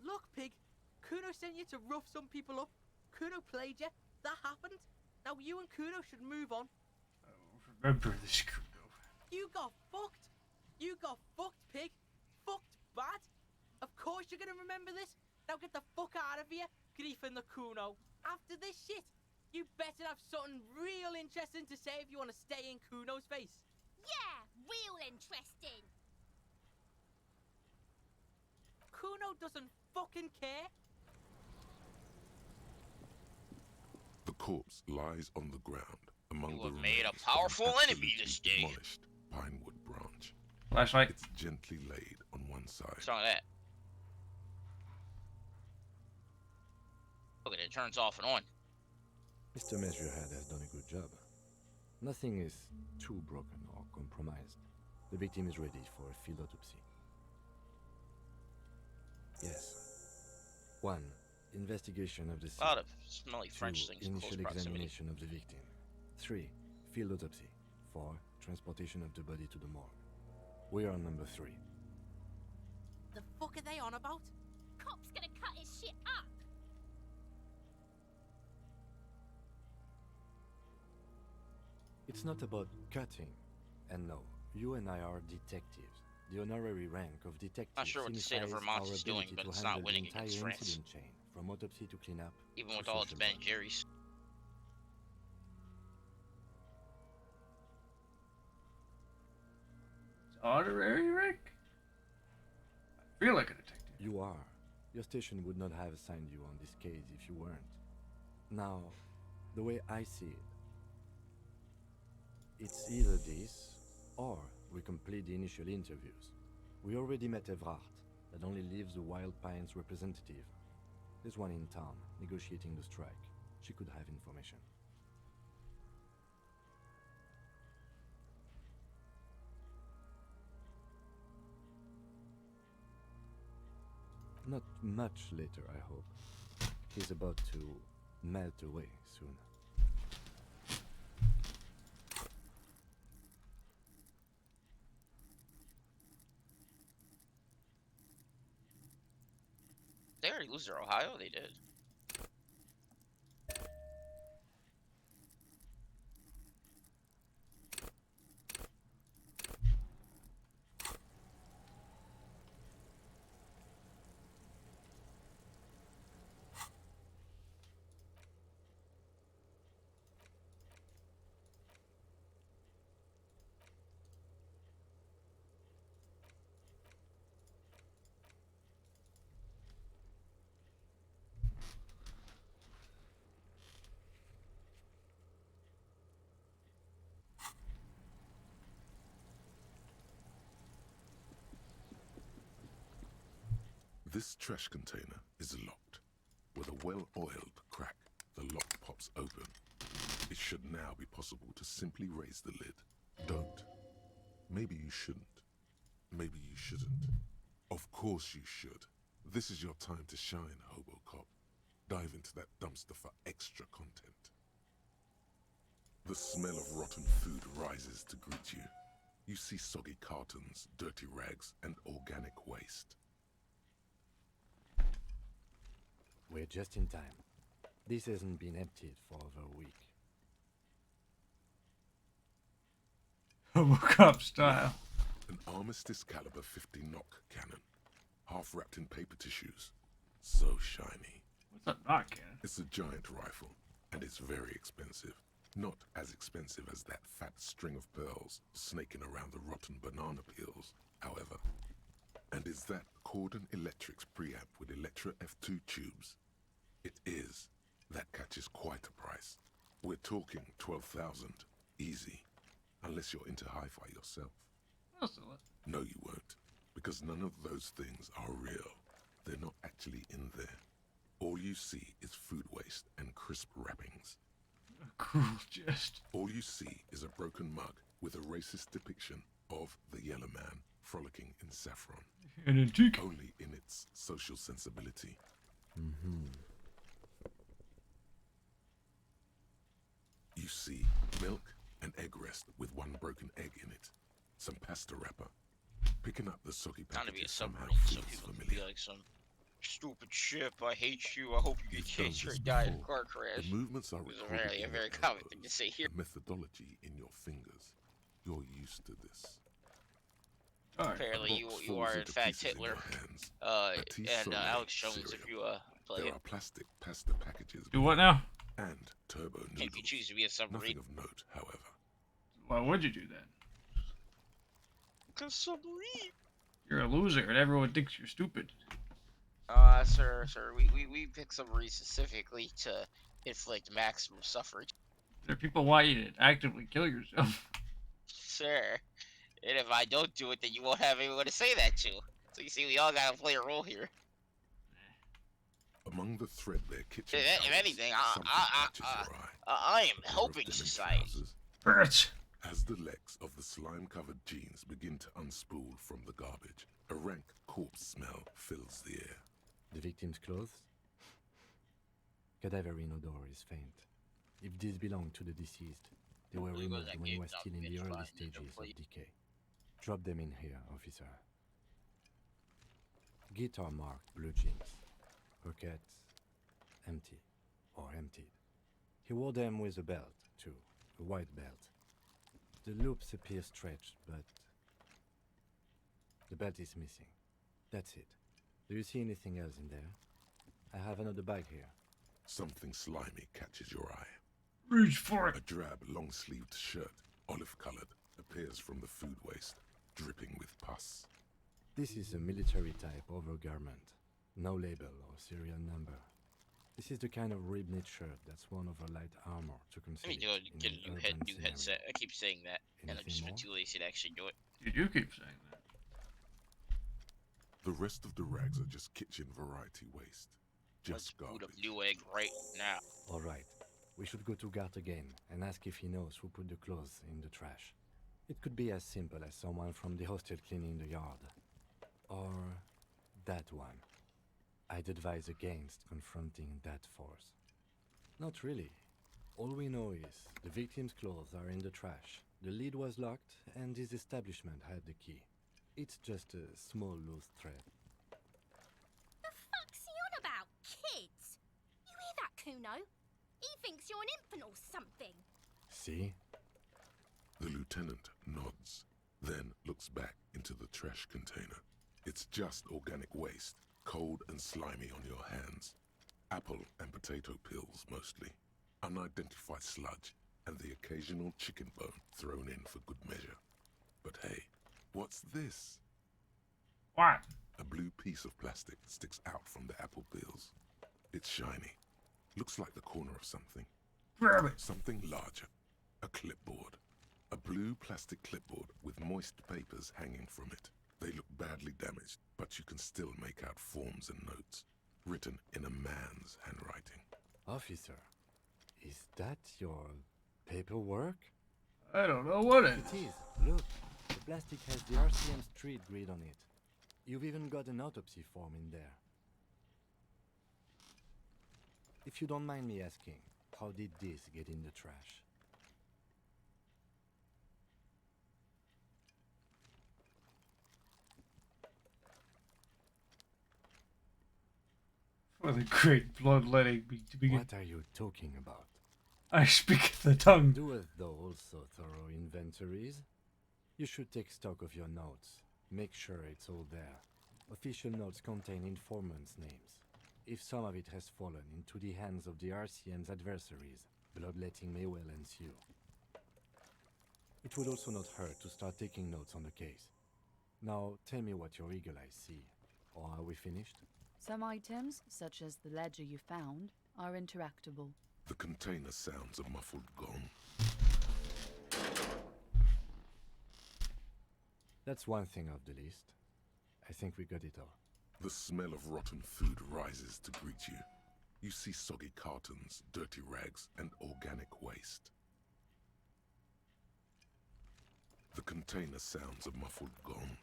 Look, Pig, Kuno sent you to rough some people up. Kuno played you. That happened. Now you and Kuno should move on. Remember this, Kuno. You got fucked. You got fucked, Pig. Fucked bad. Of course you're gonna remember this. Now get the fuck out of here, Grief and the Kuno. After this shit, you better have something real interesting to say if you want to stay in Kuno's face. Yeah, real interesting. Kuno doesn't fucking care. The corpse lies on the ground among You the have made a remains of an powerful enemy absolutely this day. demolished pinewood branch. Flashlight. It's gently laid on one side. What's wrong with that? Look at it, it turns off and on. Mr. Measurehead has done a good job. Nothing is too broken or compromised. The victim is ready for a field autopsy. Yes. 1. Investigation of the scene. A lot of smelly French 2. things in close Initial proximity. examination of the victim. 3. Field autopsy. 4. Transportation of the body to the morgue. We are on number 3. The fuck are they on about? Cop's gonna cut his shit up. It's not about cutting. And no, you and I are detectives. The honorary rank of detective Not sure what the state of signifies Vermont our is doing, ability but to it's not handle winning the entire against France. incident chain, from autopsy to cleanup. Even to with all its social Ben work. Jerry's. Honorary rank? I feel like a detective. You are. Your station would not have assigned you on this case if you weren't. Now, the way I see it, it's either this, or we complete the initial interviews. We already met Evrard, that only leaves the Wild Pines representative. There's one in town, negotiating the strike. She could have information. Not much later, I hope. He's about to melt away soon. They already lose their Ohio? They did. This trash container is locked. With a well-oiled crack, the lock pops open. It should now be possible to simply raise the lid. Don't. Maybe you shouldn't. Maybe you shouldn't. Of course you should. This is your time to shine, Hobocop. Dive into that dumpster for extra content. The smell of rotten food rises to greet you. You see soggy cartons, dirty rags, and organic waste. We're just in time. This hasn't been emptied for over a week. Robocop style. An Armistice caliber 50 knock cannon, half wrapped in paper tissues. So shiny. What's a knock cannon? It's a giant rifle, and it's very expensive. Not as expensive as that fat string of pearls snaking around the rotten banana peels, however. And is that Cordon Electric's preamp with Electra F2 tubes? It is. That catches quite a price. We're talking 12,000, easy. Unless you're into hi-fi yourself. No, you won't. Because none of those things are real. They're not actually in there. All you see is food waste and crisp wrappings. A cruel jest. All you see is a broken mug with a racist depiction of the Yellow Man frolicking in saffron. An antique. Only in its social sensibility. You see milk and egg rest with one broken egg in it. Some pasta wrapper. Picking up the soggy Trying to be a packages somehow submarine so feels people can be familiar. like some stupid ship. I hate you. I hope you get You've done chased or this die in a before. car crash. The movements are It was recorded a in very your common thing to elbows, say here. the methodology in your fingers. You're used to this. Apparently, A you box you falls are in into fact pieces in Hitler. your hands. And Alex Jones if you play There it. are plastic pasta packages. Do what now? And turbo noodles. If you choose to be a submarine. Nothing of note, however. Why would you do that? Cause submarine. You're a loser, and everyone thinks you're stupid. Sir, we pick submarines specifically to inflict maximum suffering. There are people want you to actively kill yourself. Sure. And if I don't do it, then you won't have anyone to say that to. So you see, we all gotta play a role here. Among the threadbare kitchen If anything, something catches your eye. I am A pair of helping denim society. trousers. As the legs of the slime-covered jeans begin to unspool from the garbage, a rank corpse smell fills the air. The victim's clothes? Cadaverine odor is faint. If these belong to the deceased, they were removed when he was still in the early stages of decay. Drop them in here, officer. Guitar-marked blue jeans. Pockets empty or emptied. He wore them with a belt, too, a white belt. The loops appear stretched, but the belt is missing. That's it. Do you see anything else in there? I have another bag here. Something slimy catches your eye. Reach for it. A drab, long-sleeved shirt, olive-colored, appears from the food waste, dripping with pus. This is a military-type overgarment. No label or serial number. This is the kind of rib-knit shirt that's worn over light armor to conceal Let me it in get an a new urban scenario. headset. I keep saying that, and I've Anything just been more? too lazy to actually do it. You do keep saying that. The rest of the rags are just kitchen variety waste. Just Boot garbage. up new egg right now. All right. We should go to Gart again and ask if he knows who put the clothes in the trash. It could be as simple as someone from the hostel cleaning the yard. Or that one. I'd advise against confronting that force. Not really. All we know is the victim's clothes are in the trash. The lid was locked and his establishment had the key. It's just a small loose thread. The fuck's he on about? Kids? You hear that, Kuno? He thinks you're an infant or something. See? The lieutenant nods, then looks back into the trash container. It's just organic waste, cold and slimy on your hands. Apple and potato peels, mostly. Unidentified sludge, and the occasional chicken bone thrown in for good measure. But hey, what's this? What? A blue piece of plastic sticks out from the apple peels. It's shiny. Looks like the corner of something. Grab it. Something larger. A clipboard. A blue plastic clipboard with moist papers hanging from it. They look badly damaged, but you can still make out forms and notes, written in a man's handwriting. Officer, is that your paperwork? I don't know what it It is. Look, the plastic has the RCM street grid on it. You've even got an autopsy form in there. If you don't mind me asking, how did this get in the trash? For the great bloodletting to begin. What are you talking about? I speak the tongue. Doeth thou also thorough inventories? You should take stock of your notes. Make sure it's all there. Official notes contain informants' names. If some of it has fallen into the hands of the RCM's adversaries, bloodletting may well ensue. It would also not hurt to start taking notes on the case. Now, tell me what your eagle eyes see. Or are we finished? Some items, such as the ledger you found, are interactable. The container sounds a muffled gong. That's one thing off the list. I think we got it all. The smell of rotten food rises to greet you. You see soggy cartons, dirty rags, and organic waste. The container sounds a muffled gong.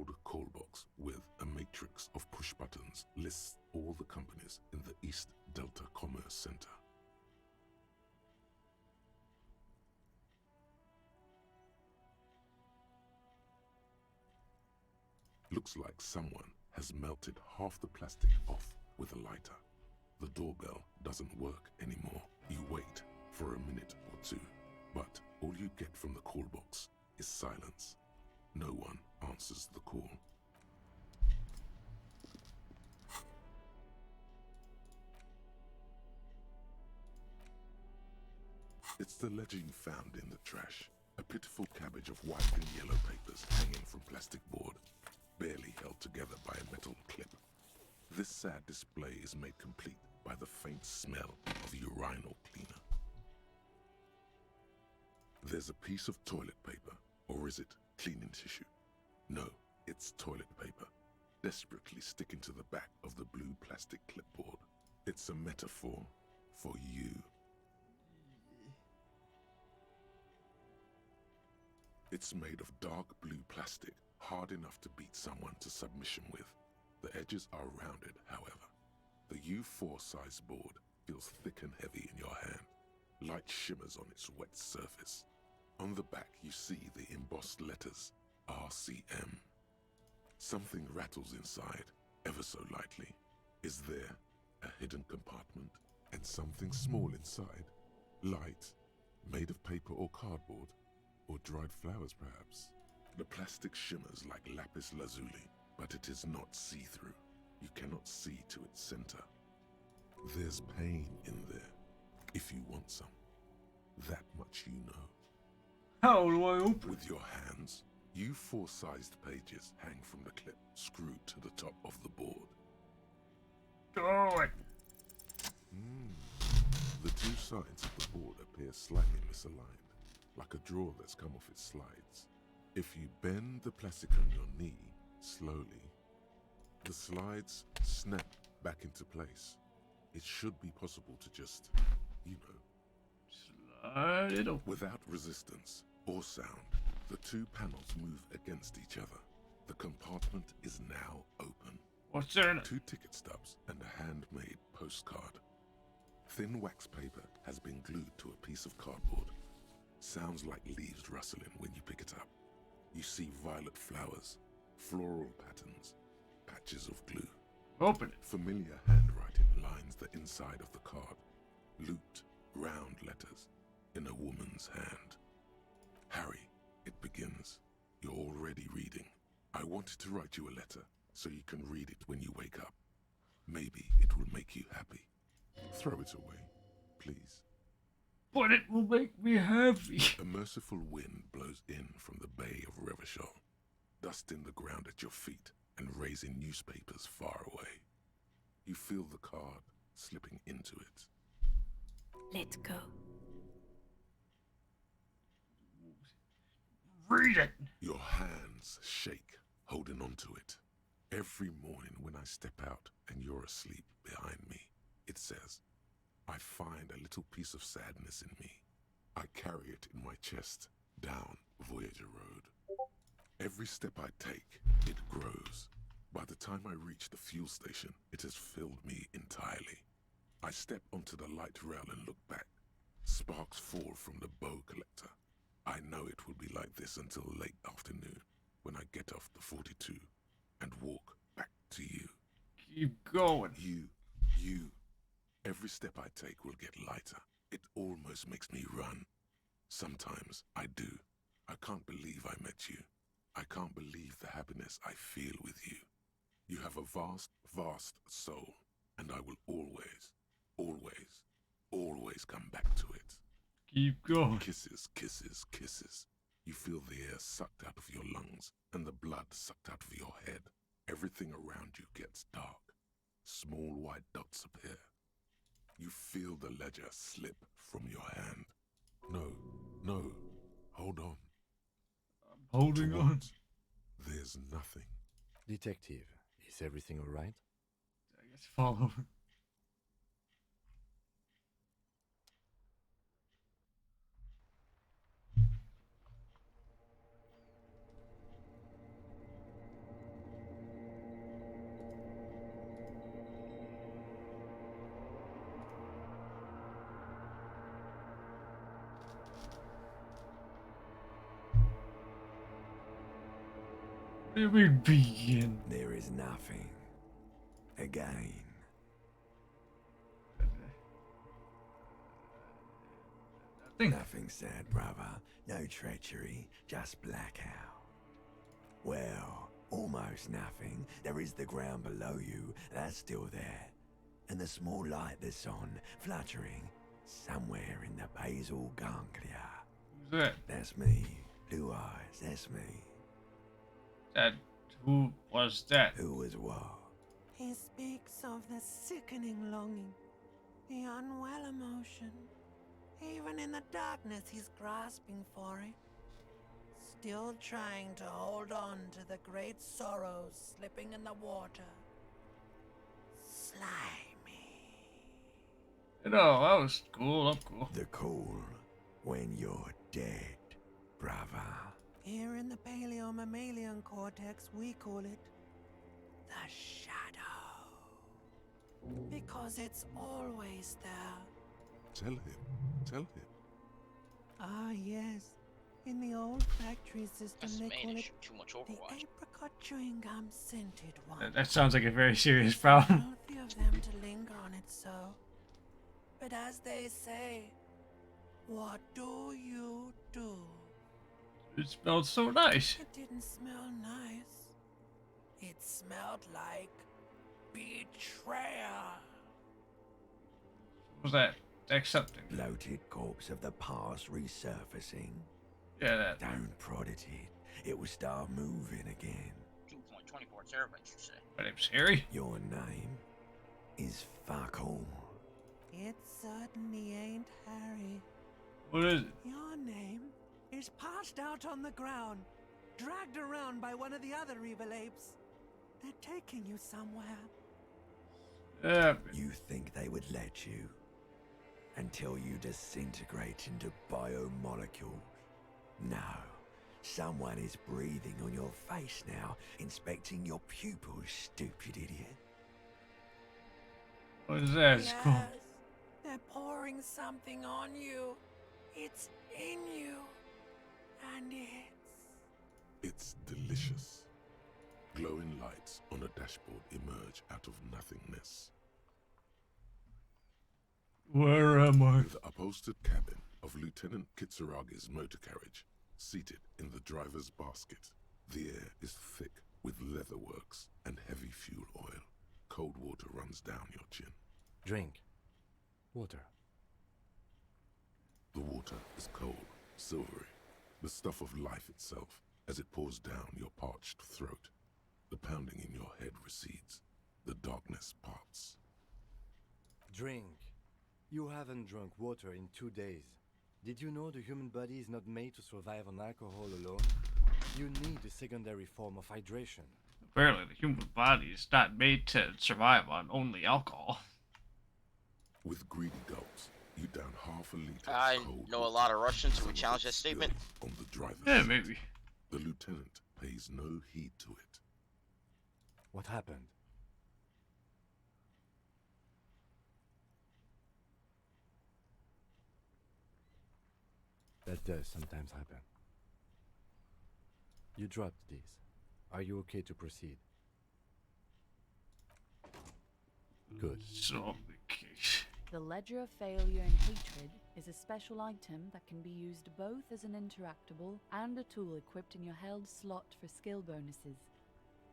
gold call box with a matrix of push buttons lists all the companies in the East Delta Commerce Center. Looks like someone has melted half the plastic off with a lighter. The doorbell doesn't work anymore. You wait for a minute or two, but all you get from the call box is silence. No one answers the call. It's the ledger you found in the trash. A pitiful cabbage of white and yellow papers hanging from plastic board, barely held together by a metal clip. This sad display is made complete by the faint smell of urinal cleaner. There's a piece of toilet paper, or is it cleaning tissue? No, it's toilet paper, desperately sticking to the back of the blue plastic clipboard. It's a metaphor for you. It's made of dark blue plastic, hard enough to beat someone to submission with. The edges are rounded, however. The U4 size board feels thick and heavy in your hand. Light shimmers on its wet surface. On the back you see the embossed letters, RCM. Something rattles inside, ever so lightly. Is there a hidden compartment? And something small inside? Light, made of paper or cardboard? Or dried flowers, perhaps? The plastic shimmers like lapis lazuli, but it is not see-through. You cannot see to its center. There's pain in there, if you want some. That much you know. How do I open? With your hands, U4-sized pages hang from the clip screwed to the top of the board. Do it! The two sides of the board appear slightly misaligned, like a drawer that's come off its slides. If you bend the plastic on your knee slowly, the slides snap back into place. It should be possible to just, slide it up. Without resistance or sound, the two panels move against each other. The compartment is now open. What's there in it? 2 ticket stubs and a handmade postcard. Thin wax paper has been glued to a piece of cardboard. Sounds like leaves rustling when you pick it up. You see violet flowers, floral patterns, patches of glue. Open it. Familiar handwriting lines the inside of the card. Looped, round letters in a woman's hand. Harry, it begins. You're already reading. I wanted to write you a letter so you can read it when you wake up. Maybe it will make you happy. Throw it away, please. But it will make me happy. A merciful wind blows in from the Bay of Revachol, dusting the ground at your feet and raising newspapers far away. You feel the card slipping into it. Let's go. Read it. Your hands shake, holding onto it. Every morning when I step out and you're asleep behind me, it says, I find a little piece of sadness in me. I carry it in my chest down Voyager Road. Every step I take, it grows. By the time I reach the fuel station, it has filled me entirely. I step onto the light rail and look back. Sparks fall from the bow collector. I know it will be like this until late afternoon, when I get off the 42 and walk back to you. Keep going. You. Every step I take will get lighter. It almost makes me run. Sometimes I do. I can't believe I met you. I can't believe the happiness I feel with you. You have a vast, vast soul, and I will always, always, always come back to it. Keep going. Kisses, kisses, kisses. You feel the air sucked out of your lungs and the blood sucked out of your head. Everything around you gets dark. Small white dots appear. You feel the ledger slip from your hand. No, hold on. I'm holding on. There's nothing. Detective, is everything all right? I guess follow. do we begin? There is nothing. Again. Nothing sad, brother. No treachery, just blackout. Well, almost nothing. There is the ground below you, that's still there. And the small light that's on, fluttering, somewhere in the basal ganglia. Who's that? That's me. Blue eyes, that's me. Who was that? Who was what? He speaks of the sickening longing, the unwell emotion. Even in the darkness, he's grasping for it. Still trying to hold on to the great sorrows slipping in the water. Slimy. No, that was cool. I'm cool. The cool when you're dead, brother. Here in the paleo-mammalian cortex, we call it the shadow. Because it's always there. Tell him. Tell him. Ah, yes. In the old factory system, That's they man, call it it should too much the Overwatch. apricot chewing gum scented one. That sounds like a very serious problem. Healthy of them to linger on it so. But as they say, what do you do? It smelled so nice. It didn't smell nice. It smelled like betrayal. What was that? Accepting. Bloated corpse of the past resurfacing. Yeah, that. Don't prod at it. It will start moving again. 2.24 terabytes, you say? My name's Harry. Your name is fuck all. It certainly ain't Harry. What is it? Your name is passed out on the ground, dragged around by one of the other evil apes. They're taking you somewhere. You think they would let you? Until you disintegrate into biomolecules? No. Someone is breathing on your face now, inspecting your pupils, stupid idiot. What is that? It's cool. Yes, they're pouring something on you. It's in you. And It's delicious. Glowing lights on a dashboard emerge out of nothingness. Where am I? In the upholstered cabin of Lieutenant Kitsuragi's motor carriage, seated in the driver's basket, the air is thick with leatherworks and heavy fuel oil. Cold water runs down your chin. Drink. Water. The water is cold, silvery, the stuff of life itself as it pours down your parched throat. The pounding in your head recedes. The darkness parts. Drink. You haven't drunk water in 2 days. Did you know the human body is not made to survive on alcohol alone? You need a secondary form of hydration. Apparently, the human body is not made to survive on only alcohol. With greedy gulps, you down half a liter. I know a lot of Russians who would challenge that statement. On the driver's Yeah, seat. maybe. The lieutenant pays no heed to it. What happened? That does sometimes happen. You dropped these. Are you okay to proceed? Good. So the case. The Ledger of Failure and Hatred is a special item that can be used both as an interactable and a tool equipped in your held slot for skill bonuses.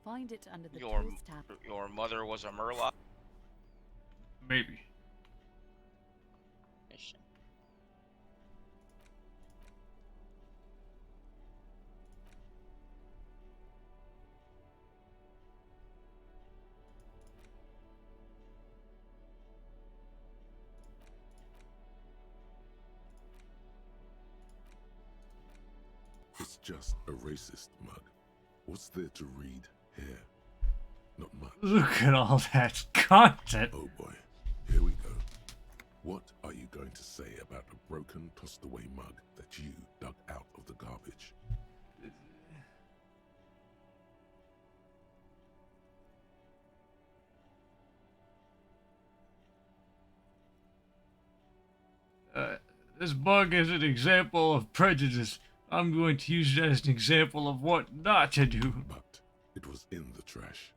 Find it under the Tools tab. Your mother was a Murloc? Maybe. It's just a racist mug. What's there to read here? Not much. Look at all that content. Oh boy, here we go. What are you going to say about a broken, tossed away mug that you dug out of the garbage? This bug is an example of prejudice. I'm going to use it as an example of what not to do. But It was in the trash.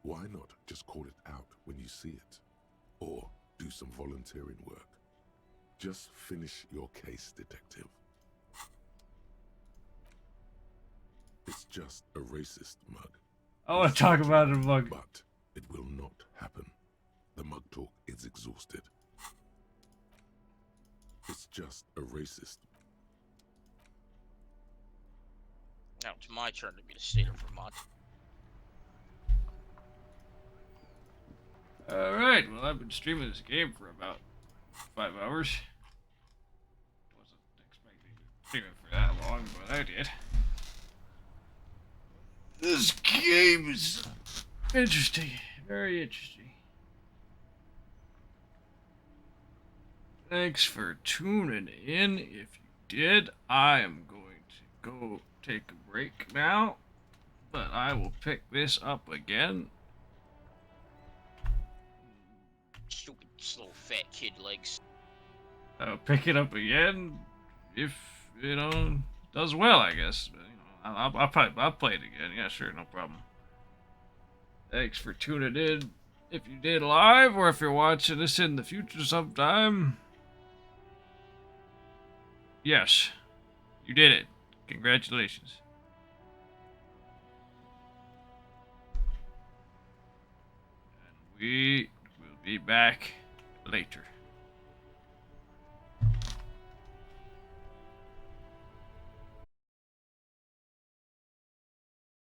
Why not just call it out when you see it? Or do some volunteering work. Just finish your case, detective. It's just a racist mug. I want to talk about the mug. But it will not happen. The mug talk is exhausted. It's just a racist. Now it's my turn to be the state of Vermont. Alright, well, I've been streaming this game for about 5 hours. Wasn't expecting to stream it for that long, but I did. This game is interesting. Very interesting. Thanks for tuning in. If you did, I am going to go take a break now. But I will pick this up again. Stupid, slow, fat kid legs. I'll pick it up again if, does well, I guess. But, I'll play it again. Yeah, sure, no problem. Thanks for tuning in. If you did live, or if you're watching this in the future sometime, yes, you did it. Congratulations. And we will be back later.